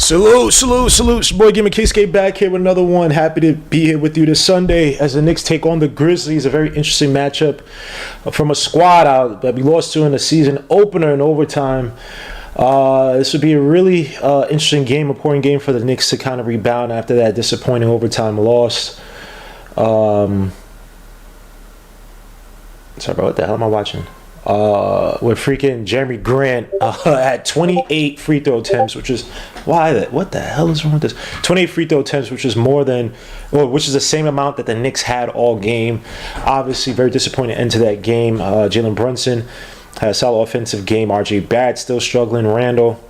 Salute. It's your boy Gimme K-Skate back here with another one. Happy to be here with you this Sunday as the Knicks take on the Grizzlies. A very interesting matchup from a squad out that we lost to in the season opener in overtime. This would be a really interesting game, important game for the Knicks to kind of rebound after that disappointing overtime loss. Sorry, bro, what the hell am I watching? With freaking Jeremy Grant at 28 free throw attempts, which is what the hell is wrong with this? 28 free throw attempts, which is which is the same amount that the Knicks had all game. Obviously, very disappointing end to that game. Jalen Brunson had a solid offensive game. RJ Barrett still struggling. Randall.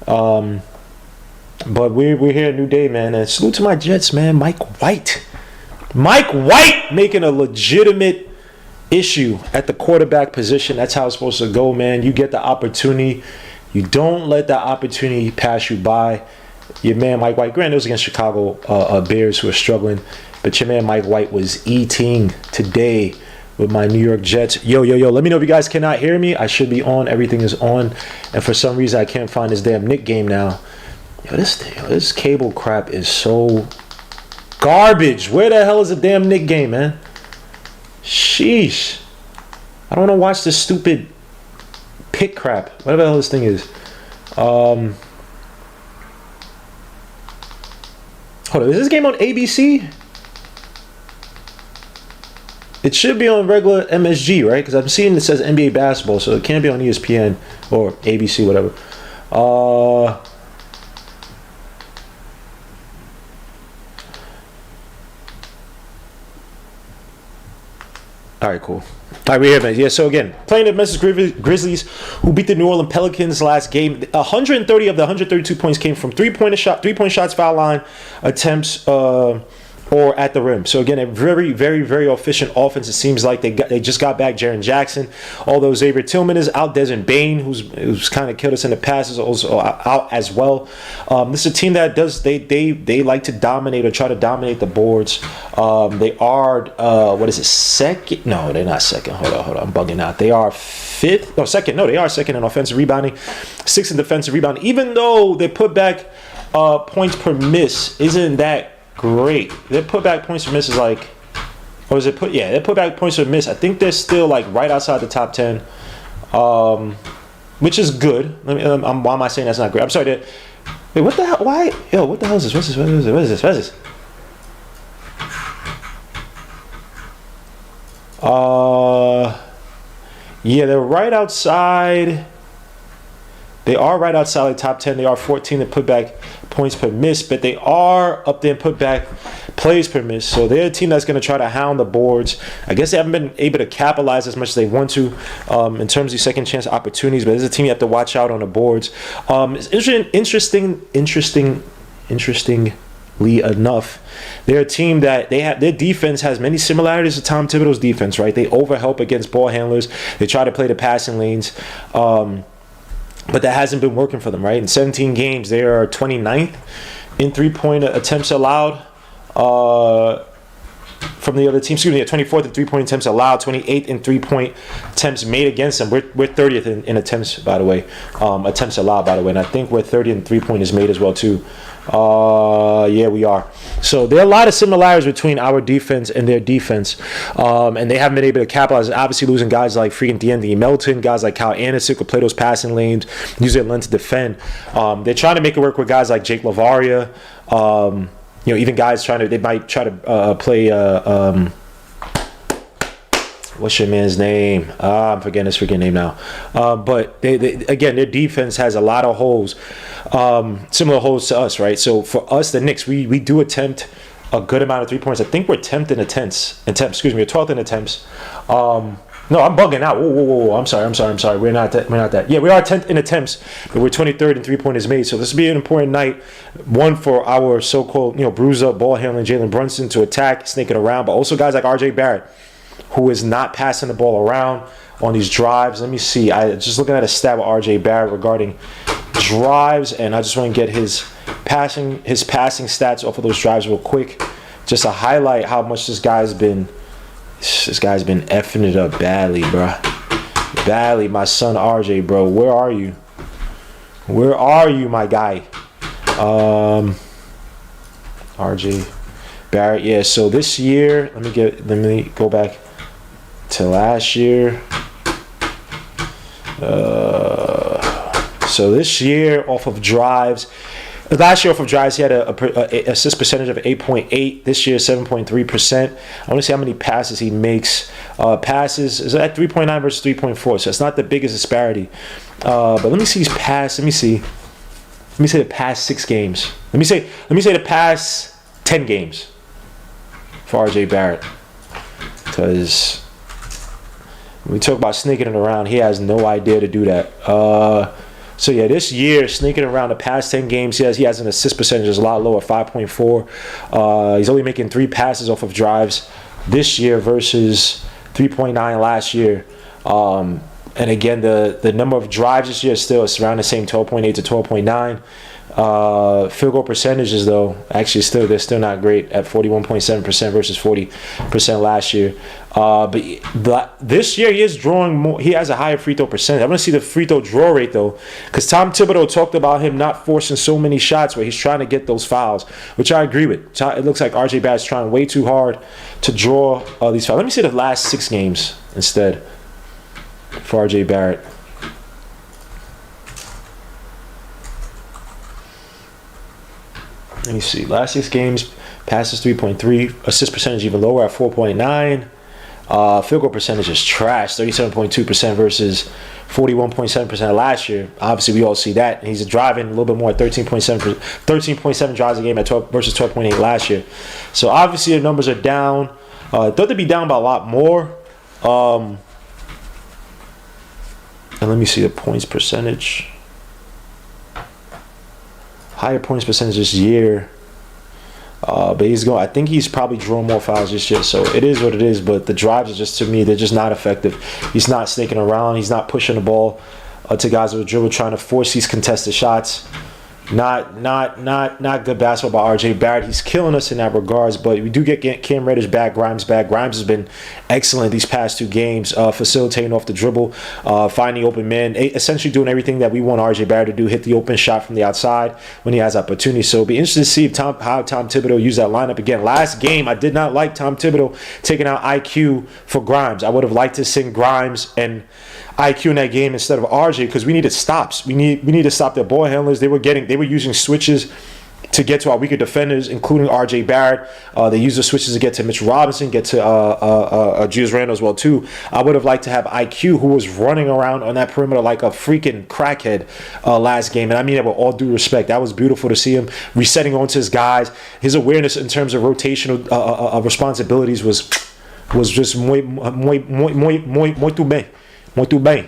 But we're here a new day, man. And salute to my Jets, man. Mike White making a legitimate issue at the quarterback position. That's how it's supposed to go, man. You get the opportunity. You don't let that opportunity pass you by. Your man Mike White, granted it was against Chicago Bears who are struggling, but your man Mike White was eating today with my New York Jets. Yo, let me know if you guys cannot hear me. I should be on. Everything is on. And for some reason I can't find this damn Knick game now. This cable crap is so garbage. Where the hell is the damn Knick game, man? Sheesh. I don't want to watch this stupid pick crap. Whatever the hell this thing is. Hold on. Is this game on ABC? It should be on regular MSG, right? Because I'm seeing it says NBA basketball, so it can't be on ESPN or ABC, whatever. All right, cool. All right, we're here, man. Yeah, so again, playing the Memphis Grizzlies, who beat the New Orleans Pelicans last game. 130 of the 132 points came from three-point shots, foul line attempts, or at the rim. So again, a very, very, very efficient offense. It seems like they just got back Jaren Jackson. Although Xavier Tillman is out, Desmond Bane, who's kind of killed us in the past, is also out as well. This is a team that they like to dominate or try to dominate the boards. They are second? No, they're not second. Hold on, I'm bugging out. They are fifth. No, second. No, they are second in offensive rebounding, sixth in defensive rebounding. Even though they put back points per miss isn't that great. Their putback points per miss is like, or is it put? Yeah, their putback points per miss. I think they're still like right outside the top 10, which is good. Why am I saying that's not great? I'm sorry. Wait, what the hell? Why? Yo, what the hell is this? What is this? Yeah, they're right outside. They are right outside the top 10. They are 14 in putback points per miss, but they are up there in putback plays per miss. So they're a team that's going to try to hound the boards. I guess they haven't been able to capitalize as much as they want to in terms of second chance opportunities, but there's a team you have to watch out on the boards. It's interestingly enough, they're a team that their defense has many similarities to Tom Thibodeau's defense, right? They overhelp against ball handlers. They try to play the passing lanes. But that hasn't been working for them, right? In 17 games, they are 29th in three-point attempts allowed from the other team. Excuse me, 24th in three-point attempts allowed, 28th in three-point attempts made against them. We're 30th in attempts, by the way, attempts allowed, by the way. And I think we're 30th in three-point is made as well, too. Yeah, we are. So there are a lot of similarities between our defense and their defense, and they haven't been able to capitalize. Obviously, losing guys like freaking DeAndre Melton, guys like Kyle Anderson could play those passing lanes, use their length to defend. They're trying to make it work with guys like Jake LaVaria. Even guys they might try to play. What's your man's name? I'm forgetting his freaking name now. But they again, their defense has a lot of holes, similar holes to us, right? So for us, the Knicks, we do attempt a good amount of 3 points. I think we're 10th in attempts. Excuse me, we're 12th in attempts. No, I'm bugging out. Whoa. I'm sorry. We're not that. Yeah, we are 10th in attempts, but we're 23rd in 3-pointers made. So this will be an important night. One for our so-called, bruise up, ball handling Jalen Brunson to attack, sneaking around, but also guys like RJ Barrett, who is not passing the ball around on these drives. Let me see. I just looking at a stat with RJ Barrett regarding drives, and I just want to get his passing stats off of those drives real quick, just to highlight how much this guy's been effing it up badly, bro. Badly, my son RJ, bro. Where are you? Where are you, my guy? RJ Barrett. Yeah. So this year, let me go back to last year. So this year off of drives. Last year off of drives, he had a assist percentage of 8.8. This year, 7.3%. I want to see how many passes he makes. Passes is at 3.9 versus 3.4, so it's not the biggest disparity. But let me see his pass. Let me say the past 6 games. Let me say the past 10 games for RJ Barrett, because when we talk about sneaking it around, he has no idea to do that. So yeah, this year, sneaking around the past 10 games, he has an assist percentage is a lot lower, 5.4. He's only making 3 passes off of drives this year versus 3.9 last year. And again, the number of drives this year is around the same, 12.8 to 12.9. Field goal percentages, though, actually they're still not great at 41.7% versus 40% last year. But this year he is drawing more. He has a higher free throw percentage. I want to see the free throw draw rate, though, because Tom Thibodeau talked about him not forcing so many shots where he's trying to get those fouls, which I agree with. It looks like RJ Barrett's trying way too hard to draw these fouls. Let me see the last 6 games instead for RJ Barrett. Let me see. Last 6 games, passes 3.3, assist percentage even lower at 4.9. Field goal percentage is trash, 37.2% versus 41.7% last year. Obviously, we all see that. He's driving a little bit more at 13.7 drives a game at 12 versus 12.8 last year. So obviously, the numbers are down. Thought to be down by a lot more. And let me see the points percentage. Higher points percentage this year, but I think he's probably drawn more fouls this year, so it is what it is. But the drives are just, to me, they're just not effective. He's not snaking around. He's not pushing the ball to guys with a dribble, trying to force these contested shots. Not good basketball by RJ Barrett. He's killing us in that regards, but we do get Cam Reddish back, Grimes back. Grimes has been excellent these past 2 games, facilitating off the dribble, finding open men, essentially doing everything that we want RJ Barrett to do, hit the open shot from the outside when he has opportunity. So it'll be interesting to see how Tom Thibodeau used that lineup again. Last game, I did not like Tom Thibodeau taking out IQ for Grimes. I would have liked to send Grimes and IQ in that game instead of RJ, because we needed stops. We need to stop their ball handlers. They were using switches to get to our weaker defenders, including RJ Barrett. They used the switches to get to Mitch Robinson, get to Julius Randle as well too. I would have liked to have IQ, who was running around on that perimeter like a freaking crackhead last game, and I mean that with all due respect. That was beautiful to see him resetting onto his guys. His awareness in terms of rotational responsibilities was just muy tu bem. Muito bem.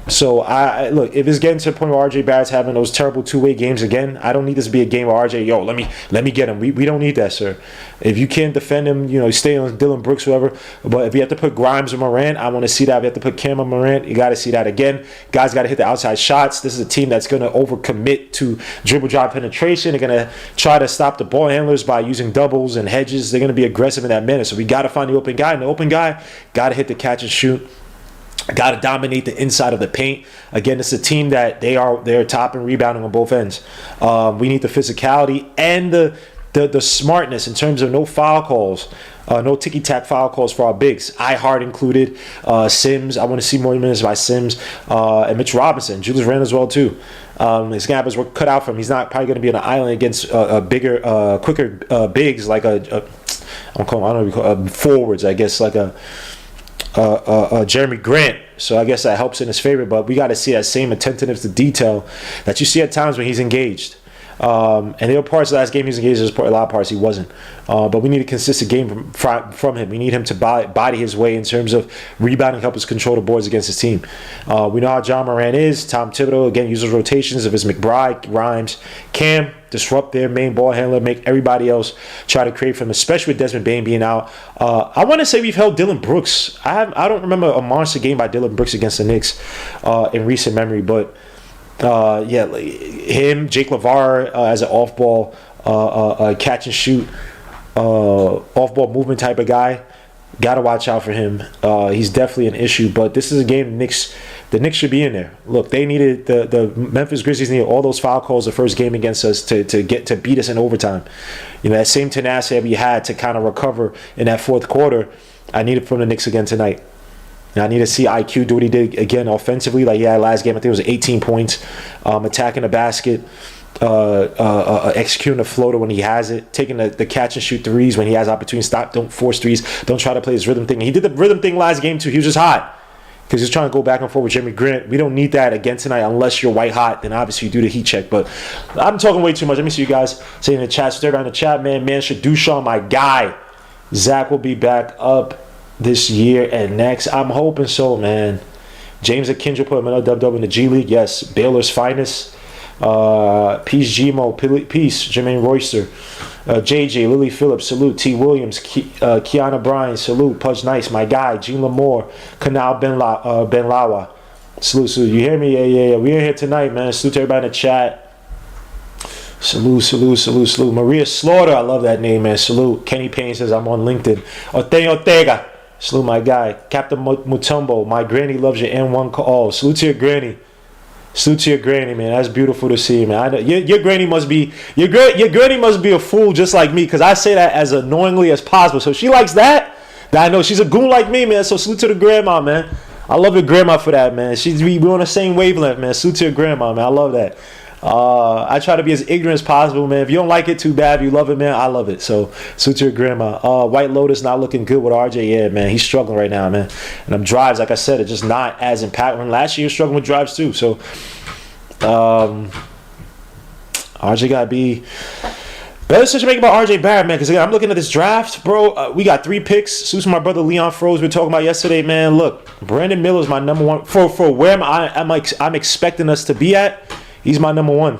So I look, if it's getting to the point where RJ Barrett's having those terrible 2-way games again, I don't need this to be a game where RJ, let me get him. We don't need that, sir. If you can't defend him, stay on Dylan Brooks, whatever. But if you have to put Grimes or Morant, I want to see that. If you have to put Cam or Morant, you got to see that again. Guys got to hit the outside shots. This is a team that's going to overcommit to dribble drive penetration. They're going to try to stop the ball handlers by using doubles and hedges. They're going to be aggressive in that manner. So we got to find the open guy, and the open guy got to hit the catch and shoot. Got to dominate the inside of the paint. Again, it's a team that they're top and rebounding on both ends. We need the physicality and the smartness in terms of no foul calls, no ticky-tack foul calls for our bigs. Ihart included, Sims. I want to see more minutes by Sims and Mitch Robinson, Julius Randle as well too. His gap is cut out from him. He's not probably going to be on an island against bigger, quicker bigs like forwards. I guess like Jeremy Grant. So I guess that helps in his favor, but we got to see that same attentiveness to detail that you see at times when he's engaged. And there were parts of last game he was engaged, there's a lot of parts he wasn't. But we need a consistent game from him. We need him to body his way in terms of rebounding, help us control the boards against his team. We know how John Moran is. Tom Thibodeau, again, uses rotations of his McBride, Grimes, Cam, disrupt their main ball handler, make everybody else try to create for him, especially with Desmond Bane being out. I want to say we've held Dylan Brooks. I don't remember a monster game by Dylan Brooks against the Knicks in recent memory, but him, Jake LeVar as an off-ball catch and shoot, off-ball movement type of guy. Got to watch out for him. He's definitely an issue, but this is a game the Knicks The Knicks should be in there. Look, they needed the Memphis Grizzlies needed all those foul calls the first game against us to beat us in overtime. You know, that same tenacity that we had to kind of recover in that fourth quarter, I need it from the Knicks again tonight. And I need to see IQ do what he did again offensively. Like, yeah, last game I think it was 18 points, attacking the basket, executing the floater when he has it, taking the catch and shoot threes when he has opportunity. Don't force threes. Don't try to play his rhythm thing. He did the rhythm thing last game too. He was just hot because he was trying to go back and forth with Jeremy Grant. We don't need that again tonight unless you're white hot. Then obviously you do the heat check. But I'm talking way too much. Let me see you guys say in the chat. So everybody in the chat, man. Shadushaw, my guy. Zach will be back up this year and next. I'm hoping so, man. James Akinjo put him another dub in the G League. Yes, Baylor's finest. Peace, Gmo. Peace, Jermaine Royster. JJ, Lily Phillips, salute. T. Williams, Kiana Bryan, salute. Pudge Nice, my guy. Gene Lamore, Kanal Ben Lawa, salute. You hear me? Yeah. We're here tonight, man. Salute to everybody in the chat. Salute. Maria Slaughter, I love that name, man. Salute. Kenny Payne says I'm on LinkedIn. Ortega, salute, my guy. Captain Mutombo, my granny loves your N1 call. Salute to your granny. Salute to your granny, man. That's beautiful to see, man. I know your granny must be your granny must be a fool just like me, because I say that as annoyingly as possible. So she likes that. I know she's a goon like me, man. So salute to the grandma, man. I love your grandma for that, man. We're on the same wavelength, man. Salute to your grandma, man. I love that. I try to be as ignorant as possible, man. If you don't like it, too bad. If you love it, man, I love it. So salute to your grandma. White Lotus not looking good with RJ. Yeah, man, he's struggling right now, man. And them drives, like I said, are just not as impactful. Last year he was struggling with drives too. So RJ gotta be better decision making about RJ Barrett, man. Because again, I'm looking at this draft, bro. We got 3 picks. Suits my brother Leon Froze we were talking about yesterday, man. Look, Brandon Miller is my number one for where I'm expecting us to be at. He's my number one.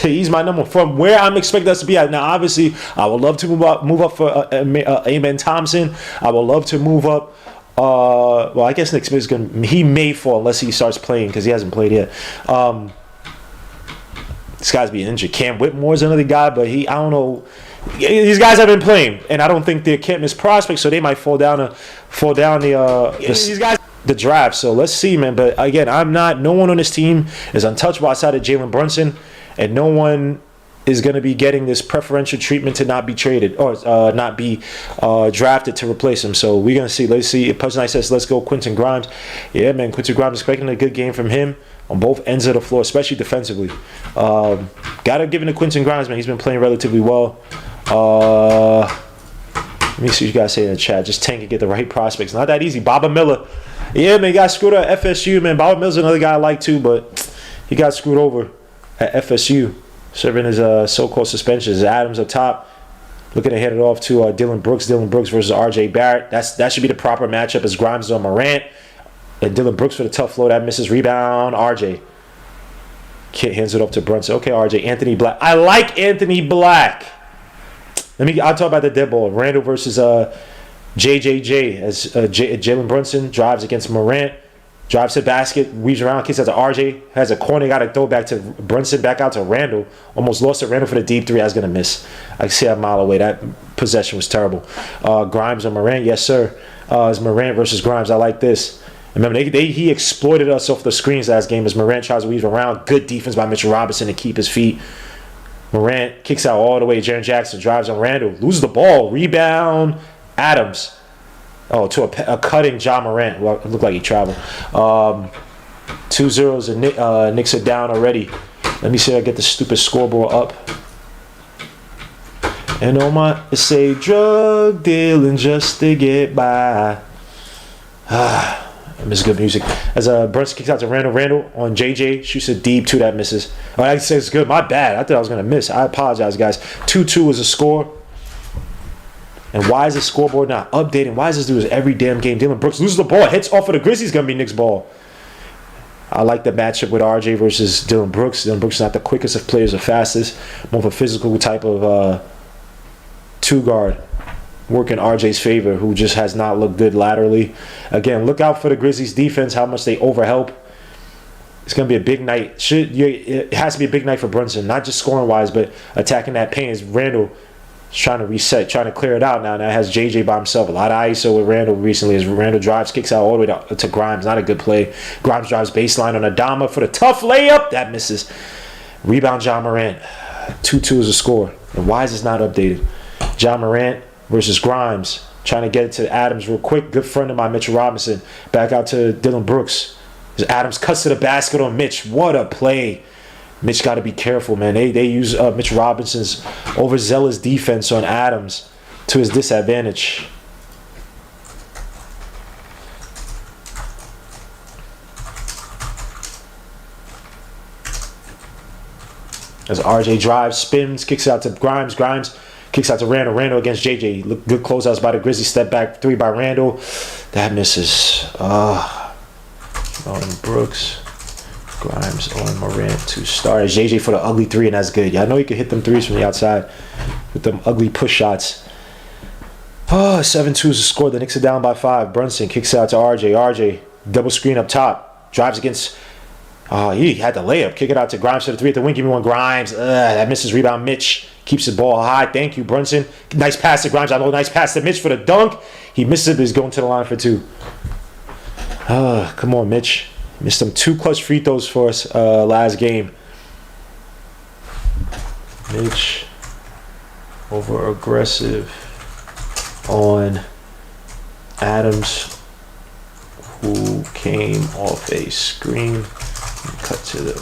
He's my number one. From where I'm expecting us to be at. Now, obviously, I would love to move up for Amen Thompson. I would love to move up. Well, I guess Nick Smith he may fall unless he starts playing because he hasn't played yet. This guy's being injured. Cam Whitmore's another guy, but I don't know. These guys have been playing, and I don't think they're can't miss prospects, so they might fall down these guys. The draft. So let's see, man. But again, no one on this team is untouchable outside of Jalen Brunson, and no one is going to be getting this preferential treatment to not be traded or not be drafted to replace him. So we're going to see. Let's see. Pudge Night says, let's go Quentin Grimes. Yeah, man. Quentin Grimes expecting a good game from him on both ends of the floor, especially defensively. Got to give it to Quentin Grimes, man. He's been playing relatively well. Let me see what you guys say in the chat. Just tank and get the right prospects. Not that easy. Baba Miller. Yeah, man, he got screwed up at FSU, man. Baba Miller's another guy I like too, but he got screwed over at FSU, serving his so-called suspensions. Adams up top, looking to hand it off to Dylan Brooks. Dylan Brooks versus RJ Barrett. That should be the proper matchup as Grimes is on Morant. And Dylan Brooks for the tough flow. That misses rebound. RJ hands it off to Brunson. Okay, RJ. Anthony Black. I like Anthony Black. I'll talk about the dead ball. Randall versus JJJ as Jalen Brunson drives against Morant, drives to basket, weaves around, kicks out to RJ, has a corner, got to throw back to Brunson, back out to Randall. Almost lost to Randall for the deep 3. I was going to miss. I can see a mile away. That possession was terrible. Grimes and Morant, yes, sir. It's Morant versus Grimes. I like this. Remember, he exploited us off the screens last game as Morant tries to weave around. Good defense by Mitchell Robinson to keep his feet. Morant kicks out all the way. Jaren Jackson drives on Randall. Loses the ball. Rebound. Adams. Oh, to a cutting John Morant. Well, it looked like he traveled. 2-0 and Knicks are down already. Let me see if I get the stupid scoreboard up. And on my say drug dealing just to get by. This is good music. As Brunson kicks out to Randall. Randall on JJ. Shoots a deep 2 that misses. Oh, I say it's good. My bad. I thought I was going to miss. I apologize, guys. 2-2 is a score. And why is the scoreboard not updating? Why is this dude every damn game? Dylan Brooks loses the ball. Hits off of the Grizzlies. Going to be Knicks ball. I like the matchup with RJ versus Dylan Brooks. Dylan Brooks is not the quickest of players or fastest. More of a physical type of 2-guard. Work in RJ's favor, who just has not looked good laterally. Again, look out for the Grizzlies defense, how much they overhelp. It's going to be a big night. It has to be a big night for Brunson, not just scoring-wise, but attacking that paint. As Randall He's trying to reset, trying to clear it out now. Now it has JJ by himself. A lot of ISO with Randall recently as Randall drives, kicks out all the way to Grimes. Not a good play. Grimes drives baseline on Adama for the tough layup. That misses. Rebound, John Morant. 2-2 is the score. And why is this not updated? John Morant versus Grimes. Trying to get it to Adams real quick. Good friend of mine, Mitchell Robinson. Back out to Dylan Brooks. As Adams cuts to the basket on Mitch. What a play. Mitch got to be careful, man. They use Mitch Robinson's overzealous defense on Adams to his disadvantage. As RJ drives, spins, kicks out to Grimes. Grimes kicks out to Randall. Randall against JJ. Good closeouts by the Grizzlies. Step back three by Randall. That misses. Brooks. Grimes on Morant to start. JJ for the ugly three, and that's good. Yeah, I know you can hit them threes from the outside with them ugly push shots. 7-2 is the score. The Knicks are down by 5. Brunson kicks out to RJ. RJ double screen up top. Drives against. He had the layup. Kick it out to Grimes for the three at the wing. Give me one, Grimes. That misses. Rebound, Mitch. Keeps the ball high. Thank you, Brunson. Nice pass to Grimes. I know, nice pass to Mitch for the dunk. He misses it, but he's going to the line for 2. Come on, Mitch. Missed them 2 clutch free throws for us last game. Mitch over aggressive on Adams, who came off a screen. Cut to the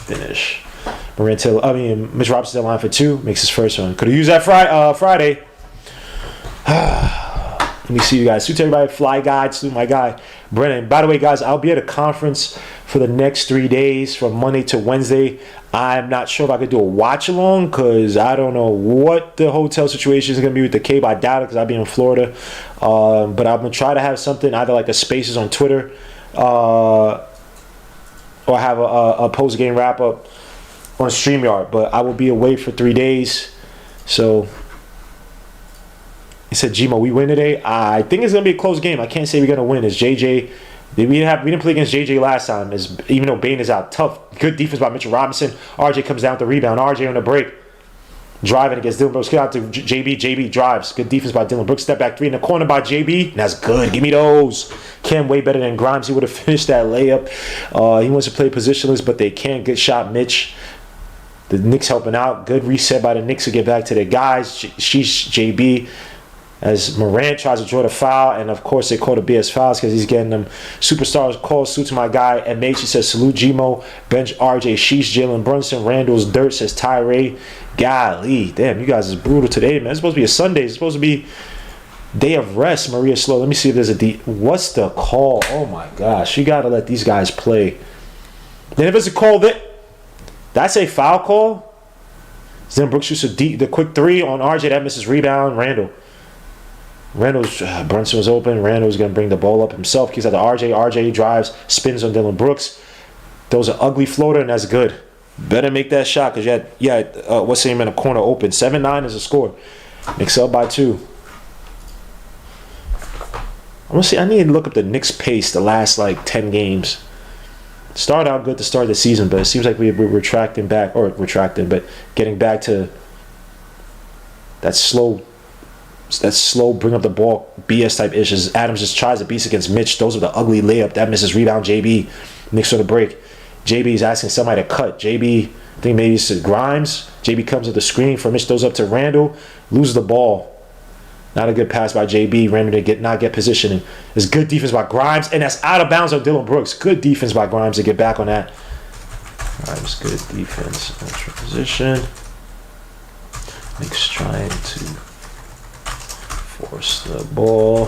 finish. Mitch Robinson line for 2. Makes his first one. Could have used that Friday. Let me see you guys. Salute to everybody. Fly Guide. Salute my guy, Brennan. By the way, guys, I'll be at a conference for the next 3 days from Monday to Wednesday. I'm not sure if I could do a watch along because I don't know what the hotel situation is going to be with the cable. I doubt it because I'll be in Florida. But I'm going to try to have something, either like a Spaces on Twitter or have a post-game wrap-up on StreamYard. But I will be away for 3 days. So he said, Gmo, we win today? I think it's going to be a close game. I can't say we're going to win. It's JJ. We didn't play against JJ last time. Even though Bane is out. Tough. Good defense by Mitchell Robinson. RJ comes down with the rebound. RJ on the break. Driving against Dylan Brooks. Get out to JB. JB drives. Good defense by Dylan Brooks. Step back 3 in the corner by JB. And that's good. Give me those. Cam way better than Grimes. He would have finished that layup. He wants to play positionless, but they can't. Good shot, Mitch. The Knicks helping out. Good reset by the Knicks to get back to their guys. Sheesh, JB. As Morant tries to draw the foul, and of course they call the BS fouls because he's getting them superstars calls. Salute to my guy MH. He says salute Gmo, bench RJ, Sheesh, Jalen Brunson, Randall's dirt, says Tyree. Golly, damn, you guys is brutal today, man. It's supposed to be a Sunday. It's supposed to be day of rest. Maria Slow. Let me see if there's a D. What's the call? Oh my gosh, you gotta let these guys play. Then if it's a call that's a foul call. Then Brooks shoots the quick 3 on RJ that misses. Rebound, Randall. Brunson was open. Randall's going to bring the ball up himself. Kicks out to RJ. RJ drives, spins on Dylan Brooks. Throws an ugly floater, and that's good. Better make that shot because you had what's his name in the corner open. 7-9 is the score. Knicks up by 2. I need to look up the Knicks pace the last 10 games. Started out good to start the season, but it seems like we're getting back to that slow bring up the ball BS type issues. Adams just tries to beast against Mitch. Those are the ugly layup. That misses. Rebound JB. Knicks on the break. JB is asking somebody to cut. JB, I think maybe it's Grimes. JB comes with the screen for Mitch. Throws up to Randall. Loses the ball. Not a good pass by JB. Randall to not get positioning. There's good defense by Grimes. And that's out of bounds on Dylan Brooks. Good defense by Grimes to get back on that. Grimes, good defense. Extra position. Knicks trying to force the ball.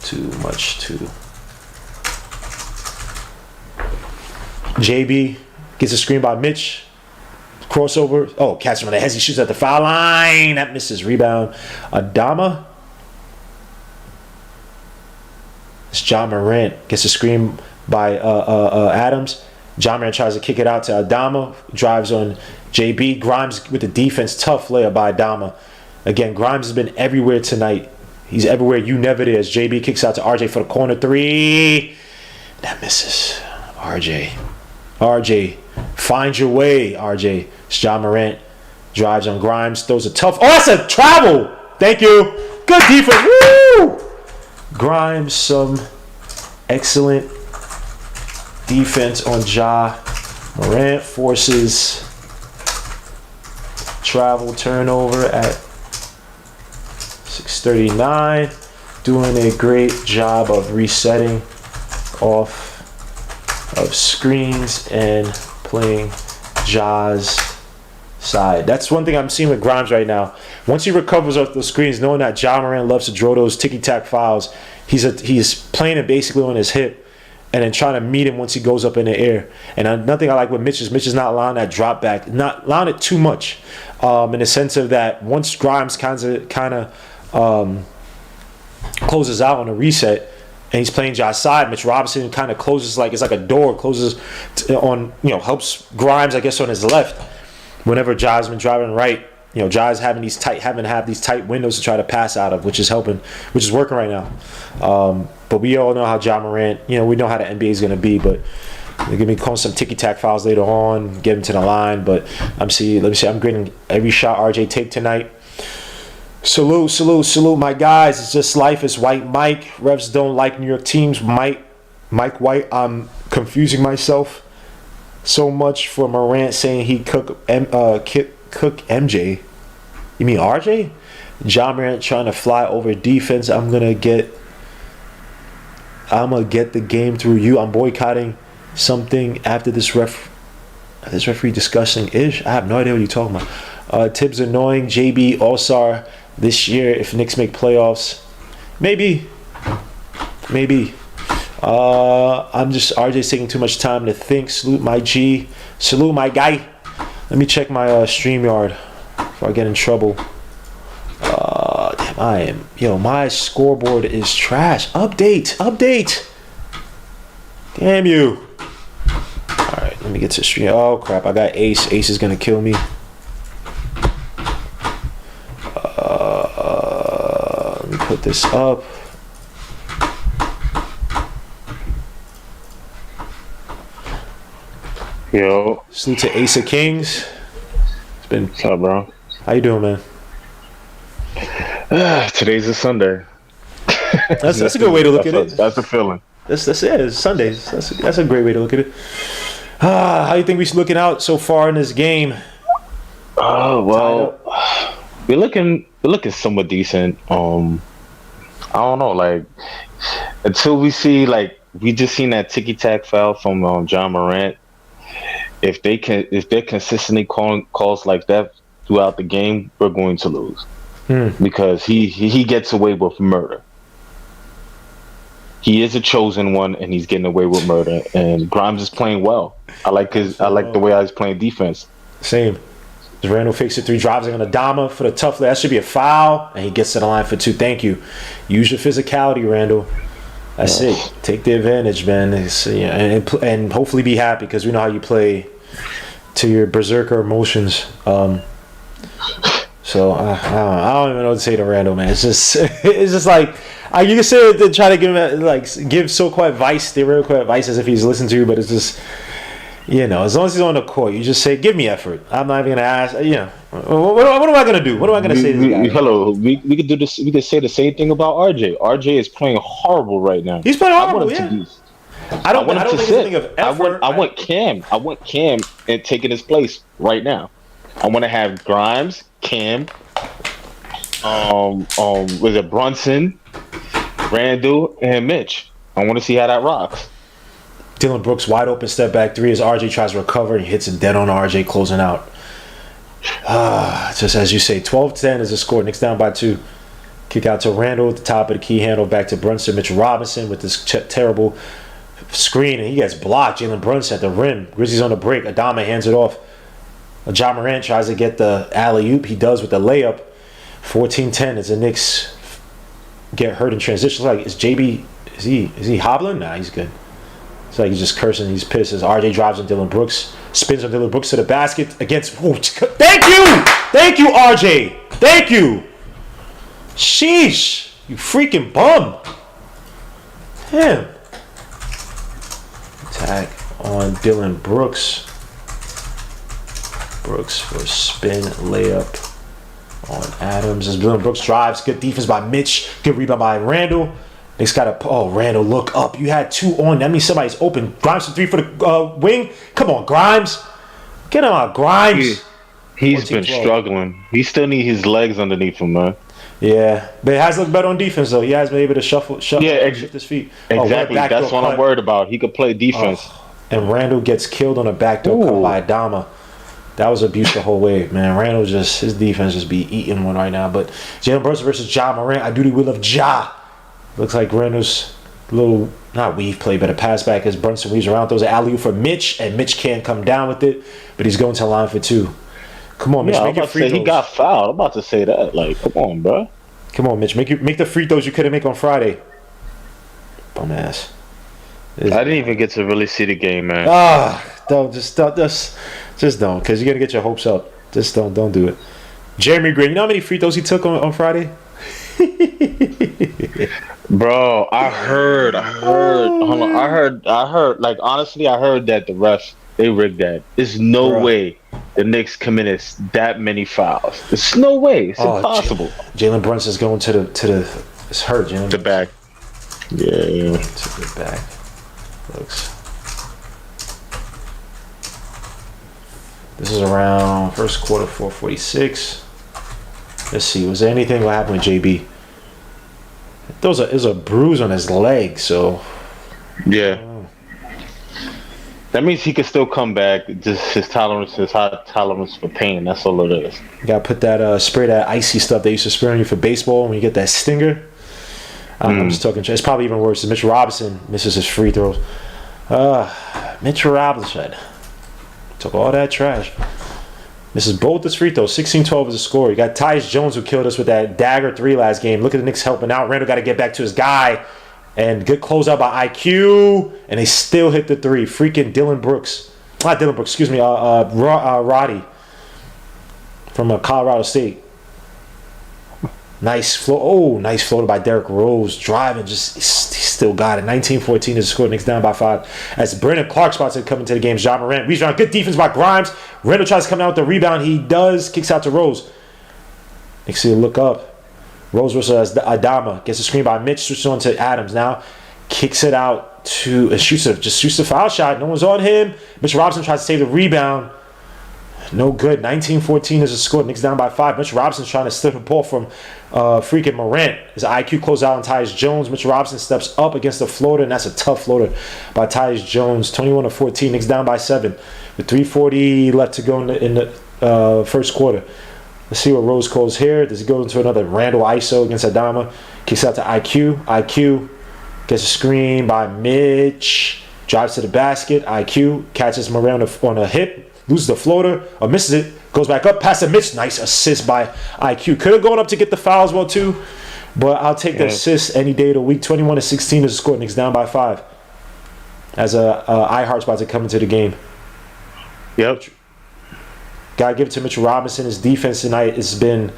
Too much to. JB gets a screen by Mitch. Crossover. Oh, catch him on the head. He shoots at the foul line. That misses. Rebound. Adama. It's John Morant. Gets a screen by Adams. John Morant tries to kick it out to Adama. Drives on JB. Grimes with the defense. Tough layup by Adama. Again, Grimes has been everywhere tonight. He's everywhere. You never did. As JB kicks out to RJ for the corner 3. That misses. RJ Find your way, RJ. Ja Morant drives on Grimes, throws a tough. Oh, that's a travel. Thank you. Good defense. Woo! Grimes, some excellent defense on Ja Morant, forces travel turnover at 6:39. Doing a great job of resetting off of screens and playing Ja's side. That's one thing I'm seeing with Grimes right now. Once he recovers off those screens, knowing that Ja Morant loves to draw those ticky-tack fouls, he's playing it basically on his hip and then trying to meet him once he goes up in the air. And another thing I like with Mitch is not allowing that drop back, not allowing it too much, in the sense of that once Grimes kind of closes out on a reset and he's playing Ja's side, Mitch Robinson kind of closes it's like a door, closes on, helps Grimes, I guess, on his left. Whenever Ja's been driving right, Ja's having these tight windows to try to pass out of, which is working right now. But we all know how Ja Morant, we know how the NBA is going to be, but they're going to be calling some ticky-tack fouls later on, get him to the line. But I'm grading every shot RJ take tonight. Salute, my guys. It's just life. It's White Mike. Revs don't like New York teams. Mike White, I'm confusing myself so much for Morant saying he cook MJ. You mean RJ? Ja Morant trying to fly over defense. I'm gonna get the game through you. I'm boycotting something after this referee discussing ish. I have no idea what you're talking about. Tibbs annoying. JB All-Star this year if Knicks make playoffs. Maybe. RJ's taking too much time to think. Salute my G. Salute my guy. Let me check my StreamYard before I get in trouble. My scoreboard is trash. Update. Damn you. Alright, let me get to stream. Oh crap, I got Ace. Ace is gonna kill me. Let me put this up. Yo. Salute to Ace of Kings. What's up, bro? How you doing, man? Today's a Sunday. That's a good way to look at it. That's a feeling. That's it. It's Sundays. That's a great way to look at it. How do you think we're looking out so far in this game? Oh well, we're looking somewhat decent. I don't know, until we see we just seen that ticky tack foul from Ja Morant. If they're consistently calling calls like that throughout the game, we're going to lose. Because he gets away with murder. He is a chosen one, and he's getting away with murder. And Grimes is playing well. I like the way he's playing defense. Same. Randall fakes it 3, drives it on Adama for the tough. That should be a foul, and he gets to the line for 2. Thank you. Use your physicality, Randall. That's it. Take the advantage, man. And hopefully be happy because we know how you play to your berserker emotions. So I don't even know what to say to Randall, man. It's just like you can say to try to give him give so-called advice, theoretical advice, as if he's listening to you, but it's just as long as he's on the court, you just say, "Give me effort." I'm not even gonna ask. What am I gonna do? What am I gonna say to this guy? Hello, we could do this. We could say the same thing about RJ. RJ is playing horrible right now. He's playing horrible. I don't think it's a thing of effort. I want Cam and taking his place right now. I want to have Grimes, Cam, was it Brunson, Randall, and Mitch. I want to see how that rocks. Dylan Brooks wide open step back 3 as RJ tries to recover and hits it dead on RJ closing out. Just as you say, 12-10 is the score. Knicks down by 2. Kick out to Randall at the top of the key handle. Back to Brunson. Mitchell Robinson with this terrible screen, and he gets blocked. Jalen Brunson at the rim. Grizzlies on the break. Adama hands it off. Ja Morant tries to get the alley-oop. He does with the layup. 14-10 as the Knicks get hurt in transition. Is JB, is he hobbling? Nah, he's good. It's like he's just cursing. He's pissed as RJ drives on Dylan Brooks. Spins on Dylan Brooks to the basket against... Thank you, RJ! Thank you! Sheesh! You freaking bum! Damn. Attack on Dylan Brooks. Brooks for a spin layup on Adams. As Dylan Brooks drives, good defense by Mitch, good rebound by Randall. Knicks got Randall, look up. You had 2 on. That means somebody's open. Grimes for 3 for the wing. Come on, Grimes. Get him out, Grimes. He's been struggling. He still need his legs underneath him, man. Yeah, but it has looked better on defense though. He has been able to shift his feet. Exactly. That's what I'm worried about. He could play defense. And Randall gets killed on a backdoor cut by Adama. That was abuse the whole way, man. Randall his defense just be eating one right now. But Jalen Brunson versus Ja Morant. I do the will of Ja. Looks like Randall's little, not weave play, but a pass back as Brunson weaves around. Throws an alley-oop for Mitch, and Mitch can't come down with it, but he's going to the line for 2. Come on, Mitch. Yeah, make your free throws. He got fouled. I'm about to say that. Like, come on, bro. Come on, Mitch. Make the free throws you couldn't make on Friday. Bum ass. I didn't even get to really see the game, man. Don't, because you're gonna get your hopes up. Just don't do it. Jeremy Green, you know how many free throws he took on Friday? Bro, I heard. Hold on, I heard. Like, honestly, I heard that the refs, they rigged that. There's no way the Knicks committed that many fouls. There's no way. It's impossible. Jalen Brunson's going to the. It's hurt, Jalen. The back. Yeah. To the back. Looks. This is around first quarter, 4:46. Let's see. Was there anything what happened with JB? There's a bruise on his leg, so. Yeah. That means he can still come back. Just his high tolerance for pain. That's all it is. You gotta put that spray that icy stuff they used to spray on you for baseball when you get that stinger. I'm just talking. It's probably even worse. Mitch Robinson misses his free throws. Mitch Robinson took all that trash. Misses both his free throws. 16-12 is the score. You got Tyus Jones who killed us with that dagger 3 last game. Look at the Knicks helping out. Randall got to get back to his guy. And good closeout by IQ. And they still hit the 3. Freaking Dylan Brooks. Not Dylan Brooks, excuse me. Roddy from Colorado State. Nice flow. Oh, nice floater by Derrick Rose. Driving, he still got it. 19-14 is the score. Knicks down by 5. As Brandon Clark spots it coming to the game. Ja Morant. Reads around. Good defense by Grimes. Randall tries to come down with the rebound. He does. Kicks out to Rose. Knicks see a look up. Rose versus Adama. Gets a screen by Mitch. Switches on to Adams now. Kicks it out to shoots the foul shot. No one's on him. Mitch Robinson tries to save the rebound. No good. 19-14 is the score. Knicks down by 5. Mitch Robinson trying to slip a ball from freaking Morant. His IQ close out on Tyus Jones. Mitch Robinson steps up against the floater, and that's a tough floater by Tyus Jones. 21-14. Knicks down by 7. With 3:40 left to go in the first quarter. Let's see what Rose calls here. Does he go into another Randall ISO against Adama? Kicks out to IQ. IQ gets a screen by Mitch. Drives to the basket. IQ catches Morant on a hip. Loses the floater, or misses it, goes back up, pass to Mitch. Nice assist by IQ. Could have gone up to get the foul as well too, but I'll take the assist any day of the week. 21-16 is the score. Knicks down by 5. As iHeart's about to come into the game. Yep. Gotta give it to Mitchell Robinson. His defense tonight has been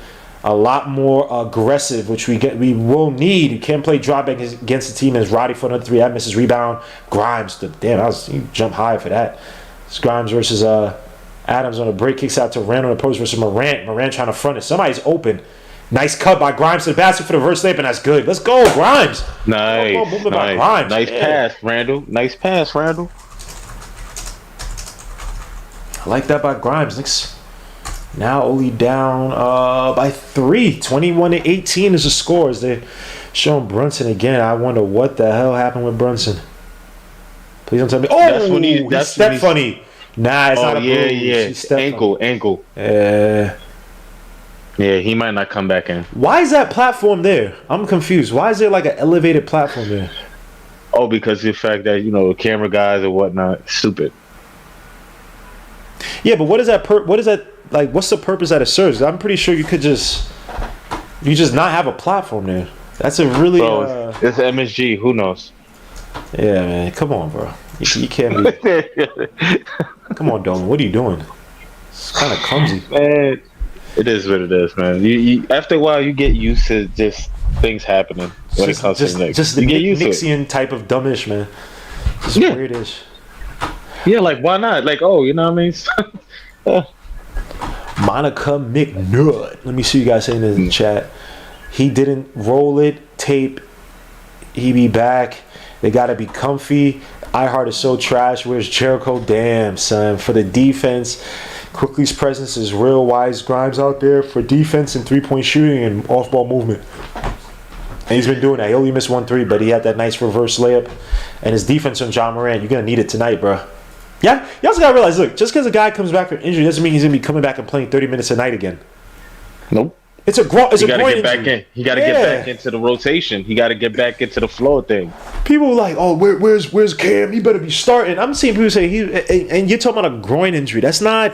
a lot more aggressive, which we will need. You can't play drop back against the team as Roddy for another 3. That misses rebound. Grimes, you jump high for that. It's Grimes versus Adams on a break. Kicks out to Randall on the post versus Morant. Morant trying to front it. Somebody's open. Nice cut by Grimes to the basket for the reverse layup, and that's good. Let's go, Grimes. Nice. Nice pass, Randall. Nice pass, Randall. I like that by Grimes. Knicks now only down by 3. 21-18 is the score as they're showing Brunson again. I wonder what the hell happened with Brunson. Please don't tell me. Oh, he stepped funny. Nah, it's not a bruise. Yeah. Ankle. Yeah, he might not come back in. Why is that platform there? I'm confused. Why is there like an elevated platform there? Oh, because of the fact that, camera guys and whatnot, stupid. Yeah, but what is that? What's the purpose that it serves? I'm pretty sure you just not have a platform there. That's a really. Bro, it's MSG. Who knows? Yeah, man. Come on, bro. You can't be. Come on, Dolan. What are you doing? It's kind of clumsy. Man, it is what it is, man. You after a while, you get used to just things happening when it comes to Knicks. Just the Knicksian type of dumbish, man. Just weirdish. Yeah, like why not? Like, you know what I mean? Monica McNutt. Let me see you guys saying this in the chat. He didn't roll it. Tape. He be back. They gotta be comfy. iHeart is so trash. Where's Jericho? Damn, son. For the defense, Quickly's presence is real. Wise Grimes out there for defense and 3-point shooting and off-ball movement. And he's been doing that. He only missed 1 3, but he had that nice reverse layup. And his defense on John Moran, you're gonna need it tonight, bro. Yeah, you also gotta realize, look, just because a guy comes back from injury doesn't mean he's gonna be coming back and playing 30 minutes a night again. Nope. It's a groin injury. Back in. He got to get back into the rotation. He got to get back into the flow thing. People are like, "Oh, where's Cam? He better be starting." I'm seeing people say and you're talking about a groin injury. That's not.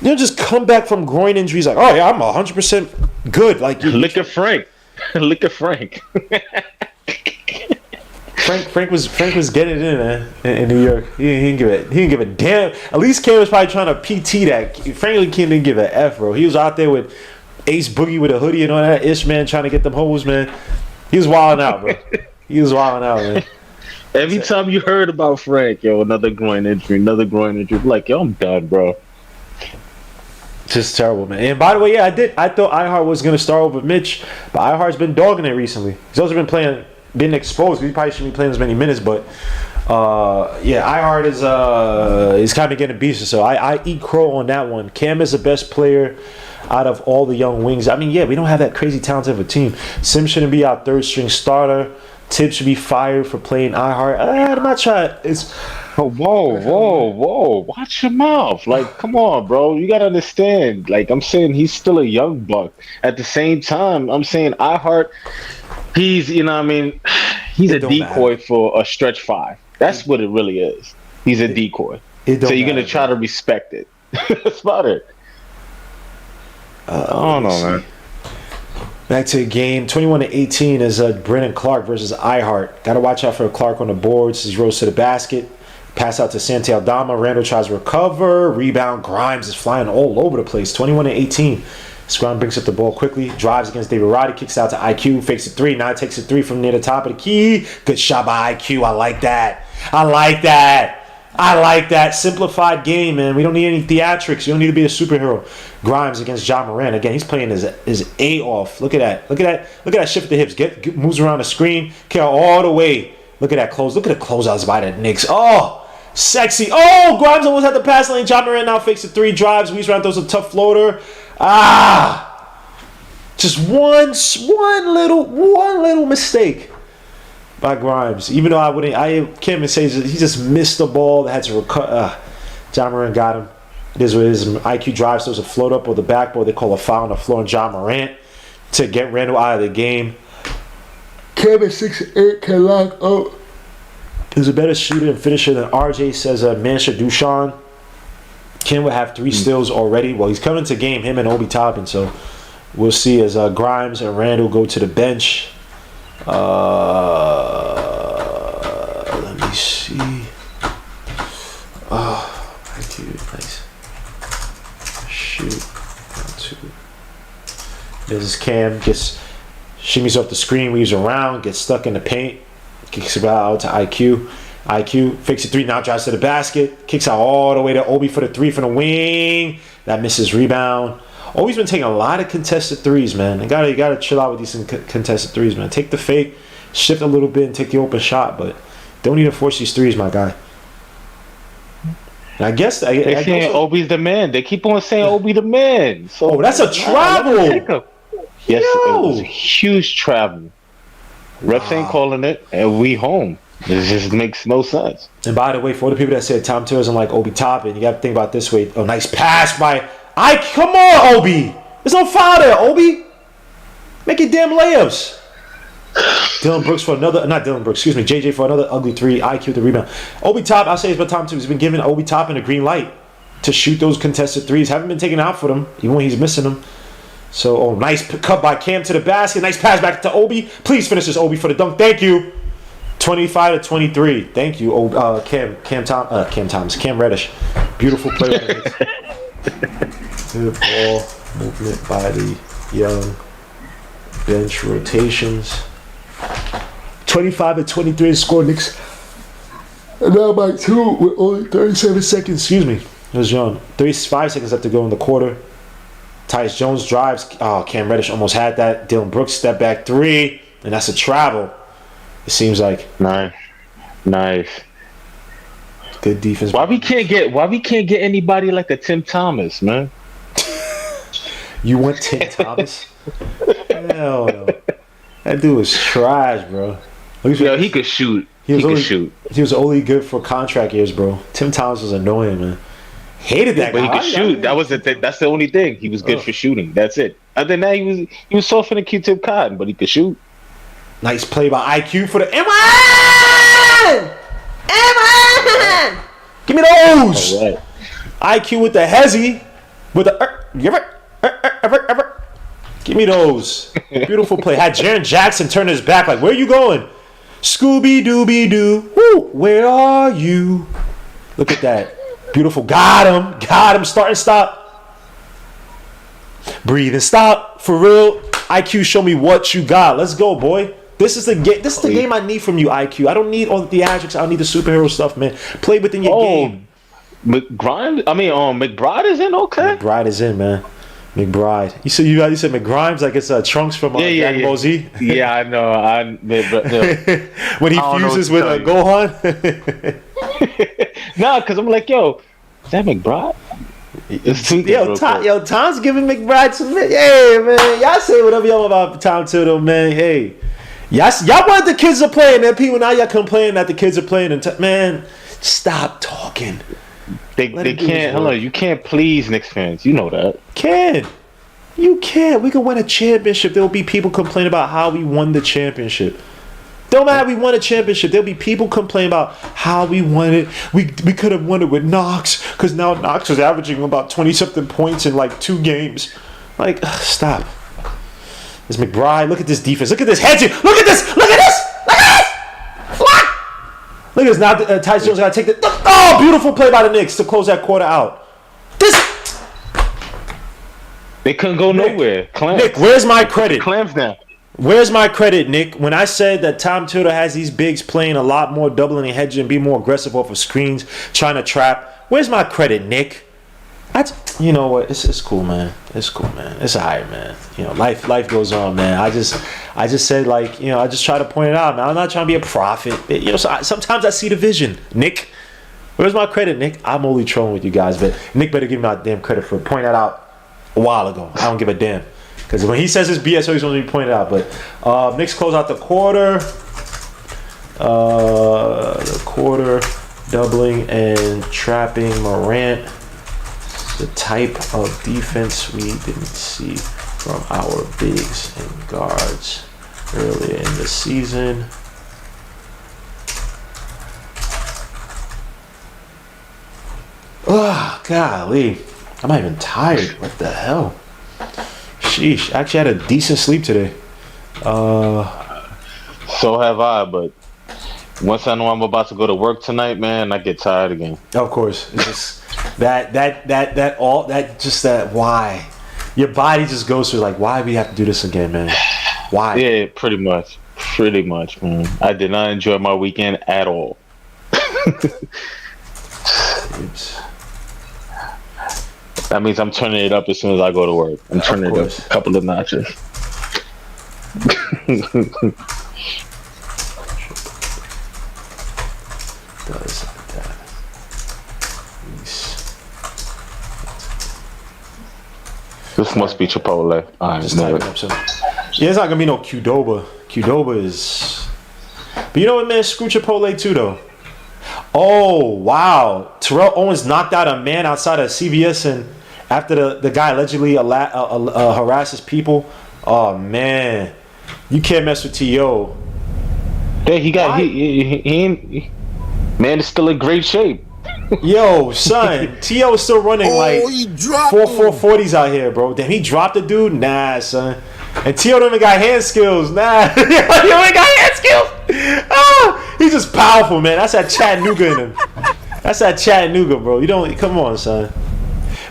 You don't just come back from groin injuries like, "Oh yeah, I'm 100% good." Like look at Frank. Look at Frank. Frank was getting it in, man, in New York. He didn't give a damn. At least Cam was probably trying to PT that. Frankly, Cam didn't give a F, bro. He was out there with Ace Boogie with a hoodie and all that ish, man, trying to get them hoes, man. He was wilding out, bro. He was wilding out, man. Every time you heard about Frank, another groin injury, like, yo, I'm done, bro. Just terrible, man. And by the way, yeah, I thought iHeart was gonna start over Mitch, but iHeart's been dogging it recently. He's also been exposed. He probably shouldn't be playing as many minutes, but yeah, iHeart is kind of getting beasted. So I eat crow on that one. Cam is the best player out of all the young wings. I mean, yeah, we don't have that crazy talented of a team. Sim shouldn't be our third string starter. Tibbs should be fired for playing iHeart. I'm not trying. It's whoa! Watch your mouth. Like, come on, bro. You gotta understand. Like, I'm saying he's still a young buck. At the same time, I'm saying iHeart. He's, you know what I mean? He's a decoy for a stretch five. That's what it really is. He's a decoy. So you're going to try to respect it. That's about it. I don't know, man. Back to the game. 21-18 is Brennan Clark versus iHeart. Got to watch out for Clark on the boards. He rose to the basket. Pass out to Santi Aldama. Randall tries to recover. Rebound. Grimes is flying all over the place. 21-18. Scrum brings up the ball quickly, drives against David Roddy, kicks out to IQ, fakes a 3, now takes a 3 from near the top of the key. Good shot by IQ. I like that. Simplified game, man. We don't need any theatrics. You don't need to be a superhero. Grimes against John Moran. Again, he's playing his A off. Look at that shift of the hips. Moves around the screen. Carry all the way. Look at that close. Look at the closeouts by the Knicks. Oh, sexy. Oh, Grimes almost had the pass lane. John Moran now fakes a 3, drives, weaves around, throws a tough floater. Just one little mistake by Grimes. Even though I can't even say he just missed the ball that had to recover. John Moran got him. It is what it is. IQ drives, throws a float up or the backboard. They call a foul on the floor on John Morant to get Randall out of the game. Kevin 6'8" can lock up. He's a better shooter and finisher than RJ, says Mansha Dushan. Ken would have 3 steals already. Well, he's coming to game, him and Obi Toppin. So we'll see as Grimes and Randall go to the bench. Let me see. Oh, nice. Shoot. 1, 2. This is Cam. Gets shimmies off the screen, weaves around, gets stuck in the paint. Kicks it out to IQ. IQ fakes a 3, now drives to the basket, kicks out all the way to Obi for the 3 from the wing. That misses rebound. Obi's been taking a lot of contested 3s, man. You gotta chill out with these contested 3s, man. Take the fake, shift a little bit, and take the open shot, but don't need to force these 3s, my guy. And I guess they're saying Obi's the man. They keep on saying Obi the man. So that's a travel. Yes, it was a huge travel. Refs ain't calling it, and we home. It just makes no sense. And by the way, for the people that said Tom Tillis and like Obi Toppin, you got to think about it this way. Oh, nice pass by come on, Obi. There's no foul there, Obi. Make your damn layups. Dylan Brooks for another, not Dylan Brooks, excuse me, JJ for another ugly 3. IQ the rebound. Obi Toppin, I'll say it's about Tom Tillis. He's been giving Obi Toppin a green light to shoot those contested 3s. Haven't been taken out for them, even when he's missing them. So, nice cut by Cam to the basket. Nice pass back to Obi. Please finish this, Obi, for the dunk. Thank you. 25-23. Thank you, Cam Reddish. Beautiful play. Good ball movement by the young bench rotations. 25-23 score Knicks. And now by 2 with only 37 seconds. Excuse me. It was young. 5 seconds left to go in the quarter. Tyus Jones drives. Oh, Cam Reddish almost had that. Dylan Brooks step back 3, and that's a travel. It seems like nice. Good defense. Why we can't get anybody like a Tim Thomas, man? You want Tim Thomas? Hell no. That dude was trash, bro. Yo, he could shoot. He could shoot. He was only good for contract years, bro. Tim Thomas was annoying, man. Hated that guy. But he could shoot. That was the thing. That's the only thing. He was good for shooting. That's it. Other than that, he was softer than Q-Tip Cotton, but he could shoot. Nice play by IQ for the M1! Give me those! All right. IQ with the hezzy. With the ever. Give me those. Beautiful play. Had Jaren Jackson turn his back like, where you going? Scooby-Dooby-Doo. Woo! Where are you? Look at that. Beautiful. Got him. Start and stop. Breathe and stop. For real. IQ, show me what you got. Let's go, boy. This is the game. This is the game I need from you, IQ. I don't need all the theatrics. I don't need the superhero stuff, man. Play within your game. McBride is in, okay. McBride is in, man. McBride. You said McGrimes like it's Trunks from Dragon Ball Z. Yeah, I know. When he fuses with Gohan. Nah, because I'm like, yo, is that McBride? Tom's giving McBride some. Hey, man, y'all say whatever y'all want about Tom Tittle, man. Hey, y'all want the kids are playing, and people now y'all complaining that the kids are playing, and man, stop talking. They can't. Hold on, you can't please Knicks fans. You know that. You can. We can win a championship. There will be people complaining about how we won the championship. Don't matter. We won a championship. There'll be people complaining about how we won it. We could have won it with Knox because now Knox is averaging about 20-something points in like 2 games. Like, stop. This McBride. Look at this defense. Look at this head. Look at this. What? Look at this. Now Tyus Jones got to take the. Oh, beautiful play by the Knicks to close that quarter out. They couldn't go nowhere. Nick, where's my credit? Clamps now. Where's my credit, Nick? When I said that Tom Tittle has these bigs playing a lot more doubling and hedging, be more aggressive off of screens, trying to trap. Where's my credit, Nick? You know what? It's cool, man. It's cool, man. It's alright, man. You know, life goes on, man. I just said, like, you know, I just try to point it out, man. I'm not trying to be a prophet. You know, sometimes I see the vision, Nick. Where's my credit, Nick? I'm only trolling with you guys, but Nick better give me my damn credit for pointing that out a while ago. I don't give a damn. Because when he says his BS, he's going to be pointed out. But Knicks close out the quarter. Doubling and trapping Morant. The type of defense we didn't see from our bigs and guards earlier in the season. Oh, golly. I'm not even tired. What the hell? Sheesh. I actually had a decent sleep today. So have I, but once I know I'm about to go to work tonight, man, I get tired again. Of course. It's just that why? Your body just goes through like, why we have to do this again, man? Why? Yeah, pretty much, man. I did not enjoy my weekend at all. That means I'm turning it up as soon as I go to work. I'm turning it up a couple of notches. Does that? This must be Chipotle. Just typing up some. Yeah, it's not gonna be no Qdoba. Qdoba is. But you know what, man? Screw Chipotle too, though. Oh wow! Terrell Owens knocked out a man outside of CVS, and after the guy allegedly harasses people. Oh man, you can't mess with T.O. Yeah, he man is still in great shape. Yo, son, T.O. is still running like 4.40s out here, bro. Damn, he dropped the dude. Nah, son. And T.O. don't even got hand skills. Nah, he don't even got hand skills. Oh, he's just powerful, man. That's that Chattanooga in him. That's that Chattanooga, bro. You don't come on, son.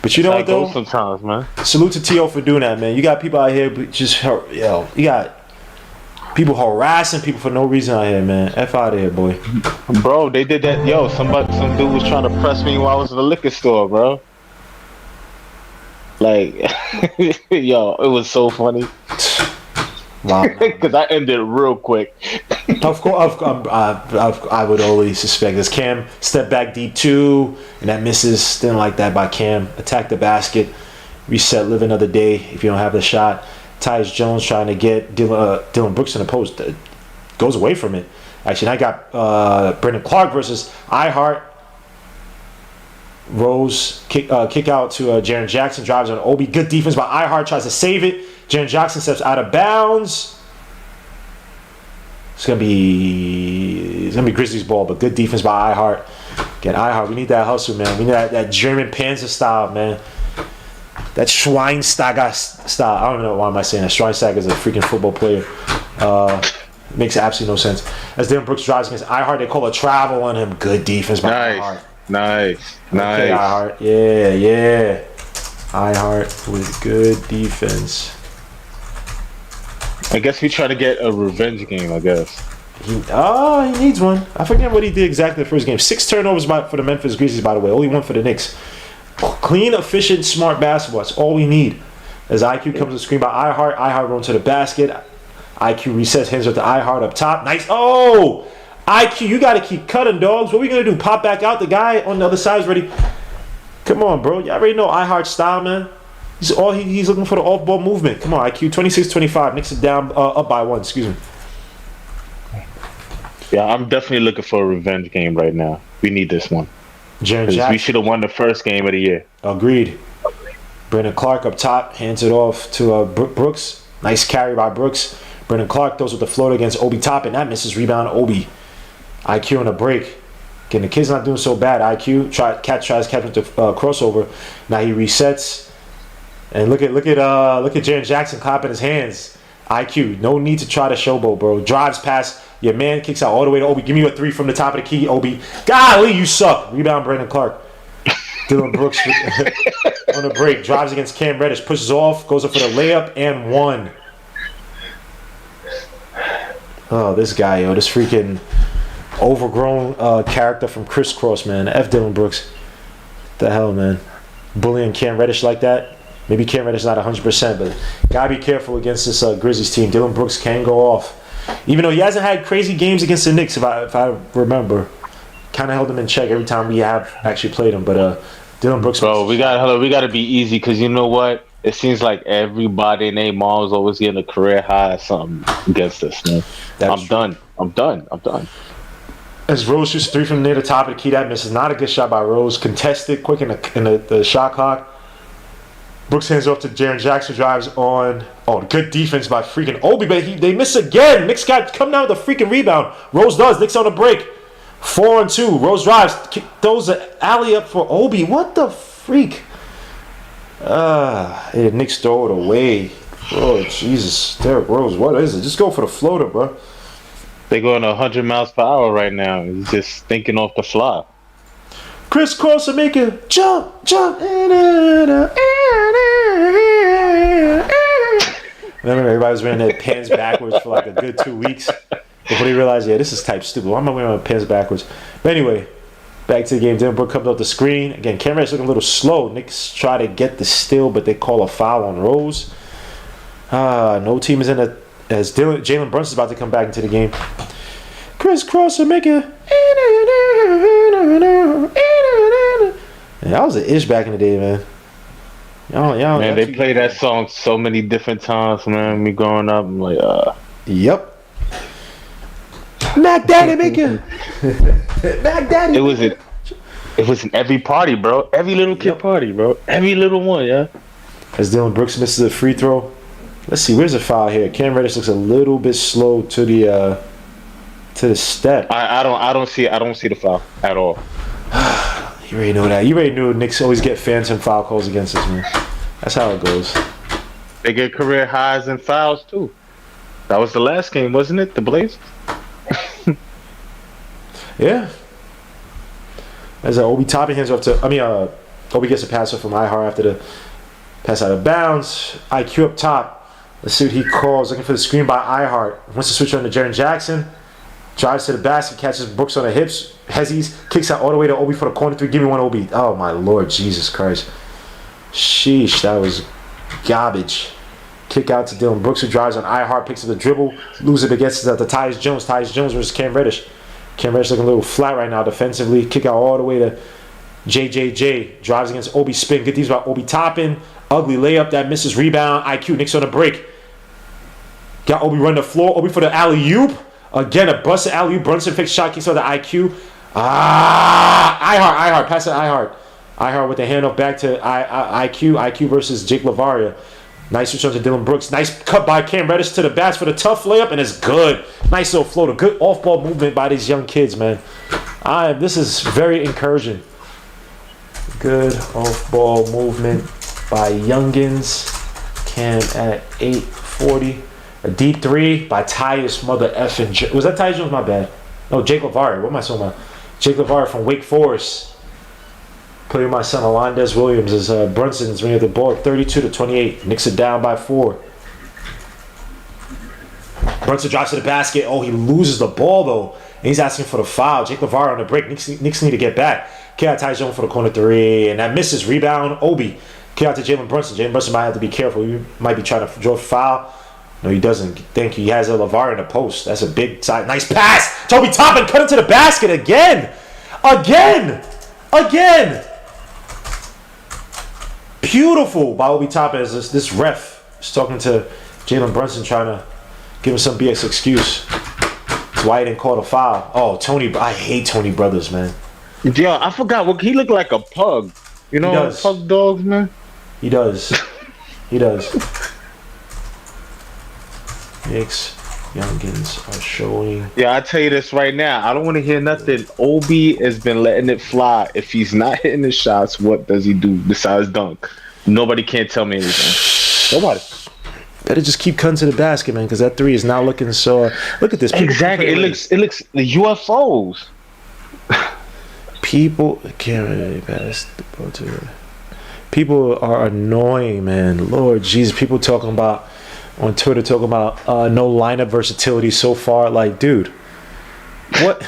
But you know what though? Sometimes, man. Salute to T.O. for doing that, man. You got people out here, but just you got People harassing people for no reason out here, man. F out of here, boy. Bro, they did that. Yo, some dude was trying to press me while I was in the liquor store, bro. Like, yo, it was so funny. Wow. Because I ended it real quick. Of course, I would always suspect this. Cam step back deep 2, and that misses. Didn't like that by Cam. Attack the basket. Reset, live another day if you don't have the shot. Tyus Jones trying to get Dylan Brooks in the post. Goes away from it. Actually, I got Brandon Clark versus iHeart. Rose kick out to Jaren Jackson. Drives on Obi. Good defense by iHeart. Tries to save it. Jaren Jackson steps out of bounds. It's gonna be Grizzlies ball, but good defense by iHeart. Again, iHeart, we need that hustle, man. We need that German Panzer style, man. That Schweinsteiger style. I don't know why am I saying that. Schweinsteiger is a freaking football player. Makes absolutely no sense. As Dylan Brooks drives against iHeart, they call a travel on him. Good defense by iHeart. Nice. Okay, iHeart. Yeah. iHeart with good defense. I guess we try to get a revenge game, I guess. He needs one. I forget what he did exactly the first game. 6 turnovers for the Memphis Grizzlies, by the way. Only 1 for the Knicks. Clean, efficient, smart basketball. That's all we need. As IQ comes to screen by iHeart. iHeart runs to the basket. IQ resets, hands up to iHeart up top. Nice. Oh! IQ, you got to keep cutting, dogs. What are we going to do? Pop back out? The guy on the other side is ready. Come on, bro. You already know iHeart's style, man. He's looking for the off-ball movement. Come on, IQ. 26-25. Knicks is down, up by 1. Excuse me. Yeah, I'm definitely looking for a revenge game right now. We need this one. Jaren Jackson. We should have won the first game of the year. Agreed. Brandon Clark up top. Hands it off to Brooks. Nice carry by Brooks. Brandon Clark throws with the floater against Obi Toppin. That misses. Rebound Obi. IQ on a break. Again, the kid's not doing so bad. IQ tries to catch with the crossover. Now he resets. And look at Jaren Jackson clapping his hands. IQ, no need to try to showboat, bro. Drives past your man, kicks out all the way to Obi. Give me a 3 from the top of the key, Obi. Golly, you suck. Rebound, Brandon Clark. Dylan Brooks on the break. Drives against Cam Reddish. Pushes off. Goes up for the layup and 1. Oh, this guy, yo. This freaking overgrown character from Crisscross, man. F Dylan Brooks. What the hell, man? Bullying Cam Reddish like that. Maybe Cam Reddish is not 100%, but gotta be careful against this Grizzlies team. Dylan Brooks can go off. Even though he hasn't had crazy games against the Knicks, if I remember. Kind of held him in check every time we have actually played him. But Dylan Brooks... Bro, we gotta be easy, because you know what? It seems like everybody and their mom's always getting a career high or something against us, man. I'm done. As Rose shoots 3 from near the top of the key, that misses. Not a good shot by Rose. Contested, quick in the shot clock. Brooks hands off to Jaren Jackson, drives on. Oh, good defense by freaking Obi, but they miss again. Knicks got come down with a freaking rebound. Rose does. Knicks on the break. 4-2. Rose drives. Throws an alley up for Obi. What the freak? Knicks throw it away. Oh, Jesus. Derrick Rose, what is it? Just go for the floater, bro. They're going 100 miles per hour right now. He's just thinking off the fly. Crisscross and make it jump. Remember, everybody was wearing their pants backwards for like a good 2 weeks before they realized, yeah, this is type stupid. Why am I wearing my pants backwards? But anyway, back to the game. Dylan Brooks comes up the screen. Again, Cameron's looking a little slow. Knicks try to get the steal, but they call a foul on Rose. No team is in it. As Jalen Brunson's about to come back into the game. Crisscross and make it. Man, that was an ish back in the day, man. Y'all, man, they play that song so many different times, man. Me growing up, I'm like, Yep. Mac Daddy make it. Mac Daddy. It was in every party, bro. Every little kid party, bro. Every little one, yeah. As Dylan Brooks misses a free throw. Let's see, where's the foul here? Cam Reddish looks a little bit slow to the step. I don't see the foul at all. You already know that. You already knew Knicks always get phantom foul calls against us, man. That's how it goes. They get career highs and fouls too. That was the last game, wasn't it? The Blazers. Yeah. As Obi Toppin hands off to, Obi gets a pass off from iHeart after the pass out of bounds. IQ up top. Let's see what he calls. Looking for the screen by iHeart. Wants to switch on to Jaren Jackson. Drives to the basket, catches Brooks on the hips. Hezzies, kicks out all the way to Obi for the corner three. Give me one, Obi. Oh, my Lord, Jesus Christ. Sheesh, that was garbage. Kick out to Dylan Brooks, who drives on iHeart, picks up the dribble. Loses it against the Tyus Jones. Tyus Jones versus Cam Reddish. Cam Reddish looking a little flat right now defensively. Kick out all the way to JJJ. Drives against Obi spin. Good these by Obi Toppin. Ugly layup that misses rebound. IQ, Knicks on the break. Got Obi run the floor. Obi for the alley-oop. Again, a busted alley-oop. Brunson fixed shot. Kicks on the IQ. iHeart. Pass it iHeart. iHeart with the handoff back to IQ. IQ versus Jake Lavaria. Nice return to Dylan Brooks. Nice cut by Cam Reddish to the basket for the tough layup, and it's good. Nice little floater. Good off-ball movement by these young kids, man. This is very encouraging. Good off-ball movement by youngins. Cam at 8:40. A deep three by Tyus mother effing. Was that Tyus Jones? My bad. No, Jake Lavaria. What am I talking about? Jake Lavaria from Wake Forest. Putting my son Alondes Williams as Brunson's bringing the ball 32-28. Knicks it down by 4. Brunson drives to the basket. Oh, he loses the ball though. And he's asking for the foul. Jake Lavaria on the break. Knicks need to get back. Kick out Tyus Jones for the corner three. And that misses. Rebound. Obi. Kick out to Jalen Brunson. Jalen Brunson might have to be careful. He might be trying to draw a foul. No, he doesn't. Thank you. He has a Lavaria in the post. That's a big side. Nice pass. Toby Toppin cut into the basket again. Again. Beautiful by Obi Toppin as this ref is talking to Jalen Brunson, trying to give him some BS excuse. That's why he didn't call the foul. Oh, Tony. I hate Tony Brothers, man. Yo, I forgot. What he looked like a pug. You know, pug dogs, man. He does. Knicks youngins are showing. Yeah, I tell you this right now. I don't want to hear nothing. Obi has been letting it fly. If he's not hitting his shots, what does he do besides dunk? Nobody can't tell me anything. Nobody. Better just keep cutting to the basket, man, because that three is now looking so. Look at this. Exactly. It looks the UFOs. People can't really pass the ball to. People are annoying, man. Lord Jesus, people talking about. On Twitter, talking about no lineup versatility so far. Like, dude, what?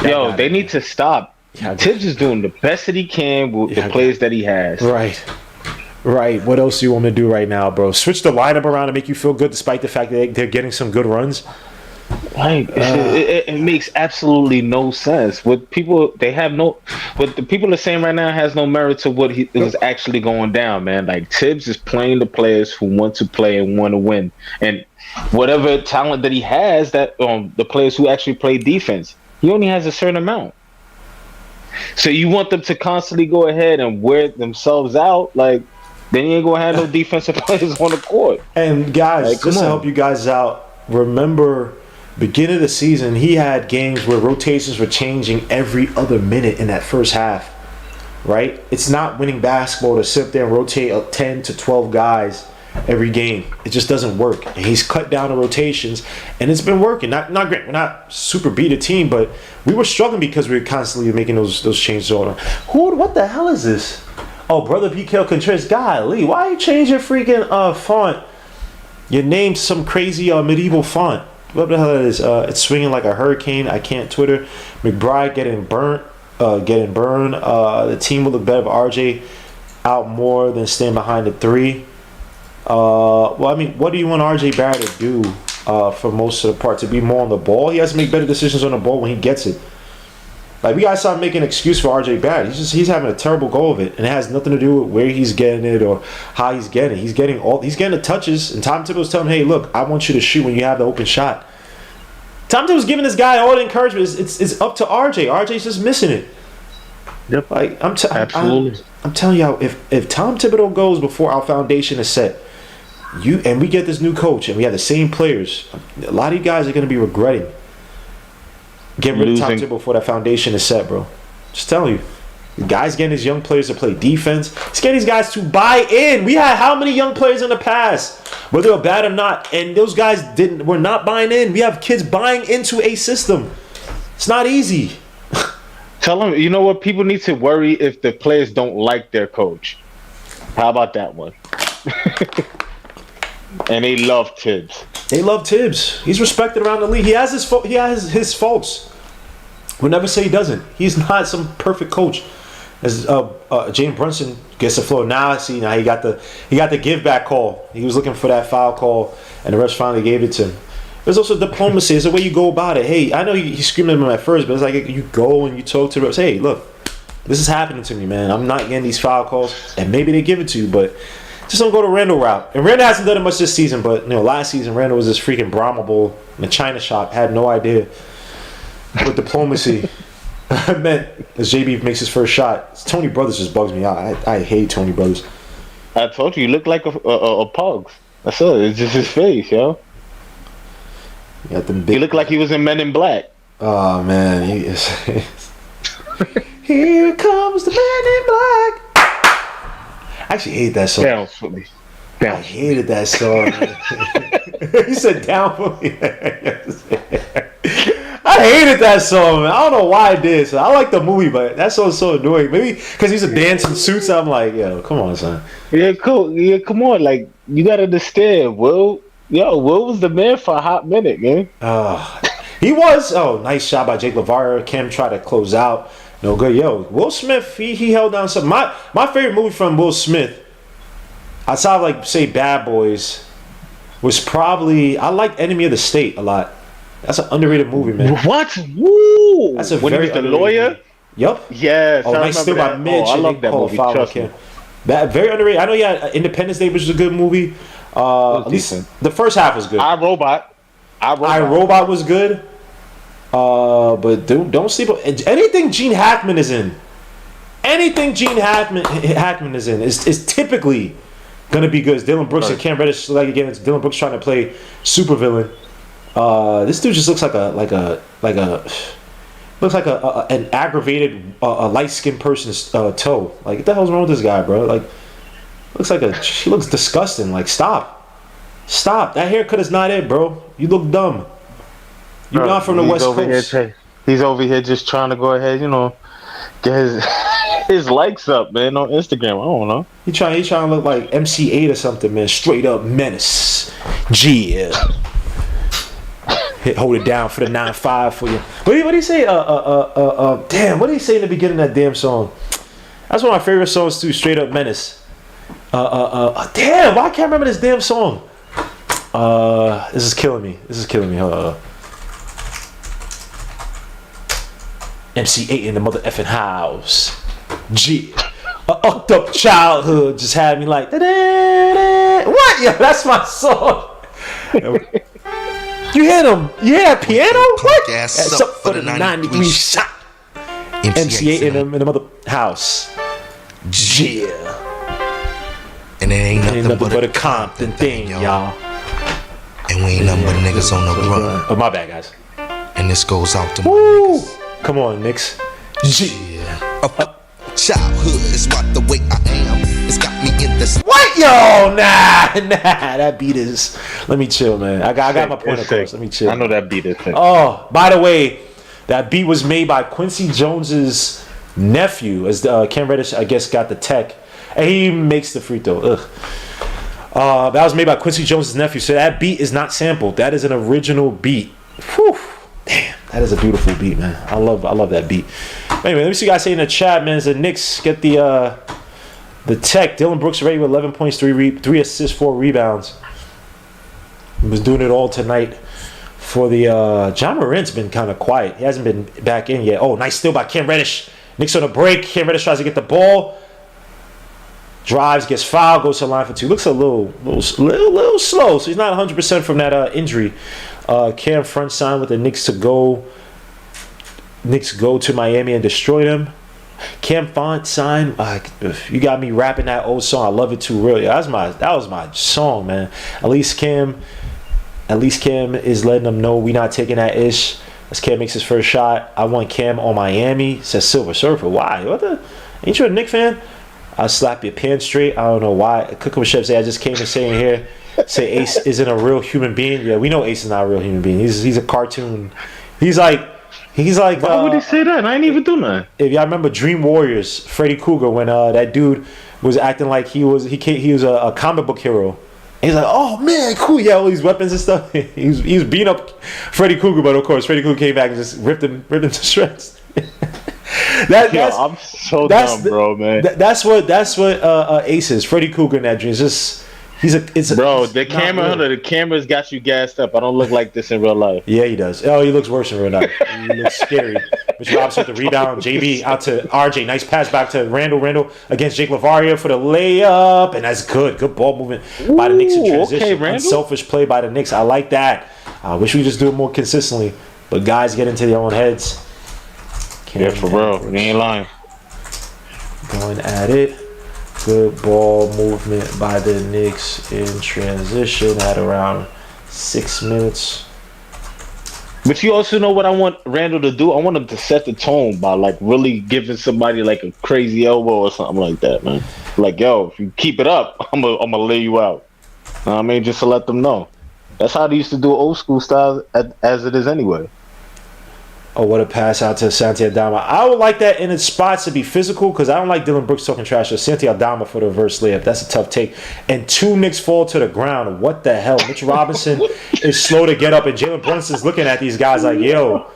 Yo, they need to stop. Tibbs is doing the best that he can with the players that he has. Right. What else do you want me to do right now, bro? Switch the lineup around to make you feel good, despite the fact that they're getting some good runs. Like it makes absolutely no sense. What the people are saying right now has no merit to what was actually going down, man. Like Tibbs is playing the players who want to play and want to win, and whatever talent that he has, that the players who actually play defense, he only has a certain amount. So you want them to constantly go ahead and wear themselves out, like then you ain't gonna have no defensive players on the court. And guys, like, just to help you guys out, remember. Beginning of the season, he had games where rotations were changing every other minute in that first half, right? It's not winning basketball to sit there and rotate 10 to 12 guys every game. It just doesn't work. And he's cut down the rotations, and it's been working. Not great. We're not super beat a team, but we were struggling because we were constantly making those changes. What the hell is this? Oh, brother PK Contreras. Golly, why are you changing freaking font? Your name's some crazy medieval font. What the hell is it's swinging like a hurricane. I can't Twitter. McBride getting burned. The team will look better if RJ out more than stand behind the three. Well, I mean, what do you want RJ Barrett to do for most of the part? To be more on the ball? He has to make better decisions on the ball when he gets it. Like, we gotta stop making an excuse for RJ Barrett. He's having a terrible go of it, and it has nothing to do with where he's getting it or how he's getting it. He's getting the touches, and Tom Thibodeau's telling him, "Hey, look, I want you to shoot when you have the open shot." Tom Thibodeau's giving this guy all the encouragement. It's up to RJ. RJ's just missing it. Yep. Like Absolutely. I'm telling y'all, if Tom Thibodeau goes before our foundation is set, and we get this new coach and we have the same players, a lot of you guys are going to be regretting getting rid of Tom Thibodeau before that foundation is set, bro. Just telling you. The guy's getting his young players to play defense. He's getting these guys to buy in. We had how many young players in the past, whether they're bad or not, and those guys were not buying in. We have kids buying into a system. It's not easy. Tell them, you know what? People need to worry if the players don't like their coach. How about that one? And they love Tibbs. They love Tibbs. He's respected around the league. He has his faults. We'll never say he doesn't. He's not some perfect coach. As James Brunson gets the floor now, now he got the give back call. He was looking for that foul call, and the refs finally gave it to him. There's also diplomacy. It's the way you go about it. Hey, I know he's screaming at him at first, but it's like you go and you talk to the refs. Hey, look, this is happening to me, man. I'm not getting these foul calls, and maybe they give it to you, but just don't go the Randall route. And Randall hasn't done it much this season, but last season Randall was this freaking Brahma Bull in the China shop. Had no idea what diplomacy meant as JB makes his first shot. Tony Brothers just bugs me out. I hate Tony Brothers. I told you look like a Pugs. That's it. It's just his face, yo. He looked like he was in Men in Black. Oh man, he is. Here comes the Man in Black. I actually hate that song. Down for me. Down. I hated that song. He said down for me. I hated that song, man. I don't know why I did. So I like the movie, but that song's so annoying. Maybe because he's a dancing suits. I'm like, yo, come on, son. Yeah, cool. Yeah, come on. Like, you gotta understand, Will. Yo, Will was the man for a hot minute, man. He was. Oh, nice shot by Jake LaVar. Cam tried to close out. No good. Yo, Will Smith, he held down something. My favorite movie from Will Smith, outside of like say Bad Boys, was probably I like Enemy of the State a lot. That's an underrated movie, man. What? Woo! That's a when very he was the lawyer. Movie. Yup. Yes. Oh, nice still by Mitch. I love that movie. Trust me. That very underrated. I know you had Independence Day, which is a good movie. At least the first half was good. I Robot was good. But don't sleep on anything Gene Hackman is in. Anything Gene Hackman is in is typically gonna be good. It's Dylan Brooks and Cam Reddish. Like again, it's Dylan Brooks trying to play supervillain. This dude just looks like an aggravated light skinned person's toe. Like what the hell's wrong with this guy, bro? Like she looks disgusting. Like stop. That haircut is not it, bro. You look dumb. You're not from the West Coast. He's over here just trying to go ahead, get his likes up, man, on Instagram. I don't know. He trying to look like MC8 or something, man. Straight up menace. Yeah. Hold it down for the 9-5 for you. What do you say? Damn. What did he say in the beginning of that damn song? That's one of my favorite songs too. Straight up menace. Damn. Why I can't remember this damn song? This is killing me. MC8 in the mother effing house. G. A upped up childhood just had me like. Da-da-da. What? Yeah, that's my song. You hear them? Yeah, piano? What? That's up for the 90-degree shot. MC8 in the mother house. Yeah. And it ain't nothing but a Compton thing, y'all. And we ain't nothing but niggas on the run. Oh, my bad, guys. And this goes out to my niggas. Come on, Knicks. Yeah. Childhood is what the way I am. It's got me in this. What, yo? Nah. That beat is. Let me chill, man. I got my point across. Let me chill. I know that beat is sick. Oh, by the way, that beat was made by Quincy Jones's nephew, as Cam Reddish, I guess, got the tech, and he makes the free throw. That was made by Quincy Jones's nephew, so that beat is not sampled. That is an original beat. Whew. Damn, that is a beautiful beat, man. I love that beat. Anyway, let me see you guys say in the chat, man. As the Knicks get the tech, Dylan Brooks already with 11 points, 3 assists, 4 rebounds. He was doing it all tonight. For the John Morant's been kind of quiet. He hasn't been back in yet. Oh, nice steal by Cam Reddish. Knicks on a break. Cam Reddish tries to get the ball. Drives, gets fouled, goes to the line for 2. Looks a little slow, so he's not 100% from that injury. Cam front sign with the Knicks to go. Knicks go to Miami and destroy them. Cam Font sign. You got me rapping that old song. I love it too. Really, that was my song, man. At least Cam is letting them know we not taking that ish. As Cam makes his first shot, I want Cam on Miami. Says Silver Surfer. Why? What the? Ain't you a Knicks fan? I'll slap your pants straight. I don't know why. Cooking with Chef say I just came to say in here. Say Ace isn't a real human being. Yeah, we know Ace is not a real human being. He's a cartoon. He's like. Why would he say that? I ain't even do nothing. If y'all remember Dream Warriors, Freddy Krueger, when that dude was acting like he was a comic book hero, He's like, oh man, cool, yeah, all these weapons and stuff. he was beating up Freddy Krueger, but of course Freddy Krueger came back and just ripped him to shreds. I'm so dumb, bro, man. That's what Ace is. Freddy Krueger in that dream. The camera's got you gassed up. I don't look like this in real life. Yeah, he does. Oh, he looks worse in real life. He looks scary. Mitch Robinson with the rebound. JB out to RJ. Nice pass back to Randall. Randall against Jake LaVaria for the layup, and that's good. Good ball movement by the Knicks in transition. Okay, unselfish play by the Knicks. I like that. I wish we just do it more consistently. But guys get into their own heads. Yeah, for real. You ain't lying. Going at it. Good ball movement by the Knicks in transition at around 6 minutes. But you also know what I want Randall to do? I want him to set the tone by like really giving somebody like a crazy elbow or something like that, man. Like, yo, if you keep it up, I'm gonna lay you out. I mean, just to let them know. That's how they used to do old school style as it is anyway. Oh, what a pass out to Santi Aldama. I would like that in its spots to be physical because I don't like Dylan Brooks talking trash to Santi Aldama for the reverse layup. That's a tough take. And 2 Knicks fall to the ground. What the hell? Mitch Robinson is slow to get up, and Jalen Brunson's looking at these guys like, yo.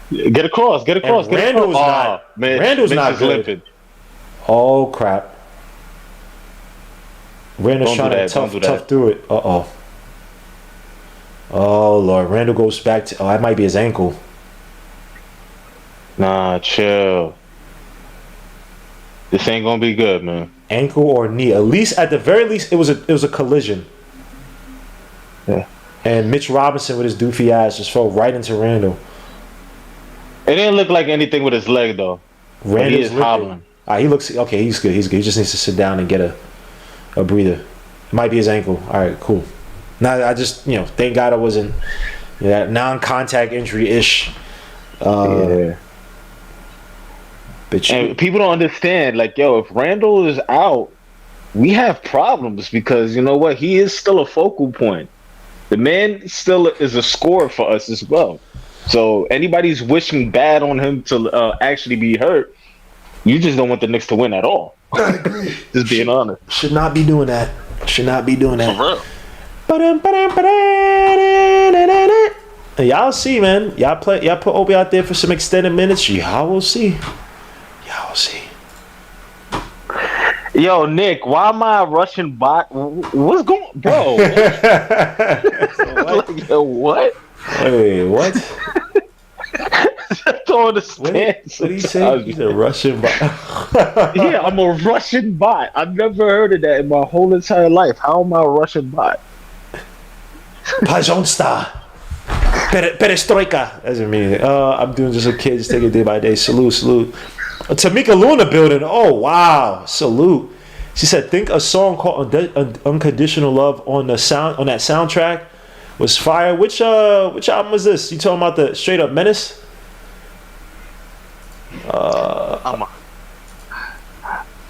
Get across. Randall's not good. Limping. Oh, crap. Randall's trying to tough through it. Uh-oh. Oh, Lord. Randall goes back to... Oh, that might be his ankle. Nah, chill. This ain't gonna be good, man. Ankle or knee. At the very least, it was a collision. Yeah. And Mitch Robinson with his doofy ass just fell right into Randall. It didn't look like anything with his leg though. Randall's hobbling. He looks okay. He's good. He just needs to sit down and get a breather. It might be his ankle. All right, cool. Now I just thank God I wasn't that non-contact injury ish. Yeah. And people don't understand, like, yo, if Randall is out, we have problems because you know what? He is still a focal point. The man still is a scorer for us as well. So anybody's wishing bad on him to actually be hurt, you just don't want the Knicks to win at all. I agree. Just being honest. Should not be doing that. For real. Y'all see, man. Y'all put Obi out there for some extended minutes. Y'all will see. Yo, Nick, why am I rushing bot? What's going, bro? What? Like, yo, what? Wait, what? Don't understand. What did he say? He's a Russian bot. Yeah, I'm a Russian bot. I've never heard of that in my whole entire life. How am I a Russian bot? Pajonsta. Perestroika. That's amazing. I'm doing just a kid, just take it day by day. Salute. Tamika Luna building. Oh wow, salute. She said, "Think a song called Unconditional Love on that soundtrack was fire." Which album was this? You talking about the Straight Up Menace? I'm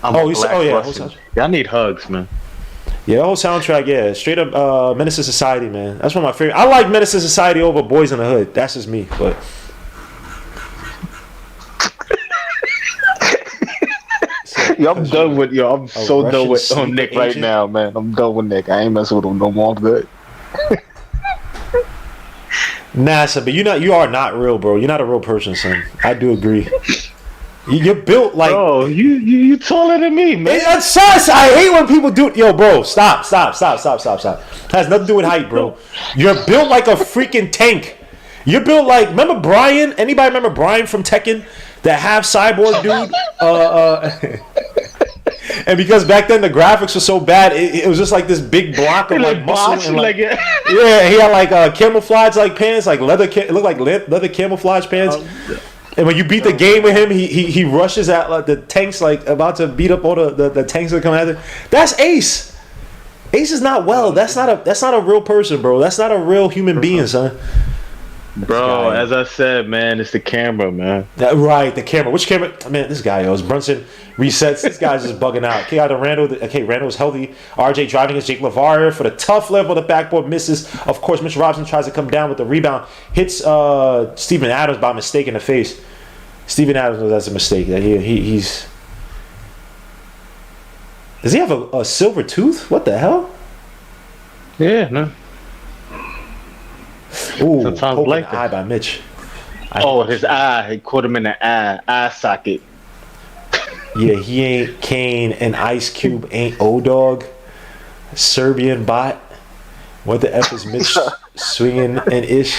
Y'all need hugs, man. Yeah, the whole soundtrack. Yeah, Straight Up Menace to Society, man. That's one of my favorite. I like Menace to Society over Boys in the Hood. That's just me, but. I'm done with I'm so done with Nick agent? Right now, man. I'm done with Nick. I ain't messing with him no more. I'm good. Nah, son, but you are not real, bro. You're not a real person, son. I do agree. You're built like. Bro, you taller than me, man. It's sus. I hate when people do. Yo, bro, stop. Has nothing to do with height, bro. You're built like a freaking tank. You're built like. Remember Brian? Anybody remember Brian from Tekken? That half cyborg dude. And because back then the graphics were so bad, it was just like this big block of like muscle and like, yeah, he had like camouflage like pants, like leather. It looked like leather camouflage pants. And when you beat the game with him, he rushes at like, the tanks, like about to beat up all the tanks that come after. That's Ace. Ace is not well. That's not a real person, bro. That's not a real human being, son. Bro, as I said, man, it's the camera, man. Right, the camera. Which camera? Man, this guy, yo. Brunson resets. This guy's just bugging out. Kick out to Randall. Okay, Randall's healthy. RJ driving against Jake LaVaria for the tough left on the backboard. Misses. Of course, Mitch Robinson tries to come down with the rebound. Hits Steven Adams by mistake in the face. Steven Adams knows that's a mistake. That he's... Does he have a silver tooth? What the hell? Yeah, no. Ooh, Sometimes poke in like the eye that. by Mitch. His eye. He caught him in the eye socket. Yeah, he ain't Kane and Ice Cube ain't O-Dog. Serbian bot. What the F is Mitch swinging and ish?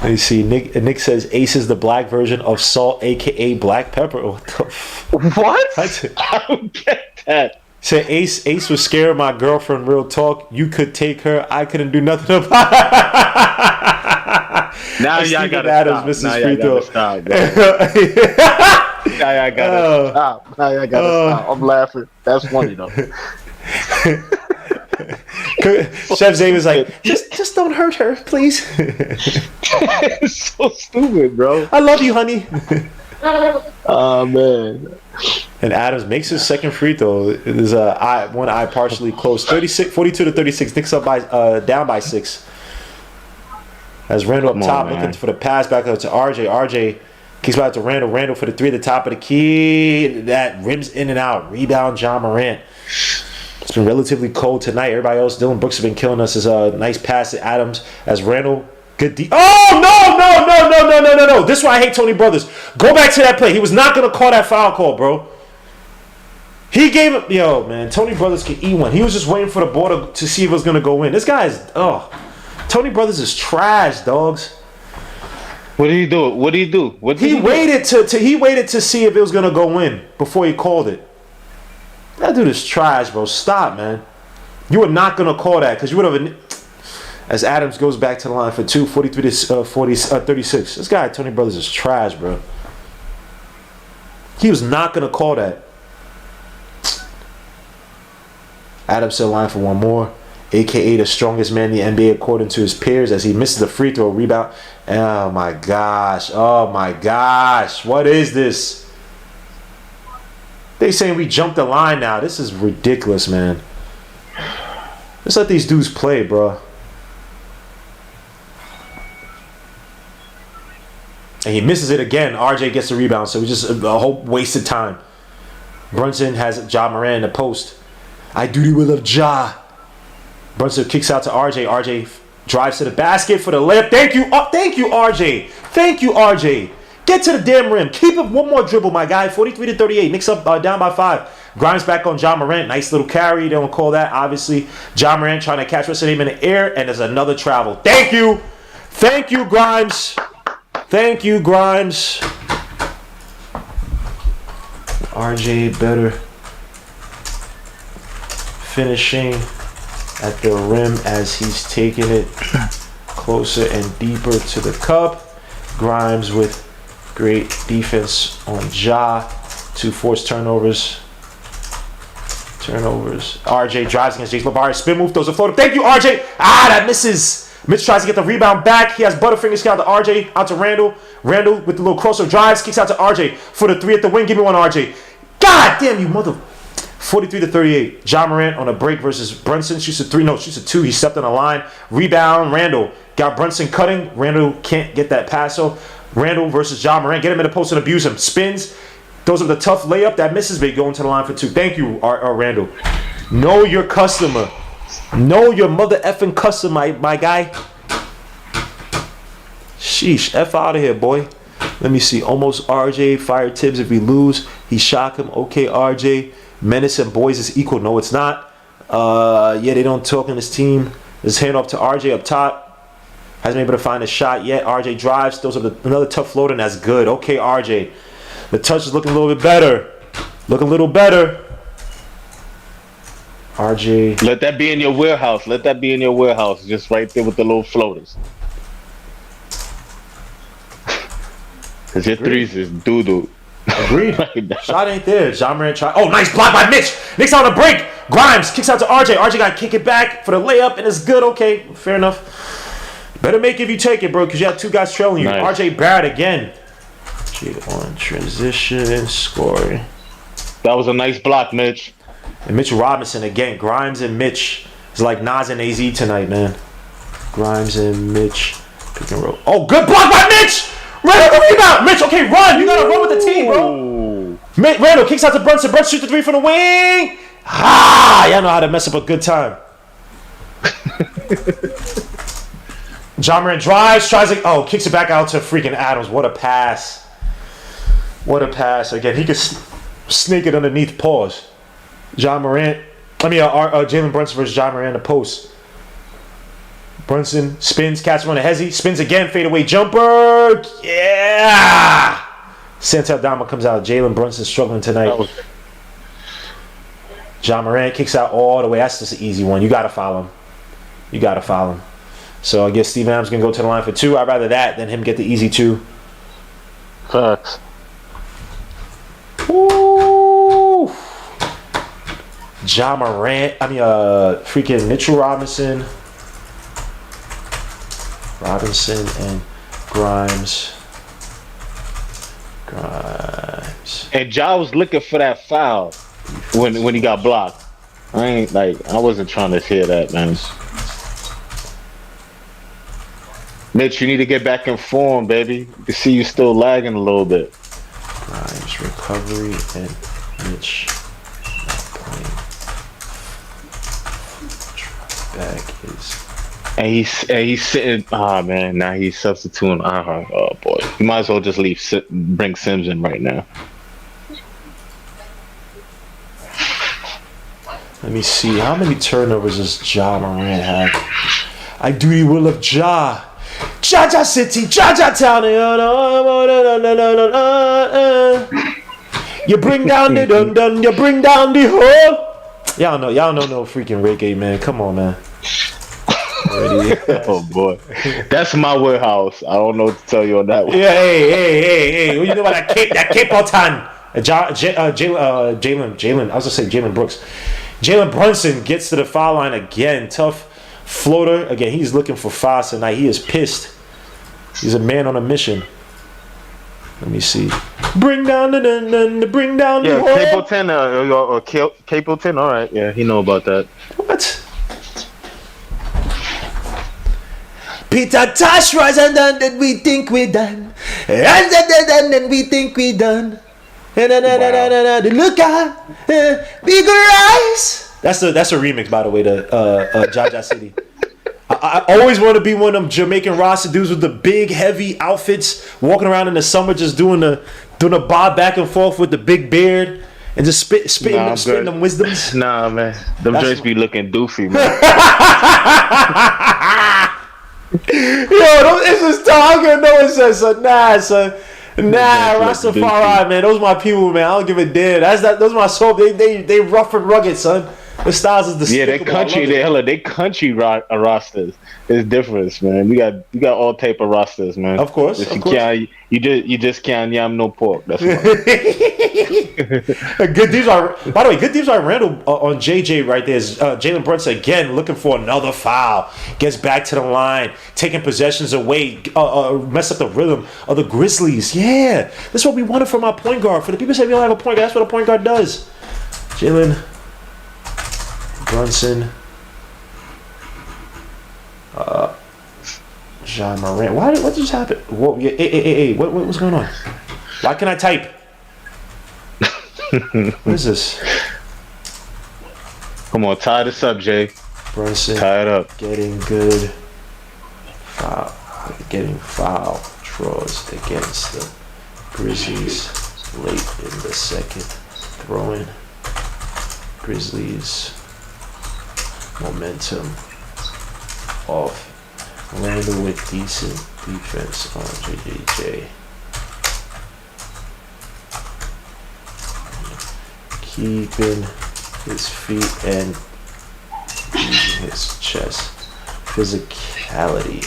Let me see. Nick says Ace is the black version of salt, aka black pepper. What the What? What? I don't get that. Said Ace was scared of my girlfriend. Real talk. You could take her. I couldn't do nothing about it. Now That's y'all Steven gotta Adams, stop. Mrs. Now y'all Frito. gotta stop, bro. Now y'all gotta stop. Now y'all gotta stop. I'm laughing. That's funny though. Chef Zay was like, just don't hurt her, please. It's so stupid, bro. I love you, honey. Oh man. And Adams makes his second free throw. There's one eye partially closed. 42 to 36. Knicks up by down by 6. As Randall up top looking for the pass back up to RJ. RJ kicks back to Randall. Randall for the 3 at the top of the key. That rims in and out. Rebound, John Morant. It's been relatively cold tonight. Everybody else, Dylan Brooks has been killing us. As a nice pass to Adams as Randall. Good deep. Oh, no. This is why I hate Tony Brothers. Go back to that play. He was not going to call that foul call, bro. He gave it. Yo, man. Tony Brothers can eat one. He was just waiting for the ball to see if it was going to go in. This guy is. Oh. Tony Brothers is trash, dogs. What did he do? He waited to see if it was going to go in before he called it. That dude is trash, bro. Stop, man. You were not going to call that because you would have. As Adams goes back to the line for 2, 43 to 36. This guy, Tony Brothers, is trash, bro. He was not going to call that. Adams to the line for one more. A.K.A. the strongest man in the NBA according to his peers as he misses the free throw rebound. Oh, my gosh. What is this? They saying we jumped the line now. This is ridiculous, man. Just let these dudes play, bro. And he misses it again. RJ gets the rebound, so it's just a whole wasted time. Brunson has Ja Morant in the post. I duty will of Ja. Brunson kicks out to RJ. RJ drives to the basket for the layup. Thank you, RJ. Thank you, RJ. Get to the damn rim. Keep it one more dribble, my guy. 43 to 38. Knicks up down by 5. Grimes back on Ja Morant. Nice little carry. They don't call that, obviously. Ja Morant trying to catch what's his name in the air, and there's another travel. Thank you, Grimes. Thank you, Grimes. RJ better finishing at the rim as he's taking it closer and deeper to the cup. Grimes with great defense on Ja to force turnovers. RJ drives against Jason LeBar. Spin move, throws a floater. Thank you, RJ. That misses. Mitch tries to get the rebound back. He has Butterfingers out to RJ, out to Randall. Randall with the little crossover drives, kicks out to RJ for the 3 at the wing. Give me one, RJ. God damn you, mother. 43 to 38. Ja Morant on a break versus Brunson. Shoots a 3. No, shoots a 2. He stepped on the line. Rebound. Randall got Brunson cutting. Randall can't get that pass. So Randall versus Ja Morant. Get him in the post and abuse him. Spins. Those are the tough layup. That misses big going to the line for 2. Thank you, Randall. Know your customer. Know your mother effing customer, my guy. Sheesh. F out of here, boy. Let me see. Almost RJ. Fire Tibbs if we lose. He shock him. Okay, RJ. Menace and boys is equal. No, it's not. Yeah, they don't talk on this team. Let's hand off to RJ up top. Hasn't been able to find a shot yet. RJ drives. Throws up another tough floater, and that's good. Okay, RJ. The touch is looking a little bit better. RJ. Let that be in your warehouse. Just right there with the little floaters. Because your threes is doo-doo. Agreed. Shot ain't there. Ja Morant try. Oh, nice block by Mitch. Knicks on the break. Grimes kicks out to RJ. RJ got to kick it back for the layup, and it's good. Okay, fair enough. Better make it if you take it, bro, because you have 2 guys trailing you. Nice. RJ Barrett again. On transition, scoring. That was a nice block, Mitch. And Mitchell Robinson again. Grimes and Mitch. It's like Nas and AZ tonight, man. Grimes and Mitch. Pick and roll. Oh, good block by Mitch! Randall, the rebound! Mitch, okay, run! You gotta run with the team, bro. Randall kicks out to Brunson. Brunson shoots the 3 from the wing. Y'all know how to mess up a good time. Ja Morant drives, kicks it back out to freaking Adams. What a pass. What a pass. Again, he could snake it underneath. Pause. Jalen Brunson versus Ja Morant in the post. Brunson spins, catches on the hezzy, spins again, fadeaway jumper. Yeah! Santel Dama comes out. Jalen Brunson struggling tonight. Ja Morant kicks out all the way. That's just an easy one. You got to foul him. So I guess Steven Adams going to go to the line for 2. I'd rather that than him get the easy 2. Facts. Woo! Ja Morant. Freaking Mitchell Robinson and Grimes. And Ja was looking for that foul when he got blocked. I wasn't trying to hear that, man. Mitch, you need to get back in form, baby. You see you still lagging a little bit. Grimes recovery and Mitch not playing. Back is. And he's sitting. Oh man, now he's substituting. Oh boy, you might as well just bring Sims in right now. Let me see. How many turnovers does Ja Morant have? I do the will of Ja. Ja City, Ja Town. You bring down the dun, you bring down the hole. Y'all know no freaking reggae, man. Come on, man. Oh boy, that's my warehouse. I don't know what to tell you on that one. Yeah, hey. Well, you know about that Cape Town. Jalen. I was gonna say Jalen Brooks. Jalen Brunson gets to the foul line again. Tough floater. Again, he's looking for fouls tonight. He is pissed. He's a man on a mission. Let me see. Bring down the Capleton or Capleton. All right, yeah, he know about that. What? Peter Tosh rise and then we think we done. And then we think we done. Look out, bigger eyes. That's a remix, by the way, to Jaja City. I always want to be one of them Jamaican Rasta dudes with the big, heavy outfits, walking around in the summer, just doing the bob back and forth with the big beard and just spitting them wisdoms. Nah, man, them joints be looking doofy, man. Yo, this is talking. No one says so. Nah, son. Nah, Rastafari, man. Those are my people, man. I don't give a damn. Those are my soul. They rough and rugged, son. The styles is despicable. Yeah, they country rosters. It's different, man. We got all type of rosters, man. Of course, You just can't yam no pork. That's why. Good deals are. By the way, good deals are Randall on JJ right there. Jalen Brunson again looking for another foul. Gets back to the line, taking possessions away, mess up the rhythm of the Grizzlies. Yeah, that's what we wanted from our point guard. For the people who say we don't have a point guard, that's what a point guard does. Jalen Brunson. Ja Morant. What just happened? Whoa, hey, what's going on? Why can't I type? What is this? Come on, tie this up, Jay. Brunson. Tie it up. Getting foul draws against the Grizzlies late in the second. Throwing Grizzlies momentum off. Randall with decent defense on JJJ. Keeping his feet and using his chest. Physicality.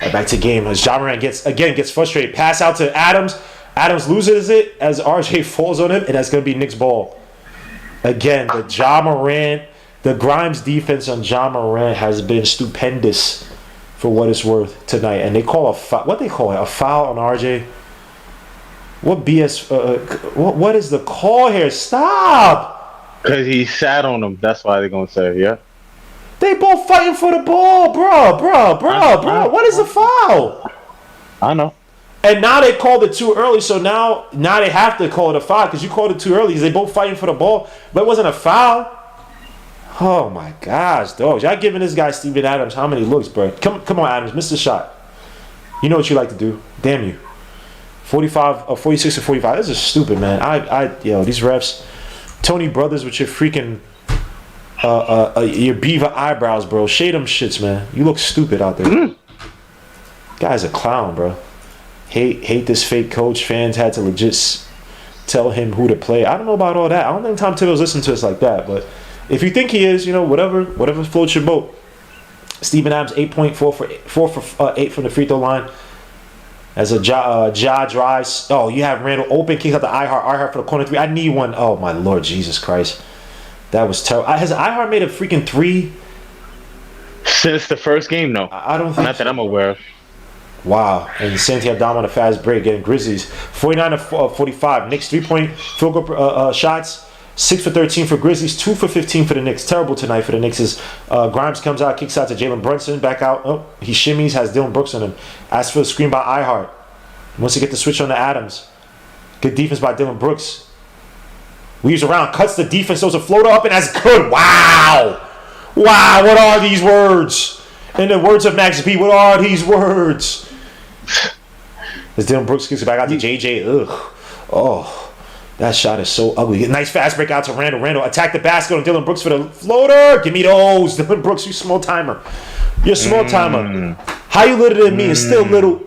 Right, back to game as Ja Morant gets frustrated. Pass out to Adams. Adams loses it as RJ falls on him, and that's going to be Knicks ball. Again, the Ja Morant, the Grimes defense on Ja Morant has been stupendous for what it's worth tonight. And they call what they call it? A foul on RJ? What BS? What is the call here? Stop! Because he sat on him. That's why they're going to say, yeah. They both fighting for the ball, bro. What is the foul? I know. And now they called it too early, so now they have to call it a foul because you called it too early because they both fighting for the ball. But it wasn't a foul. Oh my gosh, dogs! Y'all giving this guy Steven Adams how many looks, bro? Come on, Adams, miss the shot. You know what you like to do. Damn you. 45, 46 to 45. This is stupid, man. Yo, these refs. Tony Brothers with your freaking your beaver eyebrows, bro. Shade them shits, man. You look stupid out there. Guy's a clown, bro. Hate this fake coach. Fans had to legit tell him who to play. I don't know about all that. I don't think Tom Thibodeau's listening to us like that. But if you think he is, whatever floats your boat. Steven Adams 4 for 8 from the free throw line. As a Ja drives. Oh, you have Randall open, kicks out the iHeart for the corner three. I need one. Oh my Lord Jesus Christ, that was terrible. Has iHeart made a freaking three since the first game? No, I don't think. Not that I'm aware of. Wow. And Santi Abdam on a fast break, getting Grizzlies 49 to 45. Knicks 3-point field goal shots. 6 for 13 for Grizzlies, 2 for 15 for the Knicks. Terrible tonight for the Knicks as Grimes comes out, kicks out to Jalen Brunson, back out. Oh, he shimmies, has Dylan Brooks on him. Asks for the screen by iHeart. Wants to get the switch on to Adams. Good defense by Dylan Brooks. Weaves around, cuts the defense, throws a floater up, and that's good. Wow. Wow, what are these words? In the words of Max B, what are these words? As Dylan Brooks kicks it back out to JJ. Ugh. Oh. That shot is so ugly. Nice fast break out to Randall. Randall attack the basket on Dylan Brooks for the floater. Give me those. Dylan Brooks, you small timer. You're a small timer. How you little than me and still little?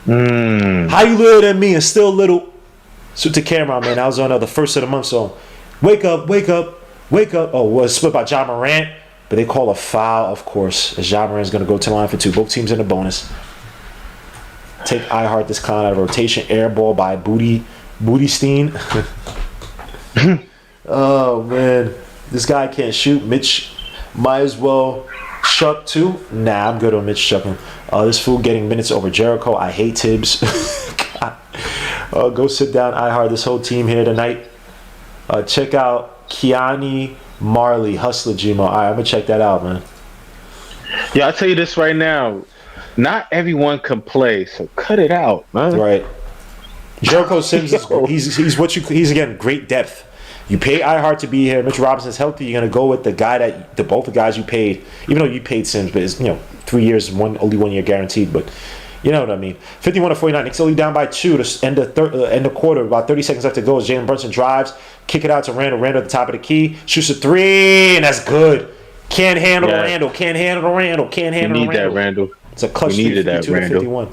How you little than me and still little? Shoot the camera, man. I was on the first of the month song. Wake up, wake up, wake up. Oh, well, it's split by Ja Morant. But they call a foul, of course, as Ja Morant's going to go to the line for two. Both teams in the bonus. Take iHeart this clown out of rotation. Air ball by Bootysteen. Oh man, this guy can't shoot. Mitch might as well chuck too. Nah, I'm good on Mitch chucking. This fool getting minutes over Jericho. I hate Tibbs. Go sit down, iHeart. This whole team here tonight. Check out Keani Marley, Hustler Gmo. All right, I'm gonna check that out, man. Yeah, I'll tell you this right now. Not everyone can play, so cut it out, man. Right. Jericho Sims he's again great depth. You pay iHeart to be here. Mitch Robinson's healthy. You're gonna go with the guy both the guys you paid, even though you paid Sims, but it's 3 years, only 1 year guaranteed. But you know what I mean. 51 to 49. Knicks only down by 2 to end the quarter. About 30 seconds left to go. As Jalen Brunson drives, kick it out to Randall. Randall at the top of the key, shoots a three, and that's good. Can't handle Randall. Can't handle Randall. Can't handle Randall. That Randall. It's a clutch. We needed that Randall. 51.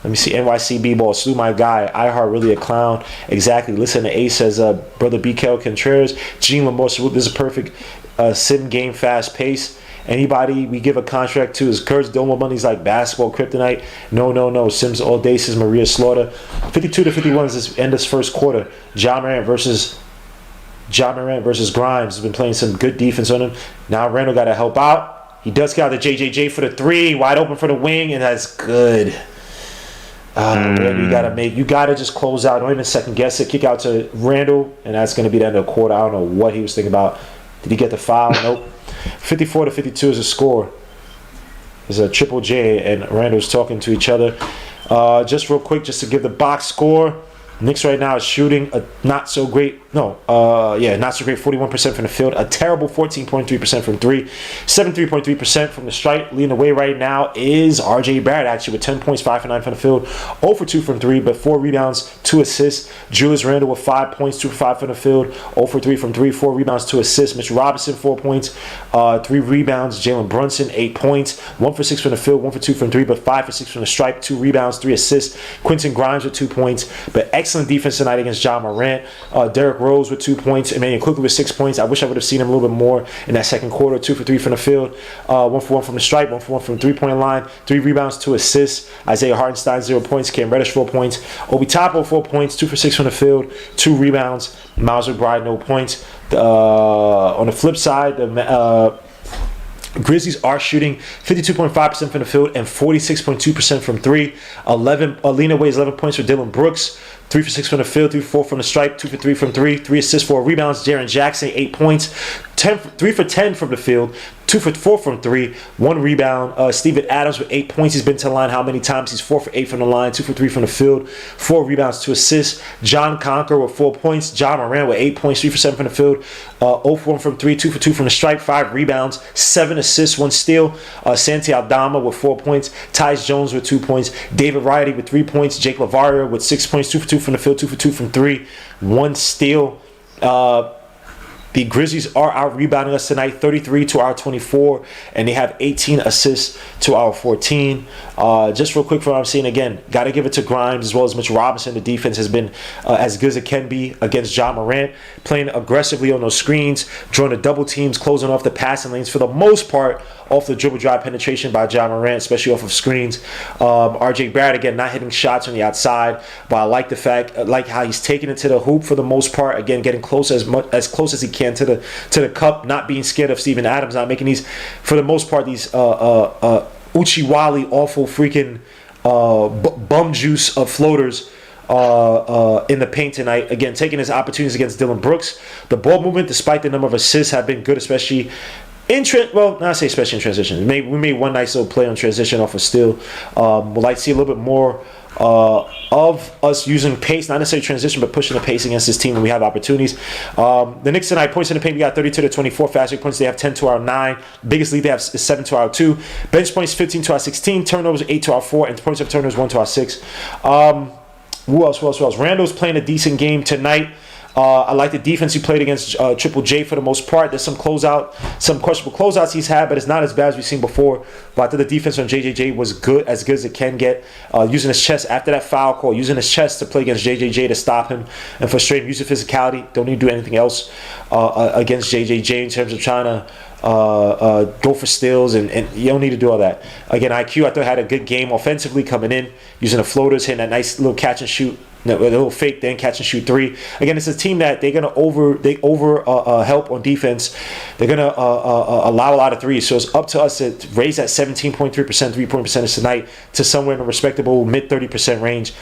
Let me see. NYC B-ball. Slew my guy. iHeart really a clown. Exactly. Listen to Ace says, brother BK Contreras. Gene Lamore. So this is a perfect sim game, fast pace. Anybody we give a contract to is Kurt's Domo money's like basketball kryptonite. No. Sims all day, says Maria Slaughter. 52 to 51 is this end of this first quarter. Ja Morant versus Grimes has been playing some good defense on him. Now Randall got to help out. He does get out to JJJ for the three. Wide open for the wing, and that's good. Randall, you gotta just close out. Don't even second guess it. Kick out to Randall, and that's gonna be the end of the quarter. I don't know what he was thinking about. Did he get the foul? Nope. 54 to 52 is a score. There's a Triple J and Randall's talking to each other. Just real quick, just to give the box score. Knicks right now is shooting a not so great 41% from the field, a terrible 14.3% from three, 73.3% from the stripe. Leading the way right now is RJ Barrett, actually, with 10 points, 5 for 9 from the field, 0 for 2 from 3, but 4 rebounds, 2 assists. Julius Randle with 5 points, 2 for 5 from the field, 0 for 3 from 3, 4 rebounds, 2 assists. Mitch Robinson, 4 points, 3 rebounds. Jalen Brunson, 8 points, 1 for 6 from the field, 1 for 2 from 3, but 5 for 6 from the stripe, 2 rebounds, 3 assists. Quentin Grimes with 2 points, but excellent defense tonight against Ja Morant. Derrick Rose with 2 points, Emmanuel Quickly with 6 points. I wish I would have seen him a little bit more in that second quarter. 2 for 3 from the field, 1 for 1 from the stripe, 1 for 1 from the 3-point line, 3 rebounds, 2 assists. Isaiah Hartenstein, 0 points. Cam Reddish, 4 points. Obi Toppin, 4 points, 2 for 6 from the field, 2 rebounds. Miles McBride, no points. On the flip side, the Grizzlies are shooting 52.5% from the field and 46.2% from 3. Alina weighs 11 points for Dylan Brooks. 3 for 6 from the field, 3 for 4 from the stripe, 2 for 3 from 3, 3 assists, 4 rebounds. Jaren Jackson, 8 points, 3 for 10 from the field, 2 for 4 from 3, 1 rebound. Steven Adams with 8 points. He's been to the line how many times? He's 4 for 8 from the line, 2 for 3 from the field, 4 rebounds, 2 assists. John Conker with 4 points. John Moran with 8 points, 3 for 7 from the field, 0 for 1 from 3, 2 for 2 from the stripe, 5 rebounds, 7 assists, 1 steal. Santi Aldama with 4 points. Tyus Jones with 2 points. David Riley with 3 points. Jake LaVaria with 6 points, 2 for 2 from the field, 2 for 2 from 3, 1 steal. The Grizzlies are out rebounding us tonight, 33 to our 24, and they have 18 assists to our 14. Just real quick for what I'm seeing again, got to give it to Grimes as well as Mitchell Robinson. The defense has been as good as it can be against Ja Morant, playing aggressively on those screens, drawing the double teams, closing off the passing lanes for the most part off the dribble drive penetration by Ja Morant, especially off of screens. RJ Barrett again not hitting shots on the outside, but I like the fact, like how he's taking it to the hoop for the most part. Again, getting close as close as he can to the cup, not being scared of Steven Adams, not making these, for the most part, these Uchiwali awful freaking bum juice of floaters in the paint tonight. Again, taking his opportunities against Dylan Brooks. The ball movement, despite the number of assists, have been good, especially especially in transition. We made one nice little play on transition off a steal. We'd like to see a little bit more of us using pace, not necessarily transition, but pushing the pace against this team when we have opportunities. The Knicks tonight, points in the paint, we got 32 to 24. Fast break points, they have 10 to our 9. Biggest lead they have is 7 to our 2. Bench points, 15 to our 16. Turnovers, 8 to our 4. And points of turnovers, 1 to our 6. Who else? Randall's playing a decent game tonight. I like the defense he played against Triple J for the most part. There's some questionable closeouts he's had, but it's not as bad as we've seen before. But I thought the defense on JJJ was good as it can get. Using his chest after that foul call, using his chest to play against JJJ to stop him and frustrate him. Using physicality. Don't need to do anything else against JJJ in terms of trying to go for steals, and you don't need to do all that. Again, IQ I thought had a good game offensively coming in, using the floaters, hitting that nice little catch and shoot. A little fake, then catch and shoot 3. Again, it's a team that they're gonna help on defense. They're gonna allow a lot of threes. So it's up to us to raise that 17.3% 3-point percentage tonight to somewhere in a respectable mid 30% range.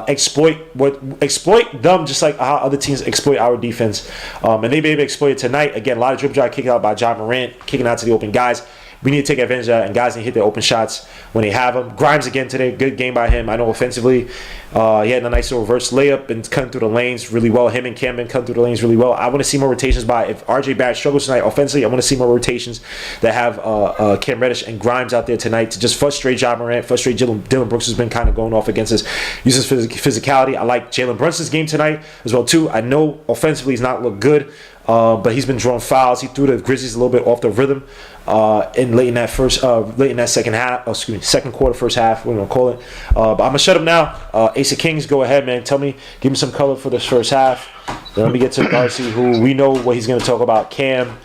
Exploit them just like how other teams exploit our defense, and they be able to exploit it tonight. Again, a lot of dribble drive kicking out by Ja Morant, kicking out to the open guys. We need to take advantage of that, and guys need to hit their open shots when they have them. Grimes again today, good game by him. I know offensively, he had a nice little reverse layup and cutting through the lanes really well. Him and Camden cutting through the lanes really well. I want to see more rotations if RJ Barrett struggles tonight offensively. I want to see more rotations that have Cam Reddish and Grimes out there tonight to just frustrate Ja Morant, frustrate Dylan Brooks, who's been kind of going off against us, uses physicality. I like Jalen Brunson's game tonight as well too. I know offensively he's not looked good. But he's been drawing fouls. He threw the Grizzlies a little bit off the rhythm late in that second quarter, first half. We're gonna call it. But I'm gonna shut up now. Ace of Kings, go ahead, man. Give me some color for this first half. Then let me get to Darcy, who we know what he's gonna talk about. Cam,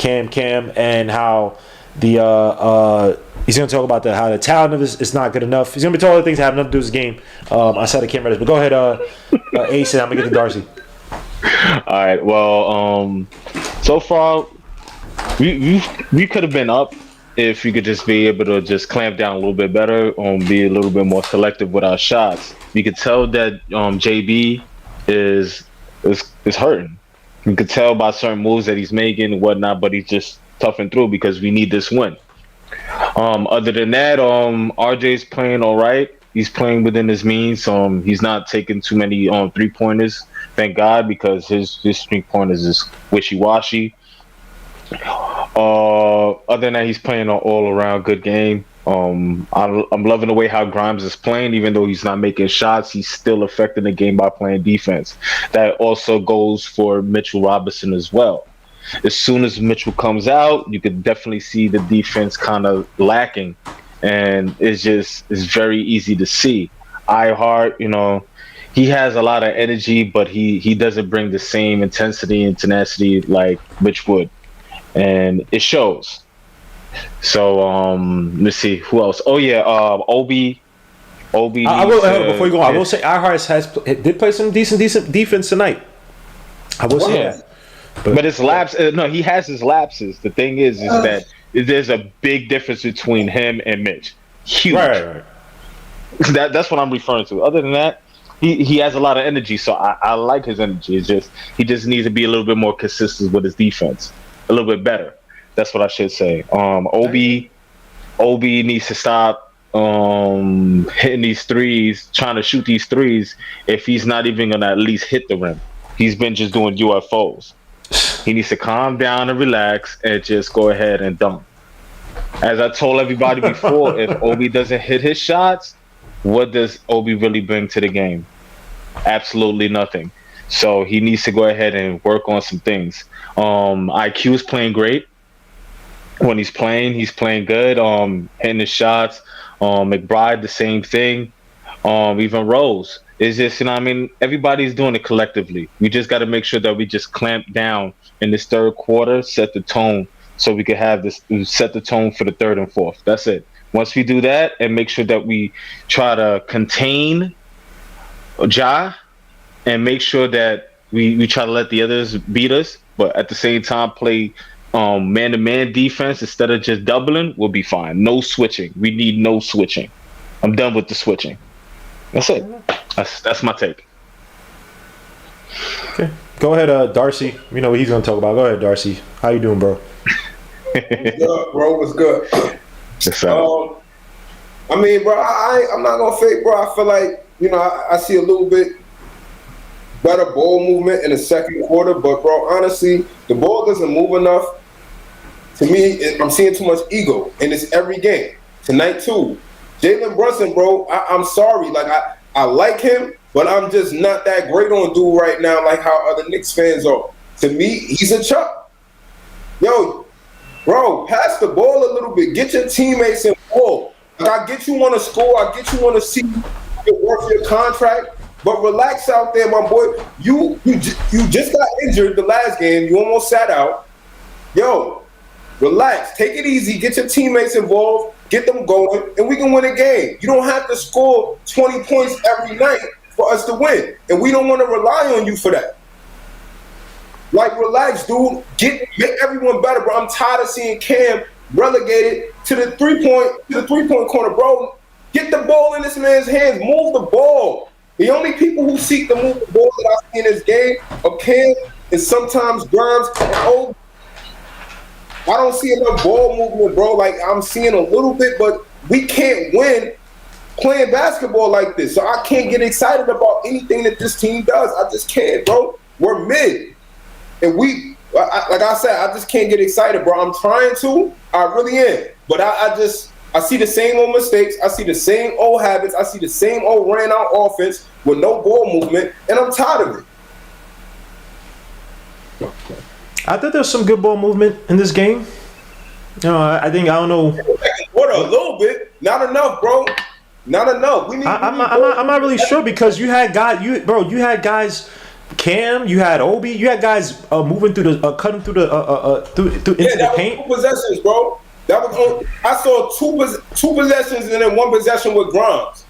and how the he's gonna talk about how the talent of this is not good enough. He's gonna be talking other things that have nothing to do with this game. Outside of Cam Reddish. But go ahead, Ace, and I'm gonna get to Darcy. All right. Well, so far we could have been up if we could just be able to just clamp down a little bit better, be a little bit more selective with our shots. You could tell that JB is hurting. You could tell by certain moves that he's making and whatnot, but he's just toughing through because we need this win. Other than that, RJ's playing all right. He's playing within his means. He's not taking too many 3-pointers, thank God, because his 3-pointers is wishy-washy. Other than that, he's playing an all-around good game. I'm loving the way how Grimes is playing. Even though he's not making shots, he's still affecting the game by playing defense. That also goes for Mitchell Robinson as well. As soon as Mitchell comes out, you could definitely see the defense kind of lacking. And it's very easy to see. Ihart, he has a lot of energy, but he doesn't bring the same intensity and tenacity like Mitch would, and it shows. So let's see who else. Oh yeah, Obi. I will before you go on. I will say Ihart did play some decent defense tonight. I will say that. But his lapses. No, he has his lapses. The thing is that there's a big difference between him and Mitch. Huge. Right. That's what I'm referring to. Other than that, he has a lot of energy, so I like his energy. He just needs to be a little bit more consistent with his defense, a little bit better. That's what I should say. Obi needs to stop hitting these threes, trying to shoot these threes if he's not even gonna at least hit the rim. He's been just doing UFOs. He needs to calm down and relax and just go ahead and dunk. As I told everybody before, if Obi doesn't hit his shots, what does Obi really bring to the game? Absolutely nothing. So he needs to go ahead and work on some things. IQ is playing great. When he's playing good. Hitting his shots. McBride, the same thing. Even Rose. It's just, everybody's doing it collectively. We just got to make sure that we just clamp down in this third quarter, set the tone, so we could have this, set the tone for the third and fourth. That's it. Once we do that and make sure that we try to contain Ja and make sure that we try to let the others beat us, but at the same time play man-to-man defense instead of just doubling, we'll be fine. No switching. We need no switching. I'm done with the switching. That's it. That's my take. Okay. Go ahead, Darcy. You know what he's going to talk about. Go ahead, Darcy. How you doing, bro? Good, bro. What's good? Bro, I'm not going to fake, bro. I feel like, I see a little bit better ball movement in the second quarter, but, bro, honestly, the ball doesn't move enough. To me, I'm seeing too much ego, and it's every game. Tonight, too. Jalen Brunson, bro, I'm sorry. Like, I like him, but I'm just not that great on dude right now like how other Knicks fans are. To me, he's a chuck. Yo, bro, pass the ball a little bit. Get your teammates involved. Like, I get you want to score. I get you want to see it worth your contract. But relax out there, my boy. You just got injured the last game. You almost sat out. Yo, relax. Take it easy. Get your teammates involved. Get them going, and we can win a game. You don't have to score 20 points every night for us to win, and we don't want to rely on you for that. Like, relax, dude. Make everyone better, bro. I'm tired of seeing Cam relegated to the three-point corner, bro. Get the ball in this man's hands. Move the ball. The only people who seek to move the ball that I see in this game are Cam and sometimes Grimes and Obi. I don't see enough ball movement, bro. Like, I'm seeing a little bit, but we can't win playing basketball like this. So I can't get excited about anything that this team does. I just can't, bro. We're mid. And like I said, I just can't get excited, bro. I'm trying to. I really am. But I see the same old mistakes. I see the same old habits. I see the same old ran-out offense with no ball movement, and I'm tired of it. I thought there was some good ball movement in this game. I don't know. What, a little bit? Not enough, bro. Not enough. I'm not really sure because you had guys. Cam, you had Obi, you had guys moving through the cutting through the into the paint. Two possessions, bro. I saw two possessions and then one possession with Grimes.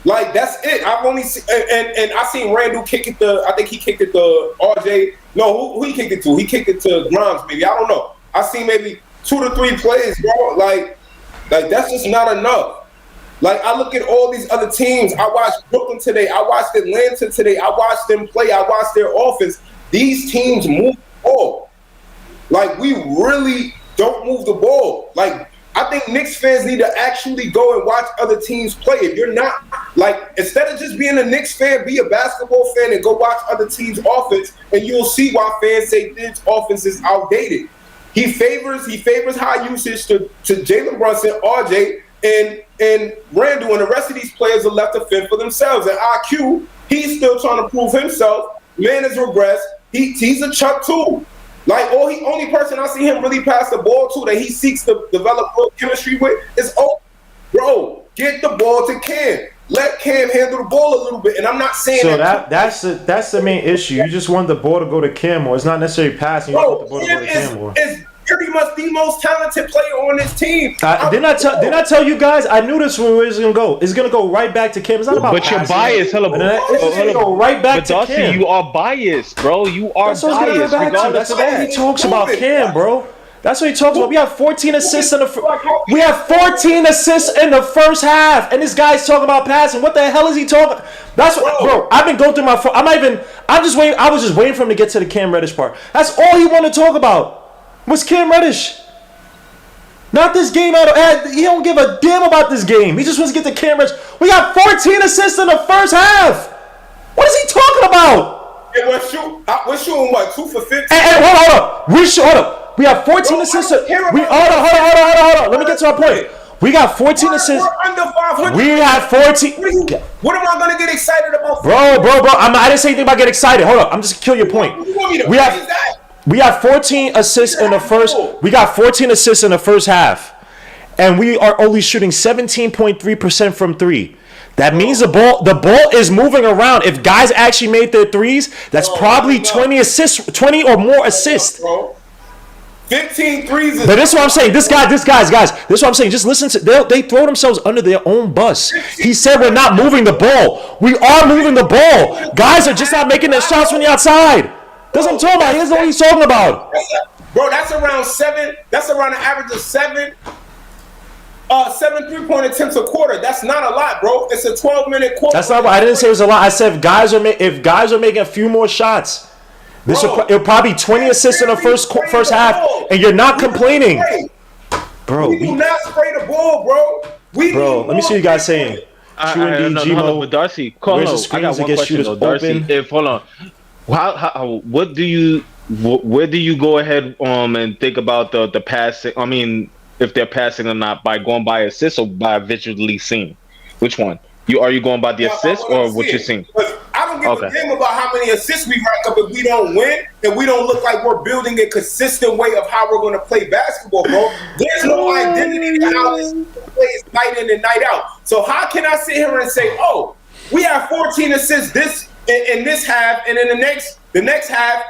Like, that's it. I've only seen, and I seen Randall kick it to. I think he kicked it to RJ. No, who he kicked it to? He kicked it to Grimes, maybe. I don't know. I seen maybe 2 to 3 plays, bro. Like that's just not enough. Like, I look at all these other teams. I watched Brooklyn today. I watched Atlanta today. I watched them play. I watched their offense. These teams move the ball. Like, we really don't move the ball. Like, I think Knicks fans need to actually go and watch other teams play. If you're not, like, instead of just being a Knicks fan, be a basketball fan and go watch other teams' offense, and you'll see why fans say this offense is outdated. He favors high usage to Jalen Brunson, RJ, and Randall, and the rest of these players are left to fend for themselves. And IQ, he's still trying to prove himself. Man has regressed. He's a chuck too. Like, only person I see him really pass the ball to that he seeks to develop good chemistry with is Obi. Bro, get the ball to Cam. Let Cam handle the ball a little bit. And I'm not saying so that's the main issue. You just want the ball to go to Cam, or it's not necessarily passing. You want the ball to go to Cam more. Is pretty much the most talented player on this team. Didn't I tell you guys? I knew this where it's gonna go. It's gonna go right back to Cam. It's not about. But you're biased, It's gonna go right back to Darcy, Cam. You are biased, bro. You are biased. That's why he talks about Cam, bro. That's what he talks about. We have 14 assists in the first half, and this guy's talking about passing. What the hell is he talking? That's what, bro. I've been going through I'm just waiting. I was just waiting for him to get to the Cam Reddish part. That's all he wanted to talk about. was Cam Reddish. Not this game at all. He don't give a damn about this game. He just wants to get the Cam Reddish. We got 14 assists in the first half. What is he talking about? Hey, we're shooting what, 2 for 15? And hold up. Hold up. We have 14 assists. Hold on. Let me get to our point. We got 14 assists. We're under 500. We have 14. What am I going to get excited about? Bro. I didn't say anything about getting excited. Hold up. I'm just kill your point. We have 14 assists in the first. We got 14 assists in the first half, and we are only shooting 17.3% from three. That means the ball is moving around. If guys actually made their threes, that's probably 20 assists, 20 or more assists. 15 threes. But this is what I'm saying. This guys. This is what I'm saying. Just listen to. They throw themselves under their own bus. He said we're not moving the ball. We are moving the ball. Guys are just not making their shots from the outside. That's what I'm talking about. Here's what he's talking about. Bro, that's around 7. That's around an average of 7 3-point attempts a quarter. That's not a lot, bro. It's a 12-minute quarter. That's not. I didn't say it was a lot. I said if guys are making a few more shots, it'll probably 20 assists in the first half, and you're not complaining, bro. We do not spray the ball, bro. Let me see what you guys saying. But Darcy, I got one question though, Darcy. Hold on, where do you go ahead and think about the passing? I mean, if they're passing or not, by going by assists or by visually seeing? Which one? Are you going by the assists or what you're seeing? I don't give a damn about how many assists we rack up if we don't win and we don't look like we're building a consistent way of how we're going to play basketball, bro. There's no identity to how this plays night in and night out. So how can I sit here and say, oh, we have 14 assists in this half, and in the next half,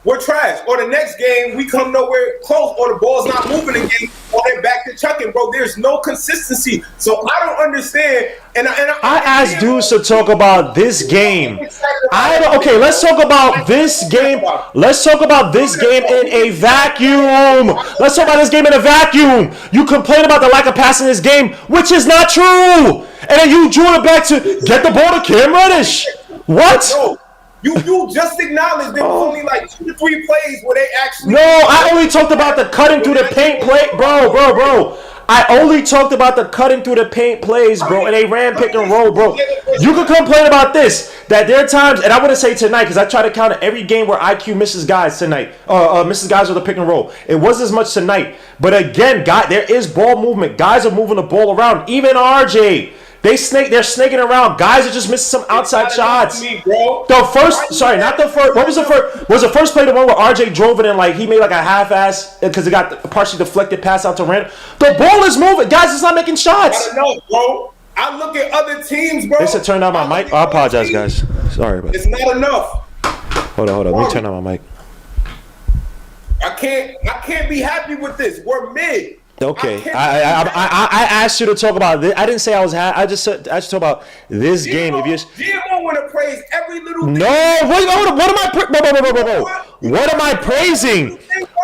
we're trash. Or the next game, we come nowhere close, or the ball's not moving again, or they're back to chucking, bro. There's no consistency. So I don't understand. And I asked dudes to talk about this game. Let's talk about this game. Let's talk about this game in a vacuum. Let's talk about this game in a vacuum. You complain about the lack of passing this game, which is not true. And then you drew it back to get the ball to Cam Reddish. What? No. You just acknowledged there was only like 2 to 3 plays where they actually. No, I only talked about the cutting through the paint play, bro. I only talked about the cutting through the paint plays, bro, and they ran pick and roll, bro. You can complain about this, that there are times, and I wouldn't say tonight, because I try to count every game where IQ misses guys tonight, misses guys with a pick and roll. It wasn't as much tonight, but again, there is ball movement. Guys are moving the ball around. Even RJ. They're snaking around. Guys are just missing some outside shots. What was the first? Was the first play the one where RJ drove it and like he made like a half-ass because it got partially deflected pass out to Rand? The ball is moving. Guys, it's not making shots. I don't know, bro. I look at other teams, bro. They said turn down my mic. I apologize, guys. Sorry, but it's not enough. Hold on. Let me turn down my mic. I can't be happy with this. We're mid. Okay, I asked you to talk about this. I didn't say I was. I just asked you to talk about this game. If you GMO want to praise every little thing. No, wait, what am I? What am I praising?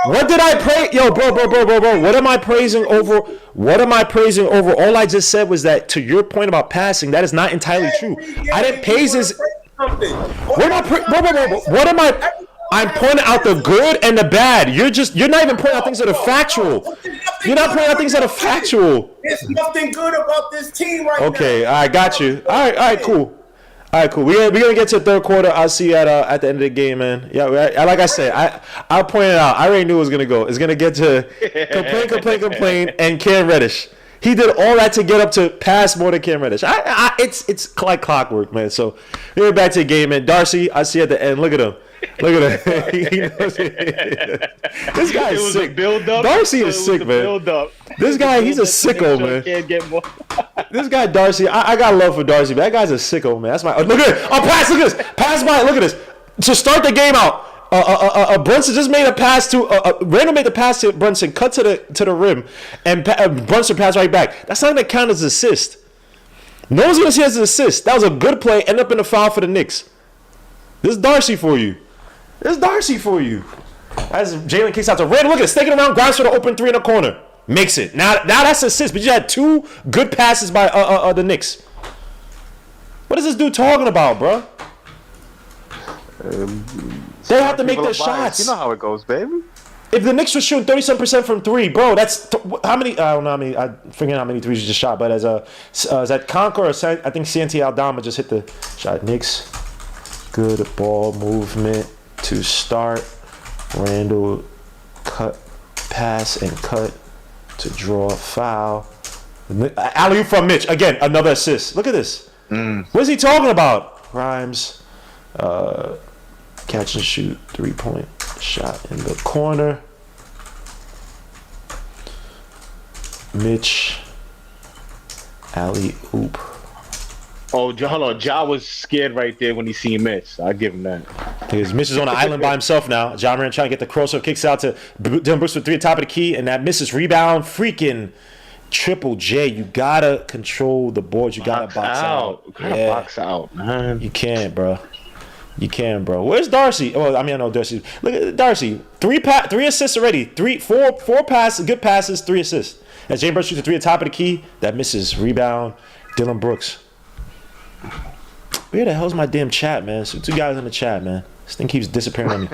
What did I praise? Yo, bro. What am I praising over? What am I praising over? All I just said was that to your point about passing, that is not entirely true. I didn't praise his. What am I? I'm pointing out the good and the bad. You're not even pointing out things that are factual. You're not pointing out things that are factual. There's nothing good about this team right now. Okay, I got you. All right, cool. We're gonna get to the third quarter. I'll see you at the end of the game, man. Yeah, like I said, I pointed out. I already knew it was gonna go. It's gonna get to complain, and Cam Reddish. He did all that to get up to pass more than Cam Reddish. It's like clockwork, man. So we're back to the game, man. Darcy, I see you at the end. Look at him. This guy is sick. Darcy is sick, man. This guy, he's a sicko, man. This guy, Darcy, I got love for Darcy, but that guy's a sicko, man. That's my. Look at it. Pass. Look at this. Pass by. Look at this. To start the game out, Brunson just made a pass to. Randall made the pass to Brunson, cut to the rim, and Brunson passed right back. That's not gonna count as an assist. No one's gonna see it as an assist. That was a good play. End up in the foul for the Knicks. This is Darcy for you. As Jalen kicks out to Randall, look at it, snaking around, grabs for the open 3 in the corner, makes it. Now that's an assist, but you had 2 good passes by the Knicks. What is this dude talking about, bro? They have to make their shots. You know how it goes, baby. if the Knicks were shooting 37% from three, bro, that's how many? I don't know how many. I forget how many threes you just shot, but as is that Conker or I think Santi Aldama just hit the shot. Knicks, good ball movement to start. Randall cut, pass and cut to draw a foul. Alley-oop from Mitch again, another assist. Look at this. What is he talking about? Grimes, catch and shoot, 3-point shot in the corner. Mitch, alley-oop. Oh, hold on. Ja was scared right there when he seen Mitch. I'll give him that. Because Mitch is on an island by himself now. Ja Morant trying to get the crossover, kicks out to Dylan Brooks with three at top of the key, and that misses. Rebound, freaking Triple J. You gotta control the boards. You gotta box out. You gotta box out, man. You can't, bro. You can, bro. Where's Darcy? Oh, I mean, I know Darcy. Look at Darcy. Three assists already. Four passes, good passes, 3 assists. As James Brooks shoots a 3 at top of the key, that misses. Rebound, Dylan Brooks. Where the hell's my damn chat, man? So 2 guys in the chat, man. This thing keeps disappearing on me.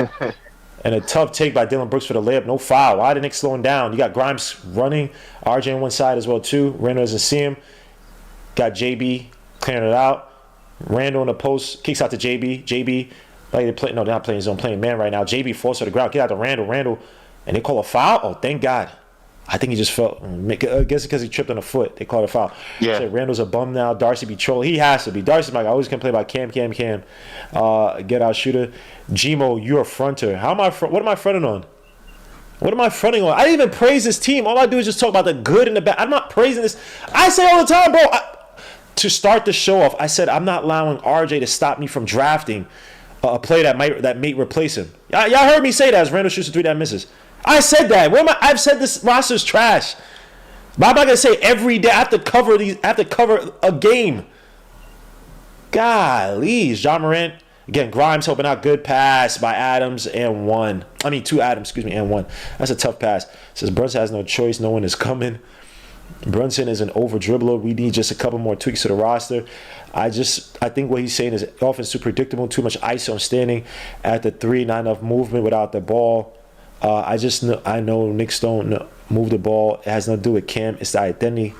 And a tough take by Dylan Brooks for the layup. No foul. Why the Knicks slowing down? You got Grimes running. RJ on one side as well, too. Randall doesn't see him. Got JB clearing it out. Randall in the post. Kicks out to JB. JB. Like they're playing, no, they're not playing zone. Playing man right now. JB falls to the ground. Get out to Randall. Randall. And they call a foul? Oh, thank God. I think he just felt. I guess because he tripped on the foot. They called a foul. Yeah. So Randall's a bum now. Darcy be trolling. He has to be. Darcy's like, I always can play by Cam. Get out shooter. Gmo, you're a fronter. How am I? What am I fronting on? What am I fronting on? I didn't even praise this team. All I do is just talk about the good and the bad. I'm not praising this. I say all the time, bro. To start the show off, I said I'm not allowing RJ to stop me from drafting a play that may replace him. Y'all heard me say that as Randall shoots a 3 that misses. I said that. I've said this roster's trash. But I'm not gonna say every day. I have to cover a game. Golly, Ja Morant again. Grimes helping out. Good pass by Adams and 1. I mean 2 Adams. Excuse me, and 1. That's a tough pass. Says Brunson has no choice. No one is coming. Brunson is an over dribbler. We need just a couple more tweaks to the roster. I think what he's saying is offense too predictable. Too much ISO standing at the 3. Not enough movement without the ball. I know Knicks don't move the ball. It has nothing to do with Cam. It's the identity.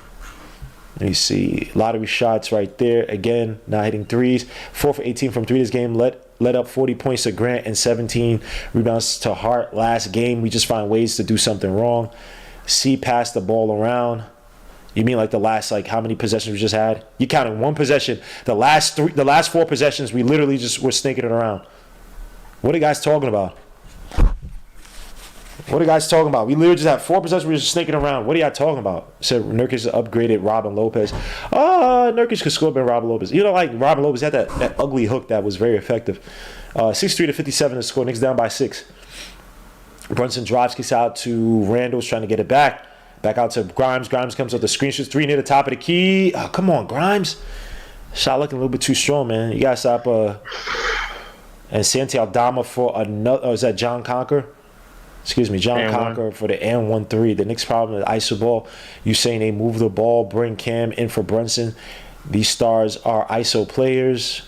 Let me see. Lottery shots right there. Again, not hitting threes. 4 for 18 from 3 this game. Let up 40 points to Grant and 17 rebounds to Hart last game. We just find ways to do something wrong. C passed the ball around. You mean like the last, how many possessions we just had? You counted 1 possession. The last 4 possessions, we literally just were snaking it around. What are you guys talking about? What are you guys talking about? We literally just had 4 possessions. We were just snaking around. What are y'all talking about? Said Nurkic upgraded Robin Lopez. Nurkic could score better Robin Lopez. You know, like Robin Lopez had that ugly hook that was very effective. 63 to 57 to score. Knicks down by 6. Brunson drives, kicks out to Randall's trying to get it back. Back out to Grimes. Grimes comes up the screen, shoots 3 near the top of the key. Oh, come on, Grimes. Shot looking a little bit too strong, man. You got to stop. And Santi Aldama for another. Oh, is that John Conker? Excuse me, John Conker for the N1-3. The Knicks problem is ISO ball. You saying they move the ball, bring Cam in for Brunson. These stars are ISO players.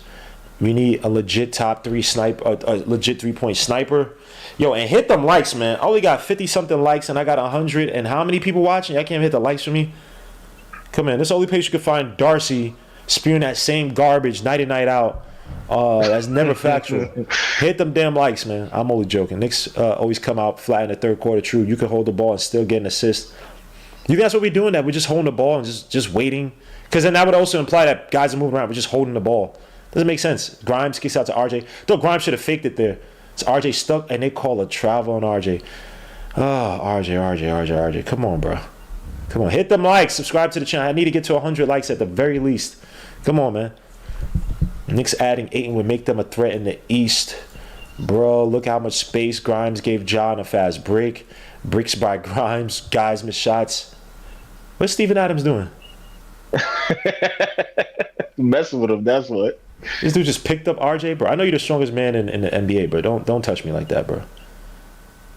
We need a legit top 3 sniper, a legit 3-point sniper. Yo, and hit them likes, man. I only got 50-something likes, and I got 100. And how many people watching? I can't hit the likes for me. Come on, this is the only place you can find Darcy spewing that same garbage night in, night out. That's never factual. Hit them damn likes, man. I'm only joking. Knicks always come out flat in the third quarter. True, you can hold the ball and still get an assist. You think that's what we're doing? That we're just holding the ball and just waiting? Because then that would also imply that guys are moving around. We're just holding the ball. Doesn't make sense. Grimes kicks out to RJ. Though Grimes should have faked it there. It's RJ stuck, and they call a travel on RJ. Oh, RJ. Come on, bro. Come on. Hit them likes. Subscribe to the channel. I need to get to 100 likes at the very least. Come on, man. Knicks adding Ayton would make them a threat in the East. Bro, look how much space Grimes gave John a fast break. Bricks by Grimes. Guys miss shots. What's Steven Adams doing? Messing with him, that's what. This dude just picked up RJ, bro. I know you're the strongest man in the NBA, bro. Don't touch me like that, bro.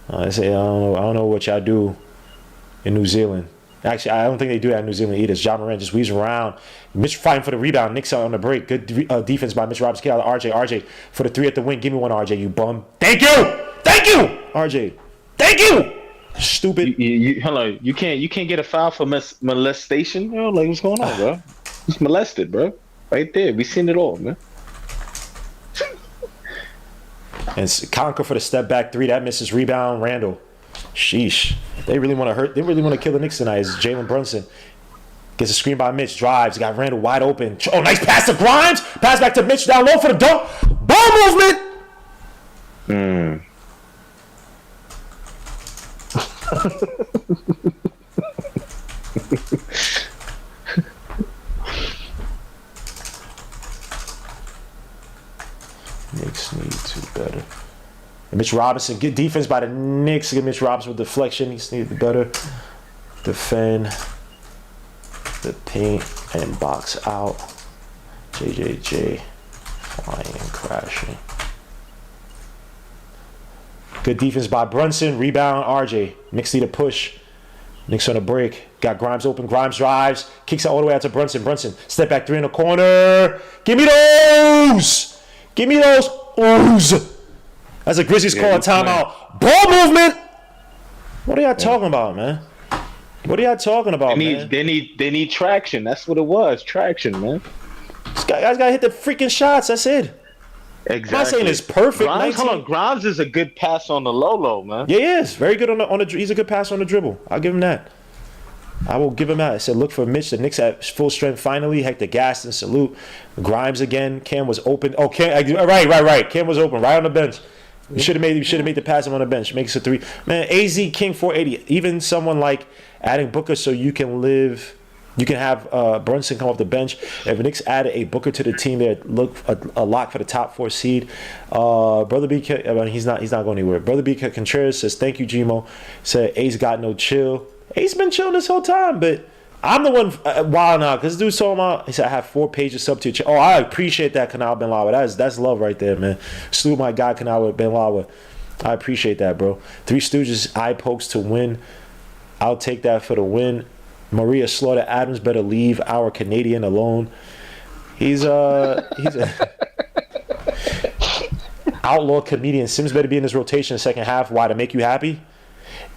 I don't know what y'all do in New Zealand. Actually, I don't think they do that in New Zealand either. Ja Morant just weaves around. Mitch fighting for the rebound. Knicks out on the break. Good defense by Mitch Roberts. Get out of RJ. RJ for the 3 at the wing. Give me one, RJ, you bum. Thank you, RJ. Thank you. Stupid. Hold on. You can't get a foul for molestation. You know, like what's going on, bro? He's molested, bro. Right there. We seen it all, man. And Conquer for the step back three that misses. Rebound. Randall. Sheesh. They really want to hurt. They really want to kill the Knicks tonight. Is Jalen Brunson gets a screen by Mitch. Drives. Got Randall wide open. Oh, nice pass to Grimes. Pass back to Mitch down low for the dunk. Ball movement. Knicks need to be better. And Mitch Robinson, good defense by the Knicks. Get Mitch Robinson with deflection. He needs to be better. Defend the paint and box out. JJJ flying and crashing. Good defense by Brunson. Rebound, RJ. Knicks need a push. Knicks on a break. Got Grimes open. Grimes drives. Kicks it all the way out to Brunson. Brunson, step back three in the corner. Give me those. Give me those. Oohs. As the Grizzlies call a timeout. Ball movement. What are y'all talking about, man? What are y'all talking about, man? They need traction. That's what it was. Traction, man. These guys got to hit the freaking shots. That's it. Exactly. I'm not saying it's perfect. Grimes is a good pass on the low, man. Yeah, he is. Very good on the he's a good passer on the dribble. I'll give him that. I will give him that. I said, look for Mitch. The Knicks at full strength finally. Hector Gaston, salute. Grimes again. Cam was open. Oh, right. Cam was open right on the bench. You should have made the pass him on the bench. Makes it 3. Man, AZ King 480. Even someone like adding Booker so you can have Brunson come off the bench. If the Knicks added a Booker to the team, they'd look a lock for the top 4 seed. Brother BK, I mean, he's not going anywhere. Brother BK Contreras says, thank you, Gmo. Said, Ace got no chill. Ace been chilling this whole time, but I'm the one wild now because this dude told me, he said, I have 4 pages sub to your. Oh, I appreciate that, Kanal Ben Lawa. That's love right there, man. Salute my guy, Kanal Ben Lawa. I appreciate that, bro. 3 Stooges, eye pokes to win. I'll take that for the win. Maria Slaughter Adams better leave our Canadian alone. He's a outlaw comedian. Sims better be in his rotation in the second half. Why? To make you happy?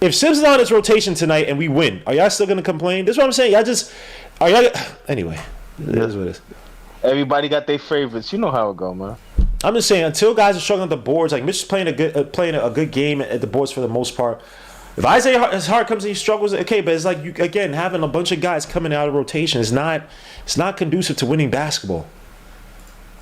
If Sims is on his rotation tonight and we win, are y'all still gonna complain? This is what I'm saying. Anyway, it is what it is. Everybody got their favorites. You know how it go, man. I'm just saying, until guys are struggling at the boards, like Mitch is playing a good game at the boards for the most part. If Isaiah Hart comes and he struggles, okay, but it's like having a bunch of guys coming out of rotation is not conducive to winning basketball.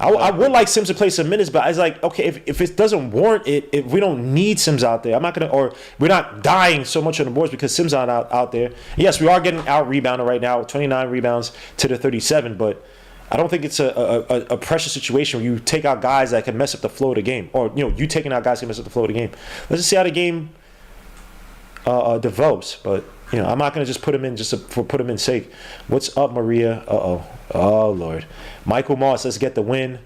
I would like Sims to play some minutes, but it's like, okay, if it doesn't warrant it, if we don't need Sims out there, we're not dying so much on the boards because Sims aren't out there. Yes, we are getting out rebounded right now, 29 rebounds to the 37, but I don't think it's a pressure situation where you take out guys that can mess up the flow of the game, or you taking out guys that can mess up the flow of the game. Let's just see how the game develops, but I'm not gonna just put him in for put him in sake. What's up, Maria? Oh Lord, Michael Moss. Let's get the win.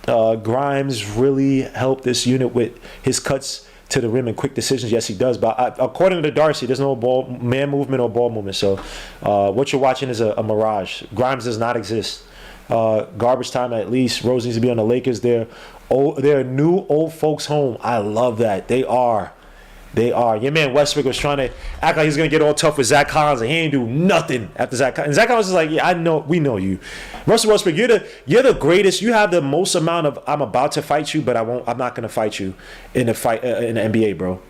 Grimes really helped this unit with his cuts to the rim and quick decisions. Yes, he does. But according to Darcy, there's no man movement or ball movement. So what you're watching is a mirage. Grimes does not exist. Garbage time at least. Rose needs to be on the Lakers. They're a new old folks home. I love that. They are. Your man Westbrook was trying to act like he's going to get all tough with Zach Collins, and he ain't do nothing after Zach Collins. And Zach Collins is like, yeah, I know, we know you. Russell Westbrook, you're the greatest. You have the most amount of, I'm about to fight you, but I'm not going to fight you in the fight in the NBA, bro.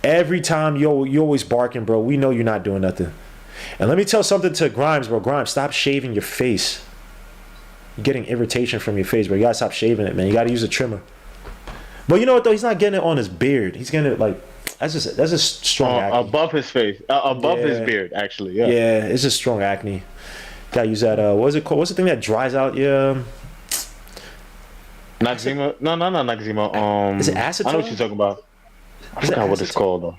Every time you're always barking, bro. We know you're not doing nothing. And let me tell something to Grimes, bro. Grimes, stop shaving your face. You're getting irritation from your face, bro. You got to stop shaving it, man. You got to use a trimmer. But you know what, though? He's not getting it on his beard. He's getting it, like... That's just strong acne. Above his face. Above his beard, actually. Yeah. Yeah, it's just strong acne. Gotta use that, what is it called? What's the thing that dries out? Yeah. Noxzema? No, not Noxzema. Is it acetone? I know what you're talking about. I forgot what it's called, though.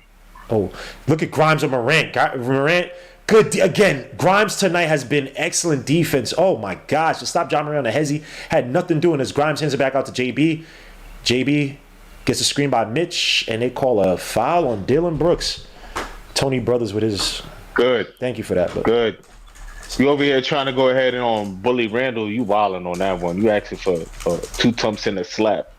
Oh, look at Grimes and Morant. Morant, good. Again, Grimes tonight has been excellent defense. Oh, my gosh. To stop John Morant on the hezzy. Had nothing doing as Grimes hands it back out to JB. JB gets a screen by Mitch, and they call a foul on Dylan Brooks. Tony Brothers with his... Good. Thank you for that. But... Good. You over here trying to go ahead and bully Randall. You wilding on that one. You asking for 2 thumps and a slap.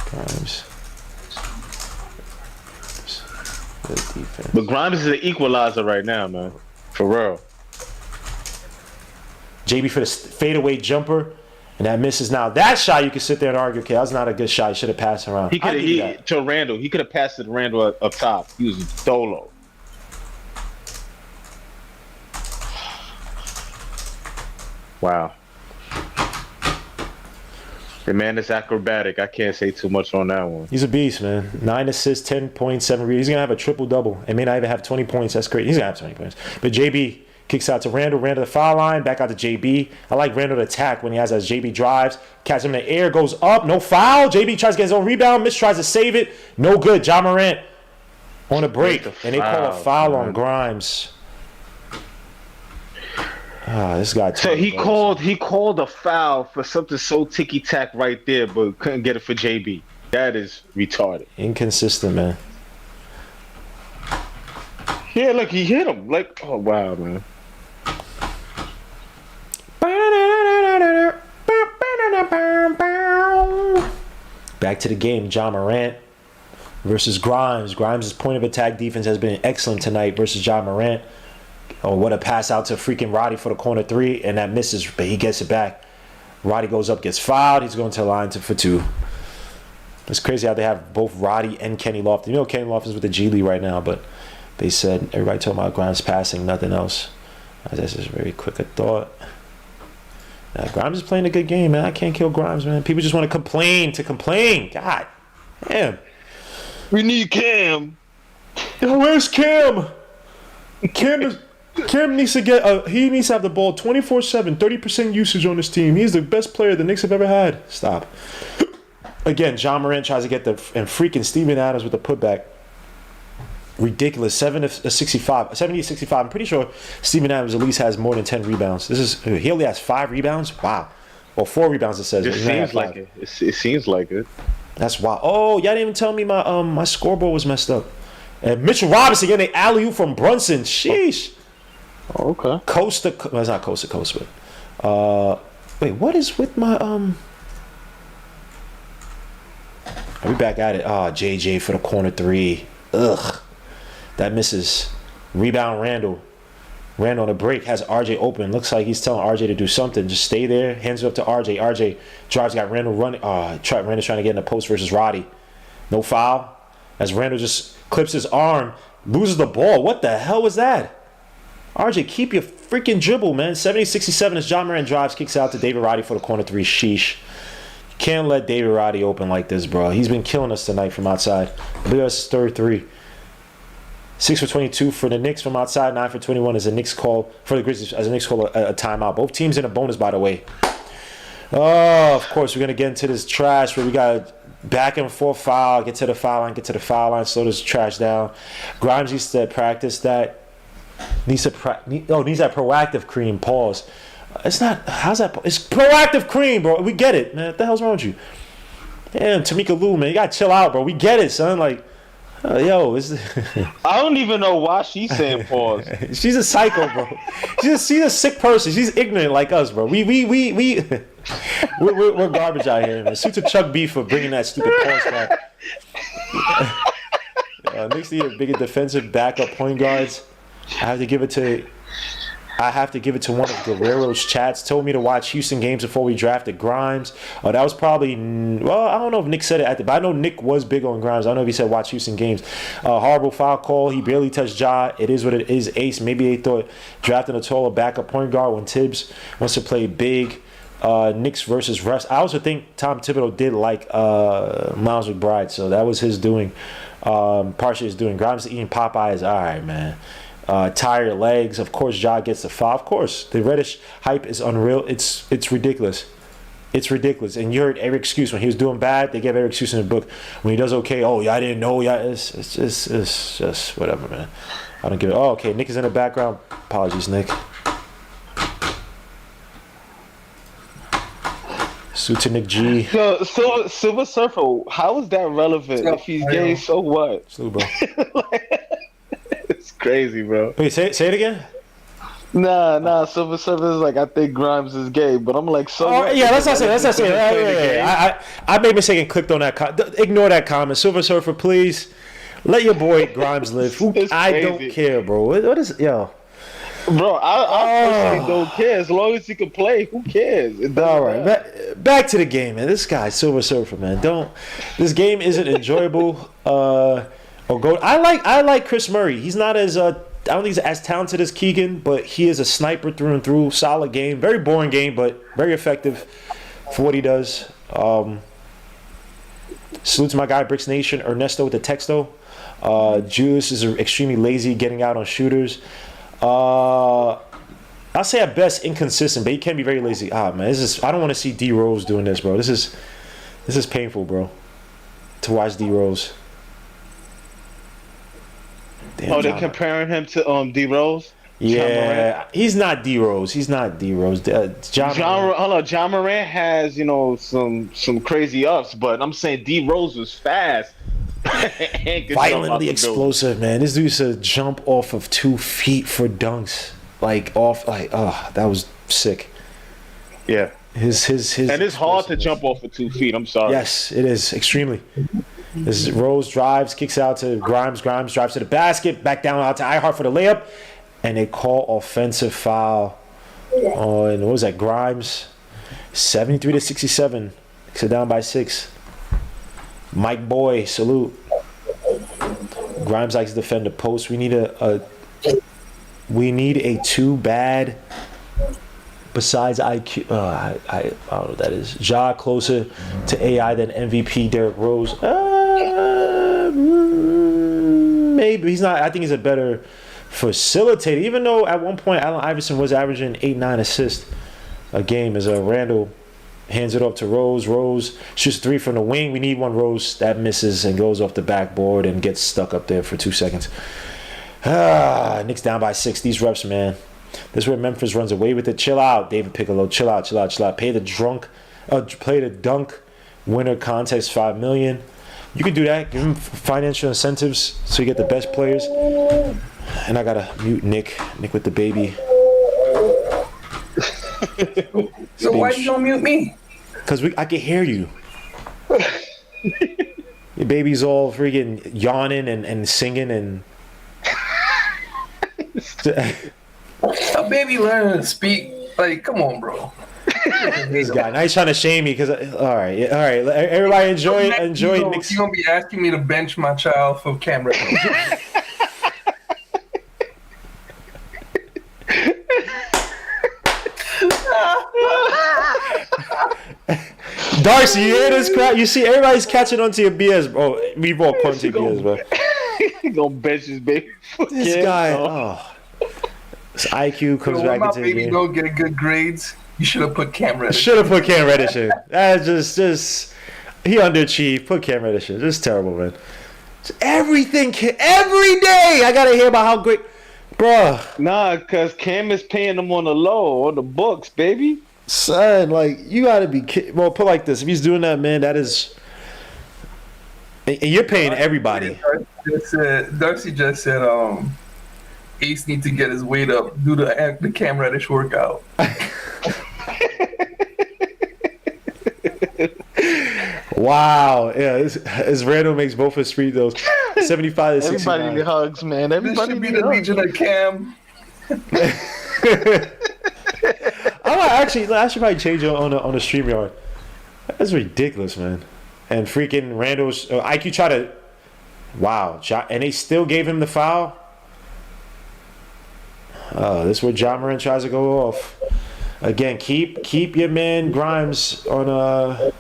Grimes. Good defense. But Grimes is an equalizer right now, man. For real. JB for the fadeaway jumper, and that misses. Now that shot, you can sit there and argue, okay, that was not a good shot. He should have passed around. He could have to Randall. He could have passed it to Randall up top. He was solo. Wow. The man is acrobatic. I can't say too much on that one. He's a beast, man. 9 assists, 10.7 rebounds. He's gonna have a triple double. It may not even have 20 points. That's great. He's gonna have 20 points. But JB kicks out to Randall. Randall to the foul line. Back out to JB. I like Randall to attack when he has as JB drives. Catches him in the air. Goes up. No foul. JB tries to get his own rebound. Mitch tries to save it. No good. Ja Morant on a break. And they call a foul on Grimes. This guy. So he called a foul for something so ticky tack right there, but couldn't get it for JB. That is retarded. Inconsistent, man. Yeah, like he hit him. Like, oh wow, man. Back to the game. Ja Morant versus Grimes. Grimes' point of attack defense has been excellent tonight versus Ja Morant. Oh, what a pass out to freaking Roddy for the corner three, and that misses, but he gets it back. Roddy goes up, gets fouled. He's going to the line for two. It's crazy how they have both Roddy and Kenny Lofton. You know, Kenny Lofton's with the G League right now, but they said everybody talking about Grimes passing, nothing else. That's just very quick a thought. Grimes is playing a good game, man. I can't kill Grimes, man. People just want to complain. God damn. We need Cam. Yo, where's Cam? Cam needs to get he needs to have the ball 24/7, 30% usage on this team. He's the best player the Knicks have ever had. Stop. Again, Ja Morant tries to get and freaking Steven Adams with the putback. Ridiculous. 70-65. I'm pretty sure Steven Adams at least has more than 10 rebounds. He only has 5 rebounds? Wow. Well, 4 rebounds it says. It seems like it. It seems like it. That's wild. Oh, y'all didn't even tell me my scoreboard was messed up. And Mitchell Robinson getting an alley-oop from Brunson. Sheesh. Oh, okay. Coast to coast. Well, it's not coast to coast, but wait, what is with my Are we back at it? JJ for the corner three. Ugh. That misses. Rebound Randall. Randall on the break has RJ open. Looks like he's telling RJ to do something. Just stay there. Hands it up to RJ. RJ drives, got Randall running. Randall's trying to get in the post versus Roddy. No foul. As Randall just clips his arm, loses the ball. What the hell was that? RJ, keep your freaking dribble, man. 70-67 as Ja Morant drives, kicks out to David Roddy for the corner three. Sheesh. You can't let David Roddy open like this, bro. He's been killing us tonight from outside. I believe that's his third three. 6 for 22 for the Knicks from outside. 9 for 21 as a Knicks call for the Grizzlies. As a Knicks call a timeout. Both teams in a bonus, by the way. Oh, of course, we're going to get into this trash where we got back and forth foul. Get to the foul line. Slow this trash down. Grimes used to practice that. Needs that proactive cream. Pause. It's not. How's that? It's proactive cream, bro. We get it, man. What the hell's wrong with you? Damn, Tamika Lou, man. You got to chill out, bro. We get it, son. Like, yo, I don't even know why she's saying pause. She's a psycho, bro. She's a sick person. She's ignorant like us, bro. We're garbage out here, man. Suits to Chuck B for bringing that stupid pause back. Knicks need a bigger defensive backup point guards. I have to give it to one of Guerrero's chats. Told me to watch Houston games before we drafted Grimes. Oh, that was probably, well, I don't know if Nick said it but I know Nick was big on Grimes. I don't know if he said watch Houston games. Horrible foul call. He barely touched Ja. It is what it is. Ace. Maybe they thought drafting a taller backup point guard when Tibbs wants to play big. Knicks versus refs. I also think Tom Thibodeau did like Miles McBride, so that was his doing. Partially his doing. Grimes eating Popeyes. All right, man. Tired legs. Of course, Ja gets the foul. Of course, the Reddish hype is unreal. It's ridiculous. It's ridiculous. And you heard every excuse when he was doing bad. They gave every excuse in the book. When he does okay, oh yeah, I didn't know. Yeah, it's just whatever, man. I don't give it. Oh, okay. Nick is in the background. Apologies, Nick. Suit to Nick G. So Silver Surfer, how is that relevant? If he's gay, so what? Salute, bro. It's crazy, bro. Wait, say it again. Nah. Silver Surfer is like, I think Grimes is gay, but I'm like, so. Oh what? yeah, that's not saying. That's not saying. Playing the game. I made a mistake and clicked on that. Ignore that comment. Silver Surfer, please let your boy Grimes live. It's I don't crazy. care, bro. What is yo? Bro, I personally don't care. As long as he can play, who cares? It doesn't All right, matter. back to the game, man. This guy, Silver Surfer, man. Don't. This game isn't enjoyable. Or go. I like Chris Murray. He's not as I don't think he's as talented as Keegan, but he is a sniper through and through. Solid game, very boring game, but very effective for what he does. Salute to my guy Bricks Nation, Ernesto with the texto. Julius is extremely lazy getting out on shooters. I'll say at best inconsistent, but he can be very lazy. Man, I don't want to see D Rose doing this, bro. This is painful, bro. To watch D Rose. Damn, They're comparing him to D Rose. Yeah, he's not D Rose. He's not D Rose. John Morant has some crazy ups, but I'm saying D Rose was fast. Violently explosive, man. This dude used to jump off of 2 feet for dunks. That was sick. Yeah. His and it's hard to jump off of 2 feet. I'm sorry. Yes, it is extremely. This Rose drives, kicks out to Grimes. Grimes drives to the basket, back down out to Ihart for the layup, and they call offensive foul on what was that? Grimes, 73-67. So down by 6. Mike Boy, salute. Grimes likes to defend the post. We need a 2 bad. Besides IQ, I don't know what that is. Ja closer to AI than MVP Derrick Rose. Maybe he's not. I think he's a better facilitator. Even though at one point Allen Iverson was averaging 8-9 assists a game, as Randall hands it off to Rose. Rose shoots 3 from the wing. We need one. Rose that misses and goes off the backboard and gets stuck up there for 2 seconds. Knicks down by 6. These reps, man. This is where Memphis runs away with it. Chill out, David Piccolo. Chill out. Play the dunk winner contest $5 million. You can do that. Give him financial incentives so you get the best players. And I gotta mute Nick with the baby. So why you don't mute me? Because I can hear you. Your baby's all freaking yawning and singing and. A baby learning to speak. Like, come on, bro. This guy. Now he's trying to shame me because. All right. Everybody enjoy Nick's. You gonna be asking me to bench my child for camera? Darcy, you hear this crap? You see, everybody's catching on to your BS, bro. We've all caught to your BS, bro. He gonna bench his baby. This guy, his IQ comes back into the baby game. don't get good grades. You should have put Cam Reddish. Should have put Cam Reddish in. That's just he underachieved. Put Cam Reddish in. Just terrible, man. Everything, every day, I gotta hear about how great, bro. Nah, cause Cam is paying them on the low, on the books, baby. Son, like, you gotta be kidding. Well, put like this: if he's doing that, man, that is. And you're paying everybody. Darcy just said, Ace needs to get his weight up, do the Cam Reddish workout. Wow, yeah, as Randall makes both his free throws, 75 to 69. Everybody need hugs, man. Everybody This should be need the hugs. region of Cam. I should probably change it on the StreamYard. That's ridiculous, man. And freaking Randall's IQ tried to, wow, and they still gave him the foul. This is where John Moran tries to go off. Again, keep your man Grimes on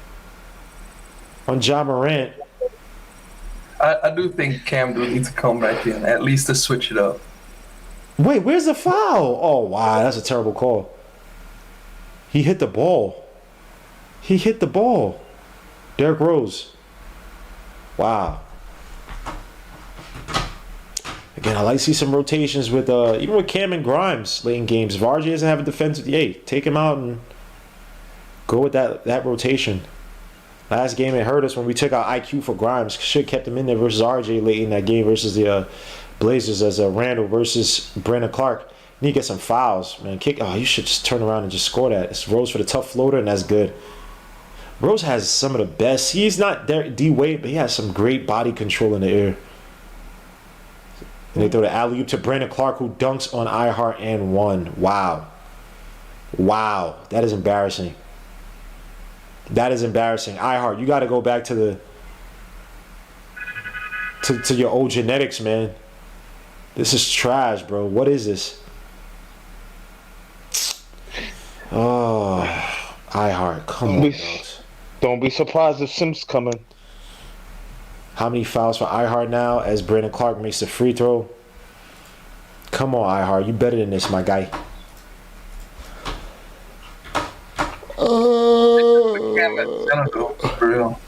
John Morant. I do think Cam do need to come back in, at least to switch it up. Wait, where's the foul? Oh, wow, that's a terrible call. He hit the ball. Derrick Rose. Wow. Again, I like to see some rotations with even with Cam and Grimes late in games. If RJ doesn't have a defensive, take him out and go with that rotation. Last game it hurt us when we took out IQ for Grimes. Should have kept him in there versus RJ late in that game versus the Blazers as Randall versus Brandon Clark. Need to get some fouls, man. You should just turn around and just score that. It's Rose for the tough floater, and that's good. Rose has some of the best. He's not D-Wade, but he has some great body control in the air. And they throw the alley-oop to Brandon Clark, who dunks on iHeart and one. Wow. Wow. That is embarrassing. That is embarrassing. iHeart, you got to go back to your old genetics, man. This is trash, bro. What is this? Oh, iHeart. Come on, dogs. Don't be surprised if Sims coming. How many fouls for iHeart now as Brandon Clark makes the free throw? Come on, iHeart. You better than this, my guy. For real.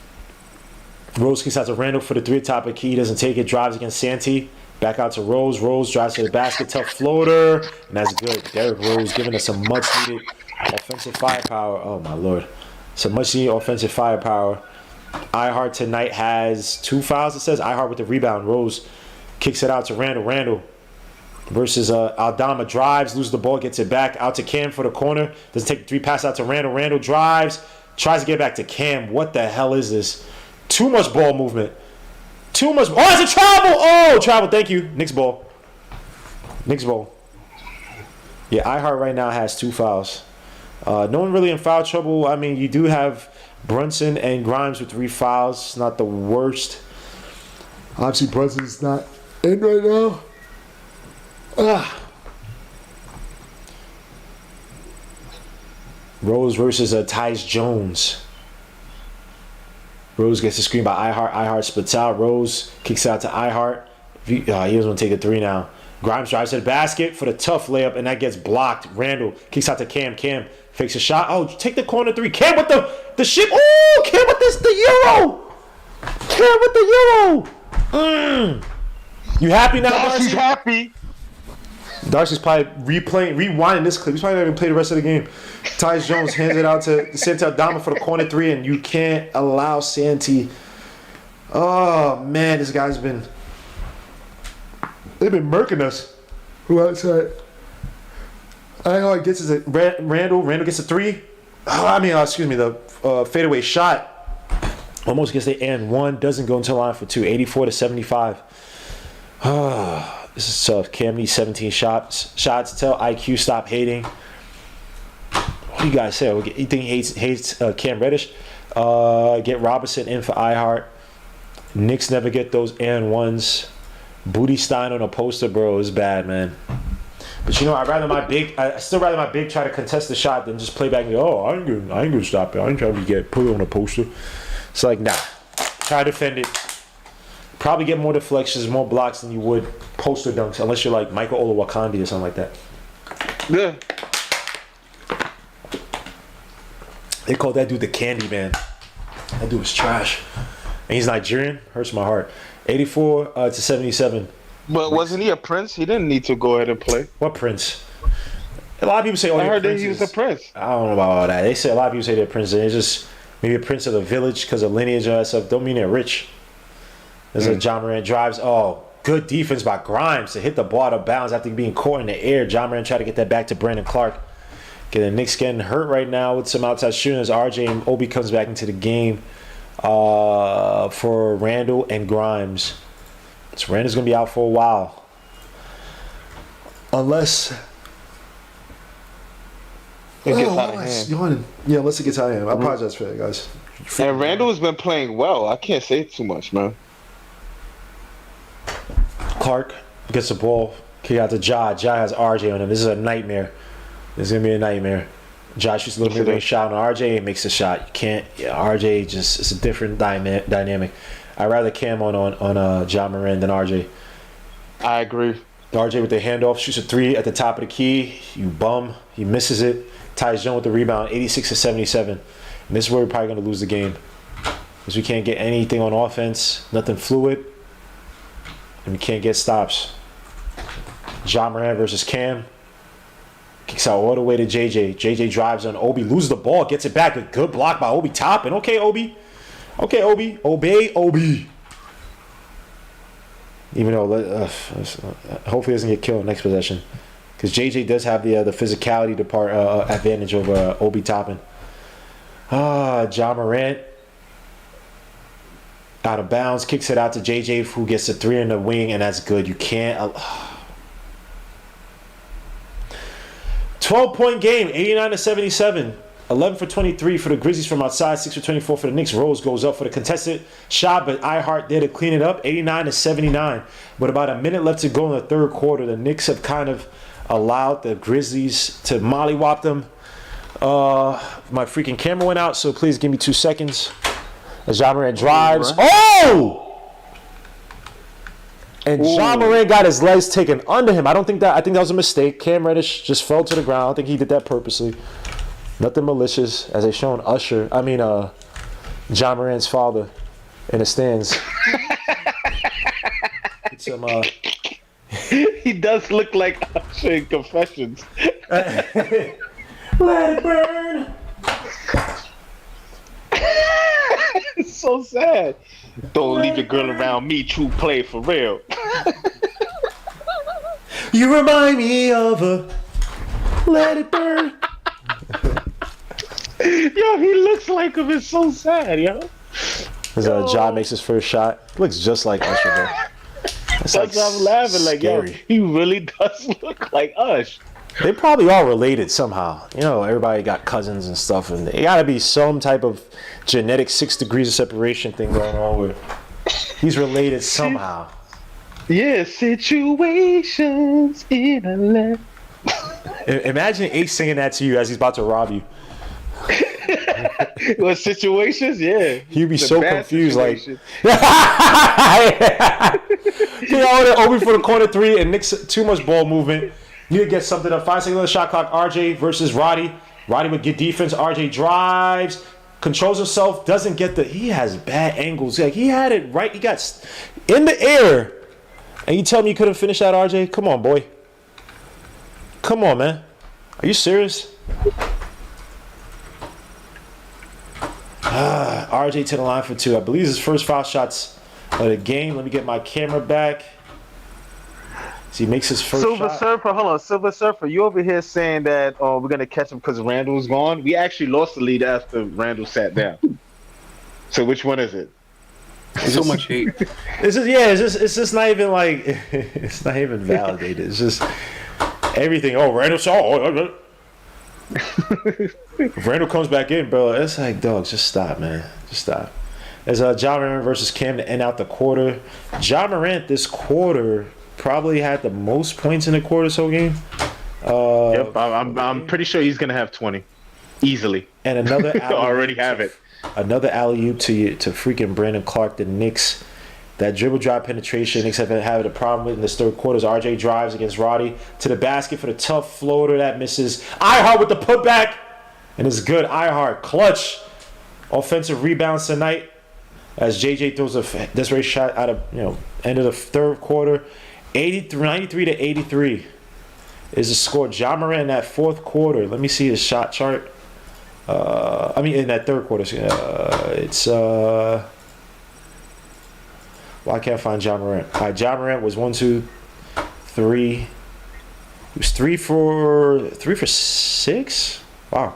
Rose kicks out to Randall for the three top of key. He doesn't take it. Drives against Santee. Back out to Rose. Rose drives to the basket. Tough floater. And that's good. Derrick Rose giving us some much needed offensive firepower. Oh, my Lord. Some much needed offensive firepower. iHeart tonight has 2 fouls. It says iHeart with the rebound. Rose kicks it out to Randall. Randall versus Aldama drives, loses the ball, gets it back out to Cam for the corner. Doesn't take the 3 pass out to Randall. Randall drives, tries to get back to Cam. What the hell is this? Too much ball movement. Too much. Oh, it's a travel. Oh, travel. Thank you. Knicks ball. Knicks ball. Yeah, iHeart right now has 2 fouls. No one really in foul trouble. I mean, you do have Brunson and Grimes with 3 fouls. It's not the worst. Obviously, Brunson's not in right now. Rose versus Tyus Jones. Rose gets the screen by iHeart. iHeart splits out. Rose kicks out to iHeart. He doesn't want to take a 3 now. Grimes drives to the basket for the tough layup, and that gets blocked. Randall kicks out to Cam. Cam fakes a shot. Oh, take the corner 3. Cam with the ship. Oh, Cam with the Euro. Cam with the Euro. You happy now, Darcy? She's happy. Darcy's probably rewinding this clip. He's probably not going to play the rest of the game. Tyus Jones hands it out to Santee Aldama for the corner 3, and you can't allow Santee. Oh, man, this guy's been... They've been murking us. Who outside? iHeart gets his Randall. Randall gets a 3. The fadeaway shot. Almost gets the and 1. Doesn't go into the line for 2. 84-75. This is tough. Cam needs 17 shots. Tell IQ stop hating. What do you guys say? You think he hates Cam Reddish? Get Robinson in for iHeart. Knicks never get those and 1s. Booty Stein on a poster, bro, is bad, man. But you know, I still rather my big try to contest the shot than just play back and go, I ain't gonna stop it. I ain't trying to get put on a poster. It's like, nah. Try to defend it. Probably get more deflections, more blocks than you would poster dunks, unless you're like Michael Olawakandi or something like that. Yeah. They call that dude the Candy Man. That dude was trash. And he's Nigerian. Hurts my heart. 84-77. But wasn't he a prince? He didn't need to go ahead and play. What prince? A lot of people say, I heard that he was a prince. I don't know about all that. They say a lot of people say they're princes. They're just maybe a prince of the village because of lineage and all that stuff. Don't mean they're rich. There's a John Moran drives. Oh, good defense by Grimes to hit the ball out of bounds after being caught in the air. John Moran tried to get that back to Brandon Clark. The Knicks getting hurt right now with some outside shooting as RJ and Obi comes back into the game for Randall and Grimes. So Randall's going to be out for a while. Unless... It gets out of hand. Yawning. Yeah, unless it gets out of hand. I apologize for that, guys. And Randall has been playing well. I can't say too much, man. Clark gets the ball. Kick out to Ja. Ja has RJ on him. This is a nightmare. This is going to be a nightmare. Josh shoots a little mid-range shot on RJ and makes a shot. You can't... Yeah, RJ just... It's a different dynamic. I'd rather Cam on John Moran than RJ. I agree. RJ with the handoff. Shoots a 3 at the top of the key. You bum. He misses it. Tyus Jones with the rebound. 86-77. And this is where we're probably going to lose the game. Because we can't get anything on offense. Nothing fluid. And we can't get stops. John Moran versus Cam. Kicks out all the way to JJ. JJ drives on Obi. Loses the ball. Gets it back. A good block by Obi Toppin. Okay, Obi. Okay, Obi. Obey Obi. Even though, hopefully he doesn't get killed next possession. because JJ does have the physicality advantage over Obi Toppin. Ja Morant out of bounds, kicks it out to JJ, who gets a 3 in the wing, and that's good. You can't. 12-point game, 89-77. 11 for 23 for the Grizzlies from outside, 6 for 24 for the Knicks. Rose goes up for the contested shot, but Ihart there to clean it up, 89-79. With about a minute left to go in the third quarter, the Knicks have kind of allowed the Grizzlies to mollywop them. My freaking camera went out, so please give me 2 seconds. As Ja Morant drives. Oh! And Ja Morant got his legs taken under him. I think that was a mistake. Cam Reddish just fell to the ground. I don't think he did that purposely. Nothing malicious, as they shown Ja Morant's father in the stands. He does look like Usher in Confessions. Let it burn. It's so sad. Don't leave your girl around me, true play for real. You remind me of a let it burn. Yo, he looks like him. It's so sad, yo. As Ja makes his first shot, looks just like Usher, bro. That's why I'm laughing. Like, yo, he really does look like Ush. They probably all related somehow. You know, everybody got cousins and stuff, and it got to be some type of genetic 6 degrees of separation thing going on where he's related somehow. Yeah, situations in a land. Imagine Ace singing that to you as he's about to rob you. What situations? Yeah. He'd be so confused, situation. Like, you know, Obi for the corner 3 and Knicks too much ball movement. Need to get something up. 5 seconds on the shot clock. RJ versus Roddy. Roddy with good defense. RJ drives, controls himself, doesn't get he has bad angles. Like, he had it right. He got in the air. And you tell me you couldn't finish that, RJ? Come on, boy. Come on, man. Are you serious? RJ to the line for 2. I believe his first 5 shots of the game. Let me get my camera back. So he makes his first shot. Silver Surfer, you over here saying that we're going to catch him because Randall's gone? We actually lost the lead after Randall sat down. So which one is it? So much hate. It's just not even like, it's not even validated. It's just everything. Oh, Randall saw. Randall comes back in, bro. It's like, dog, just stop, man. Just stop. As Ja Morant versus Cam to end out the quarter. Ja Morant this quarter probably had the most points in the quarter so game. Yep, I'm pretty sure he's gonna have 20 easily. And another already have it. Another alley-oop to freaking Brandon Clark, the Knicks. That dribble drive penetration, Knicks have been having a problem with in this third quarter. RJ drives against Roddy to the basket for the tough floater that misses. Ihart with the putback, and it's good. Ihart clutch offensive rebounds tonight as JJ throws a desperate shot out of end of the third quarter. 93-83 is the score. Ja Morant in that fourth quarter. Let me see his shot chart. In that third quarter. It's I can't find Ja Morant. Ja Morant was 1, 2, 3. He was 3 for 6. Wow,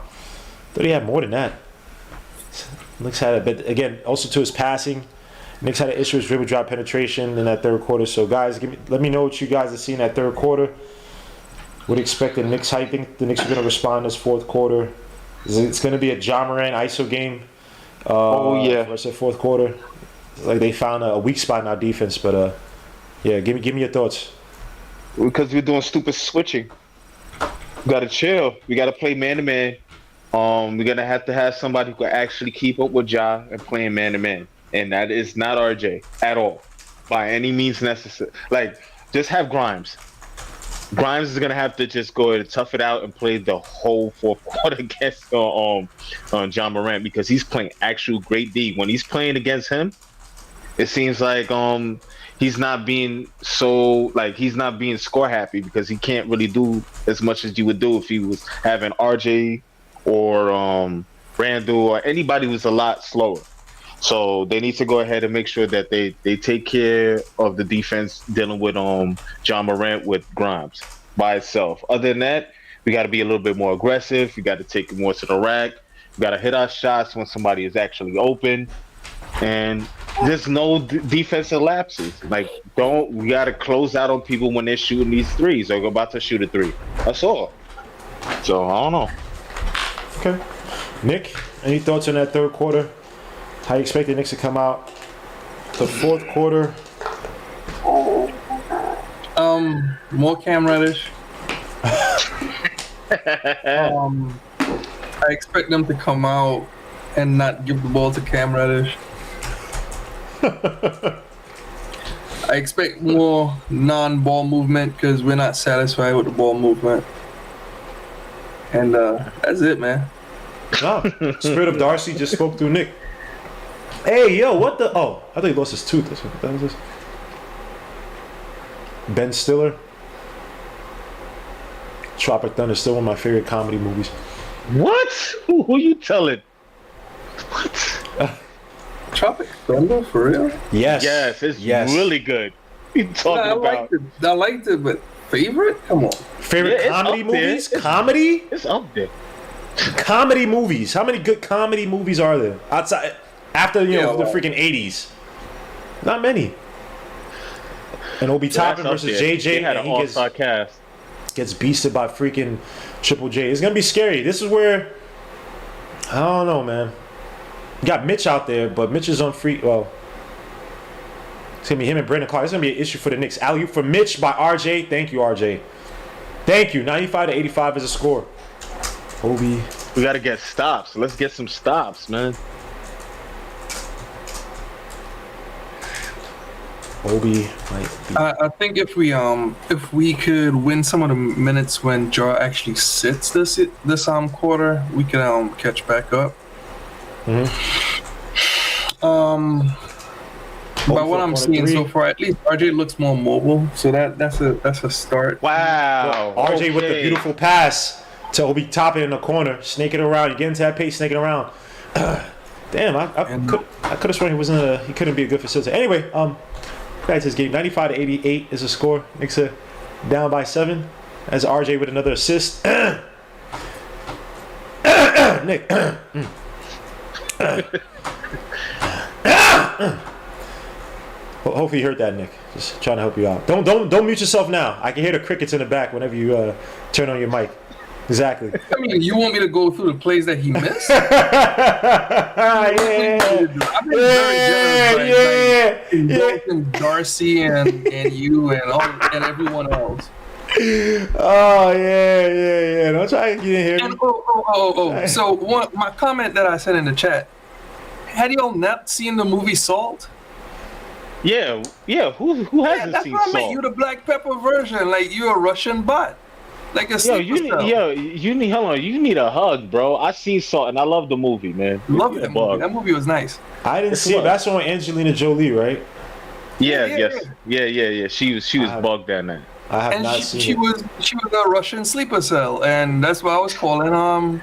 thought he had more than that. Knicks had a bit again. Also to his passing. Knicks had an issue with dribble drop penetration in that third quarter. So guys, let me know what you guys have seen in that third quarter. Would expect the Knicks. I think the Knicks are going to respond this fourth quarter. It's going to be a Ja Morant ISO game. Versus the fourth quarter. Like they found a weak spot in our defense, but give me your thoughts. Because we're doing stupid switching. We gotta chill. We gotta play man to man. We're gonna have to have somebody who can actually keep up with Ja and playing man to man, and that is not RJ at all, by any means necessary. Like, just have Grimes. Grimes is gonna have to just go and tough it out and play the whole fourth quarter against Ja Morant, because he's playing actual great D. When he's playing against him, it seems like he's not being score happy, because he can't really do as much as you would do if he was having RJ or Randall or anybody who's a lot slower. So they need to go ahead and make sure that they take care of the defense dealing with Ja Morant with Grimes. by itself. Other than that, we got to be a little bit more aggressive. We got to take it more to the rack. We got to hit our shots when somebody is actually open. And there's no defensive lapses. Like, we got to close out on people when they're shooting these threes or about to shoot a three. That's all. So, I don't know. Okay. Nick, any thoughts on that third quarter? How you expect the Knicks to come out? The fourth quarter? More Cam Reddish. I expect them to come out and not give the ball to Cam Reddish. I expect more non-ball movement because we're not satisfied with the ball movement. And that's it, man. No. Spirit of Darcy just spoke through Nick. Hey, yo, what the? Oh, I thought he lost his tooth. What the hell was this? Ben Stiller. Tropic Thunder is still one of my favorite comedy movies. What? Who you telling? What? Tropic Thunder, for real? Yes. Yes, it's really good. What you talking about? I liked it, but favorite? Come on. Favorite comedy movies? Comedy? It's up there. Comedy movies. How many good comedy movies are there outside after the freaking 80s? Not many. And Obi Toppin versus JJ. Had an all-star cast. Gets beasted by freaking Triple J. It's gonna be scary. This is where I don't know, man. You got Mitch out there, but Mitch is on free. Well, it's gonna be him and Brandon Clark. It's gonna be an issue for the Knicks. Alley-oop for Mitch by RJ. Thank you, RJ. Thank you. 95-85 is a score. Obi. We gotta get stops. Let's get some stops, man. Obi might be. I think if we could win some of the minutes when Jar actually sits this quarter, we could catch back up. By what I'm seeing so far, at least RJ looks more mobile, so that's a start. Wow. RJ with the beautiful pass to Obi Toppin in the corner, snaking around. You get into that pace, snaking around. Damn, I could have sworn he couldn't be a good facilitator. Anyway, back to his game. 95-88 is a score. Knicks are down by 7. As RJ with another assist. Nick. Hopefully you heard that, Nick. Just trying to help you out. Don't mute yourself now. I can hear the crickets in the back whenever you turn on your mic. Exactly. I mean, you want me to go through the plays that he missed? I've been very generous, like Darcy and you and everyone else. Oh yeah. Don't try to get in here. And So my comment that I said in the chat. Had y'all not seen the movie Salt? Yeah. Who hasn't seen Salt? You the black pepper version, like you're a Russian bot. Like a you need hold on. You need a hug, bro. I seen Salt and I love the movie, man. Love that movie. That movie was nice. I didn't see it. That's on Angelina Jolie, right? Yeah. She was bugged that night. I have not seen she it. She was a Russian sleeper cell, and that's what I was calling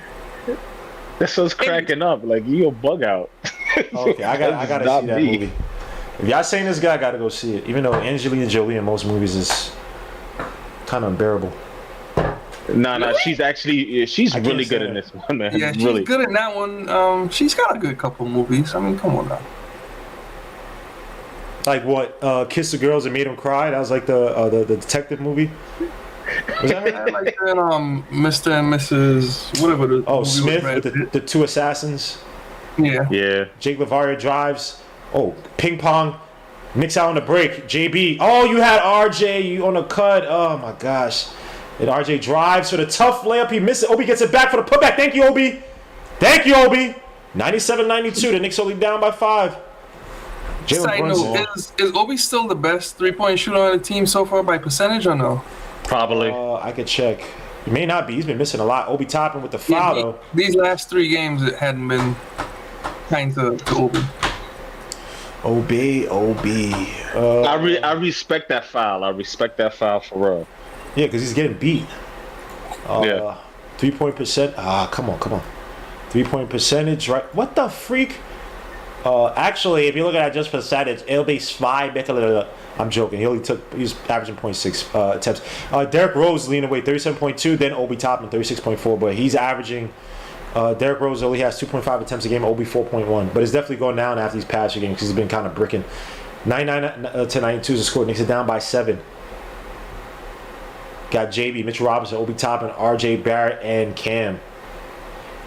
That's what's cracking up. Like you a bug out. Okay, I gotta see that movie. If y'all saying this guy, I gotta go see it. Even though Angelina Jolie in most movies is kind of unbearable. No, she's really good in this one, man. Yeah, she's really good in that one. She's got a good couple movies. I mean, come on now. Like what? Kiss the Girls and Made Them Cry. That was like the detective movie. Was that I like that Mr. and Mrs. whatever the movie Smith was with the two assassins. Yeah. Jake LaVaria drives. Oh, ping pong. Knicks out on the break. JB. Oh, you had RJ. You on the cut. Oh my gosh. And RJ drives for the tough layup. He misses it. Obi gets it back for the putback. Thank you, Obi. 97-92. The Knicks only down by 5. Side note, is Obi still the best 3-point shooter on the team so far by percentage or no? Probably. I could check. He may not be. He's been missing a lot. Obi Toppin with the foul, though. These last 3 games, it hadn't been kind to Obi. OB. I respect that foul. I respect that foul for real. Yeah, because he's getting beat. 3-point percent. Come on. 3-point percentage, right? What the freak? Actually, if you look at it just for percentage, it'll be Spy. I'm joking. He's averaging 0.6 attempts. Derrick Rose leading away 37.2. Then Obi Toppin 36.4. But he's averaging. Derrick Rose only has 2.5 attempts a game. Obi 4.1. But it's definitely going down after these past few games because he's been kind of bricking. 99 to 92 is the score. Knicks are down by 7. Got JB, Mitchell Robinson, Obi Toppin, RJ Barrett, and Cam.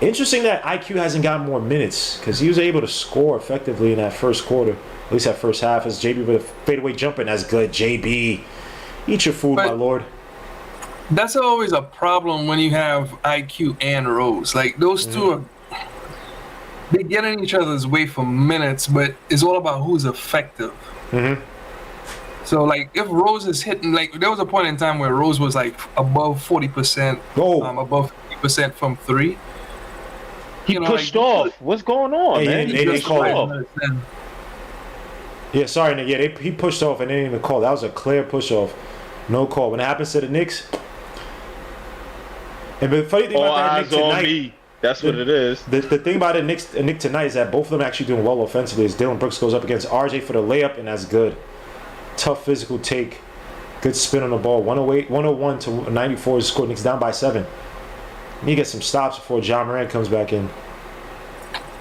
Interesting that IQ hasn't gotten more minutes because he was able to score effectively in that first quarter, at least that first half. As JB with a fadeaway jumper, and that's good. JB, eat your food, my lord. That's always a problem when you have IQ and Rose. Like those two are, they get in each other's way for minutes, but it's all about who's effective. So like if Rose is hitting, like there was a point in time where Rose was like above 40%, above 50% from 3. He pushed off. What's going on, man? They didn't call it. Yeah, sorry, Nick. Yeah, he pushed off and they didn't even call. That was a clear push off. No call. When it happens to the Knicks. And the funny thing about that Knicks tonight. That's what it is. The thing about the Knicks tonight is that both of them actually doing well offensively. As Dylan Brooks goes up against RJ for the layup, and that's good. Tough physical take. Good spin on the ball. 101 to 94 is scored. Knicks down by 7. Need to get some stops before John Morant comes back in.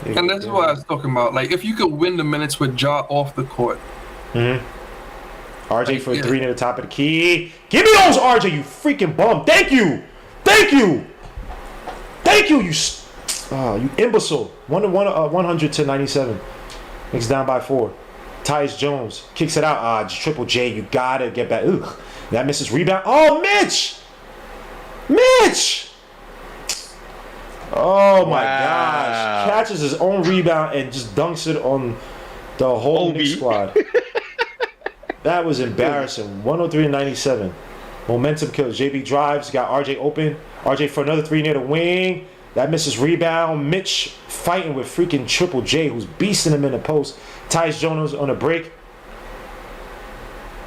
And that's what I was talking about. Like, if you could win the minutes with Ja off the court. RJ for a 3 near the top of the key. Give me those, RJ, you freaking bum. Thank you. You imbecile. 100 to 97. Knicks down by 4. Tyus Jones kicks it out. Triple J, you gotta get back. Ugh. That misses rebound. Oh, Mitch! Oh my gosh. Catches his own rebound and just dunks it on the whole Knicks squad. That was embarrassing. 103 to 97. Momentum kills. JB drives. Got RJ open. RJ for another 3 near the wing. That misses rebound. Mitch fighting with freaking Triple J, who's beasting him in the post. Tyus Jones on a break.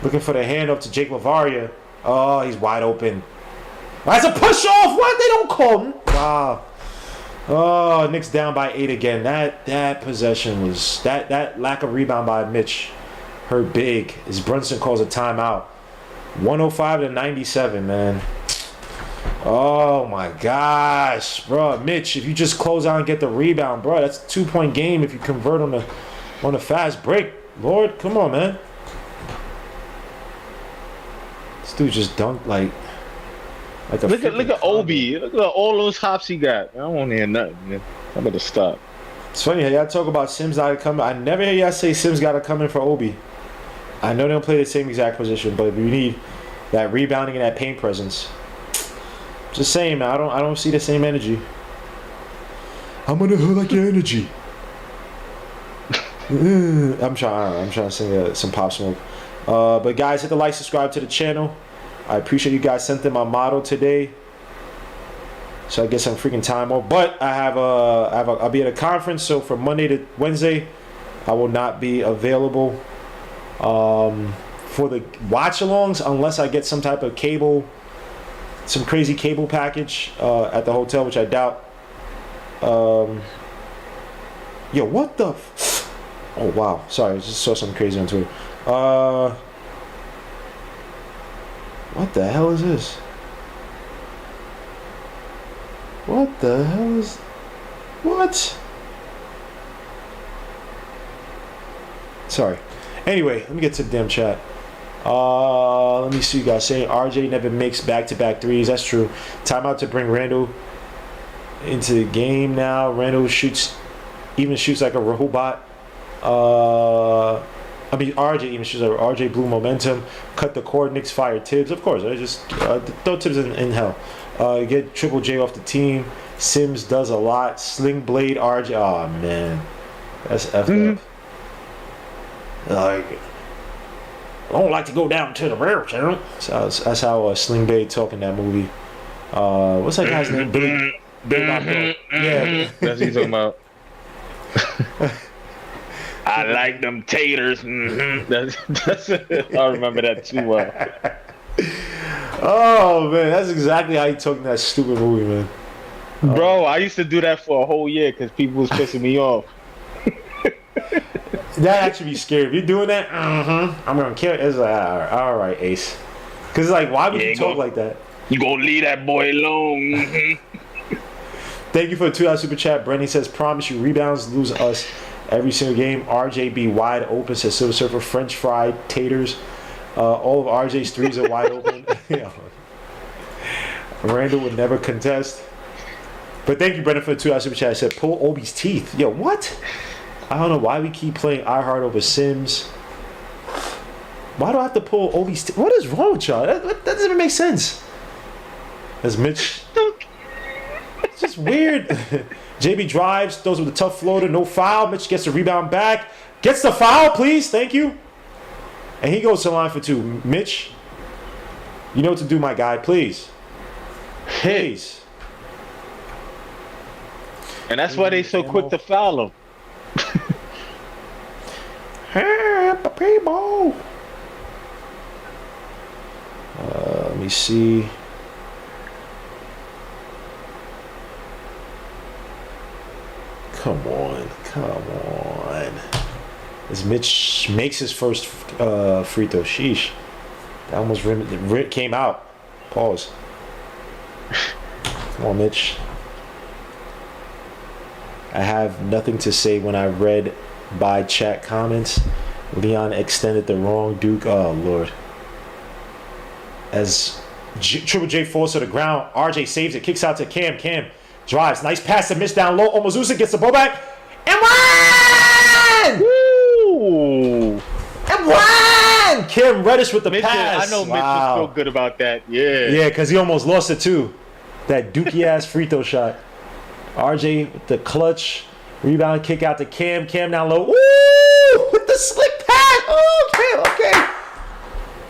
Looking for the handoff to Jake Lavaria. Oh, he's wide open. That's a push off. What? They don't call him. Wow. Oh, Knicks down by 8 again. That possession was that lack of rebound by Mitch hurt big. As Brunson calls a timeout. 105 to 97, man. Oh my gosh, bro. Mitch, if you just close out and get the rebound, bro, that's a 2-point game if you convert on the fast break. Lord, come on, man. This dude just dunked like a look at Obi. Look at all those hops he got. I don't want to hear nothing, man. I better stop. It's funny how y'all talk about Sims gotta come. I never hear y'all say Sims gotta come in for Obi. I know they don't play the same exact position, but you need that rebounding and that paint presence. Just saying, man. I don't see the same energy. I'm gonna hurt like your energy. I'm trying to sing some Pop Smoke. But guys, hit the like, subscribe to the channel. I appreciate you guys sent in my model today, so I get some freaking time off. But I'll be at a conference, so from Monday to Wednesday, I will not be available for the watch-alongs unless I get some type of cable, some crazy cable package at the hotel, which I doubt. Yo, what the? Oh wow, sorry, I just saw something crazy on Twitter. What the hell is this? What the hell is... What? Sorry. Anyway, let me get to the damn chat. Let me see you guys saying RJ never makes back-to-back threes. That's true. Timeout to bring Randall into the game now. Randall shoots like a robot. RJ even shoots like RJ blew momentum. Cut the cord. Knicks fire Tibbs. Of course, I just throw Tibbs in hell. Get Triple J off the team. Sims does a lot. Sling Blade RJ. Oh man, that's effed up. Like, I don't like to go down to the rear channel. So that's how Sling Blade talk in that movie. What's that guy's name? Billy Bob Thornton. Yeah, that's what he's talking about. I like them taters. That's I remember that too well. Oh man, that's exactly how he talked in that stupid movie, man. Bro, I used to do that for a whole year because people was pissing me off. That actually be scary. If you're doing that, I'm gonna kill. It's like, all right, Ace. Because it's like, why would you talk like that? You gonna leave that boy alone? Thank you for the $2 super chat. Brenny says, promise you rebounds lose us every single game. RJ be wide open, says Silver Surfer. French fried taters. All of RJ's threes are wide open. Yeah. Randall would never contest. But thank you, Brendan, for the $2 super chat. I said, pull Obi's teeth. Yo, what? I don't know why we keep playing iHeart over Sims. Why do I have to pull Obi's teeth? What is wrong with y'all? That doesn't even make sense. As Mitch. It's just weird. JB drives, throws with a tough floater, no foul. Mitch gets the rebound back. Gets the foul, please. Thank you. And he goes to the line for two. Mitch, you know what to do, my guy. Please. Please. And that's why they so quick to foul him. People. Let me see. Come on. As Mitch makes his first free throw. Sheesh. That almost came out. Pause. Come on, Mitch. I have nothing to say when I read by chat comments. Leon extended the wrong Duke. Oh, Lord. As Triple J falls to the ground, RJ saves it, kicks out to Cam. Cam drives. Nice pass to Mitch down low. Omozusa gets the ball back. And one! Woo! And one! Kim Reddish with the pass. I know Mitch was so good about that. Yeah. Yeah, because he almost lost it too. That dookie-ass free throw shot. RJ with the clutch. Rebound, kick out to Cam. Cam down low. Woo! With the slick pass. Oh, okay.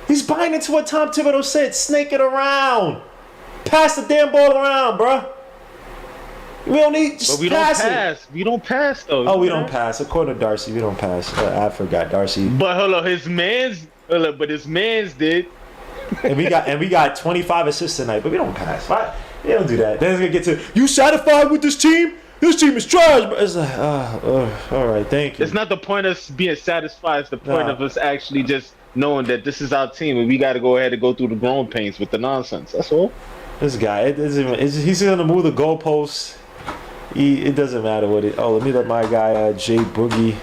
He's buying into what Tom Thibodeau said. Snake it around. Pass the damn ball around, bruh. We don't need. Just but we pass don't pass. it. We don't pass though. Oh, we don't pass. According to Darcy, we don't pass. I forgot Darcy. But hold on, his man's did. and we got 25 assists tonight, but we don't pass. Right? They don't do that. Then it's gonna get to you satisfied with this team? This team is trash. But it's like, all right, thank you. It's not the point of us being satisfied. It's the point of us actually just knowing that this is our team and we got to go ahead and go through the growing pains with the nonsense. That's all. This guy, he's gonna move the goalposts. It doesn't matter what it. Oh, let me let my guy Jay Boogie.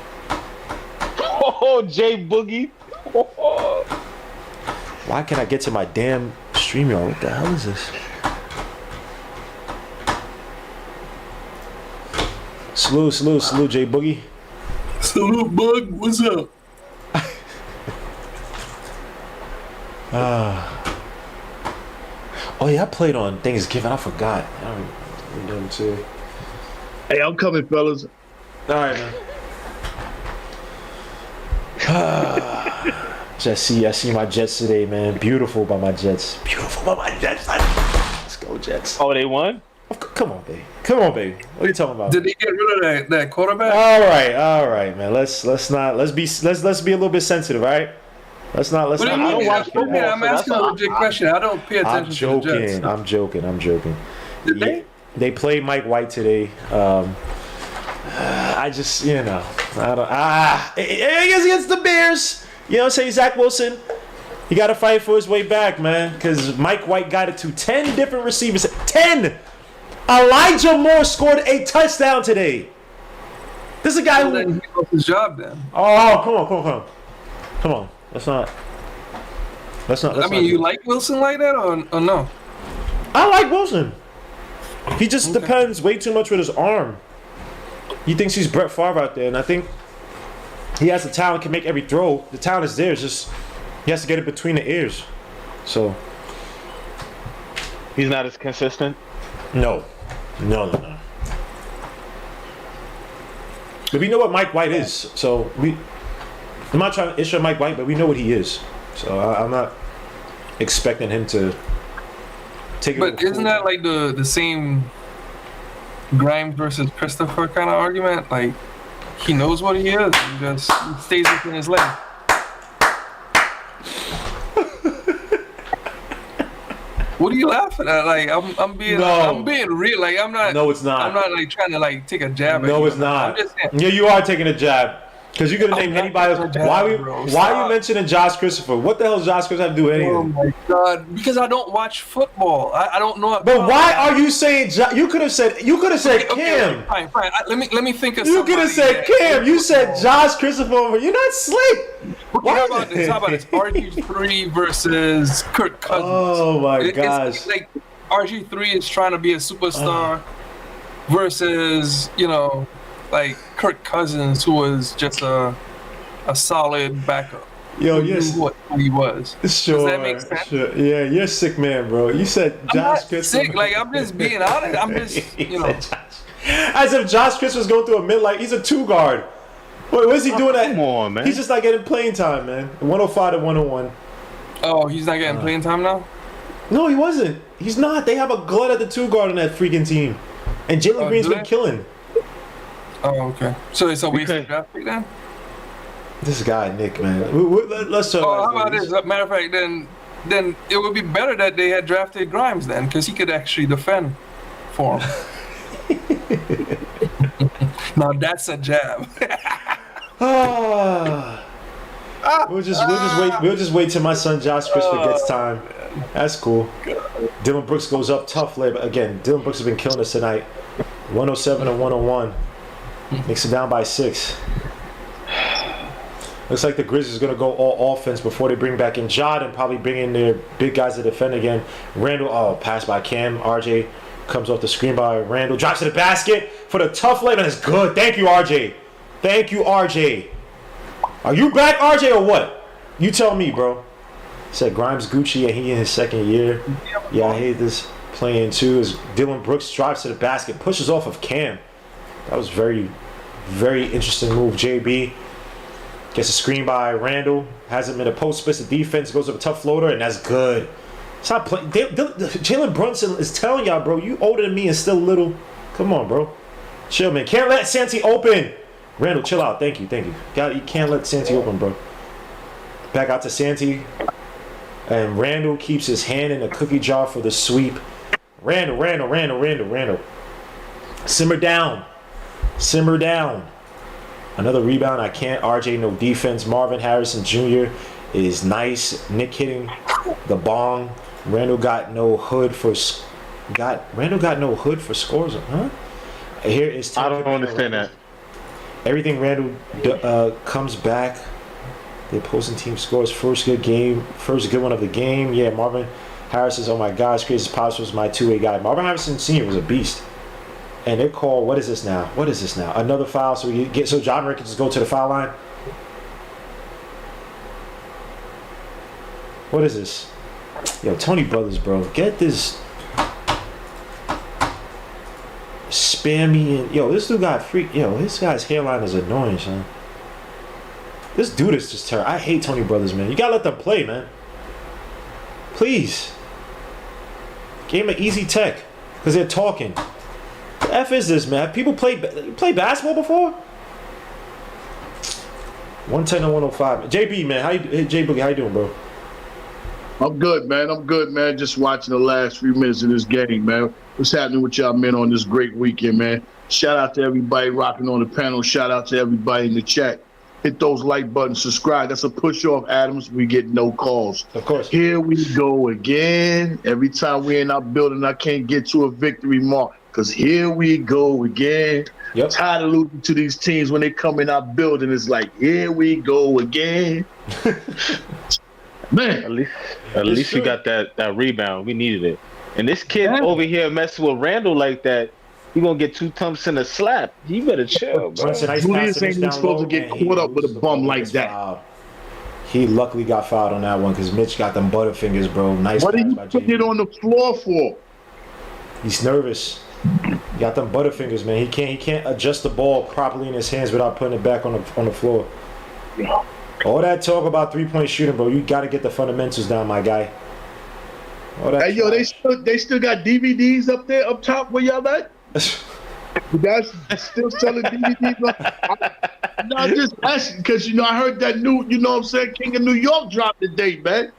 Oh, Jay Boogie. Why can't I get to my damn StreamYard? What the hell is this? Salute, Jay Boogie. Salute, Bug. What's up? Oh yeah, I played on Thanksgiving. I forgot. I don't too. Hey, I'm coming, fellas. All right, man. I see my Jets today, man. Beautiful by my Jets. Let's go, Jets. Oh, they won? Come on, baby. What are you talking about? Did they get rid of that quarterback? All right, man. Let's be a little bit sensitive, all right? Let's not. What do you mean? I'm asking a legit question. I don't pay attention to the Jets. I'm joking. Did they? They played Mike White today. I just, I don't. I guess against the Bears. You know what I'm saying? Zach Wilson, he got to fight for his way back, man. Because Mike White got it to 10 different receivers. 10! Elijah Moore scored a touchdown today. This is a guy who. He lost his job then. Oh, come on. Let's not. I mean, you like Wilson like that or no? I like Wilson. He just depends way too much with his arm. He thinks he's Brett Favre out there, and I think he has the talent, can make every throw. The talent is there. It's just he has to get it between the ears. So he's not as consistent. No. But we know what Mike White is. So I'm not trying to issue Mike White, but we know what he is. So I'm not expecting him to take it. But isn't that like the same Grimes versus Christopher kind of argument? Like, he knows what he is. He just stays within his lane. What are you laughing at? Like, I'm being real. Like, I'm not. No, it's not. I'm not like trying to like take a jab. No, at it's you. not. I'm just saying. Yeah, you are taking a jab. Because you could have named anybody else. Why are you mentioning Josh Christopher? What the hell does Josh Christopher have to do with anything? Oh my God! Because I don't watch football. I don't know. But why are you saying? You could have said. You could have said Cam. Okay, fine. Let me think of. You could have said Cam. You said Josh Christopher. You're not slick. Okay, how about this? RG3 versus Kirk Cousins. Oh my gosh! It's like RG3 is trying to be a superstar versus like Kirk Cousins, who was just a solid backup. Yo, yes, what he was. Sure. Does that make sense? Sure. Yeah, you're a sick man, bro. You said Josh Christopher. Sick. Like I'm just being honest. I'm just as if Josh Christopher was going through a midlife. He's a 2 guard. What is he doing? Come on, man. He's just not getting playing time, man. 105 to 101. Oh, he's not getting playing time now? No, he wasn't. He's not. They have a glut at the 2 guard on that freaking team, and Jalen Green's been killing. Oh, okay. So it's a waste of draft pick then? This guy, Nick, man. Let's talk how about this? Matter of fact, then it would be better that they had drafted Grimes then, because he could actually defend for him. Now that's a jab. We'll just wait till my son Josh Christopher gets time. That's cool. Dylan Brooks goes up tough labor again. Dylan Brooks has been killing us tonight. 107 and 101. Knicks are down by 6. Looks like the Grizzlies are going to go all offense before they bring back in Jod and probably bring in their big guys to defend again. Randall, pass by Cam. RJ comes off the screen by Randall. Drops to the basket for the tough layup. That's good. Thank you, RJ. Thank you, RJ. Are you back, RJ, or what? You tell me, bro. Said Grimes Gucci, and he in his 2nd year. Yeah, I hate this playing too. As Dylan Brooks drives to the basket, pushes off of Cam. That was very, very interesting move. JB gets a screen by Randall. Has him in a post, splits the defense, goes up a tough floater, and that's good. Stop playing. Jalen Brunson is telling y'all, bro, you older than me and still little. Come on, bro. Chill, man. Can't let Santi open. Randall, chill out. Thank you. You can't let Santi open, bro. Back out to Santi. And Randall keeps his hand in the cookie jar for the sweep. Randall. Simmer down. Another rebound. I can't. RJ, no defense. Marvin Harrison Jr. is nice. Nick hitting the bong. Randall got no hood for scores, huh? Here is. I don't understand that. Everything Randall comes back. The opposing team scores first good one of the game. Yeah, Marvin Harrison's, oh my gosh, crazy pops was my 2-way guy. Marvin Harrison Sr. was a beast. And they call, what is this now? Another foul, so John Rick can just go to the foul line. What is this? Yo, Tony Brothers, bro. Get this spammy and this dude got freak. Yo, this guy's hairline is annoying, son. This dude is just terrible. I hate Tony Brothers, man. You gotta let them play, man. Please. Game of easy tech. Because they're talking. The F is this, man? People play basketball before? 110 and 105. JB, man. J Boogie, how you doing, bro? I'm good, man. Just watching the last few minutes of this game, man. What's happening with y'all men on this great weekend, man? Shout out to everybody rocking on the panel. Shout out to everybody in the chat. Hit those like buttons, subscribe. That's a push off, Adams. We get no calls. Of course. Here we go again. Every time we're in our building, I can't get to a victory mark because here we go again. Yep. Tired of losing to these teams when they come in our building. It's like, here we go again. Man. At least we got that rebound. We needed it. And this kid over here messing with Randall like that, he gonna get 2 thumps and a slap. You better chill, bro. Julius ain't even supposed to get caught up with a bum like that. Fouled. He luckily got fouled on that one because Mitch got them butterfingers, bro. Nice. What did he put it on the floor for? He's nervous. He got them butterfingers, man. He can't adjust the ball properly in his hands without putting it back on the floor. All that talk about 3-point shooting, bro. You got to get the fundamentals down, my guy. Hey, yo, they still got DVDs up top where y'all at? You guys still selling DVDs? No, I'm just asking because I heard that new, what I'm saying, King of New York dropped today, man.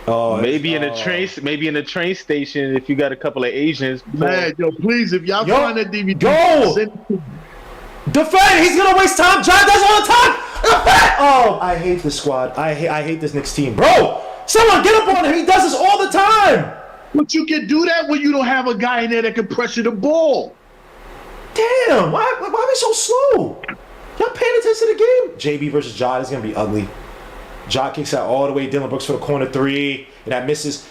Oh, maybe in the train station if you got a couple of Asians. Man, yo, please, if y'all find that DVD, send it to me. Defend! He's gonna waste time. Ja does all the time. Defend! Oh, I hate this squad. I hate this Knicks team, bro. Someone get up on him. He does this all the time. But you can do that when you don't have a guy in there that can pressure the ball. Damn, why are we so slow? Y'all paying attention to the game? JB versus Ja is gonna be ugly. Ja kicks out all the way. Dylan Brooks for the corner three, and that misses.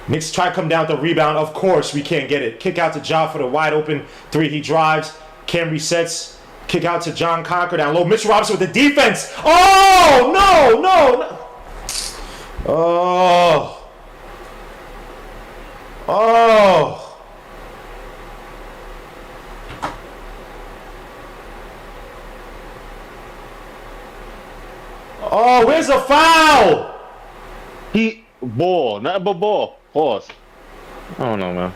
Knicks try to come down with the rebound. Of course, we can't get it. Kick out to Ja for the wide open three. He drives. Cam resets. Kick out to John Conker down low. Mitchell Robinson with the defense. Oh no! Oh. Oh, where's the foul? Nothing but ball. Pause. I don't know, man.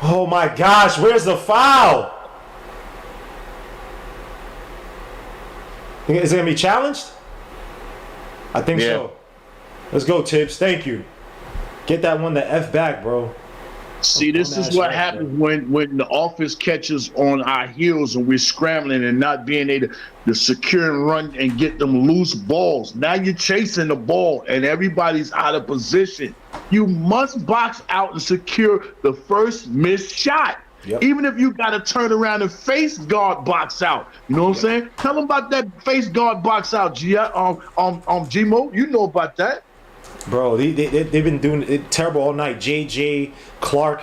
Oh my gosh, where's the foul? Is it gonna be challenged? I think so. Let's go, Tibbs. Thank you. Get that one the F back, bro. See, this is what happens when the offense catches on our heels and we're scrambling and not being able to secure and run and get them loose balls. Now you're chasing the ball and everybody's out of position. You must box out and secure the first missed shot. Yep. Even if you got to turn around and face guard box out. You know what I'm saying? Tell them about that face guard box out, G-Mo. You know about that. Bro, they've been doing it terrible all night. JJ, Clark,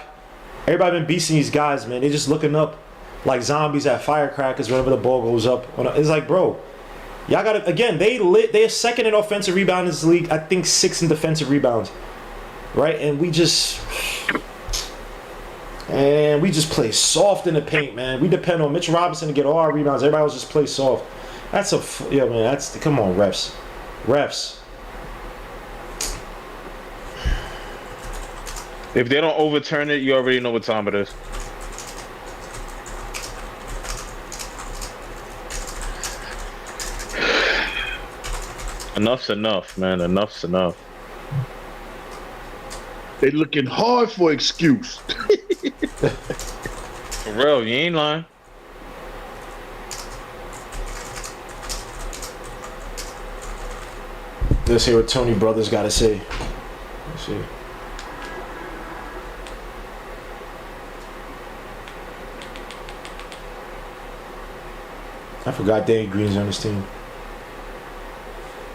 everybody been beasting these guys, man. They're just looking up like zombies at firecrackers whenever the ball goes up. It's like, bro, y'all got to, again, they're second in offensive rebound in this league. I think 6th in defensive rebounds. Right? And we just play soft in the paint, man. We depend on Mitch Robinson to get all our rebounds. Everybody else just play soft. Come on, refs. If they don't overturn it, you already know what time it is. Enough's enough, man. Enough's enough. They looking hard for excuse. For real, you ain't lying. Let's hear what Tony Brothers got to say. Let's see. I forgot Danny Green's on this team.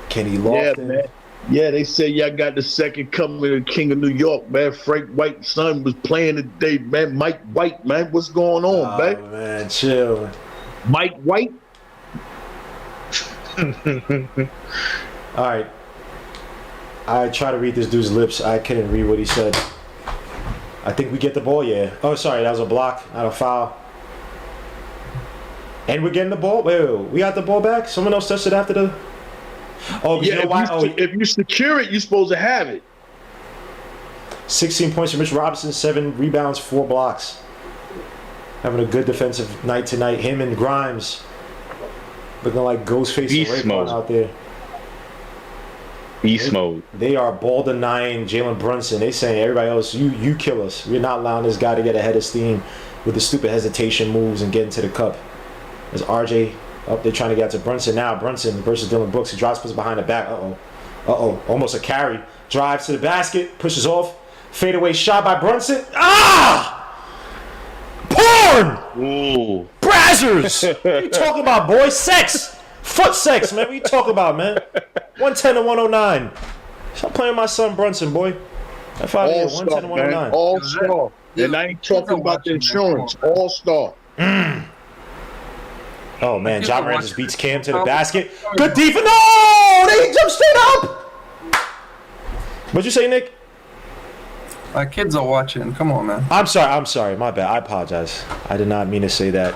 Kenny Lofton. Yeah, man. Yeah, they say y'all got the second coming of the King of New York, man. Frank White's son was playing today, man. Mike White, man. What's going on, man? Man, chill. Mike White? All right. I try to read this dude's lips. I couldn't read what he said. I think we get the ball, yeah. Oh, sorry, that was a block, not a foul. And we're getting the ball? Wait, we got the ball back? Someone else touched it after the... Oh, yeah, you know why? If you secure it, you're supposed to have it. 16 points for Mitch Robinson, 7 rebounds, 4 blocks. Having a good defensive night tonight. Him and Grimes looking like Ghostface and Raekwon out there. Beast mode. They are ball denying Jalen Brunson. They saying everybody else, you kill us. We're not allowing this guy to get ahead of steam with the stupid hesitation moves and getting to the cup. There's RJ up there trying to get to Brunson now. Brunson versus Dylan Brooks. He drives, puts behind the back. Almost a carry. Drives to the basket, pushes off. Fadeaway shot by Brunson. Porn! Ooh. Brazzers! What are you talking about, boy? Sex! Foot sex, man. What you talking about, man? 110 to 109. Stop playing with my son Brunson, boy. That's 5 years. 110 to 109. All-star. And I ain't talking about the insurance. All-star. Oh, man. Ja Morant just beats Cam to the basket. Good defense. No! They jumped straight up! What'd you say, Nick? My kids are watching. Come on, man. I'm sorry. My bad. I apologize. I did not mean to say that.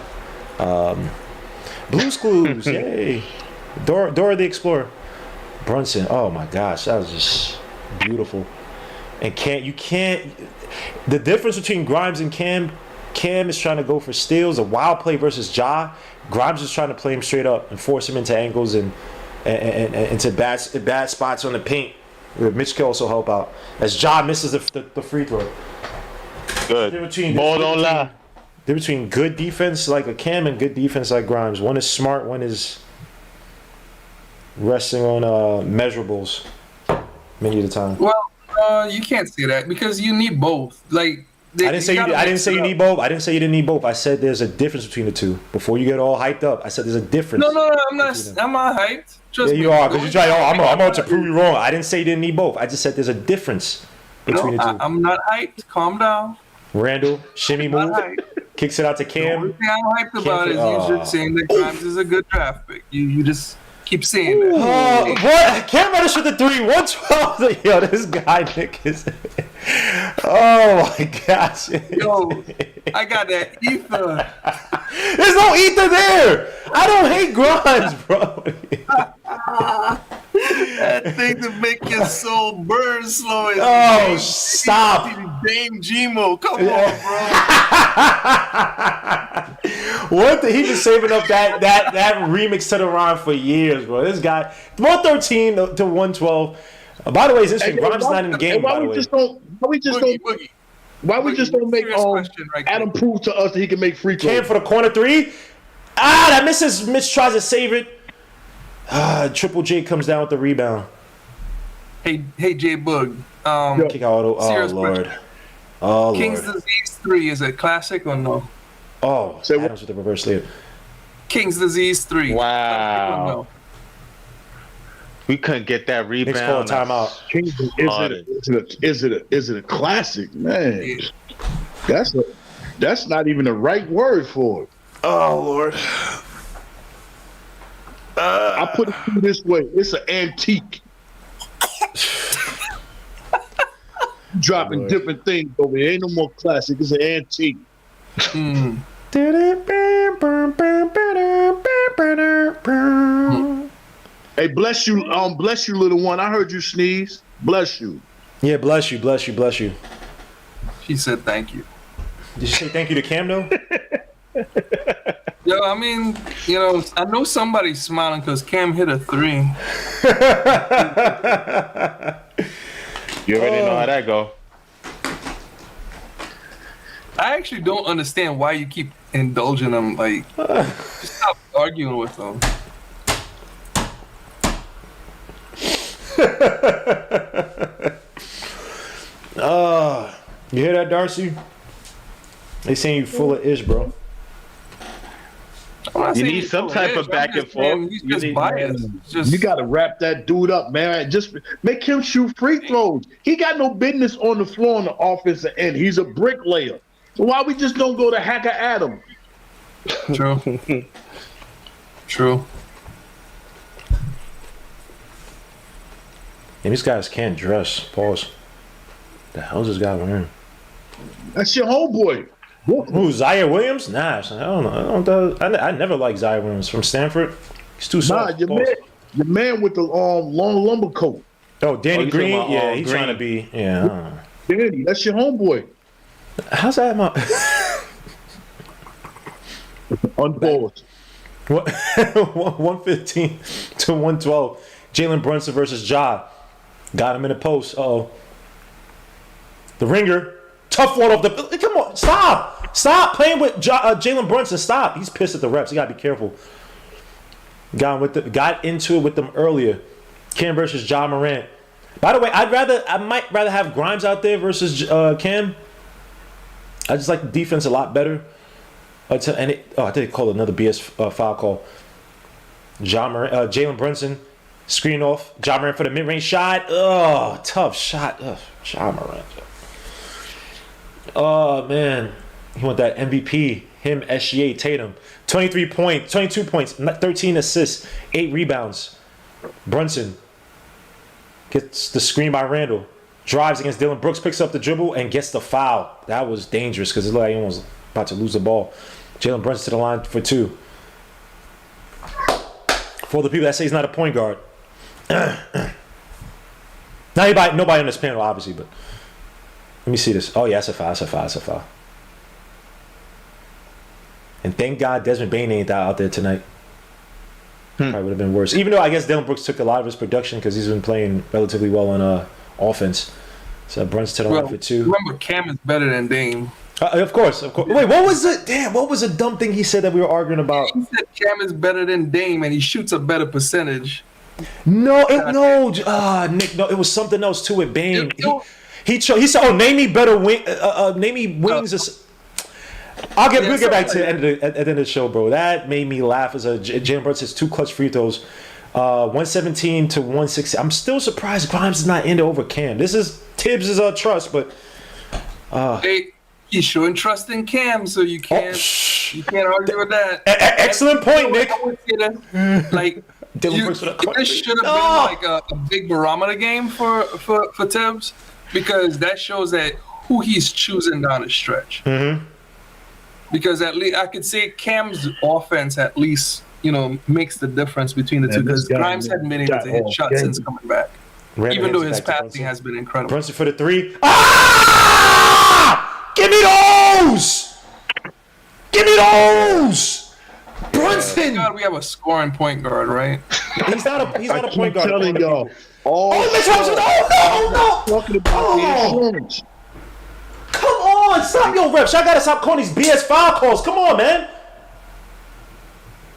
Blue's Clues. Yay. Dora the Explorer. Brunson. Oh, my gosh. That was just beautiful. And the difference between Grimes and Cam is trying to go for steals, a wild play versus Ja. Grimes is trying to play him straight up and force him into angles and into bad spots on the paint. Mitch can also help out as Ja misses the free throw. Good. Ball don't lie. Difference between good defense like a Cam and good defense like Grimes. One is smart, one is resting on measurables many of the time. Well, you can't say that because you need both. Like I didn't say you need both. I didn't say you didn't need both. I said there's a difference between the two. Before you get all hyped up, I said there's a difference. No, I'm not. I'm not hyped. Trust yeah, you are because you try. Oh, I'm about to prove you wrong. I didn't say you didn't need both. I just said there's a difference between the two. I'm not hyped. Calm down. Randall, shimmy move, kicks it out to The Cam. only thing I'm hyped about is you just saying that Grimes is a good draft pick. You just keep saying that. What? Cam Reddish with the 3, 112. Yo, this guy, Nick, is. Oh my gosh. Yo, I got that ether. There's no ether there. I don't hate Grimes, bro. That thing to make your soul burn slow. Oh, stop. Dame Gmo, come on, bro. What? He been saving up that remix to the rhyme for years, bro. This guy, 113 to 112. By the way, it's interesting. Grimes is not in the game. By the way, why we just don't make Adam prove to us that he can make free throws? Cam for the corner 3. That misses. Mitch tries to save it. Triple J comes down with the rebound. Hey, J Boog. Kick out. Oh Lord. Question. Oh King's Lord. Disease 3 is it classic or no? Oh, Adams with the reverse layup. King's Disease 3. Wow. No? We couldn't get that rebound. Knicks call a timeout. Is it a classic, man? That's not even the right word for it. Oh Lord. I put it this way: it's an antique. Dropping different things over here. Ain't no more classic. It's an antique. Hey, bless you, little one. I heard you sneeze. Bless you. Yeah, bless you. She said thank you. Did you say thank you to Cam though? Yo, I mean, I know somebody's smiling because Cam hit a 3. You already know how that go. I actually don't understand why you keep indulging them. Like, just stop arguing with them. You hear that, Darcy? They saying you full of ish, bro. You need some type of back and forth. He's just biased. You got to wrap that dude up, man. Just make him shoot free throws. He got no business on the floor on the offensive end. He's a bricklayer. So why we just don't go to Hacker Adam? True. True. And these guys can't dress. Pause. The hell's this guy wearing? That's your homeboy. Who, Zaire Williams? Nah, I don't know. I never liked Zaire Williams from Stanford. He's too soft. Nah, your man with the long lumber coat. Oh, Danny Green? about, Yeah, he's Green. trying to be. Yeah. I don't know. Danny, that's your homeboy. How's that? Unpause. What? 115 to 112. Jalen Brunson versus Ja. Got him in the post. Uh-oh. The ringer. Tough one off the. Come on, stop playing with Jalen Brunson. Stop. He's pissed at the refs. You gotta be careful. Got into it with them earlier. Cam versus Ja Morant. By the way, I might rather have Grimes out there versus Cam. I just like the defense a lot better. I think they called another BS foul call. Jalen Brunson screen off. Ja Morant for the mid-range shot. Oh, tough shot. Ja Morant. Oh, man. He want that MVP. Him, SGA, Tatum. 22 points, 13 assists, 8 rebounds. Brunson gets the screen by Randall. Drives against Dylan Brooks, picks up the dribble, and gets the foul. That was dangerous because it looked like he was about to lose the ball. Jalen Brunson to the line for 2. For the people that say he's not a point guard. Nobody on this panel, obviously, but let me see this. Oh, yeah, that's a foul. And thank God Desmond Bane ain't out there tonight. Probably would have been worse. Even though I guess Dylan Brooks took a lot of his production because he's been playing relatively well on offense. So Brunson to the line for 2. Remember, Cam is better than Dame. Of course. Wait, what was it? Damn, what was a dumb thing he said that we were arguing about? He said Cam is better than Dame, and he shoots a better percentage. No, Nick, no, it was something else too with Bane. He said, "Oh, name me better name me wings." We'll get back to at the end of the show, bro. That made me laugh. As Jalen Brunson his 2 clutch free throws, 117 to 160. I'm still surprised Grimes is not in over Cam. This is Tibbs' trust, but he's showing trust in Cam, so you can't argue with that. Excellent point, Nick. I would say that, like, this should have been like a big barometer game for Tibbs, because that shows that who he's choosing down the stretch. Mm-hmm. Because at least I could say Cam's offense at least makes the difference between the two, because Grimes hadn't been able to hit shots since coming back. Even though his passing has been incredible. Brunson for the 3. Ah! Give me those! Give me those! Brunson! God, we have a scoring point guard, right? He's not a point guard. Telling y'all. Mitch Robinson! Oh, no! Talking about the insurance. Come on! Stop your reps. Y'all gotta stop calling these BS foul calls. Come on, man.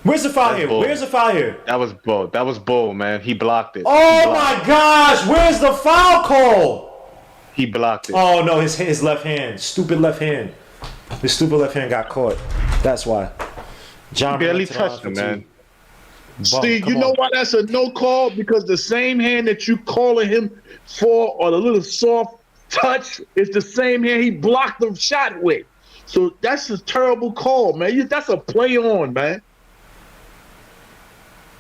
Where's the foul here? Bull. Where's the foul here? That was bull. That was bull, man. He blocked it. Oh my gosh! Where's the foul call? He blocked it. Oh no, his left hand. Stupid left hand. His stupid left hand got caught. That's why. John barely touched him, man. See, you know why that's a no call? Because the same hand that you calling him for, or the little soft touch, is the same hand he blocked the shot with. So that's a terrible call, man. That's a play on, man.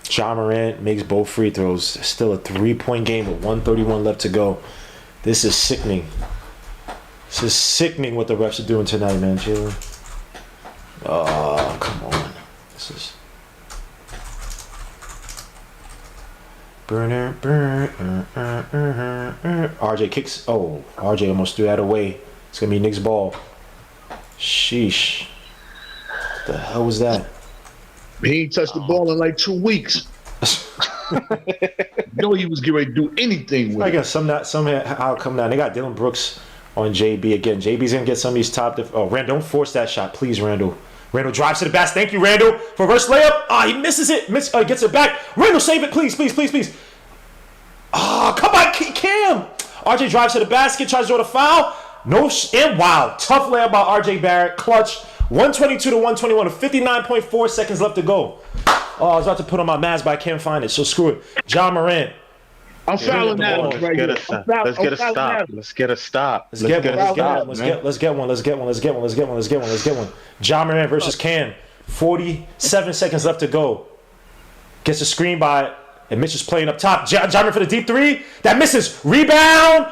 John Morant makes both free throws. Still a 3-point game with 1:31 left to go. This is sickening. This is sickening what the refs are doing tonight, man, Jalen. Oh, come on. This is... RJ kicks. Oh, RJ almost threw that away. It's going to be Knicks' ball. Sheesh. What the hell was that? He ain't touched the ball in like 2 weeks. No, he was getting ready to do anything with it. I guess somehow come down. They got Dylan Brooks on JB again. JB's going to get some of these top... Randall, don't force that shot. Please, Randall. Randall drives to the basket. Thank you, Randall. For reverse layup. He misses it. Gets it back. Randall, save it. Please, please, please, please. Come on, Cam. RJ drives to the basket. Tries to draw the foul. And wow. Tough layup by RJ Barrett. Clutch. 122 to 121 with 59.4 seconds left to go. I was about to put on my mask, but I can't find it. So screw it. John Morant. I'm fouling that one right here. Let's get a stop. Let's get a stop. Let's get one. John Morant versus Cam. 47 seconds left to go. Gets a screen by, and Mitch is playing up top. John Morant for the deep 3. That misses. Rebound.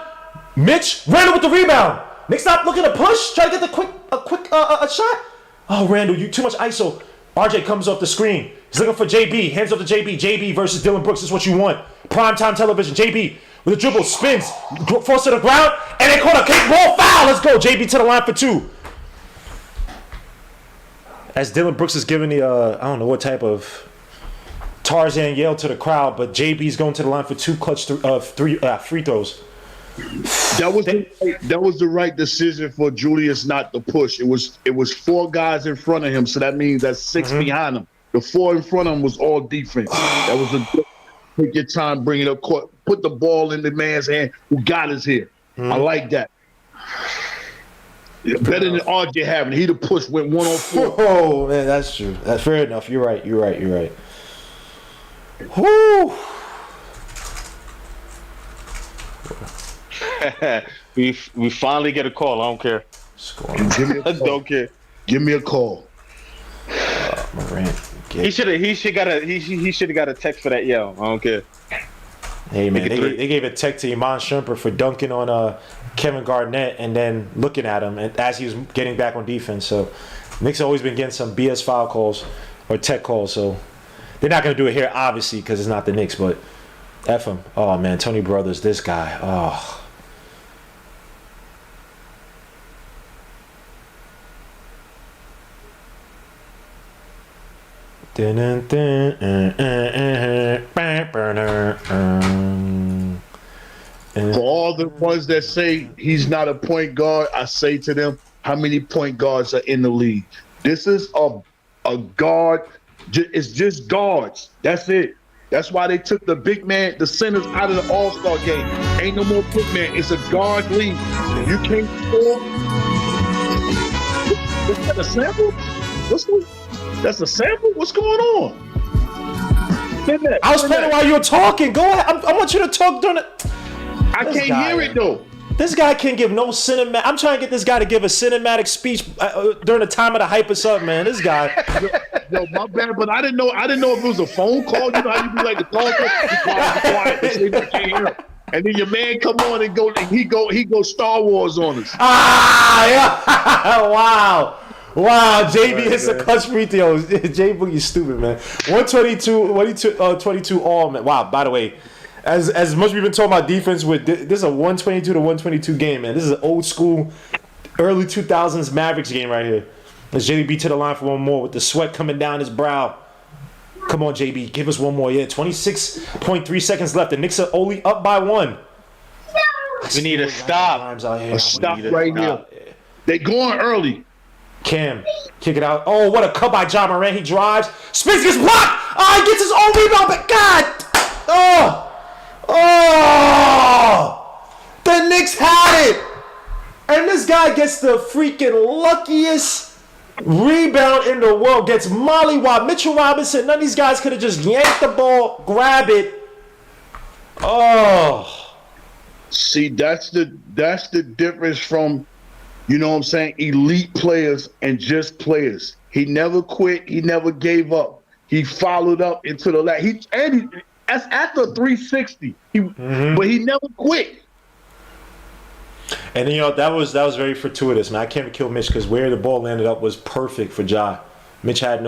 Mitch. Randall with the rebound. Nick, stop looking to push. Try to get a quick shot. Oh, Randall, you too much ISO. RJ comes off the screen. He's looking for JB. Hands up to JB. JB versus Dylan Brooks is what you want. Primetime television. JB with a dribble, spins, falls to the ground, and they call a kick ball foul. Let's go. JB to the line for 2. As Dylan Brooks is giving the, I don't know what type of Tarzan yell to the crowd, but JB's going to the line for 2 clutch free throws. That was the right decision for Julius not to push. It was 4 guys in front of him, so that means that's 6 behind him. The 4 in front of him was all defense. That was a good, take your time, bring it up court, put the ball in the man's hand who got us here. I like that. Better than RJ having. He'd have pushed, went 1-on-4. Oh man, that's true. That's fair enough. You're right. Whoo. we finally get a call. I don't care. Don't care. Give me a call. Morant. He should have got a text for that yell. I don't care. Hey man, they gave a text to Iman Shumpert for dunking on Kevin Garnett and then looking at him as he was getting back on defense. So Knicks always been getting some BS foul calls or tech calls. So they're not gonna do it here, obviously, because it's not the Knicks. But F him. Oh man, Tony Brothers, this guy. Oh. For all the ones that say he's not a point guard, I say to them, how many point guards are in the league. This is a guard. It's just guards. That's it. That's why they took the big man, the centers out of the All-Star game. Ain't no more big man. It's a guard league. You can't score. Is that a sample? That's a sample? What's going on? I was playing while you were talking. Go ahead. I want you to talk during it. I can't hear it though. This guy can't give no cinematic. I'm trying to get this guy to give a cinematic speech during the time of the hype or something, man. This guy. Yo, my bad, but I didn't know if it was a phone call. You know how you be like the call, quiet, I can't hear him. And then your man come on and he go Star Wars on us. Wow. JB hits the clutch free throws. J Boogie stupid, man. 22 all, man. Wow, by the way, as much we've been talking about defense, with this is a 122 to 122 game, man. This is an old school, early 2000s Mavericks game right here. As JB to the line for one more with the sweat coming down his brow. Come on, JB, give us one more. Yeah, 26.3 seconds left. The Knicks are only up by 1. We need a stop. A stop right here. They going early. Cam, kick it out. Oh, what a cut by Ja Morant. He drives. Spins, gets blocked. Oh, he gets his own rebound, but God. The Knicks had it. And this guy gets the freaking luckiest rebound in the world. Gets mollywopped. Mitchell Robinson, none of these guys could have just yanked the ball, grab it. Oh. See, that's the difference from, you know what I'm saying, elite players and just players. He never quit. He never gave up. He followed up into the last. That's after 360. But he never quit. And that was very fortuitous, man. I can't kill Mitch because where the ball landed up was perfect for Ja. Mitch had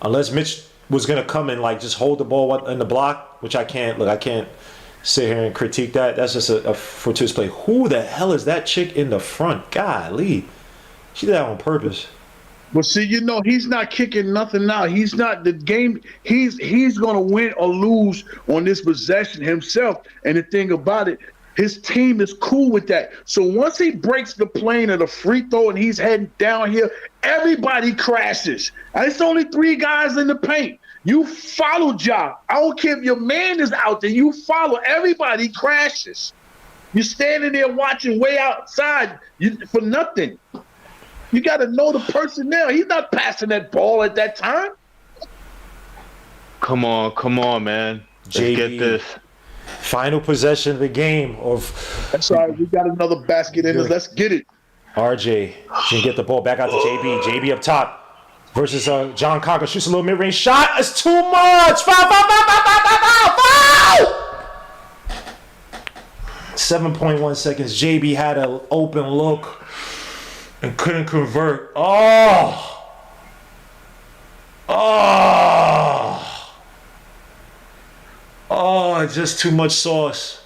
unless Mitch was gonna come and like just hold the ball in the block, which I can't. Look, I can't sit here and critique that. That's just a fortuitous play. Who the hell is that chick in the front? Golly, she did that on purpose. But see, he's not kicking nothing out. He's not the game. He's gonna win or lose on this possession himself. And the thing about it, his team is cool with that. So once he breaks the plane of the free throw and he's heading down here, everybody crashes. And it's only 3 guys in the paint. You follow Ja. I don't care if your man is out there. You follow. Everybody crashes. You're standing there watching way outside for nothing. You got to know the personnel. He's not passing that ball at that time. Come on, man. Let's get this. Final possession of the game. That's all right. We got another basket in us. Let's get it. RJ can get the ball back out to JB. JB up top versus John Conker. Shoots a little mid-range shot. It's too much. Foul. 7.1 seconds. JB had an open look and couldn't convert. Just too much sauce.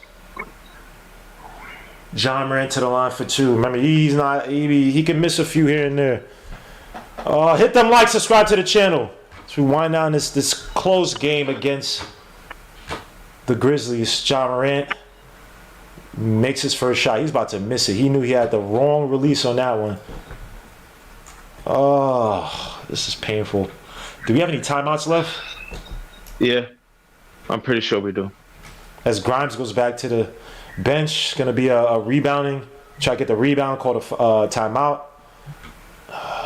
John Morant to the line for 2. Remember, he can miss a few here and there. Hit them likes, subscribe to the channel. As we wind down this close game against the Grizzlies. John Morant makes his first shot. He's about to miss it. He knew he had the wrong release on that one. This is painful. Do we have any timeouts left? Yeah, I'm pretty sure we do. As Grimes goes back to the bench, going to be a rebounding. Try to get the rebound, call a timeout.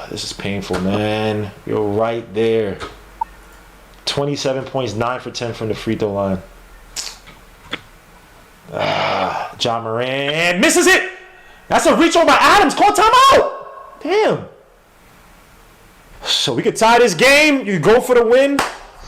This is painful, man. You're right there. 27 points, 9 for 10 from the free throw line. John Morant misses it. That's a reach on by Adams. Call timeout. Damn. So we could tie this game. You go for the win.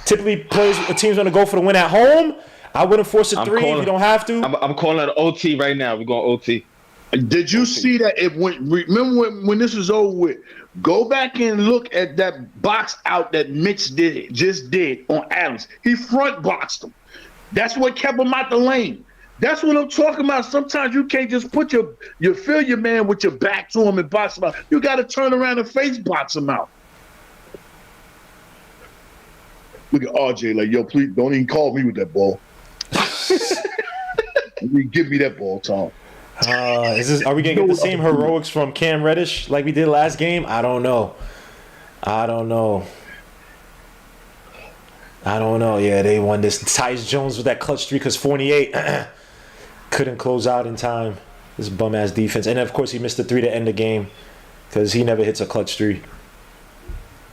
Typically, a team's going to go for the win at home. I wouldn't force a 3 if you don't have to. I'm calling it OT right now. We're going OT. Did you see that? Remember when this was over with? Go back and look at that box out that Mitch just did on Adams. He front boxed him. That's what kept him out the lane. That's what I'm talking about. Sometimes you can't just put you feel your man with your back to him and box him out. You got to turn around and face box him out. Look at RJ like, yo, please don't even call me with that ball. Give me that ball, Tom. Are we gonna get the same heroics from Cam Reddish like we did last game? I don't know. Yeah, they won this. Tyus Jones with that clutch streak because 48 couldn't close out in time. This bum ass defense, and of course he missed the 3 to end the game because he never hits a clutch 3.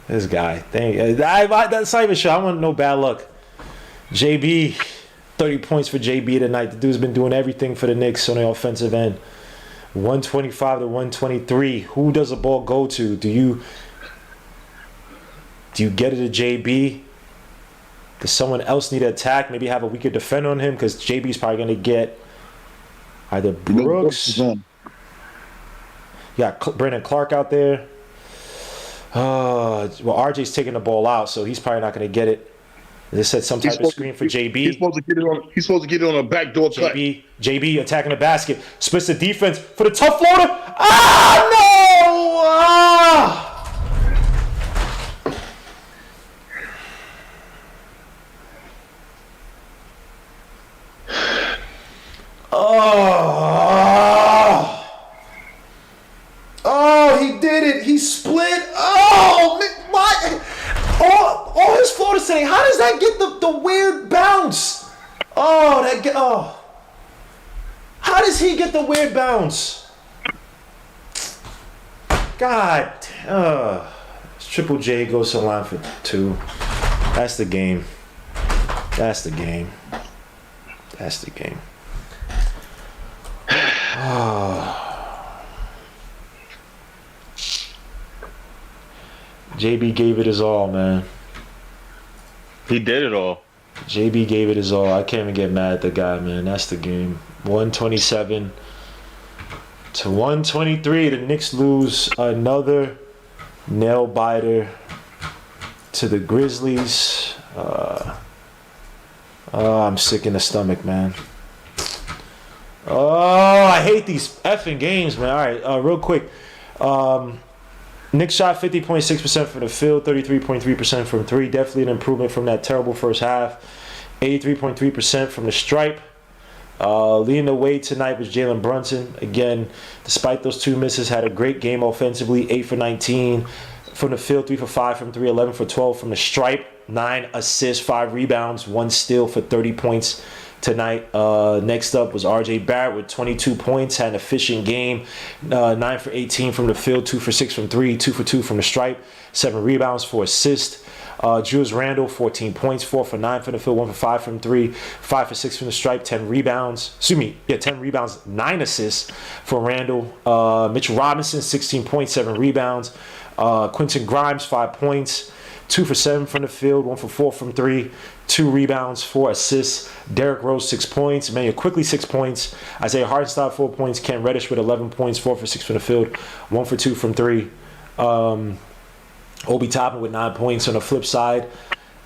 This guy, that's not even sure. I want no bad luck. JB, 30 points for JB tonight. The dude's been doing everything for the Knicks on the offensive end. 125 to 123. Who does the ball go to? Do you get it to JB? Does someone else need to attack? Maybe have a weaker defender on him because JB's probably going to get either Brooks. Yeah, Brandon Clark out there. Well, RJ's taking the ball out, so he's probably not going to get it. They said some type of screen for JB. He's supposed to get it on a backdoor cut. JB attacking the basket. Splits the defense for the tough floater. Ah, no! Ah! Oh, he did it. He split. Oh, what? All his floaters today. How does that get the weird bounce? How does he get the weird bounce? God. Triple J goes to the line for 2. That's the game. JB gave it his all, man. He did it all. JB gave it his all. I can't even get mad at the guy, man. That's the game. 127 to 123. The Knicks lose another nail biter to the Grizzlies. I'm sick in the stomach, man. I hate these effing games, man. All right, real quick. Knicks shot 50.6% from the field, 33.3% from 3. Definitely an improvement from that terrible first half. 83.3% from the stripe. Leading the way tonight was Jalen Brunson. Again, despite those 2 misses, had a great game offensively. 8 for 19 from the field, 3 for 5 from 3, 11 for 12 from the stripe. 9 assists, 5 rebounds, 1 steal for 30 points tonight. Next up was RJ Barrett with 22 points, had an efficient game. 9 for 18 from the field, 2 for 6 from 3, 2 for 2 from the stripe, 7 rebounds, 4 assists. Julius Randle, 14 points, 4 for 9 from the field, 1 for 5 from 3, 5 for 6 from the stripe, 10 rebounds. 10 rebounds, 9 assists for Randle. Mitchell Robinson, 16 points, 7 rebounds. Quentin Grimes, 5 points, 2 for 7 from the field, 1 for 4 from 3, 2 rebounds, 4 assists. Derrick Rose, 6 points. Emmanuel Quickly, 6 points. Isaiah Hartenstein, 4 points. Cam Reddish with 11 points, 4 for 6 from the field, 1 for 2 from 3. Obi Toppin with 9 points. On the flip side,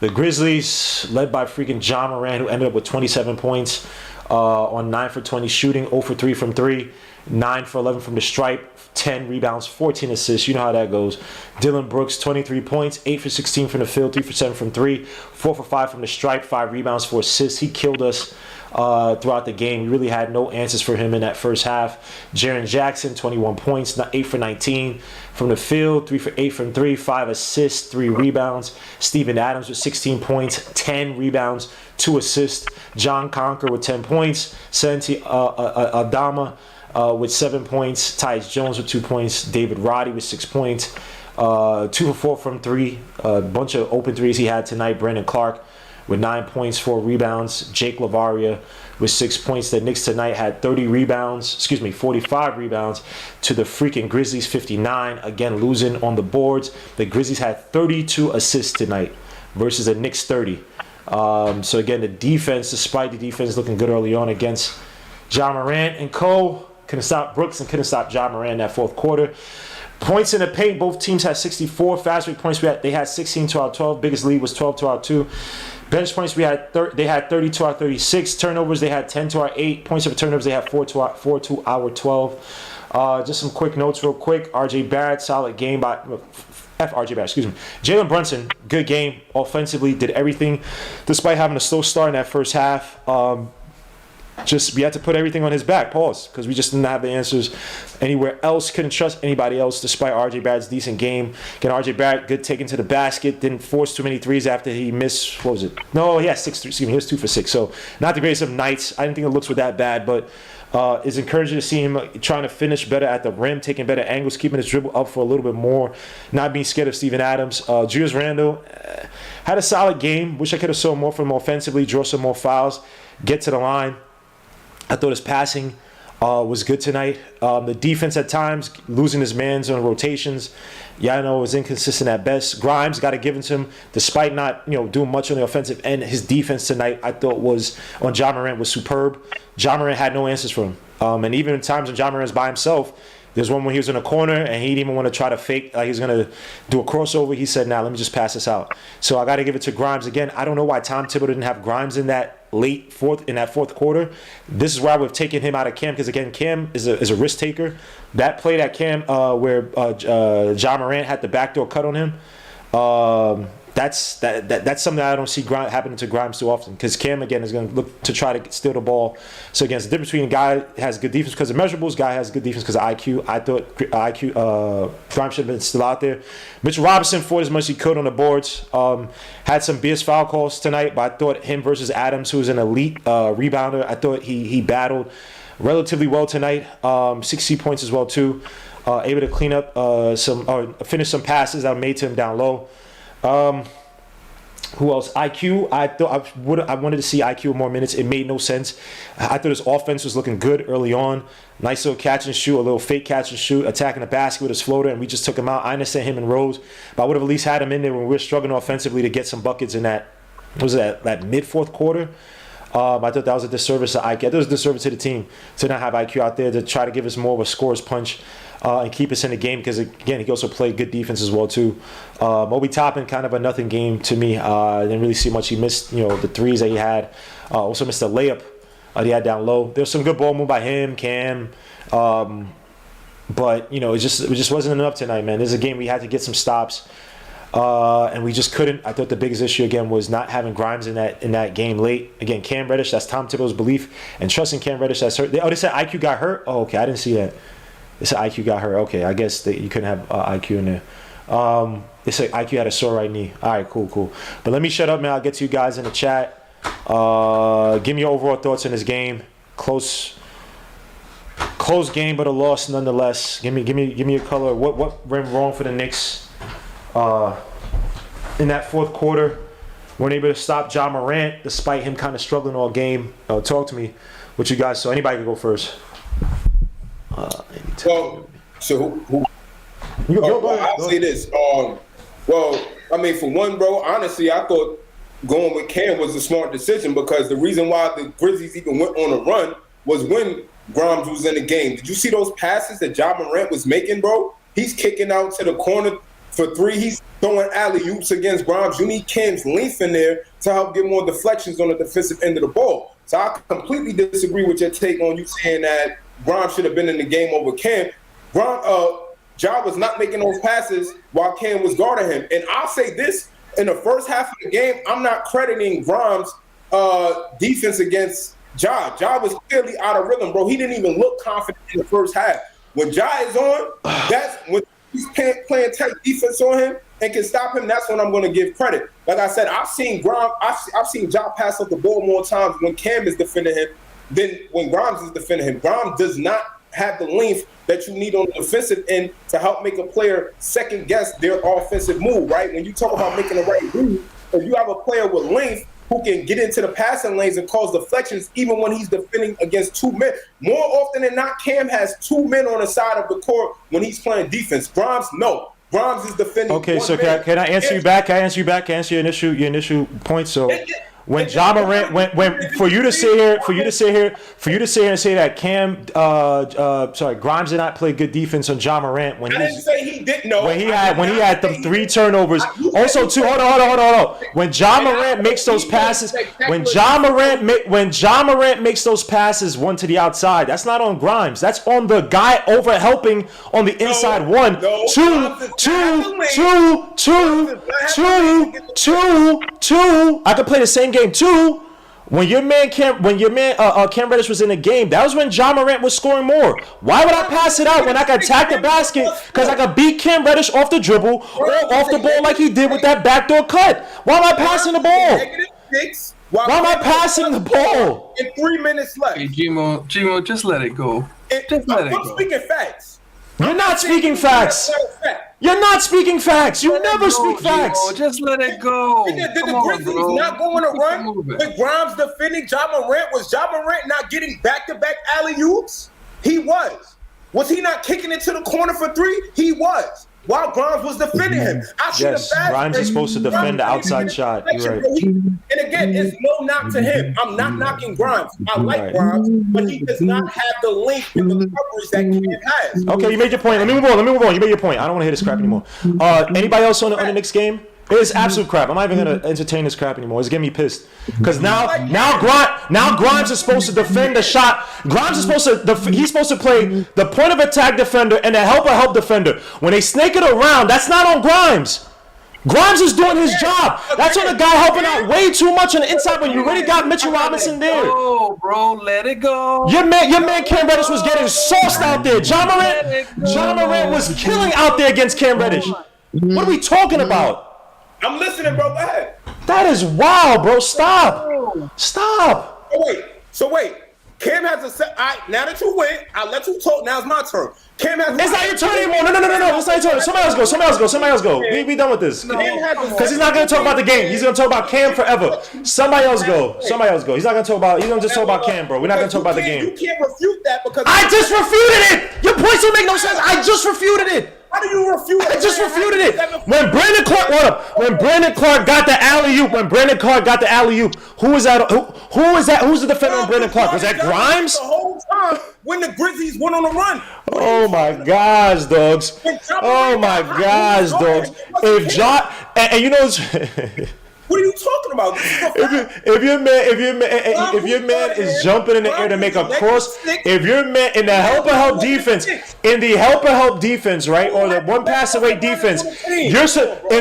the Grizzlies, led by freaking Ja Morant, who ended up with 27 points on 9 for 20 shooting, 0 for 3 from 3, 9 for 11 from the stripe, 10 rebounds, 14 assists. You know how that goes. Dylan Brooks, 23 points, 8 for 16 from the field, 3 for 7 from 3, 4 for 5 from the stripe, 5 rebounds, 4 assists. He killed us throughout the game. We really had no answers for him in that first half. Jaren Jackson, 21 points, 8 for 19 from the field, 3 for 8 from 3, 5 assists, 3 rebounds. Steven Adams with 16 points, 10 rebounds, 2 assists. John Conker with 10 points. Santi Adama with 7 points. Tyus Jones with 2 points. David Roddy with 6 points. 2 for 4 from 3. A bunch of open threes he had tonight. Brandon Clark with 9 points, 4 rebounds. Jake Lavaria with 6 points. The Knicks tonight had 45 rebounds to the freaking Grizzlies 59. Again, losing on the boards. The Grizzlies had 32 assists tonight versus the Knicks 30. So again, the defense, despite the defense looking good early on against Ja Morant and co, couldn't stop Brooks and couldn't stop Ja Morant in that fourth quarter. Points in the paint, both teams had 64. Fast break points, they had 16 to our 12. Biggest lead was 12 to our 2. Bench points, they had 30 to our 36. Turnovers, they had 10 to our 8. Points of turnovers, they had 4 to our 12. Just some quick notes real quick. RJ Barrett, solid game by RJ Barrett, Jalen Brunson, good game offensively, did everything despite having a slow start in that first half. just we had to put everything on his back. Pause, because we just didn't have the answers anywhere else. Couldn't trust anybody else, despite RJ Barrett's decent game. Again, RJ Barrett good taking to the basket, didn't force too many threes after he missed. What was it? No, he had 6 threes. Excuse me, he was 2 for 6. So not the greatest of nights. I didn't think the looks were that bad, but it's encouraging to see him trying to finish better at the rim, taking better angles, keeping his dribble up for a little bit more, not being scared of Steven Adams. Julius Randle had a solid game. Wish I could have saw more from him offensively, draw some more fouls, get to the line. I thought his passing was good tonight. The defense at times, losing his mans on rotations. Yeah, I know it was inconsistent at best. Grimes got to give it to him, despite not doing much on the offensive end. His defense tonight, I thought, was on Ja Morant was superb. Ja Morant had no answers for him. And even in times when Ja Morant's by himself, there's one when he was in a corner and he didn't even want to try to fake like he was going to do a crossover. He said, "Nah, let me just pass this out." So I got to give it to Grimes again. I don't know why Tom Thibodeau didn't have Grimes in that fourth quarter. This is why we've taken him out of Cam, because again, Cam is a risk taker. That play that Cam where Ja Morant had the backdoor cut on him. That's something that I don't see happening to Grimes too often, because Cam again is going to look to try to steal the ball. So again, it's the difference between a guy that has good defense because of measurables, guy has good defense because of IQ. I thought Grimes should have been still out there. Mitchell Robinson fought as much as he could on the boards. Had some BS foul calls tonight, but I thought him versus Adams, who's an elite rebounder, I thought he battled relatively well tonight. 60 points as well too. Able to clean up finish some passes that were made to him down low. Who else? IQ. I wanted to see IQ with more minutes. It made no sense. I thought his offense was looking good early on. Nice little catch and shoot, a little fake catch and shoot, attacking the basket with his floater, and we just took him out. I understand him and Rose, but I would have at least had him in there when we were struggling offensively to get some buckets in that mid fourth quarter. I thought that was a disservice to IQ. I thought it was a disservice to the team to not have IQ out there to try to give us more of a scorer's punch and keep us in the game, because again, he also played good defense as well too. Obi Toppin, kind of a nothing game to me. I didn't really see much. He missed the threes that he had. Also missed a layup that he had down low. There's some good ball move by him, Cam. But it just wasn't enough tonight, man. This is a game we had to get some stops. And we just couldn't. I thought the biggest issue again was not having Grimes in that game late. Again, Cam Reddish, that's Tom Thibodeau's belief, and trusting Cam Reddish. That's hurt. They said IQ got hurt. Oh, okay, I didn't see that. They said IQ got hurt. Okay, I guess you couldn't have IQ in there. They said IQ had a sore right knee. All right, cool. But let me shut up, man. I'll get to you guys in the chat. Give me your overall thoughts on this game. Close game, but a loss nonetheless. Give me a color. What went wrong for the Knicks? In that fourth quarter, weren't able to stop Ja Morant despite him kind of struggling all game. Talk to me what you guys saw. Anybody can go first. So who? I'll say this. I mean, for one, bro, honestly, I thought going with Cam was a smart decision, because the reason why the Grizzlies even went on a run was when Grimes was in the game. Did you see those passes that Ja Morant was making, bro? He's kicking out to the corner for three. He's throwing alley-oops against Grimes. You need Cam's length in there to help get more deflections on the defensive end of the ball. So I completely disagree with your take on you saying that Grimes should have been in the game over Cam. Ja was not making those passes while Cam was guarding him. And I'll say this, in the first half of the game, I'm not crediting Grimes' defense against Ja. Ja was clearly out of rhythm, bro. He didn't even look confident in the first half. When Ja is on, that's when he's playing tight defense on him and can stop him. That's when I'm going to give credit. Like I said, I've seen Ja pass up the ball more times when Cam is defending him than when Grimes is defending him. Grimes does not have the length that you need on the defensive end to help make a player second guess their offensive move, right? When you talk about making the right move, if you have a player with length who can get into the passing lanes and cause deflections even when he's defending against two men. More often than not, Cam has two men on the side of the court when he's playing defense. Grimes, no. Grimes is defending. Okay, so can I answer you back? Can I answer you back? Can I answer your initial point? So when Ja Morant, when for you to sit here and say that Grimes did not play good defense on Ja Morant when I didn't say he didn't know. When he had them 3 turnovers. Also, too, hold on. When Ja Morant makes those passes, when Ja Morant makes those passes one to the outside, that's not on Grimes. That's on the guy over helping on the inside. Two. I could play the same game. 2. When your man Cam Reddish was in the game, that was when Ja Morant was scoring more. Why would I pass it out when I could attack the basket? Because I could beat Cam Reddish off the dribble or off the ball like he did with that backdoor cut. Why am I passing the ball? Why am I passing the ball? In 3 minutes left. Hey, Gmo, just let it go. Just let it I'm go. speaking facts. You're not speaking facts. You're not speaking facts. You never speak facts. Gmo, just let it go. Did the Grizzlies not go on a run with Grimes defending Ja Morant? Was Ja Morant not getting back-to-back alley-oops? He was. Was he not kicking it to the corner for three? He was. While Grimes was defending him. Yes, Grimes is supposed to defend the outside shot. You're right. And again, it's no knock to him. I'm not knocking Grimes. I like Grimes, but he does not have the length and the coverage that Cam has. Okay, you made your point. Let me move on. You made your point. I don't want to hear this crap anymore. Anybody else on the Knicks game? It's absolute crap. I'm not even gonna entertain this crap anymore. It's getting me pissed. Because now Grimes is supposed to defend the shot. Grimes is he's supposed to play the point of attack defender and the help defender. When they snake it around, that's not on Grimes. Grimes is doing his job. That's on the guy helping out way too much on the inside when you already got Mitchell Robinson there. Oh, bro, let it go. Your man Cam Reddish was getting sauced out there. Ja Morant was killing out there against Cam Reddish. What are we talking about? I'm listening, bro. Go ahead. That is wild, bro. Stop. So wait. Cam has a set. All right, now that you went, I'll let you talk. Now it's my turn. Cam has. It's not your turn anymore. No. It's not your turn. Somebody else go. We done with this. Because he's not gonna talk about the game. He's gonna talk about Cam forever. Somebody else go. He's not gonna talk about. He's gonna just talk about Cam, bro. We're not gonna talk about the game. You can't refute that because I just refuted it. Your points don't make no sense. I just refuted it. How do you refute it? I just refuted it. When Brandon Clark got the alley-oop, who was that? Who was that? Who's the defender on Brandon Clark? Was that Grimes? The whole time when the Grizzlies went on the run. Oh my gosh, dogs. Oh my gosh, dogs. If John and you know what are you talking about? If your man is jumping in the air to make a cross, if your man in the help defense, right, or the one pass away defense, in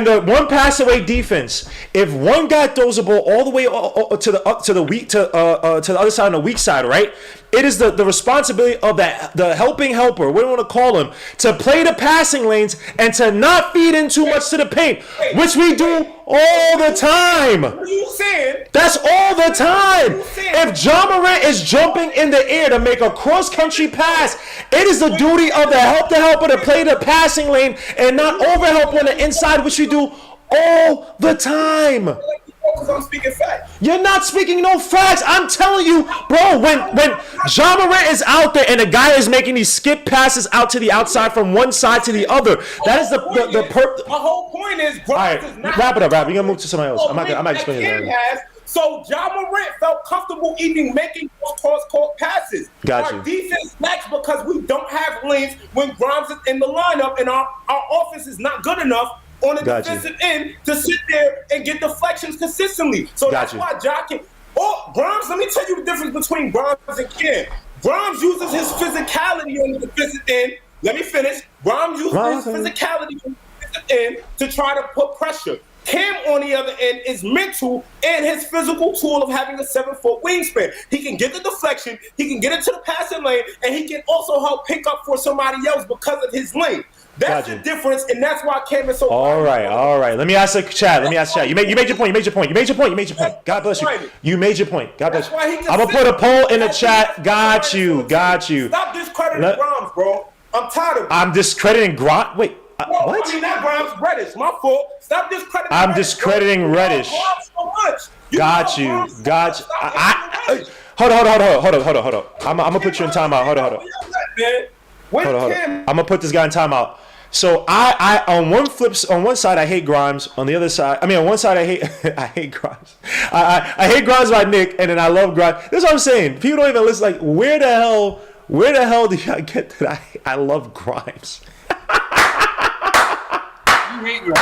the one pass away defense, if one guy throws the ball all the way to the other side on the weak side, right, it is the responsibility of the helping helper, what do you want to call him, to play the passing lanes and to not feed in too much to the paint, which we do all the time. What are you saying? That's all the time. If Ja Morant is jumping in the air to make a cross-country pass, it is the duty of the helper to play the passing lane and not overhelp on the inside, which we do all the time. I'm speaking facts. You're not speaking no facts. I'm telling you, bro, when Ja Morant is out there and the guy is making these skip passes out to the outside from one side to the other, that is the My whole point is, all right, wrap it up. We're gonna move to somebody else. I'm not explaining it. So Ja Morant felt comfortable even making those cross-court passes. Got you. Our defense lacks because we don't have length when Grimes is in the lineup, and our offense is not good enough on the defensive end to sit there and get deflections consistently. So that's why Ja can. Oh, Grimes, let me tell you the difference between Grimes and Cam. Grimes uses his physicality on the defensive end. Let me finish. Grimes uses his physicality on the defensive end to try to put pressure. Cam, on the other end, is mental and his physical tool of having a 7-foot wingspan. He can get the deflection, he can get into the passing lane, and he can also help pick up for somebody else because of his length. That's the difference, and that's why Cam is so. All right. Let me ask the chat. You made your point. God bless you. You made your point. God bless you. I'm gonna put a poll in the chat. Got you. Stop discrediting Grimes, bro. I'm tired of it. I'm discrediting Grimes. Wait. What? I mean, not Grimes, Reddish. My fault. Stop discrediting. I'm discrediting Reddish. So much. Got you. Hold on. I'm gonna put you in timeout. Hold on. I'm gonna put this guy in timeout. So I on one side I hate Grimes. On the other side, on one side I hate Grimes. I hate Grimes by Nick, and then I love Grimes. That's what I'm saying. People don't even listen. Like, where the hell do you get that I love Grimes? You hate Grimes.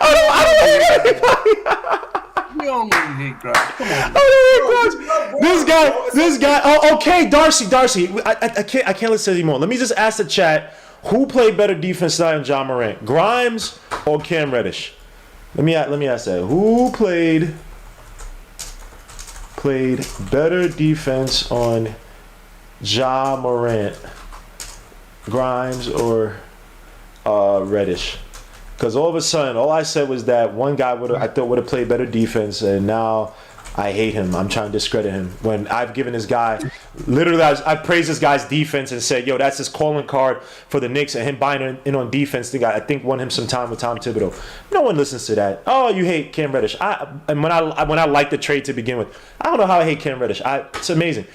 I don't hate anybody. You don't really hate Grimes. Come on. I don't hate Grimes. This guy. Oh, okay, Darcy. I can't listen anymore. Let me just ask the chat. Who played better defense than Ja Morant, Grimes or Cam Reddish? Let me ask that. Who played played better defense on Ja Morant, Grimes, or Reddish? Because all of a sudden, all I said was that one guy I thought would have played better defense, and now I hate him. I'm trying to discredit him when I've given this guy, literally, I've praised this guy's defense and said, yo, that's his calling card for the Knicks, and him buying in on defense. The guy I think won him some time with Tom Thibodeau. No one listens to that. Oh, you hate Cam Reddish. And when I like the trade to begin with, I don't know how I hate Cam Reddish. It's amazing.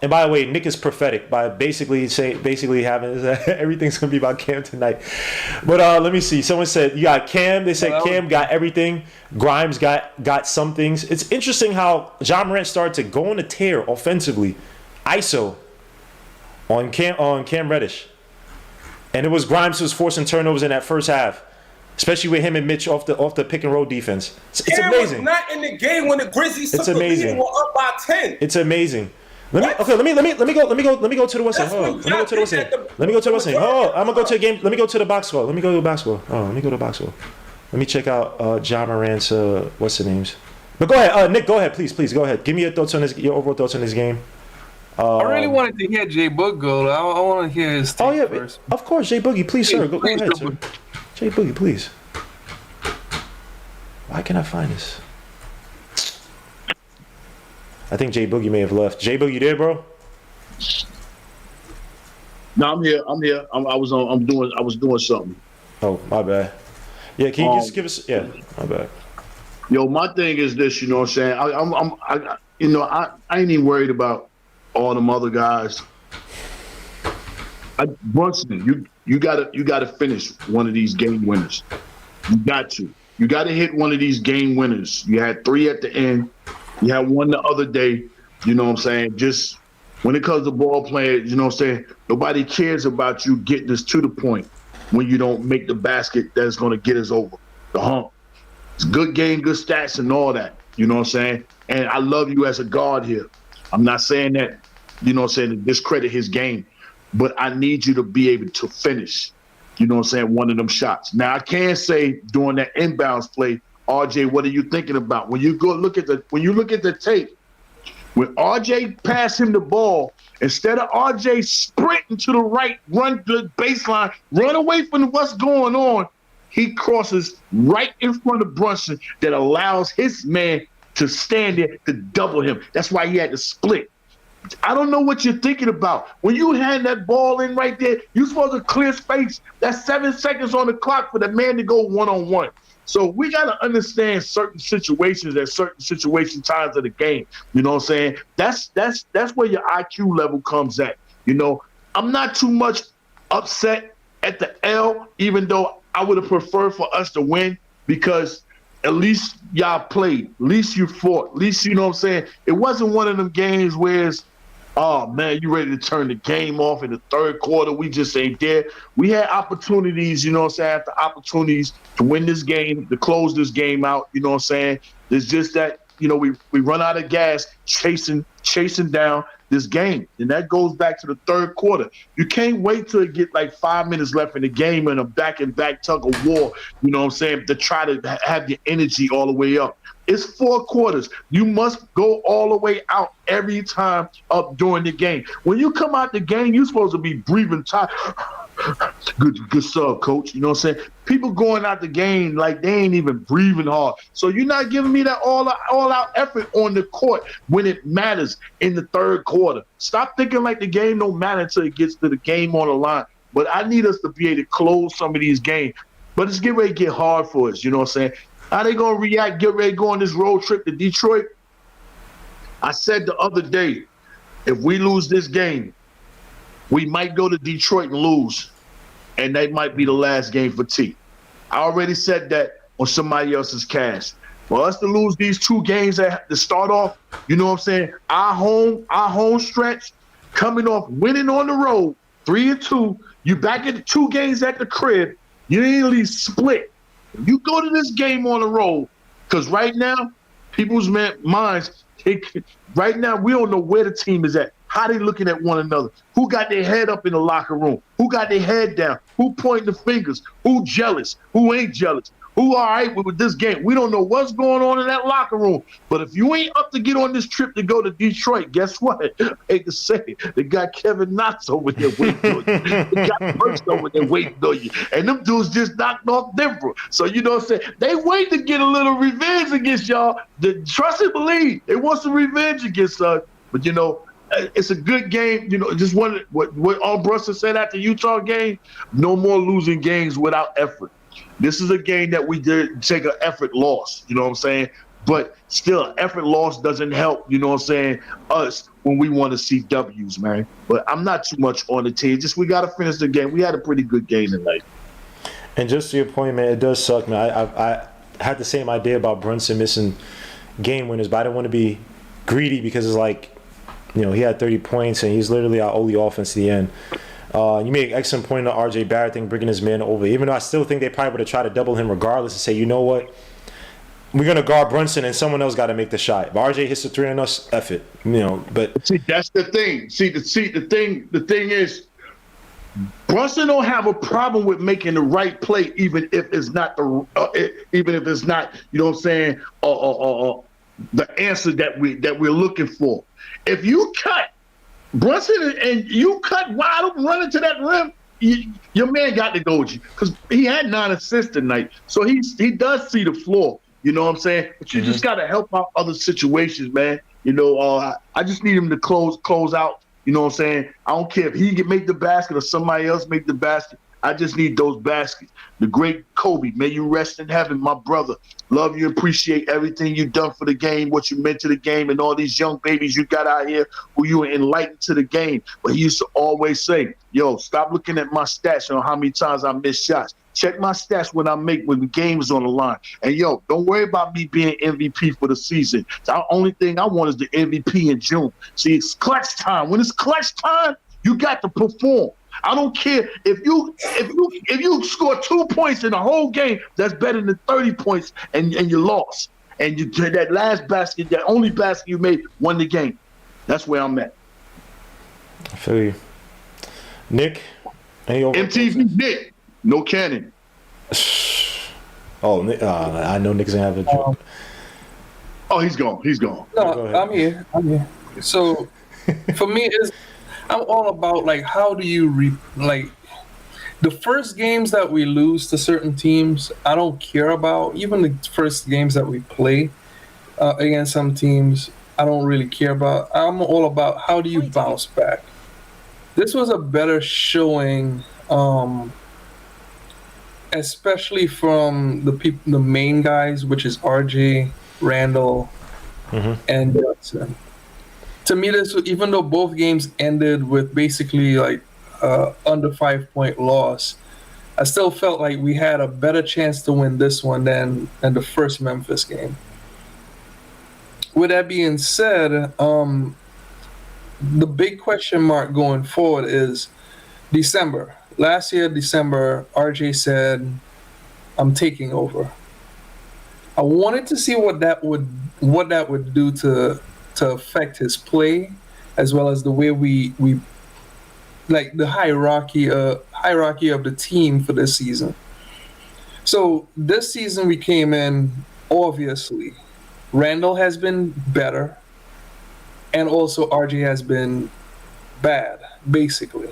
And by the way, Nick is prophetic by basically having everything's gonna be about Cam tonight. But let me see. Someone said you got Cam. They said Cam got everything. Grimes got some things. It's interesting how Ja Morant started to go on a tear offensively, ISO on Cam Reddish, and it was Grimes who was forcing turnovers in that first half, especially with him and Mitch off the pick and roll defense. It's amazing. Was not in the game when the Grizzlies took the lead and were up by 10. It's amazing. Let me go to the West End. Let me go to the West End. Oh, I'm gonna go to a game. Let me go to the box score. Let me go to the box score. Oh, let me go to the box score. Let me check out Ja Morant's what's the names. But go ahead, Nick. Go ahead, please go ahead. Give me your thoughts on this. Your overall thoughts on this game. I really wanted to hear Jay Boog go. I want to hear his take first. Of course, Jay Boogie, please, sir. Go ahead, sir. Jay Boogie, please. Why can't I find this? I think Jay Boogie may have left. Jay Boogie, you there, bro? No, I'm here. I was doing something. Oh, my bad. Yeah, can you just give us? Yeah, my bad. Yo, my thing is this. You know what I'm saying? I ain't even worried about all them other guys. Brunson, you gotta finish one of these game winners. You got to. You got to hit one of these game winners. You had 3 at the end. You had one the other day. You know what I'm saying? Just when it comes to ball playing, you know what I'm saying? Nobody cares about you getting us to the point when you don't make the basket that's going to get us over the hump. It's good game, good stats, and all that. You know what I'm saying? And I love you as a guard here. I'm not saying that, you know what I'm saying, to discredit his game. But I need you to be able to finish, you know what I'm saying, one of them shots. Now, I can say during that inbounds play, RJ, what are you thinking about? When you look at the tape, when RJ passed him the ball, instead of RJ sprinting to the right, run the baseline, run away from what's going on, he crosses right in front of Brunson that allows his man to stand there to double him. That's why he had to split. I don't know what you're thinking about. When you hand that ball in right there, you're supposed to clear space. That's 7 seconds on the clock for the man to go one-on-one. So we got to understand certain situations at certain situation times of the game. You know what I'm saying? That's where your IQ level comes at. You know, I'm not too much upset at the L, even though I would have preferred for us to win, because at least y'all played. At least you fought. At least, you know what I'm saying? It wasn't one of them games where it's, oh, man, you ready to turn the game off in the third quarter. We just ain't there. We had opportunities, you know what I'm saying, after opportunities to win this game, to close this game out, you know what I'm saying? It's just that, you know, we run out of gas chasing down this game. And that goes back to the third quarter. You can't wait till it get like 5 minutes left in the game and a back-and-back tug of war, you know what I'm saying, to try to have your energy all the way up. It's 4 quarters. You must go all the way out every time up during the game. When you come out the game, you're supposed to be breathing tight. Good sub, coach. You know what I'm saying? People going out the game like they ain't even breathing hard. So you're not giving me that all-out effort on the court when it matters in the third quarter. Stop thinking like the game don't matter until it gets to the game on the line. But I need us to be able to close some of these games. But it's getting ready to get hard for us, you know what I'm saying? How they going to react, get ready to go on this road trip to Detroit? I said the other day, if we lose this game, we might go to Detroit and lose, and that might be the last game for T. I already said that on somebody else's cast. For us to lose these 2 games to start off, you know what I'm saying, our home stretch, coming off winning on the road, 3-2, you back at the 2 games at the crib, you ain't at least split. You go to this game on the road, because right now, people's minds, right now, we don't know where the team is at. How they looking at one another? Who got their head up in the locker room? Who got their head down? Who pointing the fingers? Who jealous? Who ain't jealous? who all right with this game. We don't know what's going on in that locker room. But if you ain't up to get on this trip to go to Detroit, guess what? I hate to say it, they got Kevin Knox over there waiting on you. They got Burst over there waiting on you. And them dudes just knocked off Denver. So, you know what I'm saying? They wait to get a little revenge against y'all. Trust and believe. They want some revenge against us. But, you know, it's a good game. You know, just what all Brunson said after Utah game, no more losing games without effort. This is a game that we did take an effort loss, you know what I'm saying? But still, effort loss doesn't help, you know what I'm saying, us when we want to see W's, man. But I'm not too much on the team. Just we got to finish the game. We had a pretty good game tonight. And just to your point, man, it does suck, man. I had the same idea about Brunson missing game winners, but I didn't want to be greedy because it's like, you know, he had 30 points and he's literally our only offense to the end. You made an excellent point on the RJ Barrett thing, bringing his man over. Even though I still think they probably would have tried to double him regardless and say, you know what, we're going to guard Brunson and someone else got to make the shot. If RJ hits the three on us, F it. You know, but see, that's the thing. The thing is, Brunson don't have a problem with making the right play, even if it's not you know what I'm saying, the answer that we're looking for. If you cut Brunson and you cut wide open running to that rim, your man got to go with you because he had 9 assists tonight. So he does see the floor. You know what I'm saying? But you just got to help out other situations, man. You know, I just need him to close out. You know what I'm saying? I don't care if he can make the basket or somebody else make the basket. I just need those baskets. The great Kobe, may you rest in heaven, my brother. Love you, appreciate everything you've done for the game, what you meant to the game, and all these young babies you got out here who you enlightened to the game. But he used to always say, yo, stop looking at my stats on how many times I miss shots. Check my stats when the game is on the line. And, yo, don't worry about me being MVP for the season. The only thing I want is the MVP in June. See, it's clutch time. When it's clutch time, you got to perform. I don't care if you score 2 points in the whole game, that's better than 30 points and you lost. And that last basket, that only basket you made, won the game. That's where I'm at. I feel you. Nick, any over MTV Nick, no cannon. Oh, I know Nick's gonna have a joke. Oh, he's gone. No, I'm here. So for me, I'm all about like how do you like the first games that we lose to certain teams. I don't care about even the first games that we play against some teams. I don't really care about. I'm all about how do you bounce back. This was a better showing, especially from the main guys, which is RJ, Randall, and Johnson. To me, even though both games ended with basically like under 5 point loss, I still felt like we had a better chance to win this one than the first Memphis game. With that being said, the big question mark going forward is December. Last year, December, RJ said, "I'm taking over." I wanted to see what that would do to affect his play, as well as the way we like the hierarchy of the team for this season. So this season we came in, obviously, Randall has been better, and also RJ has been bad, basically.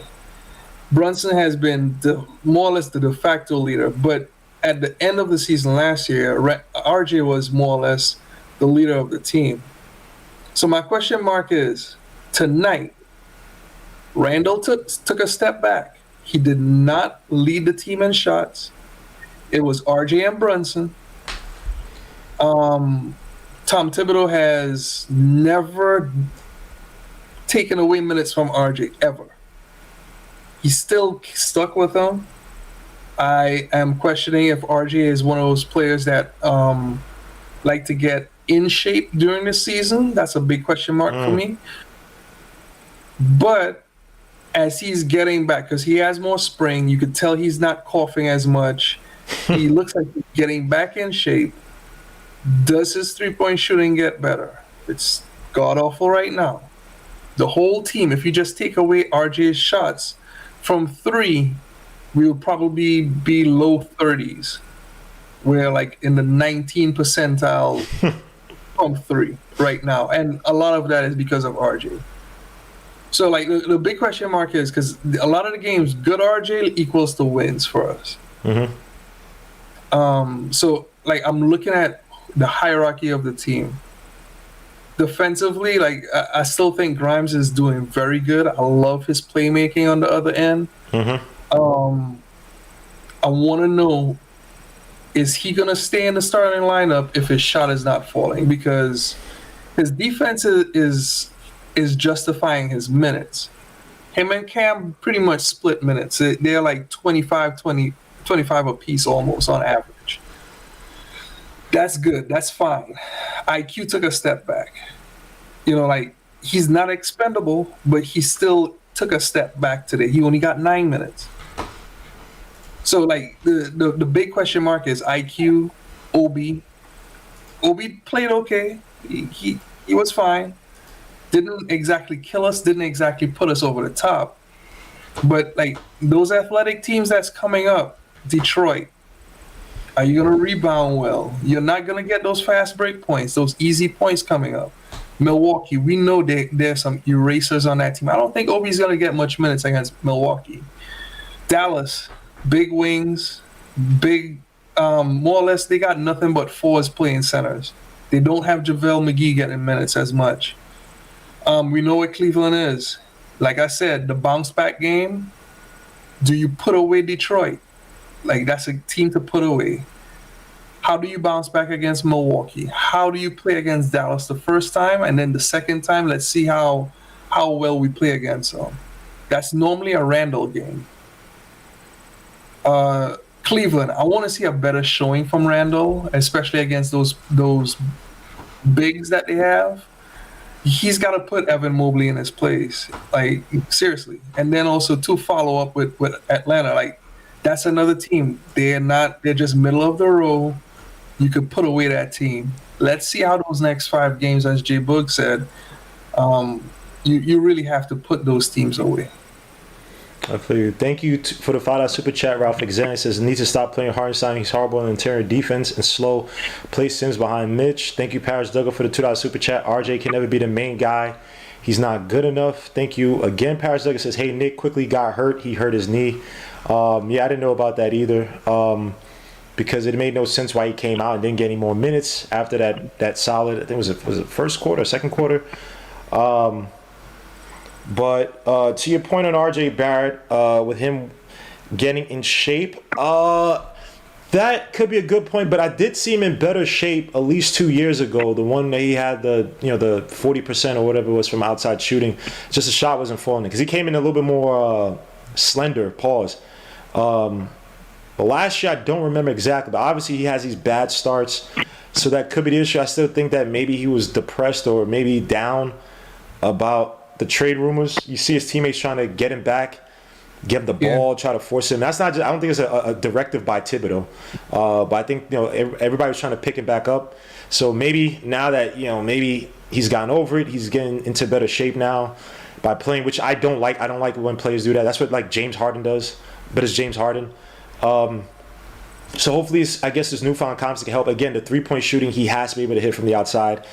Brunson has been more or less the de facto leader, but at the end of the season last year, RJ was more or less the leader of the team. So my question mark is, tonight, Randall took a step back. He did not lead the team in shots. It was RJ and Brunson. Tom Thibodeau has never taken away minutes from RJ, ever. He's still stuck with him. I am questioning if RJ is one of those players that like to get in shape during the season. That's a big question mark for me. But as he's getting back, because he has more spring, you could tell he's not coughing as much. He looks like he's getting back in shape. Does his three-point shooting get better? It's god-awful right now. The whole team, if you just take away RJ's shots from three, we will probably be low 30s. We're like in the 19 percentile from 3 right now, and a lot of that is because of RJ. So like the big question mark is because a lot of the games, good RJ equals to wins for us. So like I'm looking at the hierarchy of the team. Defensively, like I still think Grimes is doing very good. I love his playmaking on the other end. I want to know, is he gonna stay in the starting lineup if his shot is not falling? Because his defense is justifying his minutes. Him and Cam pretty much split minutes. They're like 25 apiece almost on average. That's good. That's fine. IQ took a step back. You know, like he's not expendable, but he still took a step back today. He only got 9 minutes. So like the big question mark is IQ, Obi. Obi played okay. He was fine. Didn't exactly kill us, didn't exactly put us over the top. But like those athletic teams that's coming up, Detroit, are you gonna rebound well? You're not gonna get those fast break points, those easy points coming up. Milwaukee, we know there's some erasers on that team. I don't think Obi's gonna get much minutes against Milwaukee. Dallas, big wings, big, more or less, they got nothing but fours playing centers. They don't have JaVale McGee getting minutes as much. We know what Cleveland is. Like I said, the bounce back game, do you put away Detroit? Like that's a team to put away. How do you bounce back against Milwaukee? How do you play against Dallas the first time? And then the second time, let's see how well we play against them. That's normally a Randall game. Cleveland, I want to see a better showing from Randall, especially against those bigs that they have. He's got to put Evan Mobley in his place, like seriously. And then also to follow up with Atlanta, like that's another team. They're just middle of the row. You could put away that team. Let's see how those next 5 games, as Jay Boog said, you really have to put those teams away. I feel you. Thank you for the $5 super chat. Ralph Alexander says needs to stop playing Hartenstein. He's horrible in interior defense and slow. Play Sims behind Mitch. Thank you, Paris Duggar, for the $2 super chat. RJ can never be the main guy. He's not good enough. Thank you again. Paris Duggar says, hey, Nick quickly got hurt. He hurt his knee. Yeah, I didn't know about that either. Because it made no sense why he came out and didn't get any more minutes after that solid. I think was it first quarter, second quarter. But to your point on RJ Barrett, with him getting in shape, that could be a good point. But I did see him in better shape at least 2 years ago. The one that he had the 40% or whatever it was from outside shooting, just the shot wasn't falling because he came in a little bit more slender. Pause. But last year I don't remember exactly, but obviously he has these bad starts, so that could be the issue. I still think that maybe he was depressed or maybe down about the trade rumors. You see his teammates trying to get him back, give him the ball, try to force him. That's not just, I don't think it's a directive by Thibodeau, but I think everybody was trying to pick him back up. So maybe now that maybe he's gotten over it, he's getting into better shape now by playing, which I don't like. I don't like when players do that. That's what like James Harden does, but it's James Harden. So hopefully, I guess this newfound confidence can help. Again, the three-point shooting, he has to be able to hit from the outside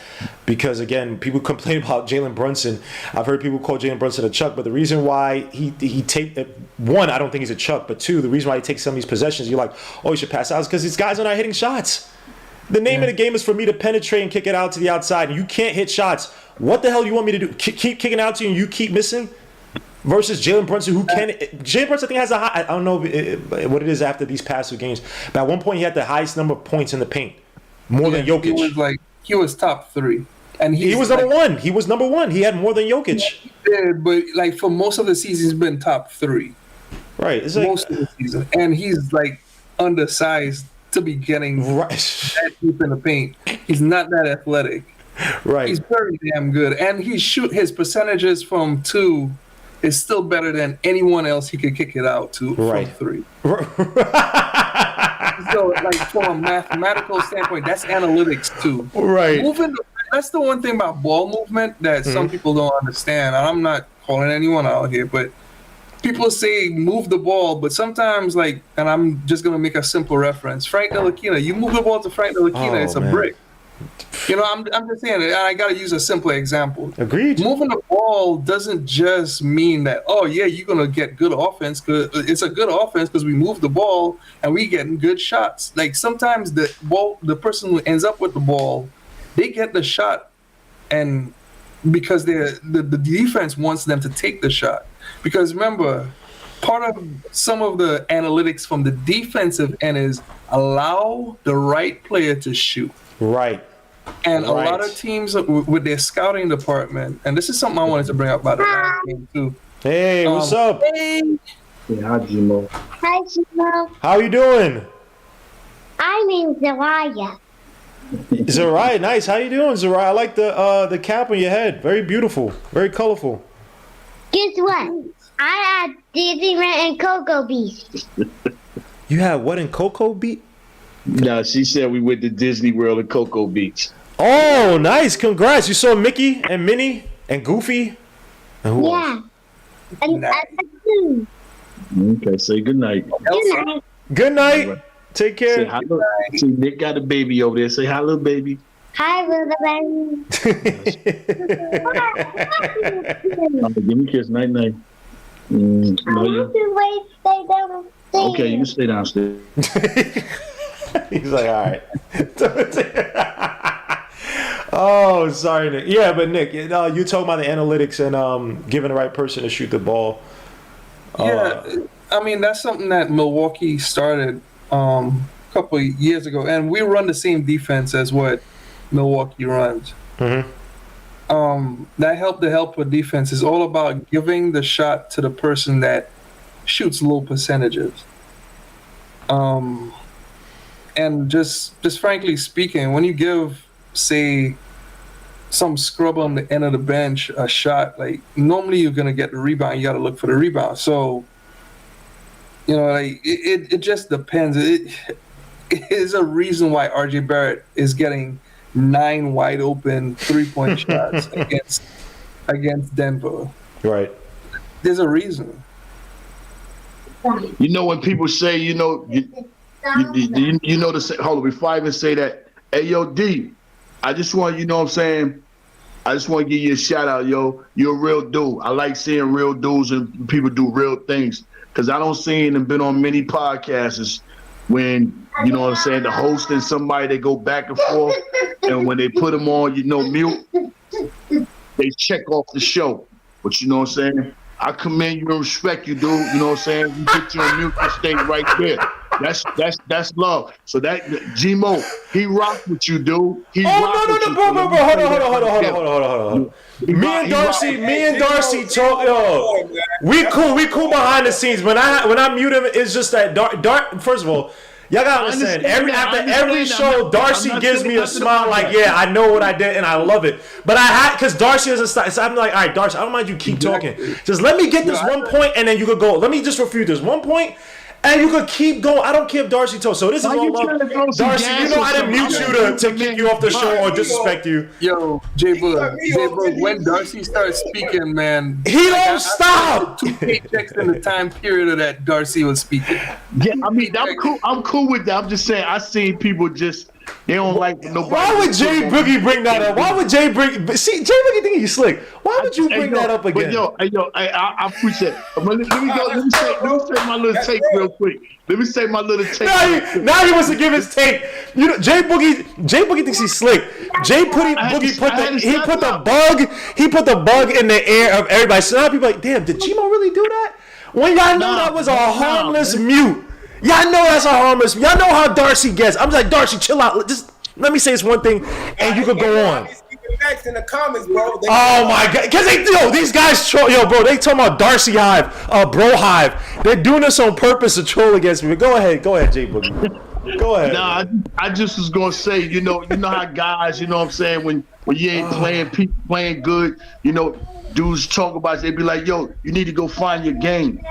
because, again, people complain about Jalen Brunson. I've heard people call Jalen Brunson a chuck, but the reason why he take one, I don't think he's a chuck, but two, the reason why he takes some of these possessions, you're like, oh, he should pass out, is because these guys are not hitting shots. The name of the game is for me to penetrate and kick it out to the outside. You can't hit shots. What the hell do you want me to do? Keep kicking out to you and you keep missing? Versus Jalen Brunson, who can. Jalen Brunson, I think, has a high. I don't know what it is after these past 2 games, but at one point he had the highest number of points in the paint, more than Jokic. He was top 3, and he was number 1. He was number 1. He had more than Jokic. Yeah, he did, but like for most of the season, he's been top 3. Right, it's like, most of the season, and he's like undersized to be getting that deep in the paint. He's not that athletic. Right, he's very damn good, and his percentages from 2. Is still better than anyone else he could kick it out to from 3. So, like from a mathematical standpoint, that's analytics too. Right. That's the one thing about ball movement that some people don't understand. And I'm not calling anyone out here, but people say move the ball, but sometimes, like, and I'm just gonna make a simple reference. Frank Ntilikina, you move the ball to Frank Ntilikina, it's a brick. You know, I'm just saying it. I gotta use a simple example. Agreed. Moving the ball doesn't just mean that, oh yeah, you're gonna get good offense, because it's a good offense because we move the ball and we getting good shots. Like sometimes the person who ends up with the ball, they get the shot, and because the defense wants them to take the shot. Because remember, part of some of the analytics from the defensive end is allow the right player to shoot. Right. And a lot of teams with their scouting department, and this is something I wanted to bring up about the last game too. Hey, what's up? Hey. Yeah, hi, Gmo. Hi, Gmo. How you doing? I'm in Zaraya. Zarai, nice. How you doing, Zarai? I like the cap on your head. Very beautiful. Very colorful. Guess what? I had Disneyland and Cocoa Beach. You had what in Cocoa Beach? No, she said we went to Disney World and Cocoa Beach. Oh, nice. Congrats. You saw Mickey and Minnie and Goofy? And who else? And Okay, say good night. good night. Good night. Take care. Say hi, see, Nick got a baby over there. Say hi, little baby. Hi, little baby. Give me a kiss. Night, night. No, Wait, stay downstairs. okay, you can stay downstairs. He's like, all right. Oh, sorry, Nick. Yeah, but Nick, you talking about the analytics and giving the right person to shoot the ball. Yeah, I mean that's something that Milwaukee started a couple of years ago, and we run the same defense as what Milwaukee runs. Mm-hmm. That help with defense is all about giving the shot to the person that shoots low percentages. And just frankly speaking, when you give, say, some scrub on the end of the bench a shot, like normally you're gonna get the rebound. You got to look for the rebound. So, you know, like it just depends. It is a reason why RJ Barrett is getting 9 wide open 3-point shots against Denver. Right. There's a reason. You know when people say, you know to say, hold on, before I even say that, hey, yo, D, I just want, you know what I'm saying, I just want to give you a shout out, yo. You're a real dude. I like seeing real dudes and people do real things, because I don't see and been on many podcasts when, you know what I'm saying, the host and somebody, they go back and forth, and when they put them on, you know, mute, they check off the show. But you know what I'm saying? I commend you and respect you, dude. You know what I'm saying? You get your mute and stay right there. That's love. So that Gmo, he rocked with you, dude. He rocked with you. Bro. Hold on. Me and Darcy talk, yo. We cool behind the scenes. When I mute him, it's just that Dark. First of all, y'all gotta understand. After every show, Darcy gives me a smile, like, yeah, I know what I did and I love it. But I had, because Darcy doesn't stop. So I'm like, all right, Darcy, I don't mind you keep talking. Just let me get this one point and then you could go. Let me just refute this one point. And you could keep going. I don't care if Darcy told. So this is all love. Darcy, you know I didn't mute you to kick you off the show or disrespect you. Yo, J-Bug, when Darcy starts speaking, man, he don't stop. 2 paychecks in the time period of that Darcy was speaking. Yeah, I mean, I'm cool. I'm cool with that. I'm just saying, I seen people just, they don't like nobody. Why would Jay Boogie bring that up? Why would Jay Boogie? See, Jay Boogie think he's slick. Why would you bring that up again? But I appreciate it. Let me say my little take real quick. Now he wants to give his take. You know, Jay Boogie thinks he's slick. Jay Boogie put the bug in the air of everybody. So now people are like, damn, did Gmo really do that? When y'all know that was a harmless mute. Y'all know that's a harmless. Y'all know how Darcy gets. I'm just like, Darcy, chill out. Just let me say this one thing, and you could go on. Facts in the comments, bro. Oh my god, because these guys troll, bro. They talking about Darcy Hive, Bro Hive. They're doing this on purpose to troll against me. But go ahead, Jay Boogie. Go ahead. Nah, I just was gonna say, you know how guys, you know what I'm saying, when you ain't playing good, you know, dudes talk about it, they be like, yo, you need to go find your game.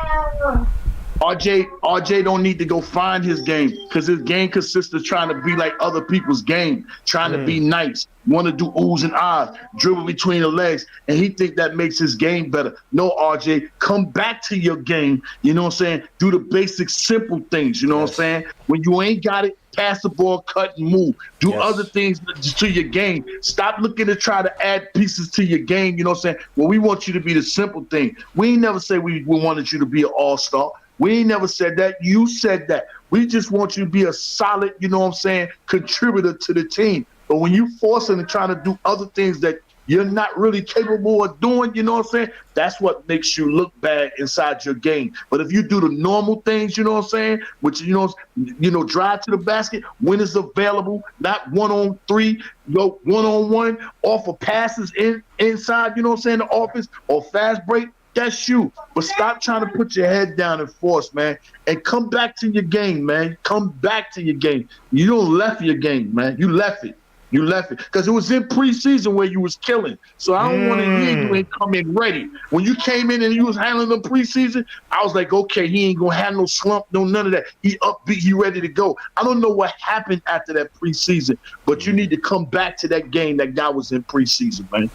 RJ don't need to go find his game because his game consists of trying to be like other people's game, trying to be nice, want to do oohs and ahs, dribble between the legs, and he think that makes his game better. No, RJ, come back to your game. You know what I'm saying? Do the basic, simple things. You know what I'm saying? When you ain't got it, pass the ball, cut and move. Do other things to your game. Stop looking to try to add pieces to your game. You know what I'm saying? Well, we want you to be the simple thing. We ain't never say we wanted you to be an all-star. We ain't never said that. You said that. We just want you to be a solid, you know what I'm saying, contributor to the team. But when you forcing and trying to do other things that you're not really capable of doing, you know what I'm saying, that's what makes you look bad inside your game. But if you do the normal things, you know what I'm saying, which, you know, drive to the basket, when it's available, not 1-on-3, go 1-on-1, offer passes inside, you know what I'm saying, the offense, or fast break, that's you. But stop trying to put your head down and force, man, and come back to your game, man. Come back to your game. You don't left your game, man. You left it. You left it because it was in preseason where you was killing. So I don't want to hear you ain't come in ready. When you came in and you was handling them preseason, I was like, okay, he ain't gonna have no slump, no none of that. He upbeat, he ready to go. I don't know what happened after that preseason, but you need to come back to that game that guy was in preseason, man.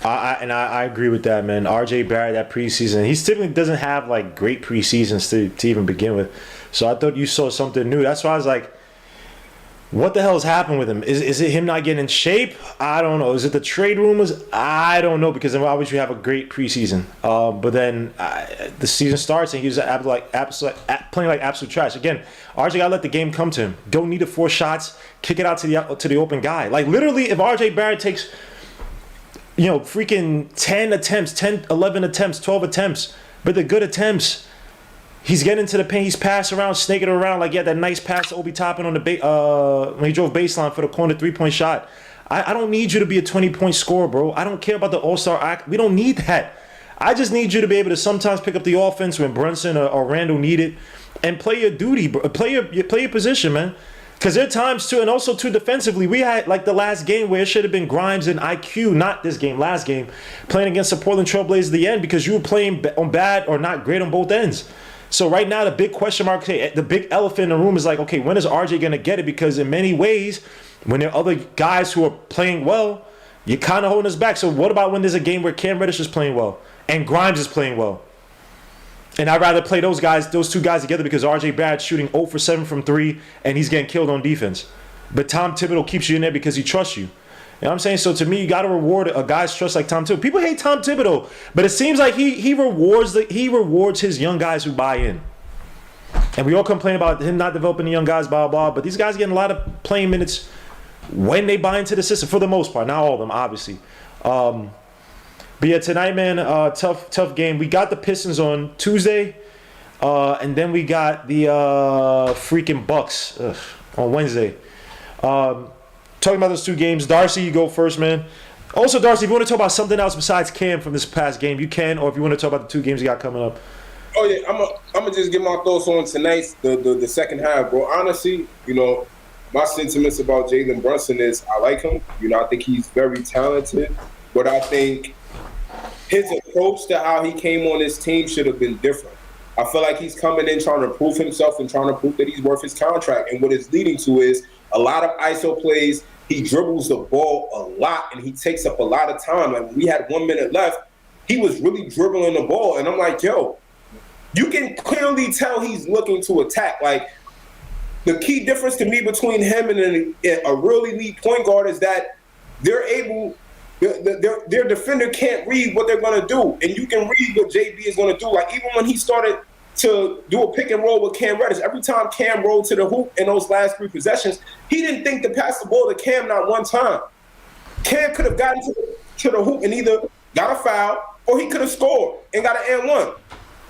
I agree with that, man. RJ Barrett, that preseason, he typically doesn't have like great preseasons to even begin with. So I thought you saw something new. That's why I was like, what the hell has happened with him? Is it him not getting in shape? I don't know. Is it the trade rumors? I don't know, because obviously you have a great preseason. But then the season starts and he's playing like absolute trash. Again, RJ gotta let the game come to him. Don't need to force shots. Kick it out to the open guy. Like literally, if RJ Barrett takes, freaking 10 attempts, 10, 11 attempts, 12 attempts, but the good attempts, he's getting into the paint, he's passing around, snaking around, like he had that nice pass to Obi Toppin on the when he drove baseline for the corner 3-point shot. I don't need you to be a 20-point scorer, bro. I don't care about the all-star act. We don't need that. I just need you to be able to sometimes pick up the offense when Brunson or Randall need it and play your duty, bro. Play your position, man. Because there are times, too, and also, too, defensively, we had, like, the last game where it should have been Grimes and IQ, not this game, last game, playing against the Portland Trailblazers at the end because you were playing on bad or not great on both ends. So right now, the big question mark, the big elephant in the room is like, okay, when is RJ going to get it? Because in many ways, when there are other guys who are playing well, you're kind of holding us back. So what about when there's a game where Cam Reddish is playing well and Grimes is playing well? And I'd rather play those two guys together because RJ Barrett's shooting 0 for 7 from 3 and he's getting killed on defense. But Tom Thibodeau keeps you in there because he trusts you. You know what I'm saying? So to me, you got to reward a guy's trust like Tom Thibodeau. People hate Tom Thibodeau, but it seems like he rewards his young guys who buy in. And we all complain about him not developing the young guys, blah, blah, but these guys are getting a lot of playing minutes when they buy into the system, for the most part. Not all of them, obviously. But yeah, tonight, man, tough game. We got the Pistons on Tuesday, and then we got the freaking Bucks on Wednesday. Talking about those two games, Darcy, you go first, man. Also, Darcy, if you want to talk about something else besides Cam from this past game, you can, or if you want to talk about the two games you got coming up. Oh yeah, I'm gonna just get my thoughts on tonight's the second half, bro. Honestly, my sentiments about Jalen Brunson is I like him. I think he's very talented, but I think his approach to how he came on this team should have been different. I feel like he's coming in trying to prove himself and trying to prove that he's worth his contract. And what it's leading to is a lot of ISO plays. He dribbles the ball a lot and he takes up a lot of time. Like when we had 1 minute left, he was really dribbling the ball. And I'm like, yo, you can clearly tell he's looking to attack. Like the key difference to me between him and a real elite point guard is that they're able – their defender can't read what they're going to do. And you can read what JB is going to do. Like, even when he started to do a pick and roll with Cam Reddish, every time Cam rolled to the hoop in those last 3 possessions, he didn't think to pass the ball to Cam not one time. Cam could have gotten to the hoop and either got a foul or he could have scored and got an and one.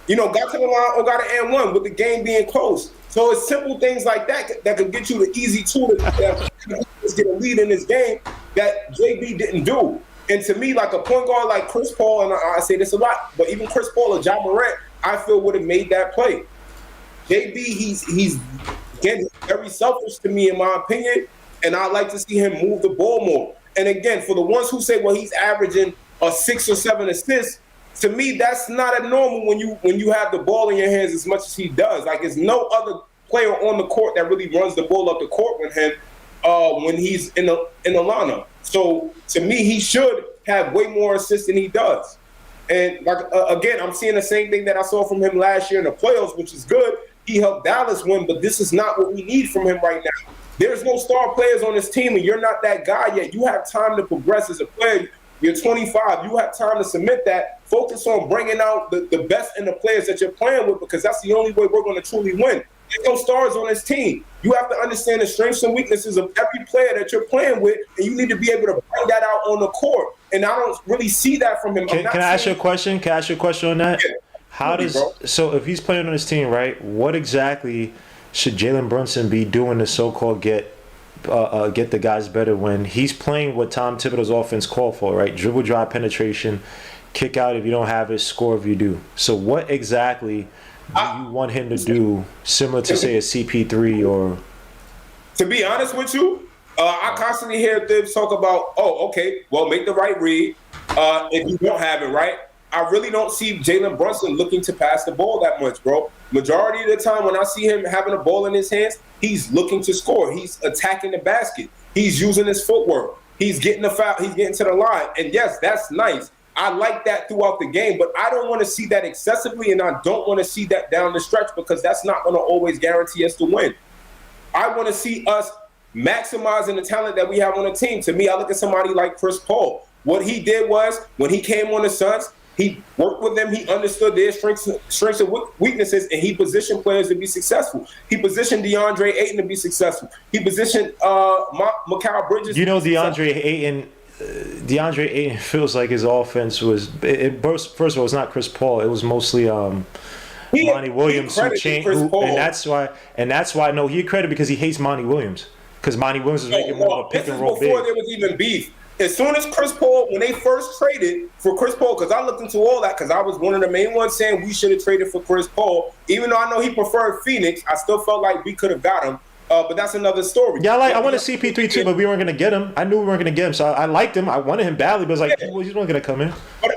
Got to the line or got an and one with the game being close. So it's simple things like that that could get you the easy tool that get a lead in this game that JB didn't do. And to me, like a point guard like Chris Paul, and I say this a lot, but even Chris Paul or Ja Morant, I feel would have made that play. JB, he's again very selfish to me in my opinion, and I'd like to see him move the ball more. And again, for the ones who say, well, he's averaging a 6 or 7 assists, to me, that's not a normal when you have the ball in your hands as much as he does. Like, there's no other player on the court that really runs the ball up the court with him when he's in the lineup. So to me, he should have way more assists than he does. And like again, I'm seeing the same thing that I saw from him last year in the playoffs, which is good. He helped Dallas win, but this is not what we need from him right now. There's no star players on this team, and you're not that guy yet. You have time to progress as a player. You're 25. You have time to submit that. Focus on bringing out the best in the players that you're playing with, because that's the only way we're going to truly win. There's no stars on this team. You have to understand the strengths and weaknesses of every player that you're playing with, and you need to be able to bring that out on the court. And I don't really see that from him. Can I ask you a question? Can I ask you a question on that? Yeah. So if he's playing on his team, right, what exactly should Jalen Brunson be doing to so-called get the guys better when he's playing what Tom Thibodeau's offense called for, right? Dribble, drive, penetration, kick out if you don't have it, score if you do. So what exactly do you want him to do, similar to, say, a CP3 or... To be honest with you, I constantly hear Thibs talk about, make the right read if you don't have it, right? I really don't see Jalen Brunson looking to pass the ball that much, bro. Majority of the time when I see him having a ball in his hands, he's looking to score. He's attacking the basket. He's using his footwork. He's getting the foul. He's getting to the line. And yes, that's nice. I like that throughout the game, but I don't want to see that excessively, and I don't want to see that down the stretch, because that's not going to always guarantee us to win. I want to see us maximizing the talent that we have on the team. To me, I look at somebody like Chris Paul. What he did was, when he came on the Suns, he worked with them. He understood their strengths and weaknesses, and he positioned players to be successful. He positioned DeAndre Ayton to be successful. He positioned Mikal Bridges. You know, DeAndre Ayton feels like his offense was. First of all, it's not Chris Paul. It was mostly Monty Williams who changed, and that's why. No, he credit because he hates Monty Williams, because Monty Williams was making more of a pick and roll big. Before there was even beef. As soon as Chris Paul, when they first traded for Chris Paul, because I looked into all that, because I was one of the main ones saying we should have traded for Chris Paul. Even though I know he preferred Phoenix, I still felt like we could have got him. But that's another story. Yeah, I wanted CP3 too, but we weren't going to get him. I knew we weren't going to get him, so I liked him. I wanted him badly, but it was like, he's not going to come in. But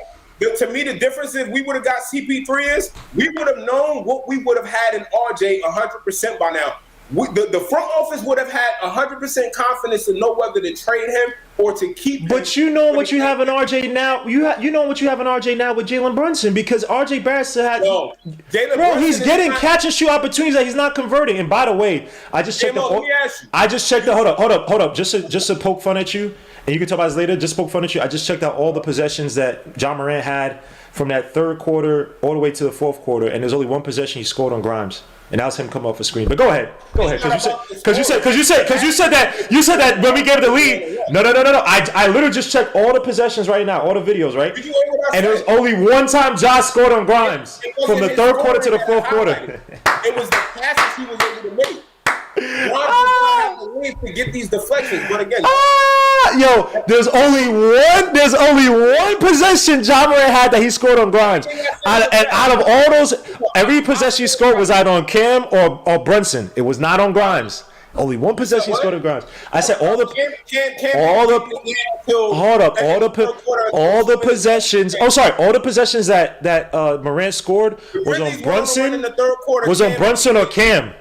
to me, the difference is we would have got CP3 is we would have known what we would have had in RJ 100% by now. The front office would have had 100% confidence to know whether to trade him or to keep him. But you know what you have in RJ now. You know what you have in RJ now with Jalen Brunson, because RJ Barrett still had. No, he's getting catch and shoot opportunities that he's not converting. And by the way, I just checked Hold up. Just to poke fun at you, and you can talk about this later. Just poke fun at you. I just checked out all the possessions that John Morant had from that third quarter all the way to the fourth quarter, and there's only one possession he scored on Grimes. And that was him coming off a screen. But go ahead, because you said that when we gave the lead. No. I literally just checked all the possessions right now, all the videos, right? And there was only one time Josh scored on Grimes from the third quarter to the fourth quarter. It was the passes he was able to make. Grimes have the lead to get these deflections, but again. There's only one possession John Morant had that he scored on Grimes. Out of all those, every possession he scored was either on Cam or Brunson. It was not on Grimes. Only one possession he scored on Grimes. I said all the possessions. Oh, sorry, all the possessions that Morant scored was on Brunson or Cam.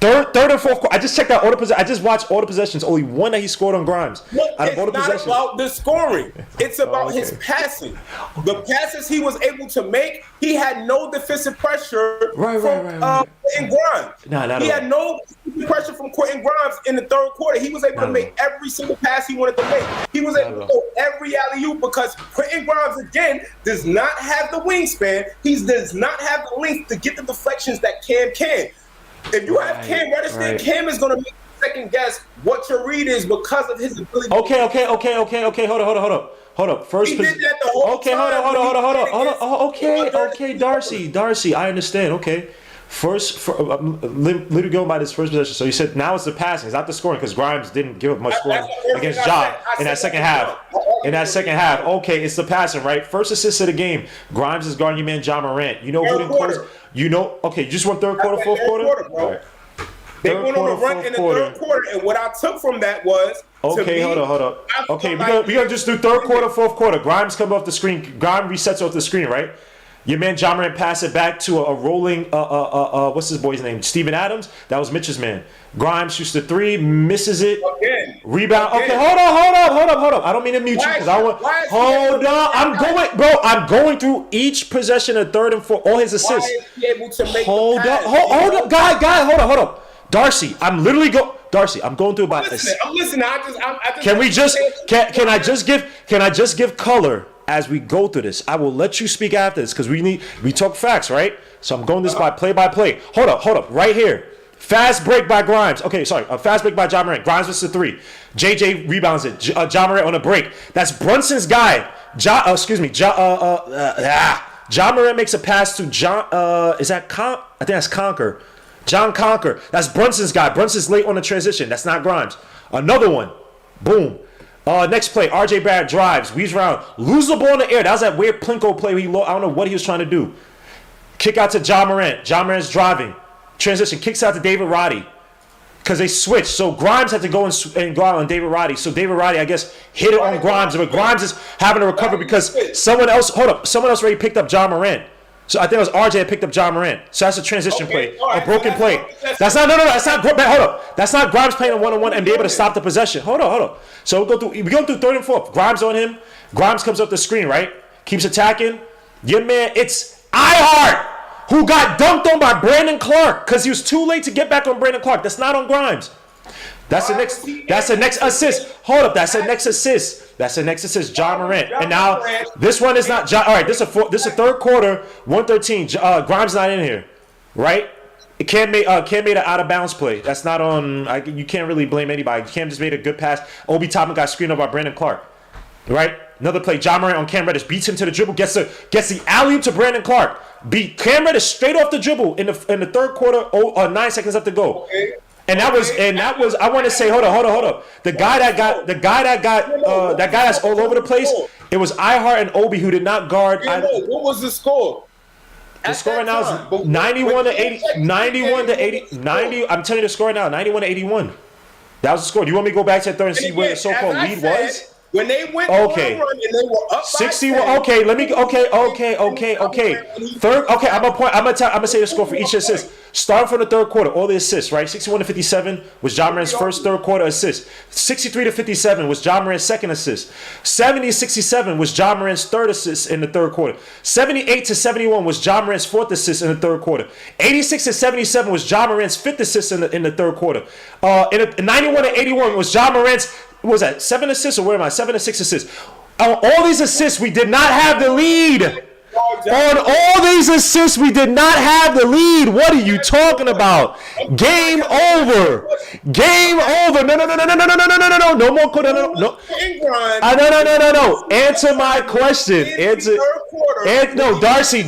Third and fourth quarter. I just checked out all the possessions. I just watched all the possessions. Only one that he scored on Grimes. It's not about the scoring. It's about his passing. The passes he was able to make, he had no defensive pressure from Quentin Grimes. He had no pressure from Quentin Grimes in the third quarter. He was able to make every single pass he wanted to make. He was able to go every alley-oop, because Quentin Grimes, again, does not have the wingspan. He does not have the length to get the deflections that Cam can. If you have Cam Reddish, Cam is going to make you second guess what your read is because of his ability. Okay. Hold up. First, he did that the whole time. Hold on. Okay, Darcy, I understand. Okay. First, literally going by this first possession. So you said now it's the passing, it's not the scoring, because Grimes didn't give up much scoring against Ja in that second half. Okay, it's the passing, right? First assist of the game. Grimes is guarding your man John Morant. You know who didn't close? Okay, you just won third quarter, fourth quarter? All right. They went on a run in the third quarter, and what I took from that was okay, hold on. Okay, we're gonna just do third quarter, fourth quarter. Grimes comes off the screen. Grimes resets off the screen, right? Your man Ja Morant pass it back to a rolling what's his boy's name? Steven Adams. That was Mitch's man. Grimes shoots the three, misses it. Again. Rebound. Again. Okay, hold up. I don't mean to mute you because I want. Hold on. I'm going through each possession of third and fourth. All his assists. Why is he able to make Hold up, guy. Hold up. Darcy, I'm literally I'm going through about this. I'm listening. I just. Can I just give color as we go through this? I will let you speak after this because we talk facts, right? So I'm going this by play. Hold up, right here. Fast break by Grimes. Okay, sorry. A fast break by Ja Morant. Grimes was the three. JJ rebounds it. Ja Morant on a break. That's Brunson's guy. Ja Morant makes a pass to John. Is that I think that's Conker. John Conker. That's Brunson's guy. Brunson's late on the transition. That's not Grimes. Another one. Boom. Next play. RJ Barrett drives. Weaves around. Lose the ball in the air. That was that weird Plinko play. I don't know what he was trying to do. Kick out to Ja Morant. Ja Morant's driving. Transition. Kicks out to David Roddy. Because they switched. So Grimes had to go and go out on David Roddy. So David Roddy, I guess, hit it on Grimes. But Grimes is having to recover because someone else already picked up Ja Morant. So I think it was RJ that picked up Ja Morant. So that's a transition play, a broken play. That's not That's not Grimes playing a one-on-one and be able to stop the possession. Hold on. So we go through third and fourth. Grimes on him. Grimes comes up the screen, right? Keeps attacking. Your man, it's Ihart who got dunked on by Brandon Clark because he was too late to get back on Brandon Clark. That's not on Grimes. That's the next assist. Hold up. That's the next assist. Ja Morant. And now this one is not. All right. This is a third quarter. 113. Grimes not in here, right? It Cam made an out of bounds play. That's not on. You can't really blame anybody. Cam just made a good pass. Obi Toppin got screened over by Brandon Clark, right? Another play. Ja Morant on Cam Reddish beats him to the dribble. Gets the alley-oop to Brandon Clark. Beat Cam Reddish straight off the dribble in the third quarter. 9 seconds left to go. Okay. And that was. I want to say, hold up. The guy that's all over the place. It was Ihart and Obi who did not guard. What was the score? The score right now is 91 to 80. 91 to 80. 90. I'm telling you the score right now. 91 to 81. That was the score. Do you want me to go back to that third and see where the so-called lead was? When they went on a run and they were up 61. by 10, Okay, let me. Okay. Third. Okay, I'm gonna say the score for each assist. Starting from the third quarter, all the assists, right? 61 to 57 was Ja Morant's first third quarter assist. 63 to 57 was Ja Morant's second assist. 70 to 67 was Ja Morant's third assist in the third quarter. 78 to 71 was Ja Morant's fourth assist in the third quarter. 86 to 77 was Ja Morant's fifth assist in the third quarter. 91 to 81 was Ja Morant's. What was that? 7 assists or where am I? 7 to 6 assists. On all these assists, we did not have the lead. On all these assists, we did not have the lead. What are you talking about? Game over. Game over. No. No more. No. Answer my question. No, Darcy.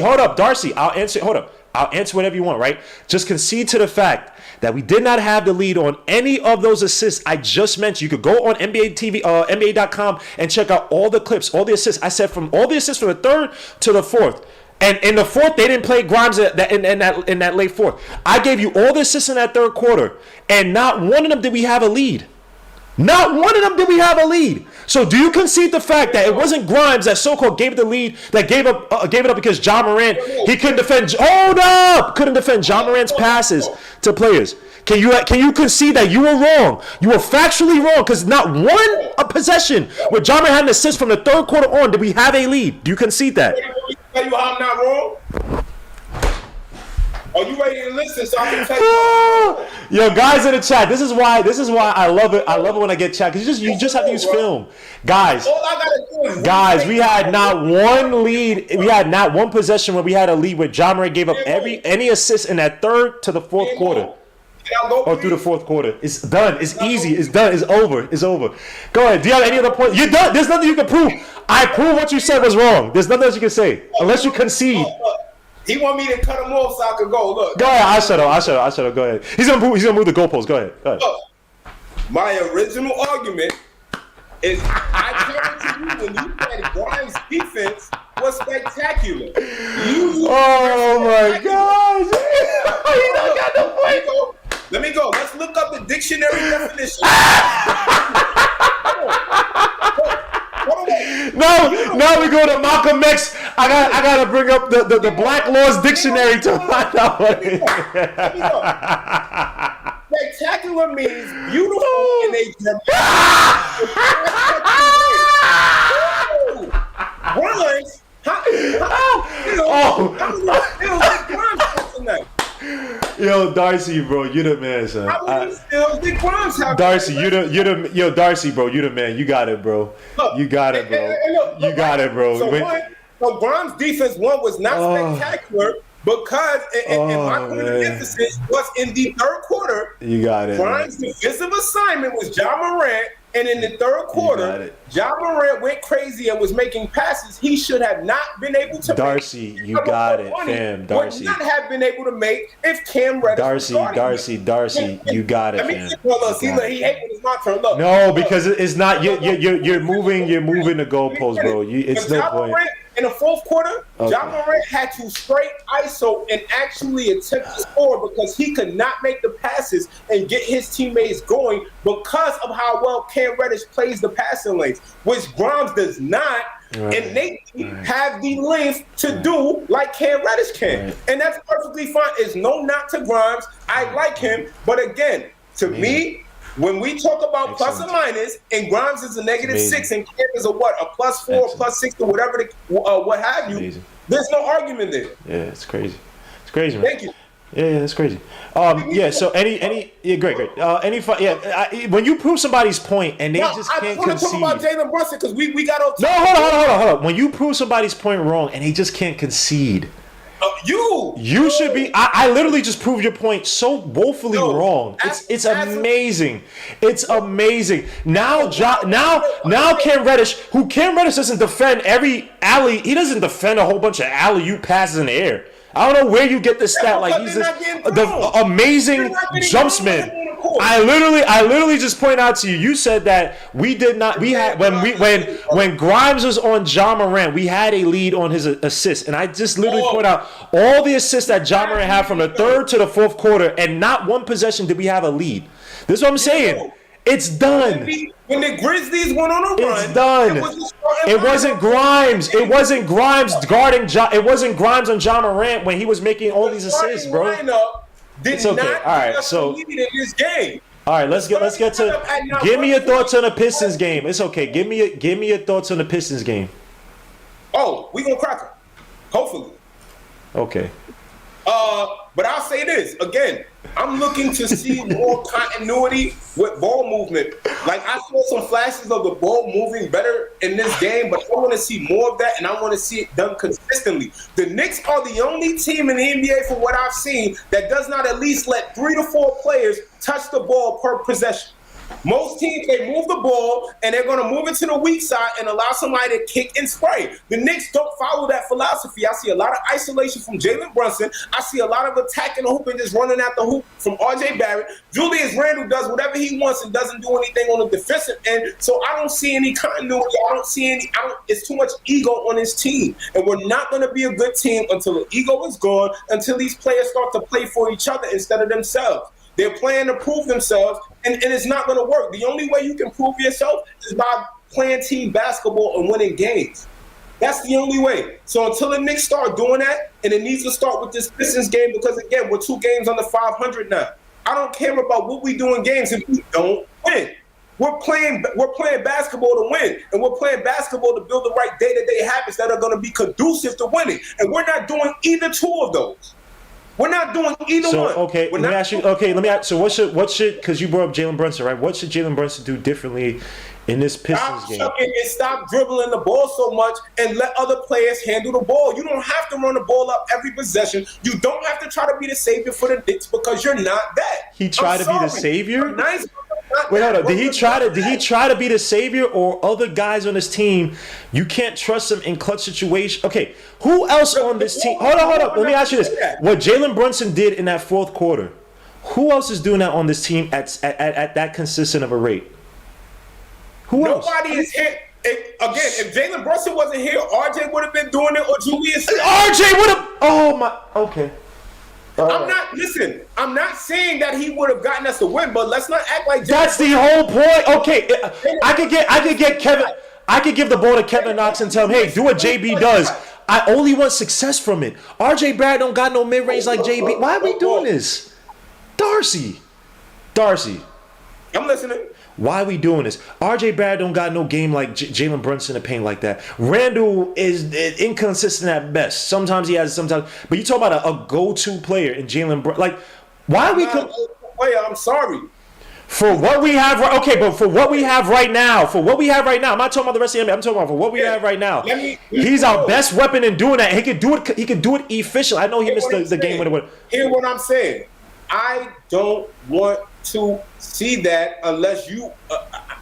Hold up, Darcy. I'll answer. Hold up. I'll answer whatever you want, right? Just concede to the fact that we did not have the lead on any of those assists I just mentioned. You could go on NBA TV, NBA.com and check out all the clips, all the assists. I said from all the assists from the third to the fourth. And in the fourth, they didn't play Grimes in that late fourth. I gave you all the assists in that third quarter, and not one of them did we have a lead. Not one of them did we have a lead. So do you concede the fact that it wasn't Grimes that so-called gave the lead, that gave it up because Ja Morant, he couldn't defend. Hold up, couldn't defend Ja Morant's passes to players. Can you concede that you were wrong? You were factually wrong because not one possession where Ja Morant had an assist from the third quarter on did we have a lead. Do you concede that? Tell you how I'm not wrong. Are you ready to listen so I can tell you? Yo, guys in the chat, this is why I love it. I love it when I get chat because you just have to use film, guys. All I gotta do is guys, we had not one lead. We had not one possession where we had a lead where Ja Morant gave up any assist in that third to the fourth quarter. Or through the fourth quarter. It's done. It's easy. It's done. It's over. It's over. Go ahead. Do you have any other points? You're done. There's nothing you can prove. I prove what you said was wrong. There's nothing else you can say unless you concede. He want me to cut him off so I could go. Look. Go ahead. I'll shut up. Go ahead. He's gonna move the goalpost. Go ahead. Look, my original argument is I told you when you said Grimes' defense was spectacular. Oh my gosh! He don't got the Let me go. Let's look up the dictionary definition. No, we go to Malcolm X. I gotta bring up the Black Laws Dictionary to find out what it is. Spectacular means beautiful in a dramatic Grimes. Yo, Darcy, bro, you the man, son. How many steals did Grimes have? Darcy, Darcy, bro, you the man. You got it, bro. You got it, bro. You got it, bro. So Grimes' defense was not spectacular because, and my point of emphasis was in the third quarter. You got it. Grimes' defensive assignment was Ja Morant. And in the third quarter, Ja Morant went crazy and was making passes he should have not been able to Darcy, make. you got it, fam. Darcy. Would not have been able to make if Cam Reddish Darcy, you got it, fam. He hate when it's my turn. Look, no, because it's not. You're moving the goalposts, bro. It's no point. In the fourth quarter, Ja Morant had to straight ISO and actually attempt to score because he could not make the passes and get his teammates going because of how well Cam Reddish plays the passing lanes, which Grimes does not innately have the length to do like Cam Reddish can. And that's perfectly fine. It's no knock to Grimes. I like him. But again, to me, when we talk about plus or minus, and Grimes is a -6, and Cam is a +4, +6, or whatever, what have you, there's no argument there. Yeah, it's crazy. It's crazy, man. Thank you. Yeah, that's crazy. So great. When you prove somebody's point and they just can't concede. I want to talk about Jalen Brunson because we got off. No, hold on. When you prove somebody's point wrong and they just can't concede. You should be. I literally just proved your point so woefully wrong. It's amazing. It's amazing. Now Cam Reddish doesn't defend every alley. He doesn't defend a whole bunch of alley-oop passes in the air. I don't know where you get this stat. Like he's the amazing jumpsman. I literally just point out to you. You said that we did not. We had when Grimes was on Ja Morant, we had a lead on his assist, and I just literally point out all the assists that Ja Morant had from the third to the fourth quarter, and not one possession did we have a lead. This is what I'm saying. It's done. When the Grizzlies went on a run, it's done. It wasn't Grimes. It wasn't Grimes guarding Ja. It wasn't Grimes on Ja Morant when he was making all these assists, bro. It's okay. All right, so in this game. All right, let's get to. Give me your thoughts on the Pistons game. It's okay. Give me your thoughts on the Pistons game. Oh, we gonna crack them. Hopefully. Okay. But I'll say this again. I'm looking to see more continuity with ball movement. Like I saw some flashes of the ball moving better in this game, but I want to see more of that, and I want to see it done consistently. The Knicks are the only team in the NBA, from what I've seen, that does not at least let 3 to 4 players touch the ball per possession. Most teams, they move the ball, and they're going to move it to the weak side and allow somebody to kick and spray. The Knicks don't follow that philosophy. I see a lot of isolation from Jalen Brunson. I see a lot of attacking the hoop and just running at the hoop from R.J. Barrett. Julius Randle does whatever he wants and doesn't do anything on the defensive end. So I don't see any continuity. It's too much ego on his team. And we're not going to be a good team until the ego is gone, until these players start to play for each other instead of themselves. They're playing to prove themselves, and it's not going to work. The only way you can prove yourself is by playing team basketball and winning games. That's the only way. So until the Knicks start doing that, and it needs to start with this Pistons game, because, again, we're 2 games under 500 now. I don't care about what we do in games if we don't win. We're playing basketball to win, and we're playing basketball to build the right day-to-day habits that are going to be conducive to winning. And we're not doing either 2 of those. We're not doing either one. Okay, let me ask you. So what should because you brought up Jalen Brunson, right? What should Jalen Brunson do differently in this Pistons game? And stop dribbling the ball so much and let other players handle the ball. You don't have to run the ball up every possession. You don't have to try to be the savior for the Knicks because you're not that. He tried to be the savior? Nice. Wait, hold on. Did he try to be the savior, or other guys on his team? You can't trust him in clutch situations. Okay, who else on this team? Hold on. Let me ask you this: what Jalen Brunson did in that fourth quarter, who else is doing that on this team at that consistent of a rate? Who else? Nobody is here. If Jalen Brunson wasn't here, RJ would have been doing it, or Julius. RJ would have. Oh my. Okay. I'm not saying that he would have gotten us the win, but let's not act like that's the whole point. Okay, I could get Kevin. I could give the ball to Kevin Knox and tell him, hey, do what JB does. I only want success from it. RJ Barrett don't got no mid range like JB. Why are we doing this, Darcy? I'm listening. Why are we doing this? RJ Barrett don't got no game like Jalen Brunson to paint like that. Randall is inconsistent at best. Sometimes he has, sometimes. But you talk about a go-to player in Jalen Brunson. Like, why are we? I'm sorry. For what we have, but for what we have right now, I'm not talking about the rest of the NBA. I'm talking about for what we have right now. He's our best weapon in doing that. He can do it efficiently. I know he missed the game winner. Hear what I'm saying. I don't want to see that unless you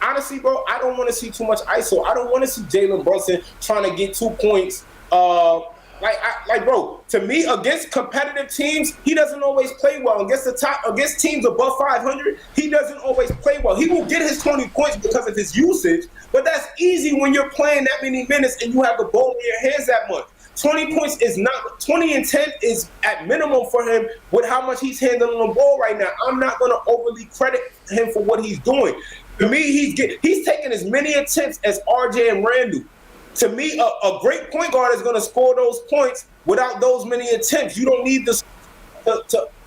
honestly, bro, I don't want to see too much ISO. I don't want to see Jalen Brunson trying to get 2 points. Bro, to me, against competitive teams, he doesn't always play well. Against teams above 500, he doesn't always play well. He will get his 20 points because of his usage, but that's easy when you're playing that many minutes and you have the ball in your hands that much. 20 points is not 20 and 10 is at minimum for him with how much he's handling the ball right now. I'm not going to overly credit him for what he's doing. To me, he's taking as many attempts as RJ and Randall. To me, a great point guard is going to score those points without those many attempts. You don't need to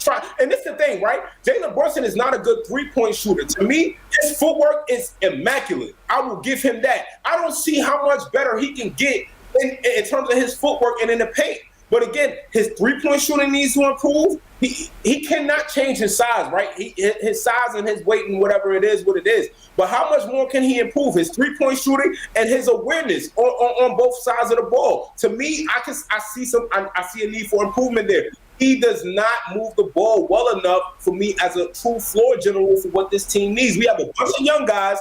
try. And this is the thing, right? Jalen Brunson is not a good three-point shooter. To me, his footwork is immaculate. I will give him that. I don't see how much better he can get in terms of his footwork and in the paint. But again, his three-point shooting needs to improve. He cannot change his size, right? His size and his weight and whatever it is, what it is. But how much more can he improve? His three-point shooting and his awareness on both sides of the ball. To me, I see a need for improvement there. He does not move the ball well enough for me as a true floor general for what this team needs. We have a bunch of young guys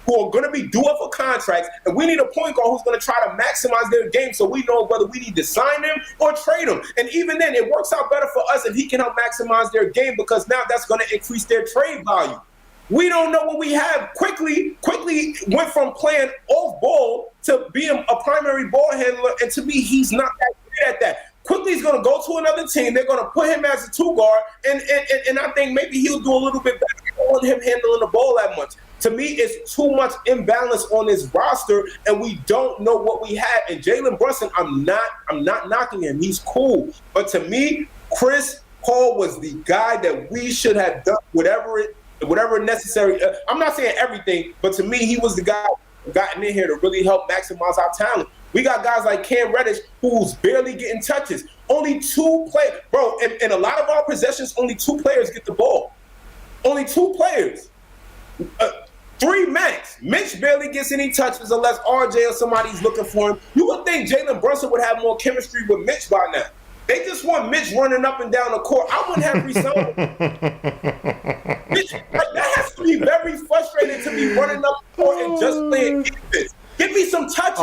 who are going to be due up for contracts, and we need a point guard who's going to try to maximize their game so we know whether we need to sign them or trade them. And even then, it works out better for us if he can help maximize their game because now that's going to increase their trade value. We don't know what we have. Quickly went from playing off ball to being a primary ball handler, and to me, he's not that good at that. Quickly, he's going to go to another team. They're going to put him as a two guard, and I think maybe he'll do a little bit better. I don't want him handling the ball that much. To me, it's too much imbalance on this roster, and we don't know what we have. And Jalen Brunson, I'm not knocking him. He's cool. But to me, Chris Paul was the guy that we should have done whatever necessary. I'm not saying everything, but to me, he was the guy who gotten in here to really help maximize our talent. We got guys like Cam Reddish who's barely getting touches. Only 2 players. Bro, in a lot of our possessions, only 2 players get the ball. Only 2 players. 3 max. Mitch barely gets any touches unless RJ or somebody's looking for him. You would think Jalen Brunson would have more chemistry with Mitch by now. They just want Mitch running up and down the court. I wouldn't have re-signed him. Mitch, that has to be very frustrating to be running up the court and just playing defense. Give me some touches.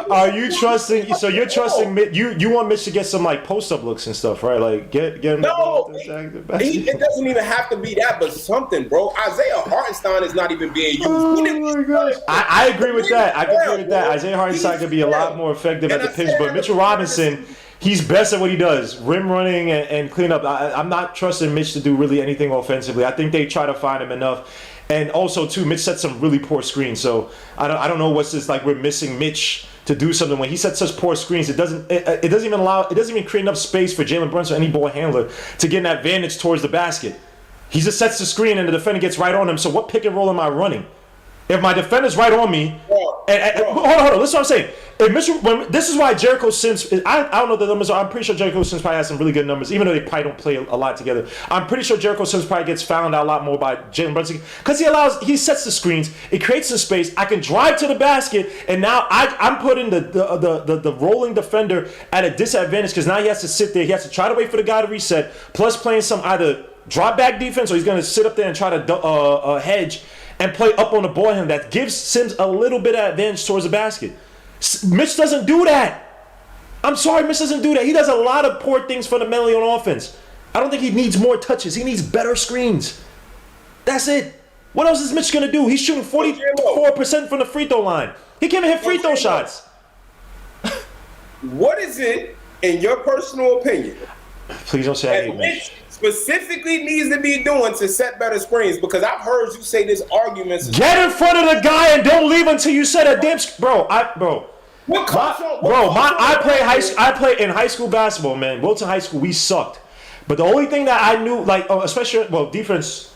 Are you trusting? So you're trusting Mitch? You want Mitch to get some like post up looks and stuff, right? Like get him. No, it doesn't even have to be that, but something, bro. Isaiah Hartenstein is not even being used. Oh my gosh! I agree with that. Isaiah Hartenstein could be a lot more effective at the pinch, but Mitchell Robinson, he's best at what he does, rim running and clean up. I'm not trusting Mitch to do really anything offensively. I think they try to find him enough. And also, too, Mitch sets some really poor screens. So I don't know what's this like. We're missing Mitch to do something when he sets such poor screens. It doesn't even create enough space for Jalen Brunson or any ball handler to get an advantage towards the basket. He just sets the screen and the defender gets right on him. So what pick and roll am I running? If my defender's right on me, hold on, listen what I'm saying. This is why Jericho Sims, I don't know the numbers, I'm pretty sure Jericho Sims probably has some really good numbers, even though they probably don't play a lot together. I'm pretty sure Jericho Sims probably gets found out a lot more by Jalen Brunson because he sets the screens, it creates some space, I can drive to the basket, and now I'm putting the rolling defender at a disadvantage because now he has to sit there, he has to try to wait for the guy to reset, plus playing some either drop back defense or he's going to sit up there and try to hedge and play up on the ball hand that gives Sims a little bit of advantage towards the basket. Mitch doesn't do that. I'm sorry, Mitch doesn't do that. He does a lot of poor things fundamentally on offense. I don't think he needs more touches. He needs better screens. That's it. What else is Mitch going to do? He's shooting 44% from the free throw line. He can't even hit free throw shots. What is it, in your personal opinion, Please don't say I that hate Mitch. Mitch specifically needs to be doing to set better screens? Because I've heard you say this argument. Get in front of the guy and don't leave until you set a damn bro. I play in high school basketball, man. Wilton High School, we sucked. But the only thing that I knew, like, especially, defense,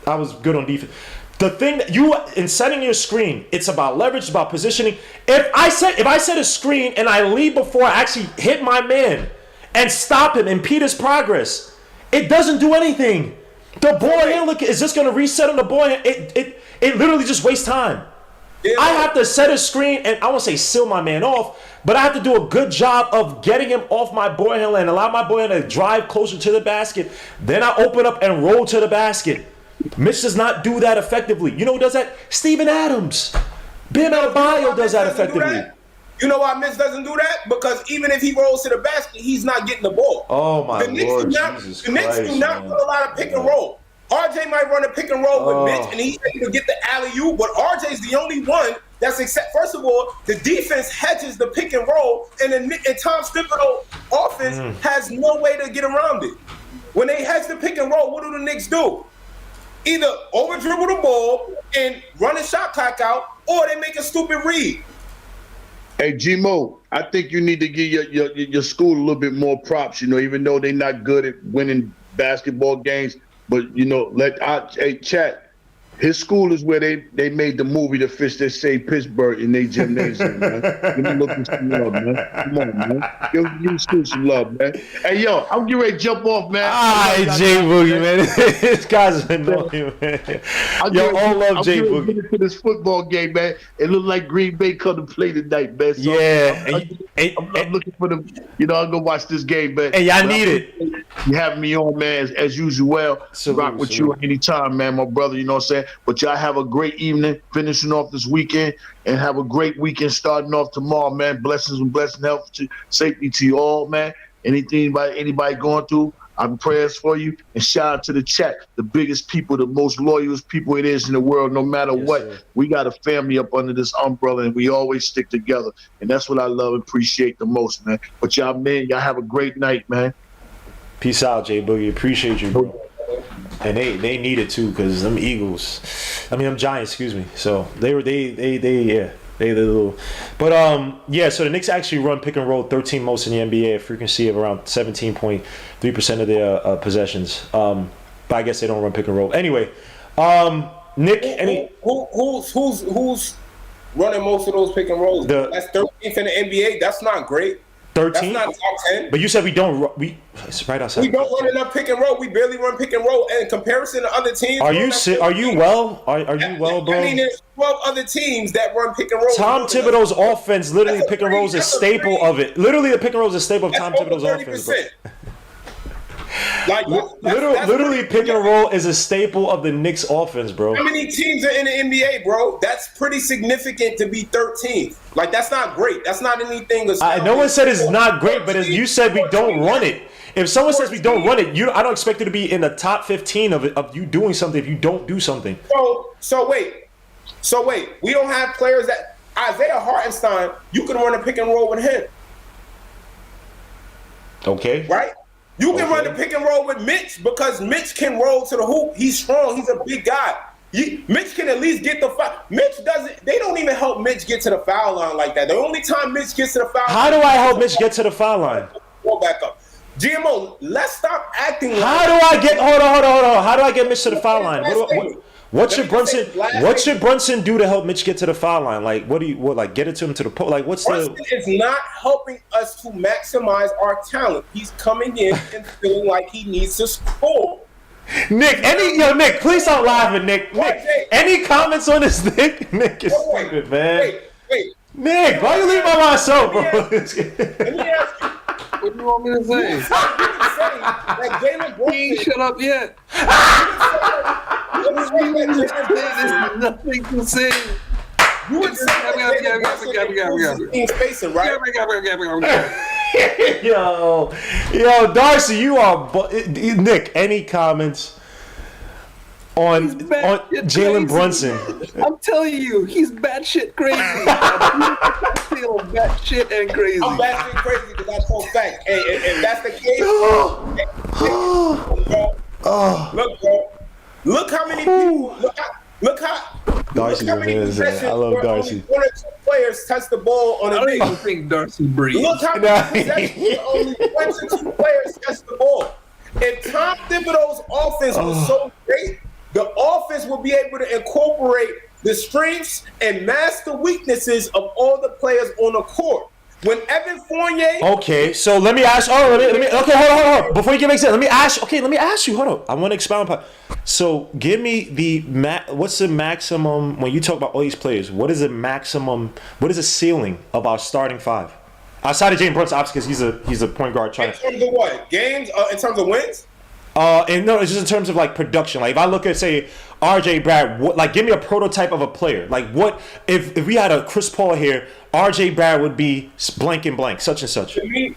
I was good on defense. The thing that in setting your screen, it's about leverage, it's about positioning. If I set a screen and I leave before I actually hit my man and stop him, impede his progress, it doesn't do anything. The ball handler is just going to reset on the ball. It literally just wastes time. Yeah, I have to set a screen and I won't say seal my man off, but I have to do a good job of getting him off my boy handler and allow my boy handler to drive closer to the basket. Then I open up and roll to the basket. Mitch does not do that effectively. You know who does that? Steven Adams. Bam Adebayo does that effectively. You know why Mitch doesn't do that? Because even if he rolls to the basket, he's not getting the ball. Oh my Lord, Jesus Christ, the Knicks do not run a lot of pick and roll. RJ might run a pick and roll with Mitch, and he's able to get the alley-oop, but RJ's the only one that's first of all, the defense hedges the pick and roll, and Tom Thibodeau offense has no way to get around it. When they hedge the pick and roll, what do the Knicks do? Either over-dribble the ball and run a shot clock out, or they make a stupid read. Hey, G-Mo, I think you need to give your school a little bit more props, even though they're not good at winning basketball games. But, hey, chat, his school is where they made the movie The Fish That Saved Pittsburgh in their gymnasium, man. Give me looking some love, man. Come on, man. Give school some love, man. Hey, yo, I'm getting ready to jump off, man. All right, Jay Boogie, man. This guy's annoying, man. Yo, all love Jay Boogie. I'm getting to this football game, man. It looked like Green Bay come to play tonight, man. So yeah. I'm looking for them. I'm going to watch this game, man. Hey, I need it. You having me on, man, as usual. Rock with you anytime, man, my brother, you know what I'm saying? But y'all have a great evening finishing off this weekend and have a great weekend starting off tomorrow, man. Blessings and health, safety to you all, man. Anybody going through, I have prayers for you. And shout out to the chat, the biggest people, the most loyalist people it is in the world, no matter what. Sir. We got a family up under this umbrella, and we always stick together. And that's what I love and appreciate the most, man. But y'all, man, y'all have a great night, man. Peace out, Jay Boogie. Appreciate you, bro. And they need it too, because them Giants, excuse me. So they're little. But so the Knicks actually run pick and roll 13 most in the NBA, a frequency of around 17.3% of their possessions. But I guess they don't run pick and roll. Anyway, Nick, who's running most of those pick and rolls? That's 13th in the NBA. That's not great. 13? That's not top 10. But you said we don't. It's right outside. We don't run enough pick and roll. We barely run pick and roll. And in comparison to other teams, are you well? Are you well, bro? I mean, there's 12 other teams that run pick and roll. Tom Thibodeau's offense, literally pick and roll is a staple of it. Literally, the pick and roll is a staple of Tom Thibodeau's offense, bro. Literally, pick and roll is a staple of the Knicks offense, bro. How many teams are in the NBA, bro? That's pretty significant to be 13th. Like, that's not great. That's not anything. No one said it's not great, but as you said, we don't run it. If someone says we don't run it, I don't expect it to be in the top 15 of you doing something if you don't do something. So wait. We don't have players that Isaiah Hartenstein, you can run a pick and roll with him. Okay. Right? You can run the pick and roll with Mitch because Mitch can roll to the hoop. He's strong. He's a big guy. Mitch can at least get the foul. They don't even help Mitch get to the foul line like that. The only time Mitch gets to the foul line. How do I help Mitch get to the foul line? Go back up. GMO, let's stop acting like. Hold on. How do I get Mitch to the foul line? What should Brunson do to help Mitch get to the foul line? Like, get it to him to the post? Like, Brunson is not helping us to maximize our talent. He's coming in and feeling like he needs to score. Nick, please stop laughing, Nick. Any comments on this, Nick? Nick is stupid, man. Wait. Nick, why you leave by myself, bro? Let me ask you. What do you want me to say? You can say that Jalen Brunson. He ain't shut up yet. There's nothing to say. You would say spacing, right? Yo, Darcy, you are Nick. Any comments? on batshit Jalen crazy. Brunson. I'm telling you, he's batshit crazy. He's batshit and crazy. I'm batshit crazy because that's for fact. Hey, if that's the case, look, bro. Look how many people. Look how. Darcy look how many is possessions I love where Darcy. only 1 or 2 players touch the ball on I a don't day. even think Darcy breathes. Look how many possessions where only 1 to 2 players touch the ball. If Tom Thibodeau's offense was so great, the offense would be able to incorporate the strengths and master weaknesses of all the players on the court. When Evan Fournier, Okay, so let me ask. Oh, let me. Okay, hold on. Before you give me let me ask. Okay, let me ask you. Hold on. I want to expound upon. So, give me the what's the maximum when you talk about all these players? What is the maximum? What is the ceiling of our starting 5? Outside of James Brunson, obviously, because he's a point guard. in terms of what? Games? In terms of wins? And no, it's just in terms of like production. Like if I look at say RJ Barrett, like give me a prototype of a player. Like what if we had a Chris Paul here, RJ Barrett would be blank and blank, such and such. To me,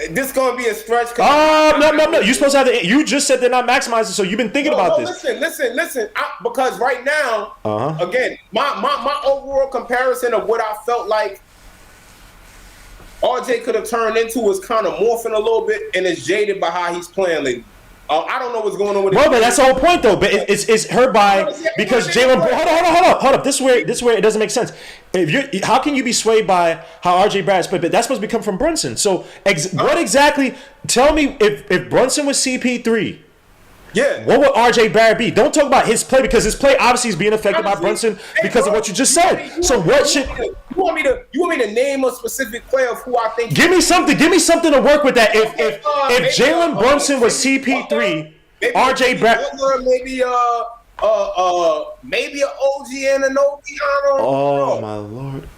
this gonna be a stretch. No. You're supposed to have the. You just said they're not maximizing, so you've been thinking about this. Listen. Because right now, again, my overall comparison of what I felt like RJ could have turned into was kind of morphing a little bit, and it's jaded by how he's playing lately. I don't know what's going on with Bro, but that's the whole point, though. But it's hurt by because Jalen. Hold up. This is where it doesn't make sense. How can you be swayed by how RJ Barrett's played? But that's supposed to come from Brunson. So what exactly? Tell me if Brunson was CP3. Yeah. What would RJ Barrett be? Don't talk about his play because his play obviously is being affected by Brunson because of what you just said. So what should you want me to name a specific player of who I think? Give me something to work with that. If Jalen Brunson was CP3, RJ Barrett. Maybe an OG and an OB. Oh my lord.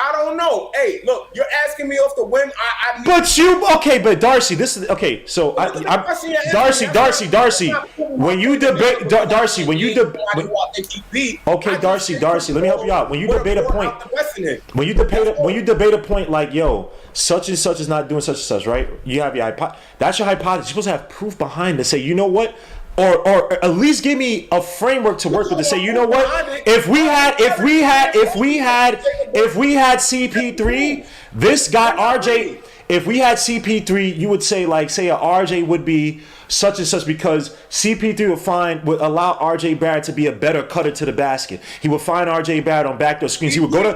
I don't know. Hey, look, you're asking me off the whim. But Darcy, this is okay. So Darcy. When you debate, Darcy, okay, Darcy, let me help you out. When you debate a point like, yo, such and such is not doing such and such, right? You have your that's your hypothesis. You're supposed to have proof behind to say, you know what? Or at least give me a framework to work with to say, you know what? If we had CP3, this guy RJ, if we had CP3, you would say like a RJ would be such and such because CP3 would allow RJ Barrett to be a better cutter to the basket. He would find RJ Barrett on backdoor screens. He would go to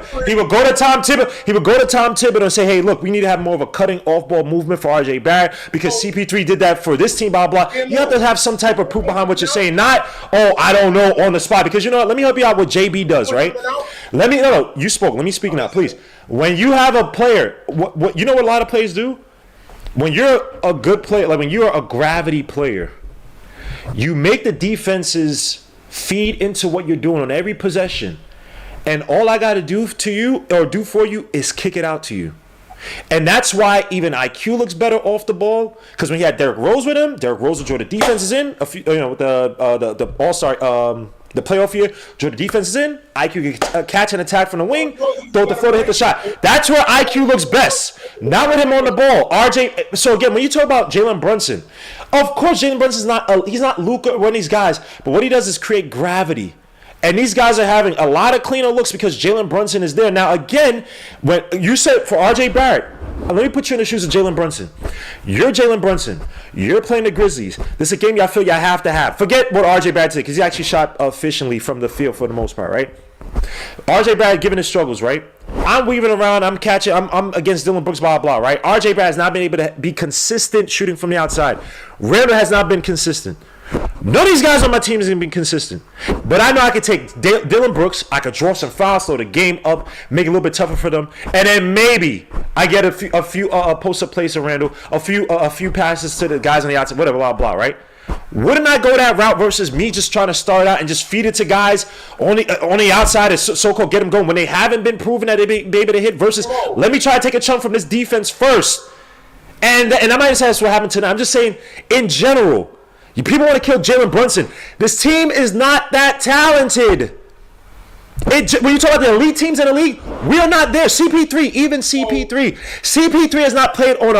Tom Thibodeau and say, hey, look, we need to have more of a cutting off-ball movement for RJ Barrett because CP3 did that for this team, blah, blah. You have to have some type of proof behind what you're saying, not, I don't know, on the spot. Because you know what? Let me help you out what JB does, right? You spoke. Let me speak now, please. When you have a player, what you know what a lot of players do? When you're a good player, like when you're a gravity player, you make the defenses feed into what you're doing on every possession. And all I got to do to you or do for you is kick it out to you. And that's why even IQ looks better off the ball. Because when he had Derrick Rose with him, Derrick Rose would draw the defenses in. With the All-Star, the playoff year, draw the defenses in. IQ can catch an attack from the wing, throw it the floor to hit the shot. That's where IQ looks best. Not with him on the ball. RJ. So again, when you talk about Jalen Brunson, of course Jalen Brunson's he's not Luka or one of these guys, but what he does is create gravity. And these guys are having a lot of cleaner looks because Jalen Brunson is there. Now, again, when you said for RJ Barrett, let me put you in the shoes of Jalen Brunson. You're Jalen Brunson. You're playing the Grizzlies. This is a game I feel y'all have to have. Forget what RJ Barrett did because he actually shot efficiently from the field for the most part, right? RJ Barrett given his struggles, right? I'm weaving around. I'm catching. I'm against Dylan Brooks, blah, blah, right? RJ Barrett has not been able to be consistent shooting from the outside. Randall has not been consistent. None of these guys on my team is going to be consistent. But I know I could take Dylan Brooks. I could draw some fouls, slow the game up, make it a little bit tougher for them. And then maybe I get a few post-up plays to Randall, a few passes to the guys on the outside, whatever, blah, blah, right? Wouldn't I go that route versus me just trying to start out and just feed it to guys on the outside and so-called get them going when they haven't been proven that they be able to hit versus let me try to take a chunk from this defense first. And I might just say that's what happened tonight. I'm just saying in general, you people want to kill Jalen Brunson. This team is not that talented. When you talk about the elite teams in the league, we are not there. CP3, even CP3 has not played on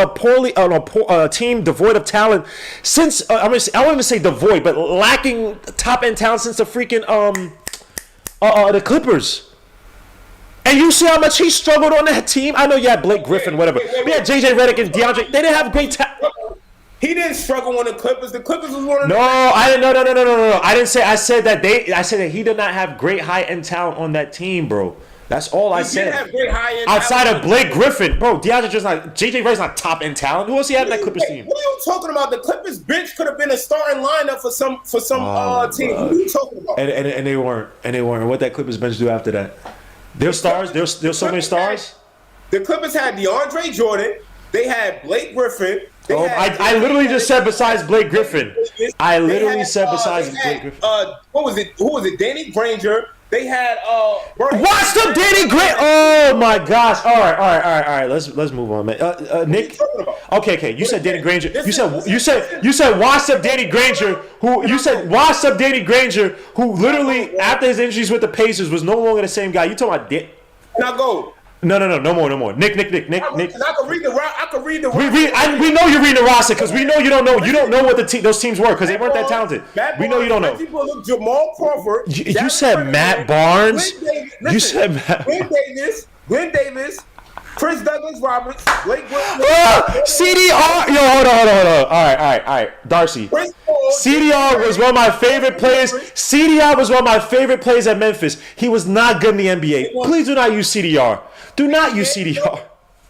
a team devoid of talent since I won't even say devoid, but lacking top end talent since the freaking the Clippers. And you see how much he struggled on that team. I know you had Blake Griffin, whatever. We had JJ Redick and DeAndre. They didn't have great talent. He didn't struggle on the Clippers. The Clippers was one of the. No, I didn't. No. I didn't say. I said that he did not have great high end talent on that team, bro. That's all I said. Have great high-end outside talent. of Blake Griffin, bro, DeAndre just not. JJ Redick's not top end talent. Who else he had in that Clippers team? What are you talking about? The Clippers bench could have been a starting lineup for some team. What are you talking about? And they weren't. What that Clippers bench do after that? There's stars. There's so many stars. The Clippers had DeAndre Jordan. They had Blake Griffin. I literally just said besides Blake Griffin. I literally said besides Blake Griffin. What was it? Who was it? Danny Granger. They had watch them, Danny Granger. Oh my gosh! All right. Let's move on, man. Nick. Okay. You said Danny Granger. You said watch up Danny Granger. Watch up Danny Granger, who literally after his injuries with the Pacers was no longer the same guy. You talking about? Now go. No more. Nick. I can read the. We know you're reading the roster because we know you don't know. You don't know what those teams were because they weren't that talented. We know you don't know. Jamal Crawford. You said Matt Barnes. You said Matt. Glenn Davis. Chris Douglas Roberts. Blake Griffin. CDR. Yo, hold on. All right. Darcy. CDR was one of my favorite players. CDR was one of my favorite players at Memphis. He was not good in the NBA. Please do not use CDR. Do not use CDR.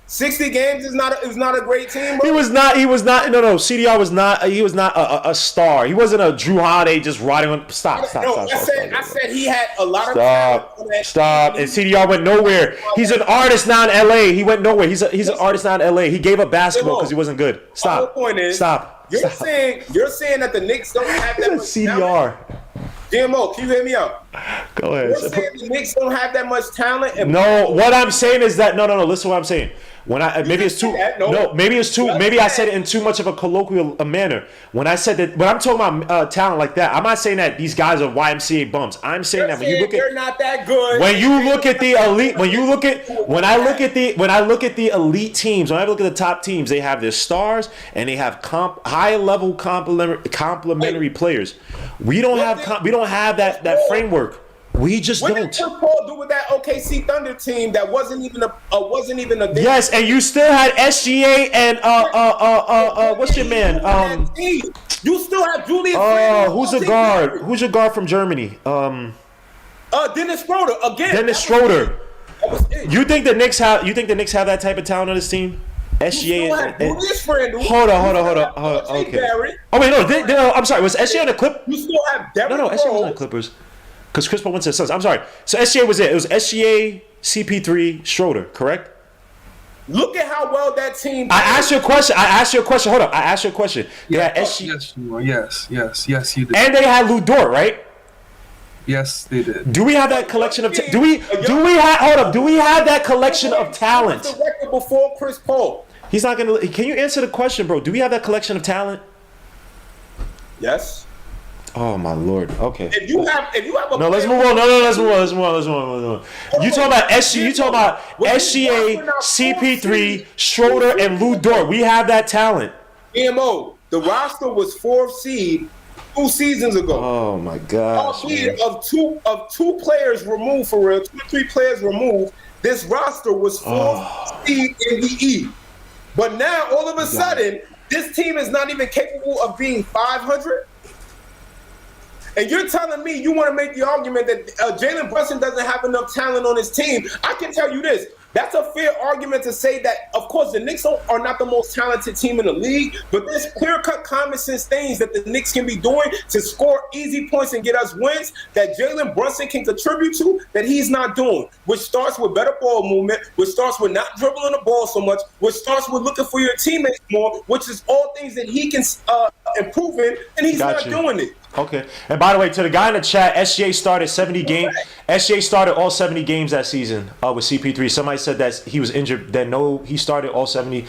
60 games is not a great team, bro. He was not. No. CDR was not. He was not a star. He wasn't a Drew Holiday just riding on. Stop. I said he had a lot of talent. Stop. And CDR went nowhere. He's an artist now in LA. He went nowhere. He's an artist now in LA. He gave up basketball because he wasn't good. Stop. The whole point is, stop. You're saying that the Knicks don't have that much CDR. GMO, can you hear me out? Go ahead. You're saying the Knicks don't have that much talent. No, what I'm saying is that no. Listen to what I'm saying. When maybe it's too maybe I said it in too much of a colloquial manner. When I said that, when I'm talking about talent like that, I'm not saying that these guys are YMCA bums. I'm saying that when you look at, they're not that good. When you look at the elite, when I look at the elite teams, when I look at the top teams, they have their stars and they have high level complementary players. We don't have that framework. We just what don't. What did Chris Paul do with that OKC Thunder team that wasn't even a Yes, and you still had SGA and what's your man? You still have Julius. Who's a guard? Who's your guard from Germany? Dennis Schroeder again. Dennis Schroeder. You think the Knicks have that type of talent on this team? SGA and hold on. Okay. Oh wait, no. I'm sorry. Was SGA on the Clippers? You still have Devin No, SGA was on the Clippers. Because Chris Paul went to the Suns. I'm sorry. So SGA was it. It was SGA, CP3, Schroeder, correct? Look at how well that team. I asked you a question. Hold up. I asked you a question. Yeah. Yes, you did. And they had Lou Dort, right? Yes, they did. Do we have that collection of? Do we have that collection of talent? The record before Chris Paul. He's not gonna. Can you answer the question, bro? Do we have that collection of talent? Yes. Oh my lord. Okay. If you have a let's move on. Let's move on. You talking about SGA, CP3, Schroeder, and Lou Dort. We have that talent. EMO. The roster was 4th seed 2 seasons ago. Oh my gosh. Of two players removed for real, 2 or 3 players removed. This roster was 4th seed in the E. But now all of a sudden, this team is not even capable of being 500. And you're telling me you want to make the argument that Jalen Brunson doesn't have enough talent on his team. I can tell you this. That's a fair argument to say that, of course, the Knicks are not the most talented team in the league, but there's clear-cut common sense things that the Knicks can be doing to score easy points and get us wins that Jalen Brunson can contribute to that he's not doing, which starts with better ball movement, which starts with not dribbling the ball so much, which starts with looking for your teammates more, which is all things that he can improving, and he's Got not you. doing it. Okay. And by the way, to the guy in the chat, SGA started 70 games. SGA started all 70 games that season with CP3. Somebody said that he was injured. Then no, he started all 70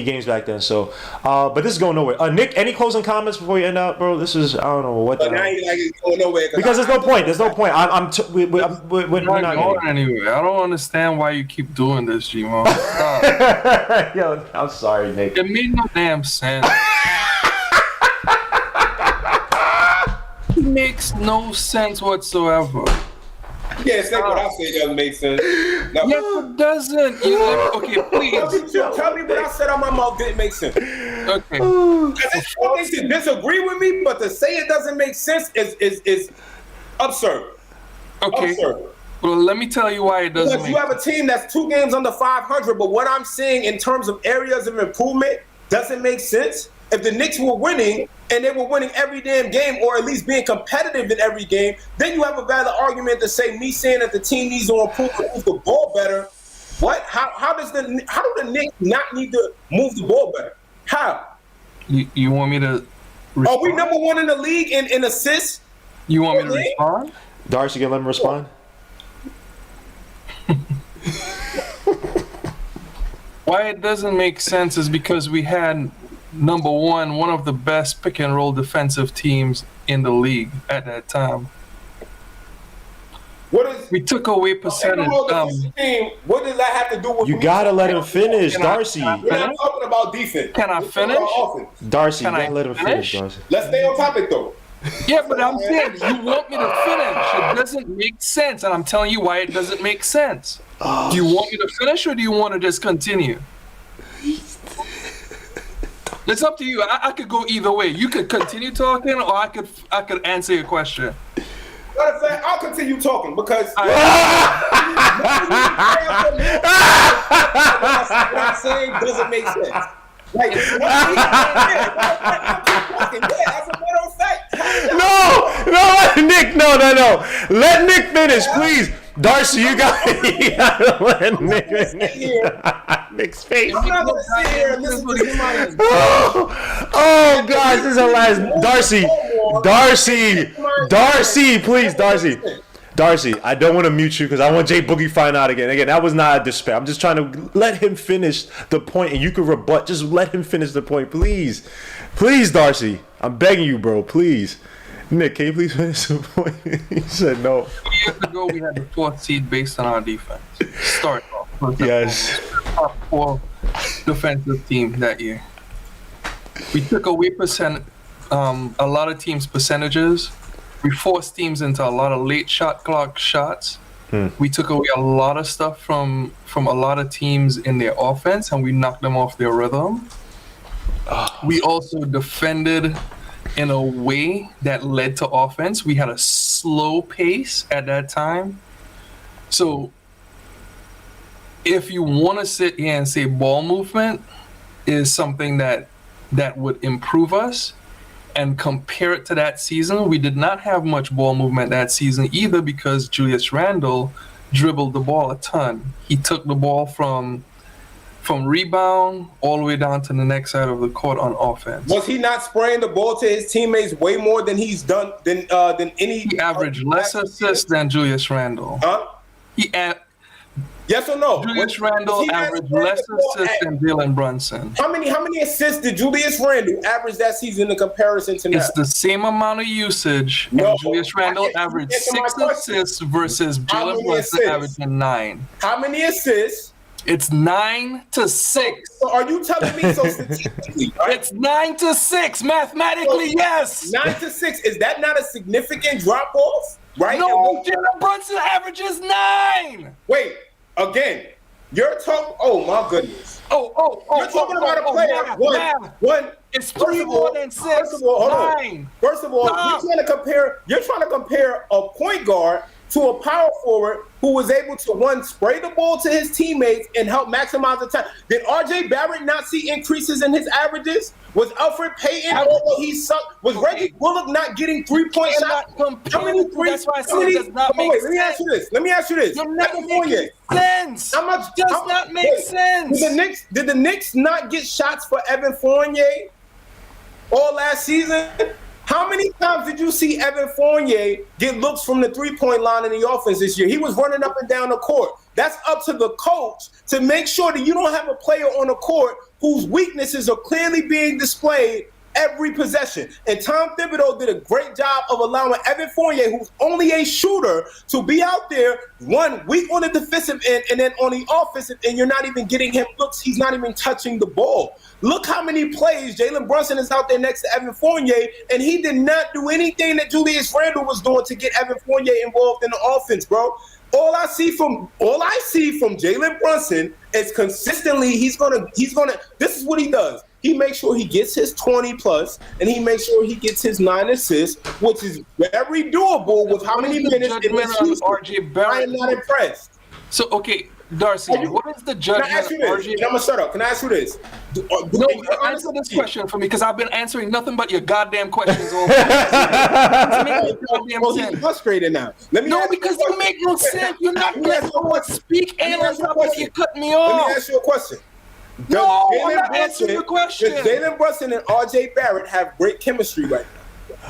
games back then. So, but this is going nowhere. Nick, any closing comments before you end up, bro? This is, I don't know what. But now he's going nowhere because there's no point. There's no point. We're not not going anywhere. I don't understand why you keep doing this, G-Mo. Yo, I'm sorry, Nick. It made no damn sense. It makes no sense whatsoever. Yeah, it's like what I say doesn't make sense. No. Yes, it doesn't. Okay, please. Tell me what I said on my mouth didn't make sense. Okay. Because it's one thing to disagree with me, but to say it doesn't make sense is absurd. Okay. Absurd. Well, let me tell you why it doesn't. Because you have a team that's 2 games under 500, but what I'm saying in terms of areas of improvement doesn't make sense. If the Knicks were winning and they were winning every damn game, or at least being competitive in every game, then you have a valid argument to say me saying that the team needs to improve and move the ball better. What? How do the Knicks not need to move the ball better? How? You want me to respond? Are we number 1 in the league in assists? You want me to respond? Darcy, can let him respond? Why it doesn't make sense is because we had number one of the best pick and roll defensive teams in the league at that time. We took away percentage. What does that have to do with? You gotta let him finish, Darcy. We're not talking about defense. Can I finish? Darcy, you Can I gotta let him finish, Darcy. Let's stay on topic though. Yeah, but I'm saying you want me to finish. It doesn't make sense, and I'm telling you why it doesn't make sense. Do you want me to finish, or do you want to just continue? It's up to you. I could go either way. You could continue talking, or I could answer your question. Matter of fact, I'll continue talking because what I'm saying doesn't make sense. Like, as a matter of fact. No, Nick, no. Let Nick finish, please. Darcy, you gotta let Nick finish. Nick's face. I'm not gonna sit here and listen to somebody. Oh, gosh, this is our last. Darcy, please, Darcy, I don't want to mute you because I want Jay Boogie find out again. Again, that was not a despair. I'm just trying to let him finish the point, and you can rebut. Just let him finish the point, please. Please, Darcy. I'm begging you, bro. Please. Nick, can you please finish the point? He said no. 2 years ago, we had the 4th seed based on our defense. Start off. Yes. Top 4 defensive team that year. We took away a lot of teams' percentages. We forced teams into a lot of late shot clock shots. We took away a lot of stuff from a lot of teams in their offense, and we knocked them off their rhythm. We also defended in a way that led to offense. We had a slow pace at that time. So if you want to sit here and say ball movement is something that would improve us, and compare it to that season, we did not have much ball movement that season either because Julius Randle dribbled the ball a ton. He took the ball from rebound all the way down to the next side of the court on offense. Was he not spraying the ball to his teammates way more than he's done than any? He averaged less assists than Julius Randle. Huh? Yes or no? Julius Randle averaged less assists than Jalen Brunson. How many assists did Julius Randle average that season in comparison to now? It's the same amount of usage. No, and Julius Randle averaged 6 assists versus Jalen Brunson averaging 9. How many assists? It's 9-6. So are you telling me so statistically? Right? It's 9-6 mathematically. Yes. 9-6. Is that not a significant drop off? Right? No, Jalen Brunson averages 9. Wait. Again, you're talking. Oh my goodness. You're talking about a player. One. It's 3 more than 6. First of all, hold 9. on. First of all, you're trying to compare a point guard to a power forward who was able to, one, spray the ball to his teammates and help maximize the time. Did R.J. Barrett not see increases in his averages? Was Alfred Payton, although he sucked, was Reggie Bullock not getting 3-point shots? How many threes? That's why I said it does not make sense. Let me ask you this. You're never making sense. How much does not make sense? Did the Knicks not get shots for Evan Fournier? all last season, how many times did you see Evan Fournier get looks from the three-point line in the offense this year? He was running up and down the court. That's up to the coach to make sure that you don't have a player on the court whose weaknesses are clearly being displayed every possession. And Tom Thibodeau did a great job of allowing Evan Fournier, who's only a shooter, to be out there 1 week on the defensive end and then on the offensive end, you're not even getting him looks. He's not even touching the ball. Look how many plays Jalen Brunson is out there next to Evan Fournier, and he did not do anything that Julius Randle was doing to get Evan Fournier involved in the offense, bro. All I see from Jalen Brunson is consistently he's gonna. This is what he does. He makes sure he gets his 20 plus, and he makes sure he gets his 9 assists, which is very doable with how many minutes in this season. RJ Barrett. I am not impressed. So okay, Darcy, what is the judgment? Can I ask you this? I'm gonna shut up. Can I ask you this? No, answer this question for me because I've been answering nothing but your goddamn questions all day. He's frustrated now. Because you make no sense. You're not letting someone speak and you cut me off. Let me ask you a question. No, I'm not answering your question. Does Jalen Brunson and RJ Barrett have great chemistry right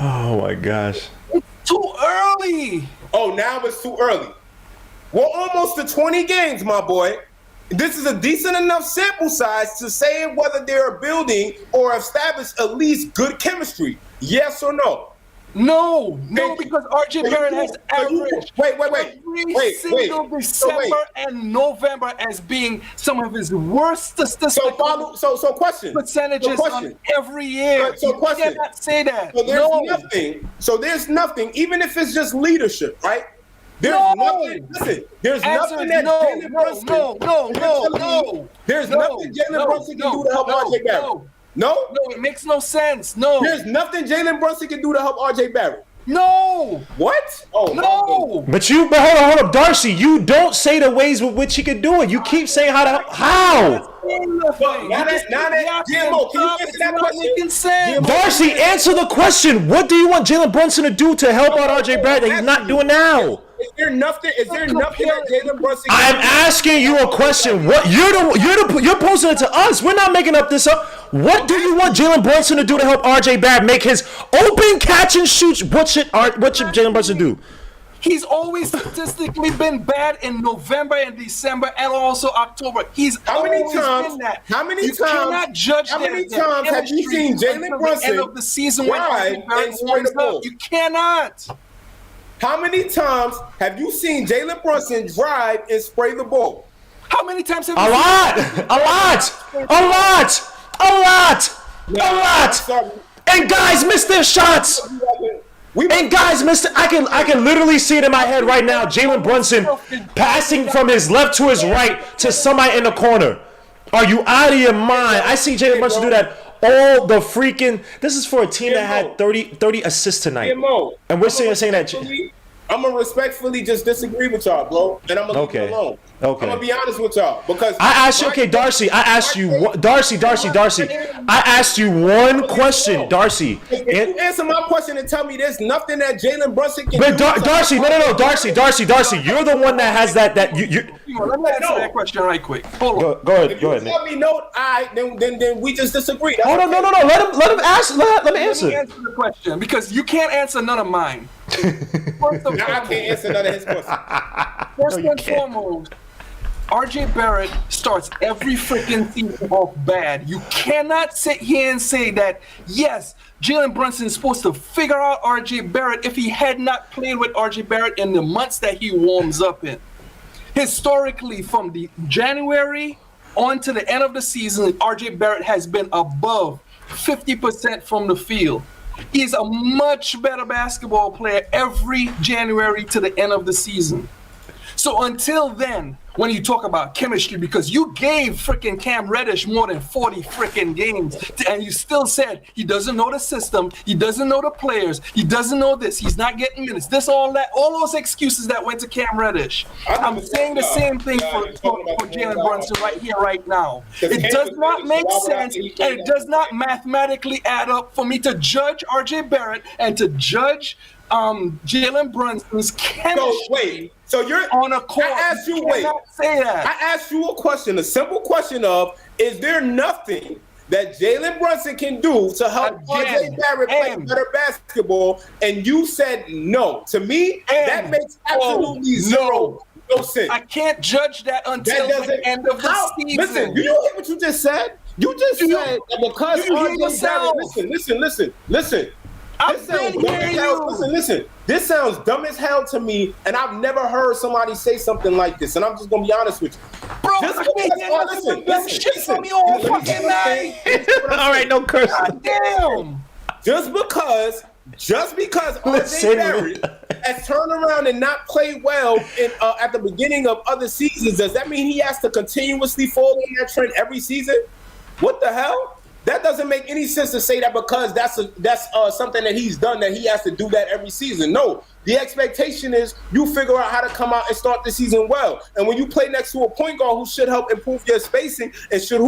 now? Oh my gosh. It's too early. Oh, now it's too early. We're almost to 20 games, my boy. This is a decent enough sample size to say whether they're building or established at least good chemistry. Yes or no? No, because RJ Barrett has averaged every single December and November as being some of his worst statistical percentages on every year. You cannot say that. So there's nothing, even if it's just leadership, right? There's nothing. Listen, there's nothing that Jalen Brunson. There's nothing Jalen Brunson can do to help RJ Barrett. No, it makes no sense. No, there's nothing Jalen Brunson can do to help RJ Barrett. No. What? Oh no. But hold up, Darcy. You don't say the ways with which he could do it. You keep saying how. Now that GMO, can you answer that question? Darcy, answer the question. What do you want Jalen Brunson to do to help out RJ Barrett that he's not doing now? Is there nothing that Jalen Brunson? I'm asking you a question. What you're posing it to us. We're not making up this up. What do you want Jalen Brunson to do to help RJ Barrett make his open catch and shoots? What should Jalen Brunson do? He's always statistically been bad in November and December and also October. How many times have you seen Jalen Brunson end of the season drive and spray the ball? You cannot. How many times have you seen Jalen Brunson drive and spray the ball? How many times have you seen A lot. And guys miss their shots. And guys missed it. I can literally see it in my head right now. Jalen Brunson passing from his left to his right to somebody in the corner. Are you out of your mind? I see Jalen Brunson do that all the freaking. This is for a team that had 30 assists tonight. And we're saying that. I'm gonna respectfully just disagree with y'all, bro, and I'm gonna leave it alone. Okay. I'm gonna be honest with y'all because I asked you. Okay, Darcy. I asked you. Darcy. I asked you one question, Darcy. If you answer my question and tell me there's nothing that Jalen Brunson can do. But Darcy, no, Darcy. You're the one that has that. Let me answer that question right quick. Hold on. Go ahead. If you tell me no, then we just disagree. Hold on, no. Let him answer. Let me answer. Let me answer the question because you can't answer none of mine. I can't answer none of his questions. First and foremost, RJ Barrett starts every freaking season off bad. You cannot sit here and say that, yes, Jalen Brunson is supposed to figure out RJ Barrett if he had not played with RJ Barrett in the months that he warms up in. Historically, from the January on to the end of the season, RJ Barrett has been above 50% from the field. He's a much better basketball player every January to the end of the season. So until then, when you talk about chemistry, because you gave freaking Cam Reddish more than 40 freaking games, and you still said he doesn't know the system, he doesn't know the players, he doesn't know this, he's not getting minutes, this, all that, all those excuses that went to Cam Reddish. I'm saying the same thing for Jalen Brunson right here, right now. It does not make sense, and it does not mathematically add up for me to judge RJ Barrett and to judge Jalen Brunson's chemistry. So you're on a court. I asked you a question, a simple question of, is there nothing that Jalen Brunson can do to help Again, RJ Barrett play better basketball, and you said no. To me, that makes absolutely no sense. I can't judge that until the end of the season. Listen, you hear what you just said? You just said that because RJ Barrett. Listen. Listen. This sounds dumb as hell to me, and I've never heard somebody say something like this. And I'm just gonna be honest with you, bro. Listen. All right, no curse. Damn. Just because RJ Barrett has turned around and not played well at the beginning of other seasons, does that mean he has to continuously fall in that trend every season? What the hell? That doesn't make any sense to say that because that's something that he's done, that he has to do that every season. No, the expectation is you figure out how to come out and start the season well. And when you play next to a point guard who should help improve your spacing and should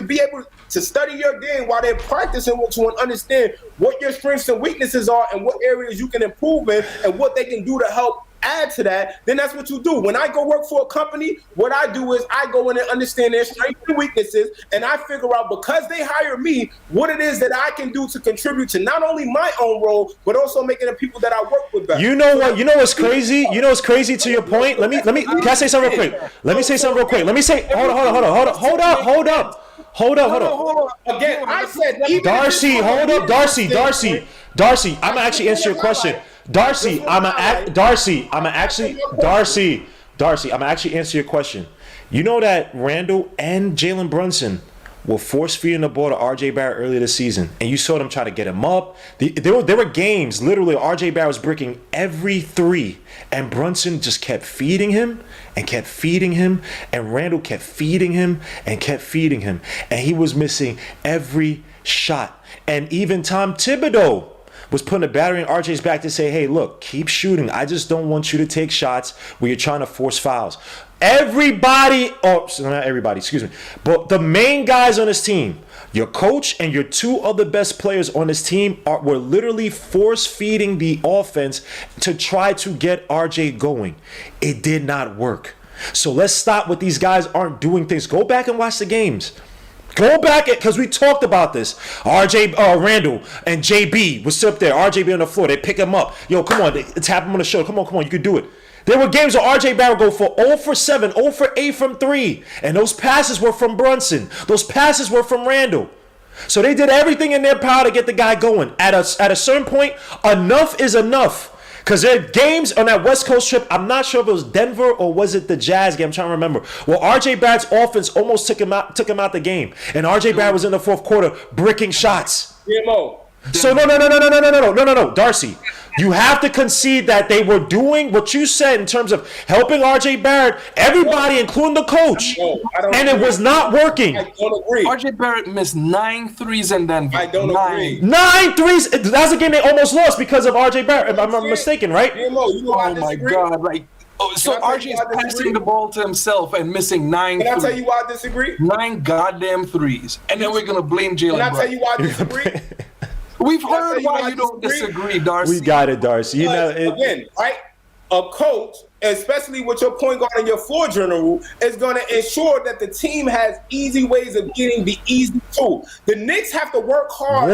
be able to study your game while they're practicing with you and understand what your strengths and weaknesses are and what areas you can improve in and what they can do to help add to that, then that's what you do. When I go work for a company, what I do is I go in and understand their strengths and weaknesses, and I figure out, because they hire me, what it is that I can do to contribute to not only my own role, but also making the people that I work with better. You know what? You know what's crazy? You know what's crazy to your point? Let me. Can I say something real quick? Let me say something real quick. Let me say. Hold up. Again, I said Darcy, hold up, Darcy. I'm gonna actually answer your question. Darcy, I'm gonna actually answer your question. You know that Randall and Jalen Brunson were force-feeding the ball to RJ Barrett earlier this season, and you saw them try to get him up. There were games, literally, RJ Barrett was breaking every three, and Brunson just kept feeding him, and Randall kept feeding him, and he was missing every shot. And even Tom Thibodeau was putting a battery in RJ's back to say, hey, look, keep shooting. I just don't want you to take shots where you're trying to force fouls. Everybody, not everybody, excuse me, but the main guys on this team, your coach and your two other best players on this team were literally force-feeding the offense to try to get RJ going. It did not work. So let's stop with these guys aren't doing things. Go back and watch the games. Go back, because we talked about this. Randall and JB was up there. RJ on the floor. They pick him up. Yo, come on. They tap him on the shoulder. Come on. You can do it. There were games where RJ Barrett go for 0 for 7, 0 for 8 from 3. And those passes were from Brunson. Those passes were from Randall. So they did everything in their power to get the guy going. At a certain point, enough is enough. Because there are games on that West Coast trip, I'm not sure if it was Denver or was it the Jazz game, I'm trying to remember, where RJ Barrett's offense almost took him out the game. And RJ Barrett was in the fourth quarter bricking shots. GMO. So no, Darcy. You have to concede that they were doing what you said in terms of helping RJ Barrett, everybody, including the coach, and it was not working. I don't agree. RJ Barrett missed 9 threes in Denver. I don't agree. 9 threes. That's a game they almost lost because of RJ Barrett, if I'm not mistaken, right? Oh my God! So RJ is passing the ball to himself and missing 9 Can I tell you why I disagree? 9 goddamn threes, and then we're gonna blame Jalen. Can I tell you why I disagree? We've heard why you don't disagree, Darcy. We got it, Darcy. You know, again, right? A coach, especially with your point guard and your floor general, is going to ensure that the team has easy ways of getting the easy tool. The Knicks have to work hard.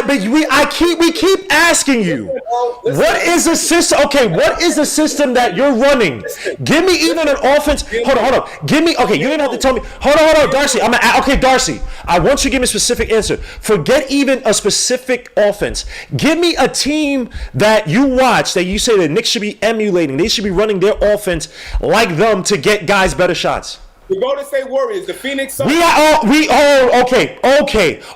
We keep asking you. What is the system? Okay, what is the system that you're running? Give me even an offense. Hold on. Give me. Okay, you didn't have to tell me. Hold on, Darcy. Darcy. I want you to give me a specific answer. Forget even a specific offense. Give me a team that you watch that you say the Knicks should be emulating. They should be running their offense like them to get guys better shots. The Golden State Warriors, the Phoenix Suns. Okay.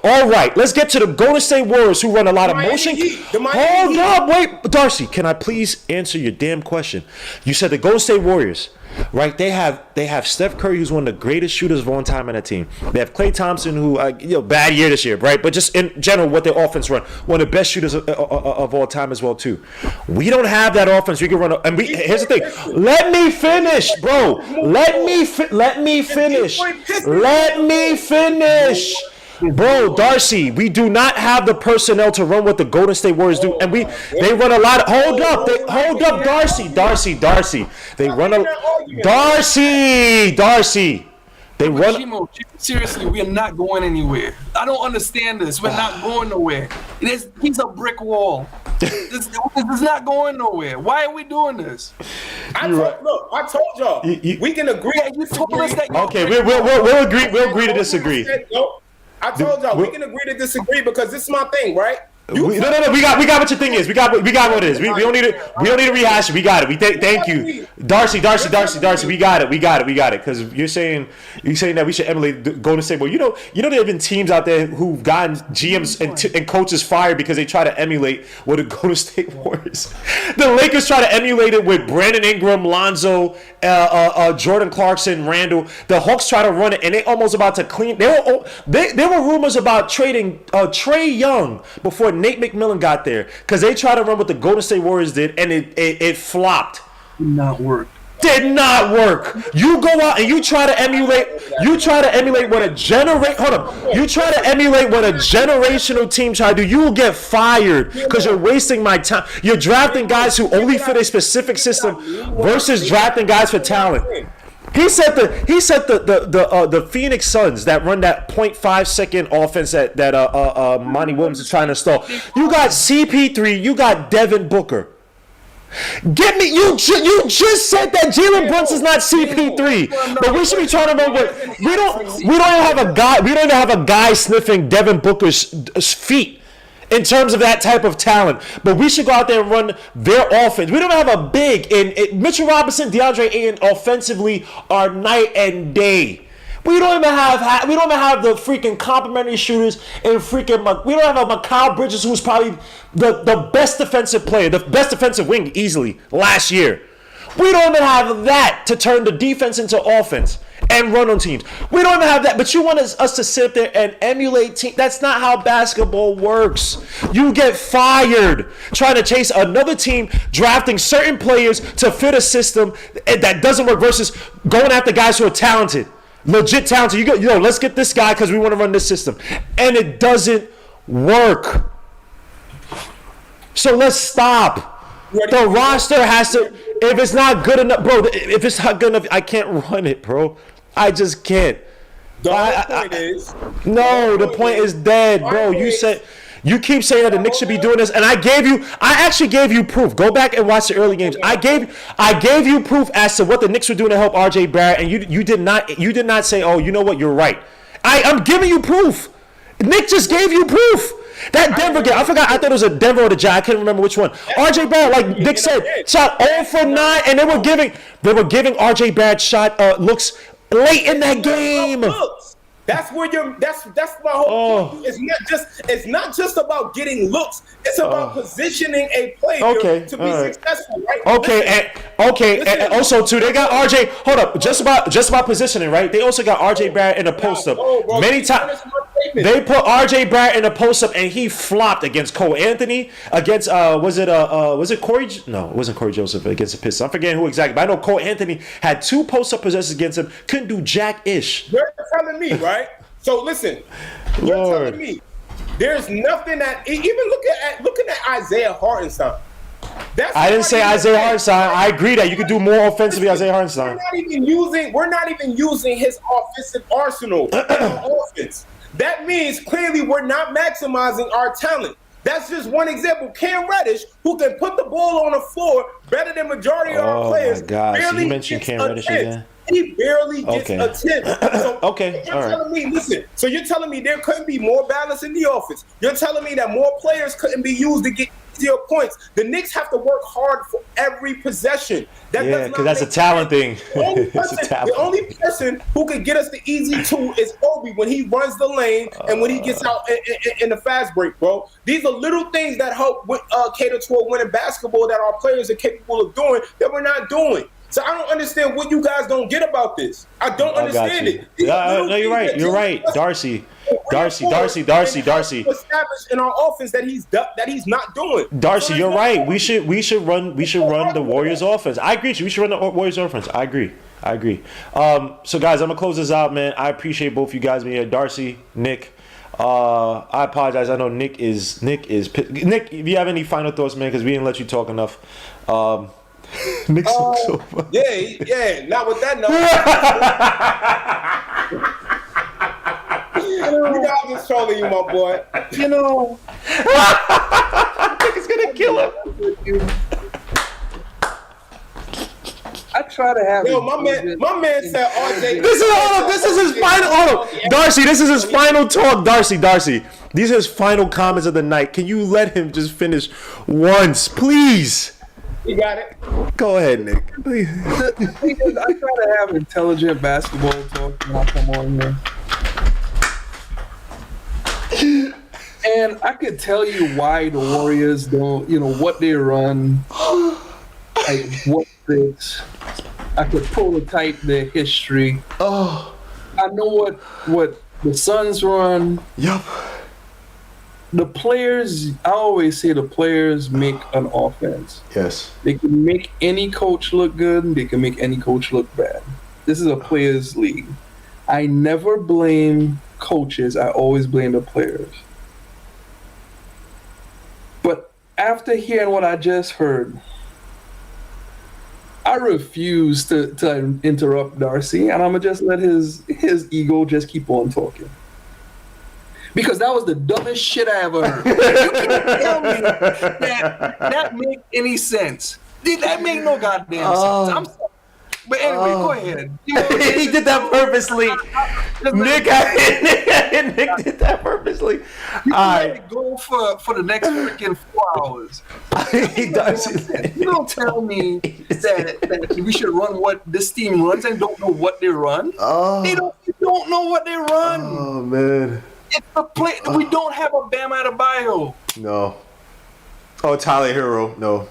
All right. Let's get to the Golden State Warriors who run a lot of motion. Hold up, wait. Darcy, can I please answer your damn question? You said the Golden State Warriors, right? They have Steph Curry, who's one of the greatest shooters of all time on that team. They have Klay Thompson, who bad year this year, right? But just in general, what their offense run, one of the best shooters of all time as well too. We don't have that offense. We can run, and here's the thing. Let me finish, bro. Let me finish. Bro, Darcy, we do not have the personnel to run what the Golden State Warriors do, and they run a lot of. Hold up, Darcy. They run a Darcy. They run. Chimo, seriously, we are not going anywhere. I don't understand this. We're not going nowhere. He's a brick wall. This is not going nowhere. Why are we doing this? Look, I told y'all. We can agree. Yeah, you told us that. Okay, we'll agree. We'll agree to disagree. I told y'all we can agree to disagree because this is my thing, right? No. We got what your thing is. We got what it is. We don't need to rehash it. We got it. Thank you, Darcy. We got it. Because you're saying that we should emulate Golden State. Well, you know there have been teams out there who've gotten GMs and coaches fired because they try to emulate what the Golden State Warriors. The Lakers try to emulate it with Brandon Ingram, Lonzo, Jordan Clarkson, Randall. The Hawks try to run it, and they almost about to clean. There were rumors about trading Trae Young before Nate McMillan got there because they tried to run what the Golden State Warriors did, and it flopped. Did not work. Did not work. You go out and you try to emulate. You try to emulate what a You try to emulate what a generational team try to do. You will get fired because you're wasting my time. You're drafting guys who only fit a specific system versus drafting guys for talent. He said the Phoenix Suns that run that 0.5 second offense that Monty Williams is trying to stall. You got CP3, you got Devin Booker. Get me! You just said that Jalen Brunson's not CP3, but we should be trying to remember. We don't even have a guy sniffing Devin Booker's feet in terms of that type of talent. But we should go out there and run their offense. We don't have a big. And Mitchell Robinson, DeAndre Ayton offensively are night and day. We don't even have the freaking complimentary shooters and we don't have a Mikal Bridges who's probably the best defensive player, the best defensive wing easily last year. We don't even have that to turn the defense into offense and run on teams. We don't even have that, but you want us to sit there and emulate teams. That's not how basketball works. You get fired trying to chase another team, drafting certain players to fit a system that doesn't work versus going after guys who are talented. Legit talented. Let's get this guy because we want to run this system. And it doesn't work. So let's stop. The roster has to, if it's not good enough, bro, if it's not good enough, I can't run it, bro. I just can't. The point is dead, bro. You keep saying that the Knicks should be doing this, and I actually gave you proof. Go back and watch the early games. I gave you proof as to what the Knicks were doing to help RJ Barrett, and you did not say, oh, you know what, you're right. I'm giving you proof. Nick just gave you proof. That Denver game, I thought it was a Denver or the Jazz. I can't remember which one. RJ Barrett, like Nick said, shot 0 for 9, and they were giving RJ Barrett shot looks late in that game. That's where that's my whole point. It's not just about getting looks. It's about positioning a player to be successful, right? And also too, they got RJ. Hold up, just about positioning, right? They also got RJ Barrett in a post up. Many times they put RJ Barrett in a post up, and he flopped against Cole Anthony. Against was it Corey? No, it wasn't Corey Joseph against the Pistons. I'm forgetting who exactly, but I know Cole Anthony had 2 post up possessions against him. Couldn't do jack-ish. You're telling me, right? So listen, you're telling me there's nothing that even looking at Isaiah Hartenstein. I didn't say Isaiah Hartenstein. I agree that you could do more offensively, Isaiah Hartenstein. We're not even using his offensive arsenal in our offense. That means clearly we're not maximizing our talent. That's just one example. Cam Reddish, who can put the ball on the floor better than majority of our players. Oh my gosh, you mentioned Cam Reddish again. He barely gets attempts. So So you're telling me there couldn't be more balance in the offense. You're telling me that more players couldn't be used to get easier points. The Knicks have to work hard for every possession. Because that's a talent thing. The only person who can get us the easy 2 is Obi when he runs the lane and when he gets out in the fast break, bro. These are little things that help cater to a winning basketball that our players are capable of doing that we're not doing. So I don't understand what you guys don't get about this. I don't understand it. No, you're right. You're right, Darcy. Established in our offense that he's not doing. Darcy, you're right. We should run the Warriors offense. I agree. We should run the Warriors offense. I agree. So guys, I'm gonna close this out, man. I appreciate both you guys being here, Darcy, Nick. I apologize. I know Nick is Nick. If you have any final thoughts, man, because we didn't let you talk enough. Nick's so yeah, not with that note. You know, I'm just trolling you, my boy. You know, Nigga's gonna kill him. I try to have. Yo, my man said RJ. This is his final. Hold on, Darcy. This is his final talk. Darcy. These are his final comments of the night. Can you let him just finish once, please? You got it. Go ahead, Nick. Please. The thing is, I try to have intelligent basketball talk when I come on here. And I could tell you why the Warriors don't, what they run, like what fits. I could prototype their history. Oh. I know what the Suns run. Yup. The players, I always say the players make an offense. Yes. They can make any coach look good, and they can make any coach look bad. This is a players' league. I never blame coaches. I always blame the players. But after hearing what I just heard, I refuse to interrupt Darcy, and I'm going to just let his ego just keep on talking. Because that was the dumbest shit I ever heard. You can't tell me that make any sense. That make no goddamn sense. I'm sorry. But anyway, go ahead. He did that purposely. Nick did that purposely. You let it go for the next freaking 4 hours. You don't tell me that we should run what this team runs and don't know what they run. You don't know what they run. Oh man. It's the play. We don't have a Bam Adebayo. No. Oh, Tyler Hero. No.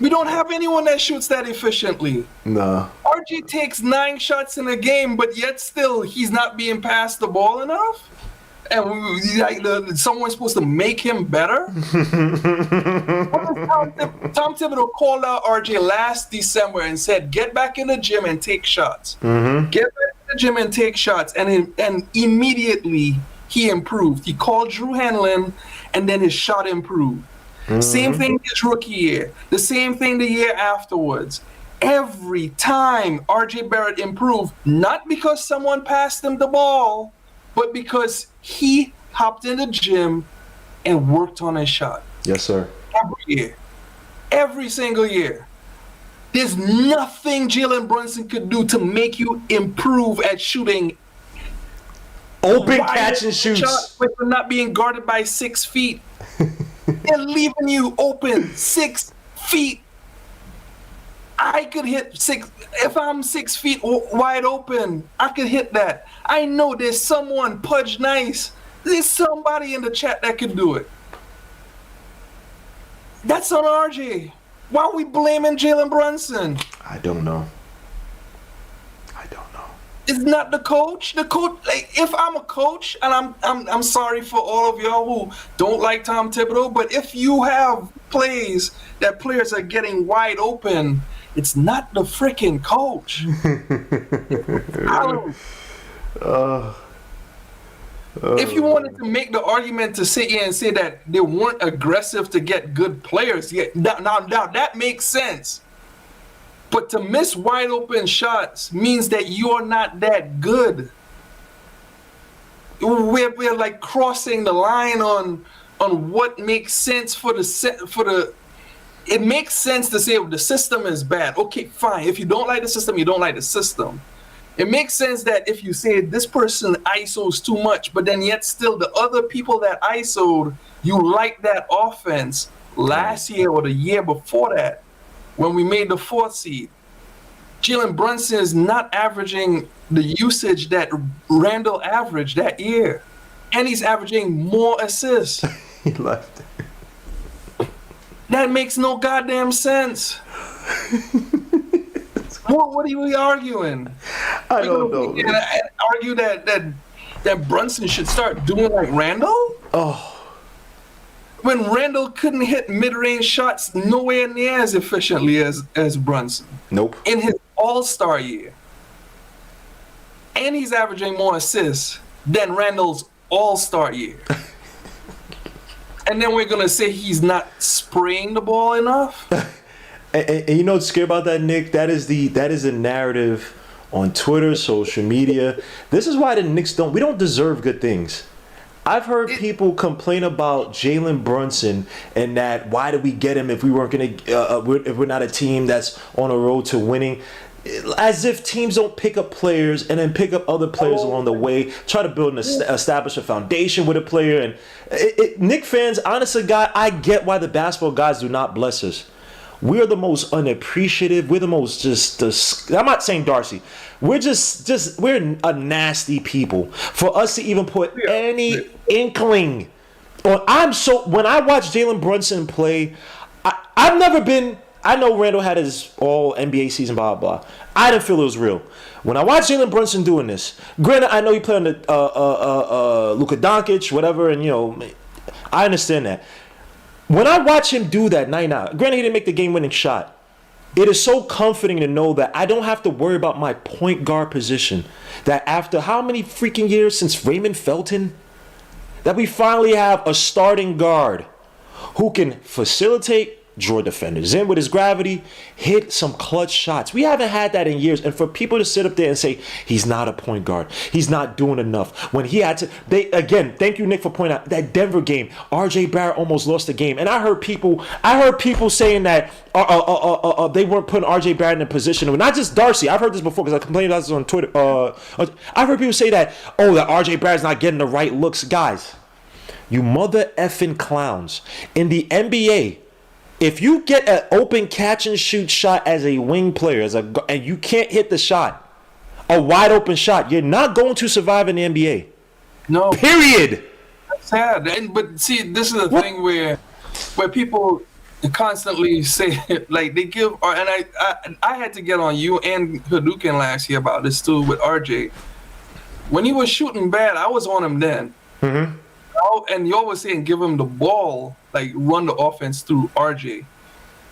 We don't have anyone that shoots that efficiently. No. RG takes 9 shots in a game, but yet still he's not being passed the ball enough. And someone's supposed to make him better. Tom Thibodeau called out RJ last December and said, "Get back in the gym and take shots. Mm-hmm. Get back in the gym and take shots." And immediately he improved. He called Drew Hanlon, and then his shot improved. Mm-hmm. Same thing his rookie year. The same thing the year afterwards. Every time RJ Barrett improved, not because someone passed him the ball, but because he hopped in the gym and worked on his shot. Yes, sir. Every year. Every single year. There's nothing Jalen Brunson could do to make you improve at shooting open catch and shoots. But you're not being guarded by 6 feet. They're leaving you open 6 feet. I could hit 6. If I'm 6 feet wide open, I could hit that. I know there's someone, Pudge Nice. There's somebody in the chat that could do it. That's on RJ. Why are we blaming Jalen Brunson? I don't know. It's not the coach. The coach, like, if I'm a coach, and I'm sorry for all of y'all who don't like Tom Thibodeau, but if you have plays that players are getting wide open, it's not the freaking coach. If you wanted to make the argument to sit here and say that they weren't aggressive to get good players, now that makes sense. But to miss wide open shots means that you're not that good. We're like crossing the line on what makes sense for the. It makes sense to say the system is bad. Okay, fine. If you don't like the system, you don't like the system. It makes sense that if you say this person ISOs too much, but then yet still the other people that ISO'd, you like that offense last year or the year before that. When we made the 4th seed, Jalen Brunson is not averaging the usage that Randall averaged that year. And he's averaging more assists. He left. That makes no goddamn sense. What are we arguing? I don't know. Argue that Brunson should start doing like Randall? Oh. When Randall couldn't hit mid-range shots nowhere near as efficiently as Brunson. Nope. In his all-star year. And he's averaging more assists than Randall's all-star year. And then we're going to say he's not spraying the ball enough? And you know what's scary about that, Nick? That is a narrative on Twitter, social media. This is why the Knicks we don't deserve good things. I've heard people complain about Jalen Brunson and that why did we get him if we weren't gonna if we're not a team that's on a road to winning, as if teams don't pick up players and then pick up other players along the way, try to build and establish a foundation with a player. And Knick fans, honestly, God, I get why the basketball guys do not bless us. We're the most unappreciative. We're the most I'm not saying Darcy. We're we're a nasty people. For us to even put any inkling on, when I watch Jalen Brunson play, I've never been. I know Randall had his all NBA season, blah blah. I didn't feel it was real. When I watched Jalen Brunson doing this, granted, I know he played on the Luka Doncic, whatever, and I understand that. When I watch him do that night out, granted he didn't make the game-winning shot, it is so comforting to know that I don't have to worry about my point guard position. That after how many freaking years since Raymond Felton, that we finally have a starting guard who can facilitate, draw defenders in with his gravity, hit some clutch shots. We haven't had that in years. And for people to sit up there and say, he's not a point guard, he's not doing enough, when he had to, thank you, Nick, for pointing out that Denver game, RJ Barrett almost lost the game. And I heard people saying that they weren't putting RJ Barrett in a position, not just Darcy. I've heard this before because I complained about this on Twitter. I've heard people say that RJ Barrett's not getting the right looks. Guys, you mother effing clowns. In the NBA, if you get an open catch and shoot shot as a wing player, and you can't hit the shot, a wide open shot, you're not going to survive in the NBA. No. Period. That's sad. But see, this is the thing where people constantly say, like, they give, and I had to get on you and Hadouken last year about this too with RJ. When he was shooting bad, I was on him then. Mm-hmm. And you always saying give him the ball, like run the offense through RJ.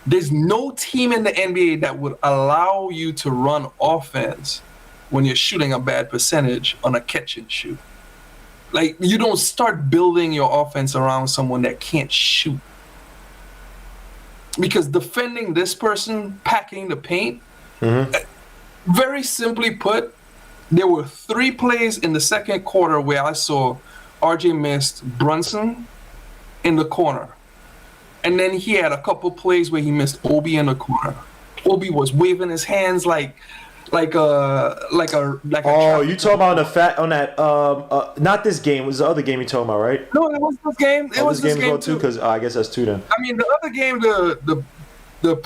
There's no team in the NBA that would allow you to run offense when you're shooting a bad percentage on a catch and shoot. Like, you don't start building your offense around someone that can't shoot. Because defending this person, packing the paint, very simply put, there were 3 plays in the second quarter where I saw RJ missed Brunson in the corner. And then he had a couple plays where he missed Obi in the corner. Obi was waving his hands like a you talking about on that not this game, it was the other game you talking about, right? No, it was this game. It was this game too, because I guess that's 2 then. I mean, the other game, the Blazers,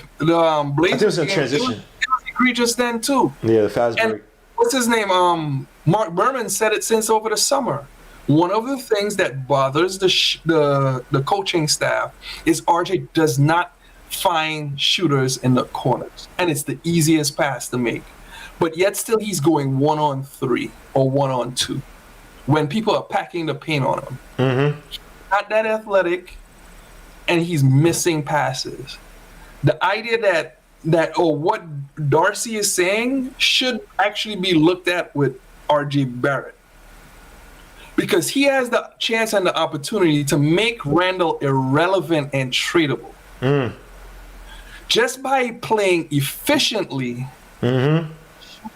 I think it was in transition. It was egregious then too. Yeah, the fast break. What's his name? Mark Berman said it since over the summer. One of the things that bothers the coaching staff is RJ does not find shooters in the corners, and it's the easiest pass to make. But yet still he's going 1-on-3 or 1-on-2 when people are packing the paint on him. Mm-hmm. He's not that athletic, and he's missing passes. The idea that what Darcy is saying should actually be looked at with RJ Barrett. Because he has the chance and the opportunity to make Randall irrelevant and tradable. Just by playing efficiently, shoot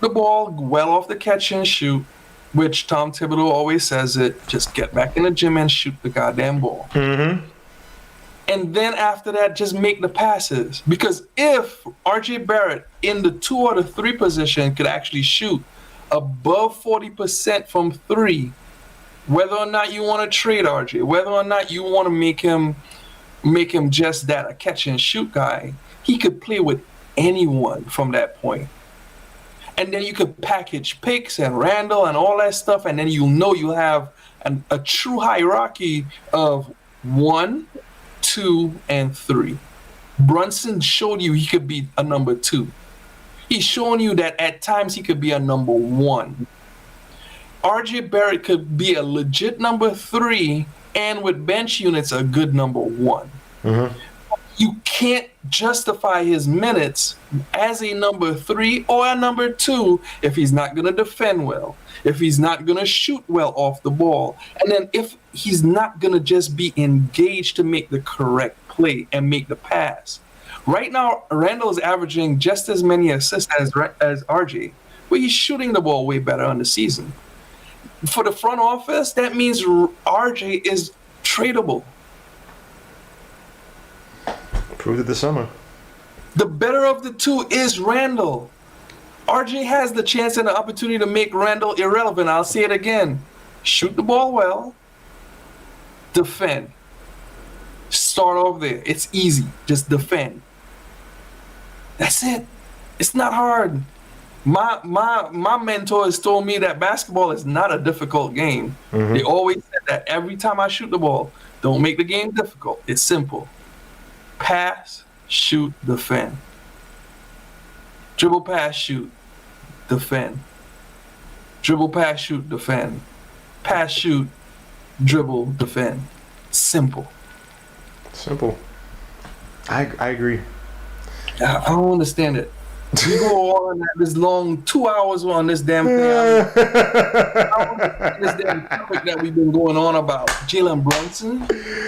the ball well off the catch and shoot, which Tom Thibodeau always says it, just get back in the gym and shoot the goddamn ball. And then after that, just make the passes. Because if RJ Barrett in the 2 or the 3 position could actually shoot above 40% from 3, whether or not you want to trade RJ, whether or not you want to make him just that, a catch and shoot guy, he could play with anyone from that point. And then you could package picks and Randall and all that stuff, and then you'll have a true hierarchy of 1, 2, and 3. Brunson showed you he could be a number 2. He's showing you that at times he could be a number 1. RJ Barrett could be a legit number 3, and with bench units, a good number 1. You can't justify his minutes as a number 3 or a number 2 if he's not going to defend well, if he's not going to shoot well off the ball, and then if he's not going to just be engaged to make the correct play and make the pass. Right now, Randall is averaging just as many assists as RJ, but he's shooting the ball way better on the season. For the front office, that means RJ is tradable. Proved it this summer. The better of the two is Randall. RJ has the chance and the opportunity to make Randall irrelevant. I'll say it again. Shoot the ball well. Defend. Start off there. It's easy. Just defend. That's it. It's not hard. My mentors told me that basketball is not a difficult game. They always said that every time I shoot the ball. Don't make the game difficult. It's simple. Pass, shoot, defend. Dribble, pass, shoot, defend. Dribble, pass, shoot, defend. Pass, shoot, dribble, defend. Simple. Simple. I agree. I don't understand it. We go on this long 2 hours on this damn thing. This damn topic that we've been going on about. Jalen Brunson,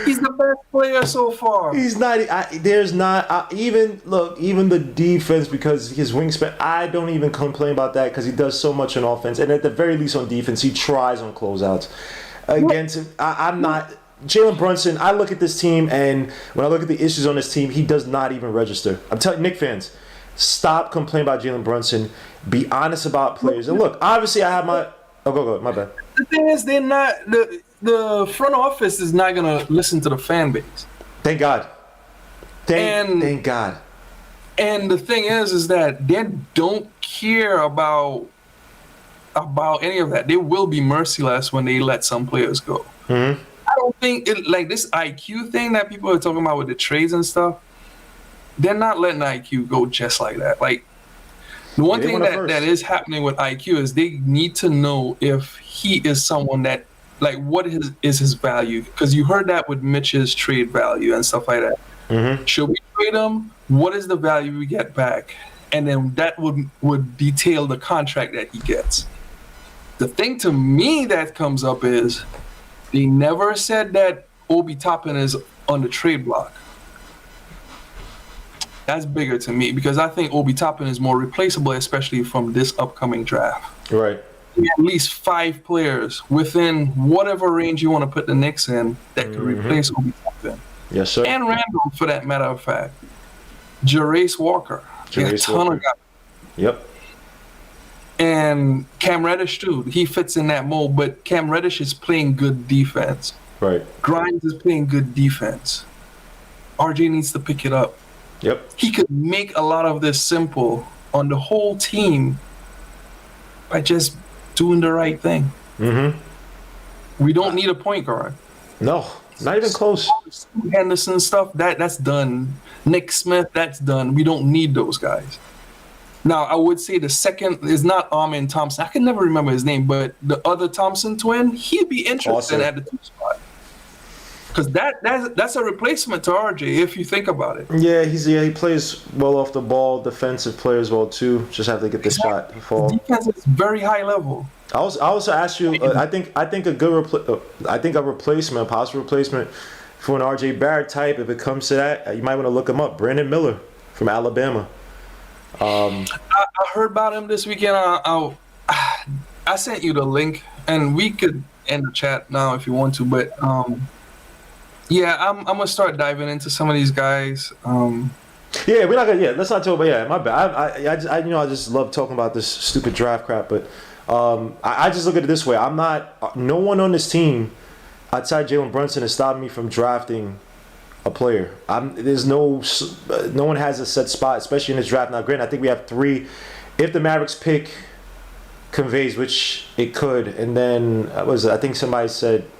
he's the best player so far. He's not. Even the defense, because his wingspan. I don't even complain about that because he does so much on offense, and at the very least on defense, he tries on closeouts. Against him, I'm not. Jalen Brunson. I look at this team, and when I look at the issues on this team, he does not even register. I'm telling Knicks fans. Stop complaining about Jalen Brunson. Be honest about players. And look, obviously, I have my. Oh, go. My bad. The thing is, they're not. The front office is not gonna listen to the fan base. Thank God. Thank God. And the thing is that they don't care about any of that. They will be merciless when they let some players go. I don't think like this IQ thing that people are talking about with the trades and stuff. They're not letting IQ go just like that. Like, the one thing that is happening with IQ is they need to know if he is someone that, like, what is his value? Because you heard that with Mitch's trade value and stuff like that. Should we trade him? What is the value we get back? And then that would detail the contract that he gets. The thing to me that comes up is they never said that Obi Toppin is on the trade block. That's bigger to me because I think Obi Toppin is more replaceable, especially from this upcoming draft. Right. At least 5 players within whatever range you want to put the Knicks in that could replace Obi Toppin. Yes, sir. And Randall, for that matter of fact. Jarace Walker. A ton of guys. Yep. And Cam Reddish, too. He fits in that mold, but Cam Reddish is playing good defense. Right. Grimes is playing good defense. RJ needs to pick it up. Yep. He could make a lot of this simple on the whole team by just doing the right thing. We don't need a point guard. No, not even close. Henderson stuff, that's done. Nick Smith, that's done. We don't need those guys. Now, I would say the second is not Armin Thompson. I can never remember his name, but the other Thompson twin, he'd be interested at the 2 spot. Because that's a replacement to RJ if you think about it. Yeah, he plays well off the ball. Defensive player as well too. Just have to get the shot to fall. Defense is very high level. I also asked you. I think a possible replacement for an RJ Barrett type. If it comes to that, you might want to look him up. Brandon Miller from Alabama. I heard about him this weekend. I sent you the link, and we could end the chat now if you want to, but. Yeah, I'm gonna start diving into some of these guys. Yeah, we're not gonna. Yeah, let's not talk about. Yeah, my bad. I just love talking about this stupid draft crap. But I just look at it this way. I'm not. No one on this team outside Jalen Brunson has stopped me from drafting a player. There's no one has a set spot, especially in this draft. Now, granted, I think we have 3. If the Mavericks pick conveys, which it could, and then I think somebody said.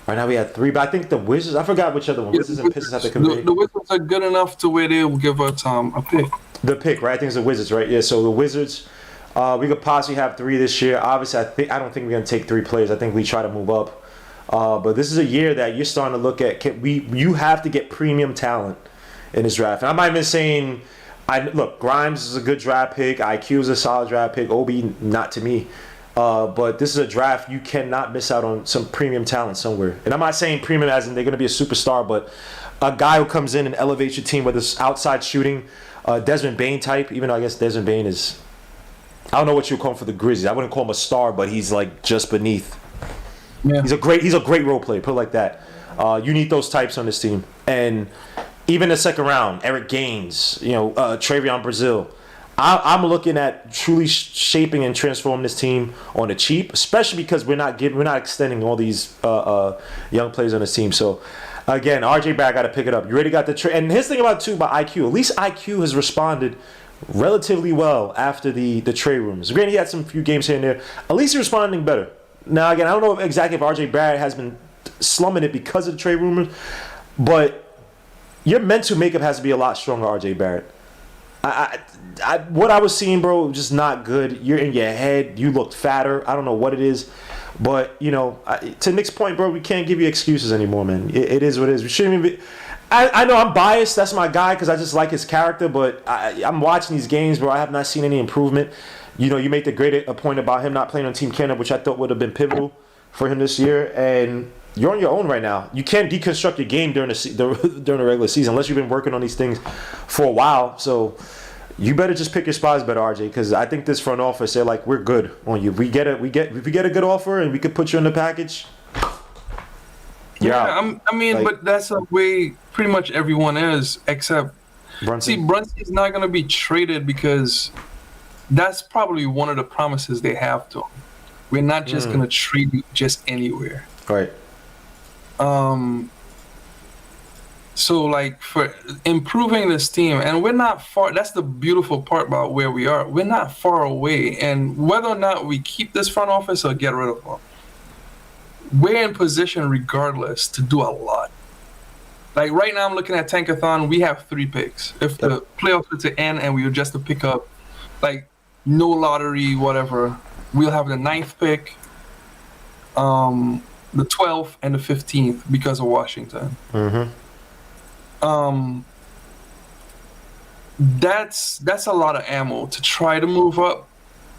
Right now we had 3, but I think the Wizards. I forgot which other one. Wizards and Pistons have to convey. The Wizards are good enough to where they will give us a pick. The pick, right? I think it's the Wizards, right? Yeah. So the Wizards, we could possibly have 3 this year. Obviously, I don't think we're gonna take 3 players. I think we try to move up. But this is a year that you're starting to look at. You have to get premium talent in this draft. And I'm not even saying. Look, Grimes is a good draft pick. IQ is a solid draft pick. Obi, not to me. But this is a draft you cannot miss out on some premium talent somewhere. And I'm not saying premium as in they're going to be a superstar, but a guy who comes in and elevates your team, whether it's outside shooting, Desmond Bane type, even though I guess Desmond Bane is I don't know what you call him for the Grizzlies. I wouldn't call him a star, but he's like just beneath. Yeah. He's a great role player. Put it like that. You need those types on this team, and even the second round, Eric Gaines, Travion Brazil. I'm looking at truly shaping and transforming this team on the cheap, especially because we're not extending all these young players on this team. So again, RJ Barrett got to pick it up. You already got the trade, and his thing about IQ. At least IQ has responded relatively well after the trade rumors. Granted, he had some few games here and there. At least he's responding better. Now again, I don't know exactly if RJ Barrett has been slumming it because of the trade rumors, but your mental makeup has to be a lot stronger, RJ Barrett. What I was seeing, bro, was just not good. You're in your head. You looked fatter. I don't know what it is. But, to Nick's point, bro, we can't give you excuses anymore, man. It is what it is. We shouldn't even be... I know I'm biased. That's my guy because I just like his character. But I'm watching these games, bro. I have not seen any improvement. You made the great point about him not playing on Team Canada, which I thought would have been pivotal for him this year. And you're on your own right now. You can't deconstruct your game during the regular season unless you've been working on these things for a while. So you better just pick your spots better, RJ, because I think this front office, they're like, we're good on you. If we get a good offer and we could put you in the package. But that's the way pretty much everyone is, except Brunson. See, Brunson's not going to be traded because that's probably one of the promises they have to him. We're not just going to trade you just anywhere. Right. So, like, for improving this team, and we're not far. That's the beautiful part about where we are. We're not far away, and whether or not we keep this front office or get rid of them, we're in position regardless to do a lot. Like right now, I'm looking at Tankathon. We have 3 picks. If the playoffs were to end and we were just to pick up, like, no lottery, whatever, we'll have the 9th pick, the 12th, and the 15th because of Washington. Mm-hmm. That's a lot of ammo to try to move up,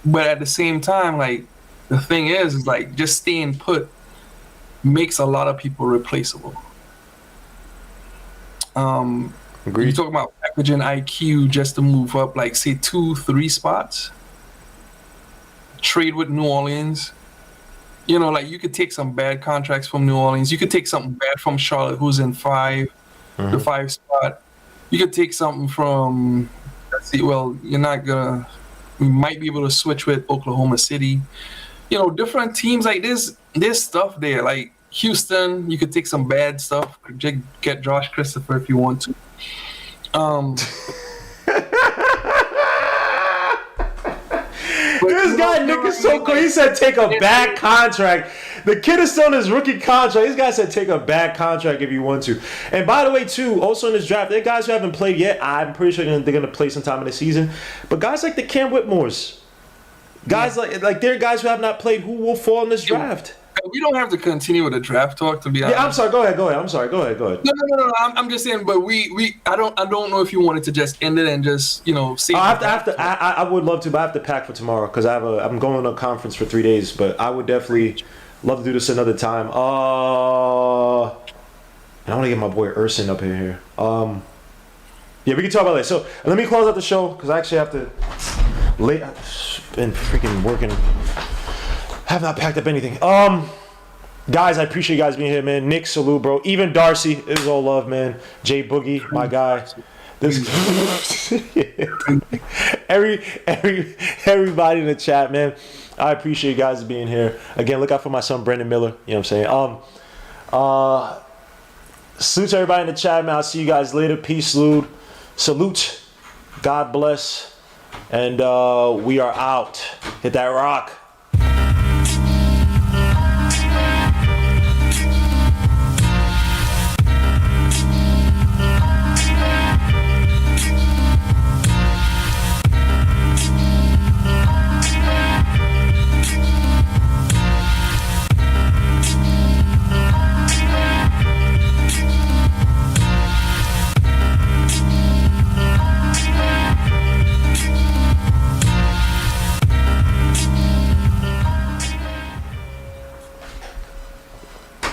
but at the same time, like, the thing is like, just staying put makes a lot of people replaceable. Agreed. You talk about packaging IQ just to move up, like, say 2-3 spots. Trade with New Orleans. Like, you could take some bad contracts from New Orleans. You could take something bad from Charlotte, who's in 5. The 5 spot. You could take something from, you're not gonna, we might be able to switch with Oklahoma City. Different teams, like, there's stuff there. Like Houston, you could take some bad stuff, get Josh Christopher if you want to. This guy Nick is so cool. He said take a bad contract. The kid is still on his rookie contract. This guy said take a bad contract if you want to. And by the way, too, also in this draft, there are guys who haven't played yet. I'm pretty sure they're going to play sometime in the season. But guys like the Cam Whitmores, guys like there are guys who have not played who will fall in this draft. We don't have to continue with the draft talk, to be honest. Yeah, I'm sorry. Go ahead. I'm sorry. Go ahead. No. I'm just saying, but I don't know if you wanted to just end it and just see. I would love to, but I have to pack for tomorrow because I'm going to a conference for 3 days. But I would definitely love to do this another time. And I want to get my boy Urson up in here. Yeah, we can talk about that. So let me close out the show because I actually have to. I've been freaking working. Have not packed up anything. Guys, I appreciate you guys being here, man. Nick, salute, bro. Even Darcy, it was all love, man. Jay Boogie, my guy. Everybody in the chat, man. I appreciate you guys being here. Again, look out for my son Brendan Miller. You know what I'm saying? Salute to everybody in the chat, man. I'll see you guys later. Peace, salute. God bless. And we are out. Hit that rock.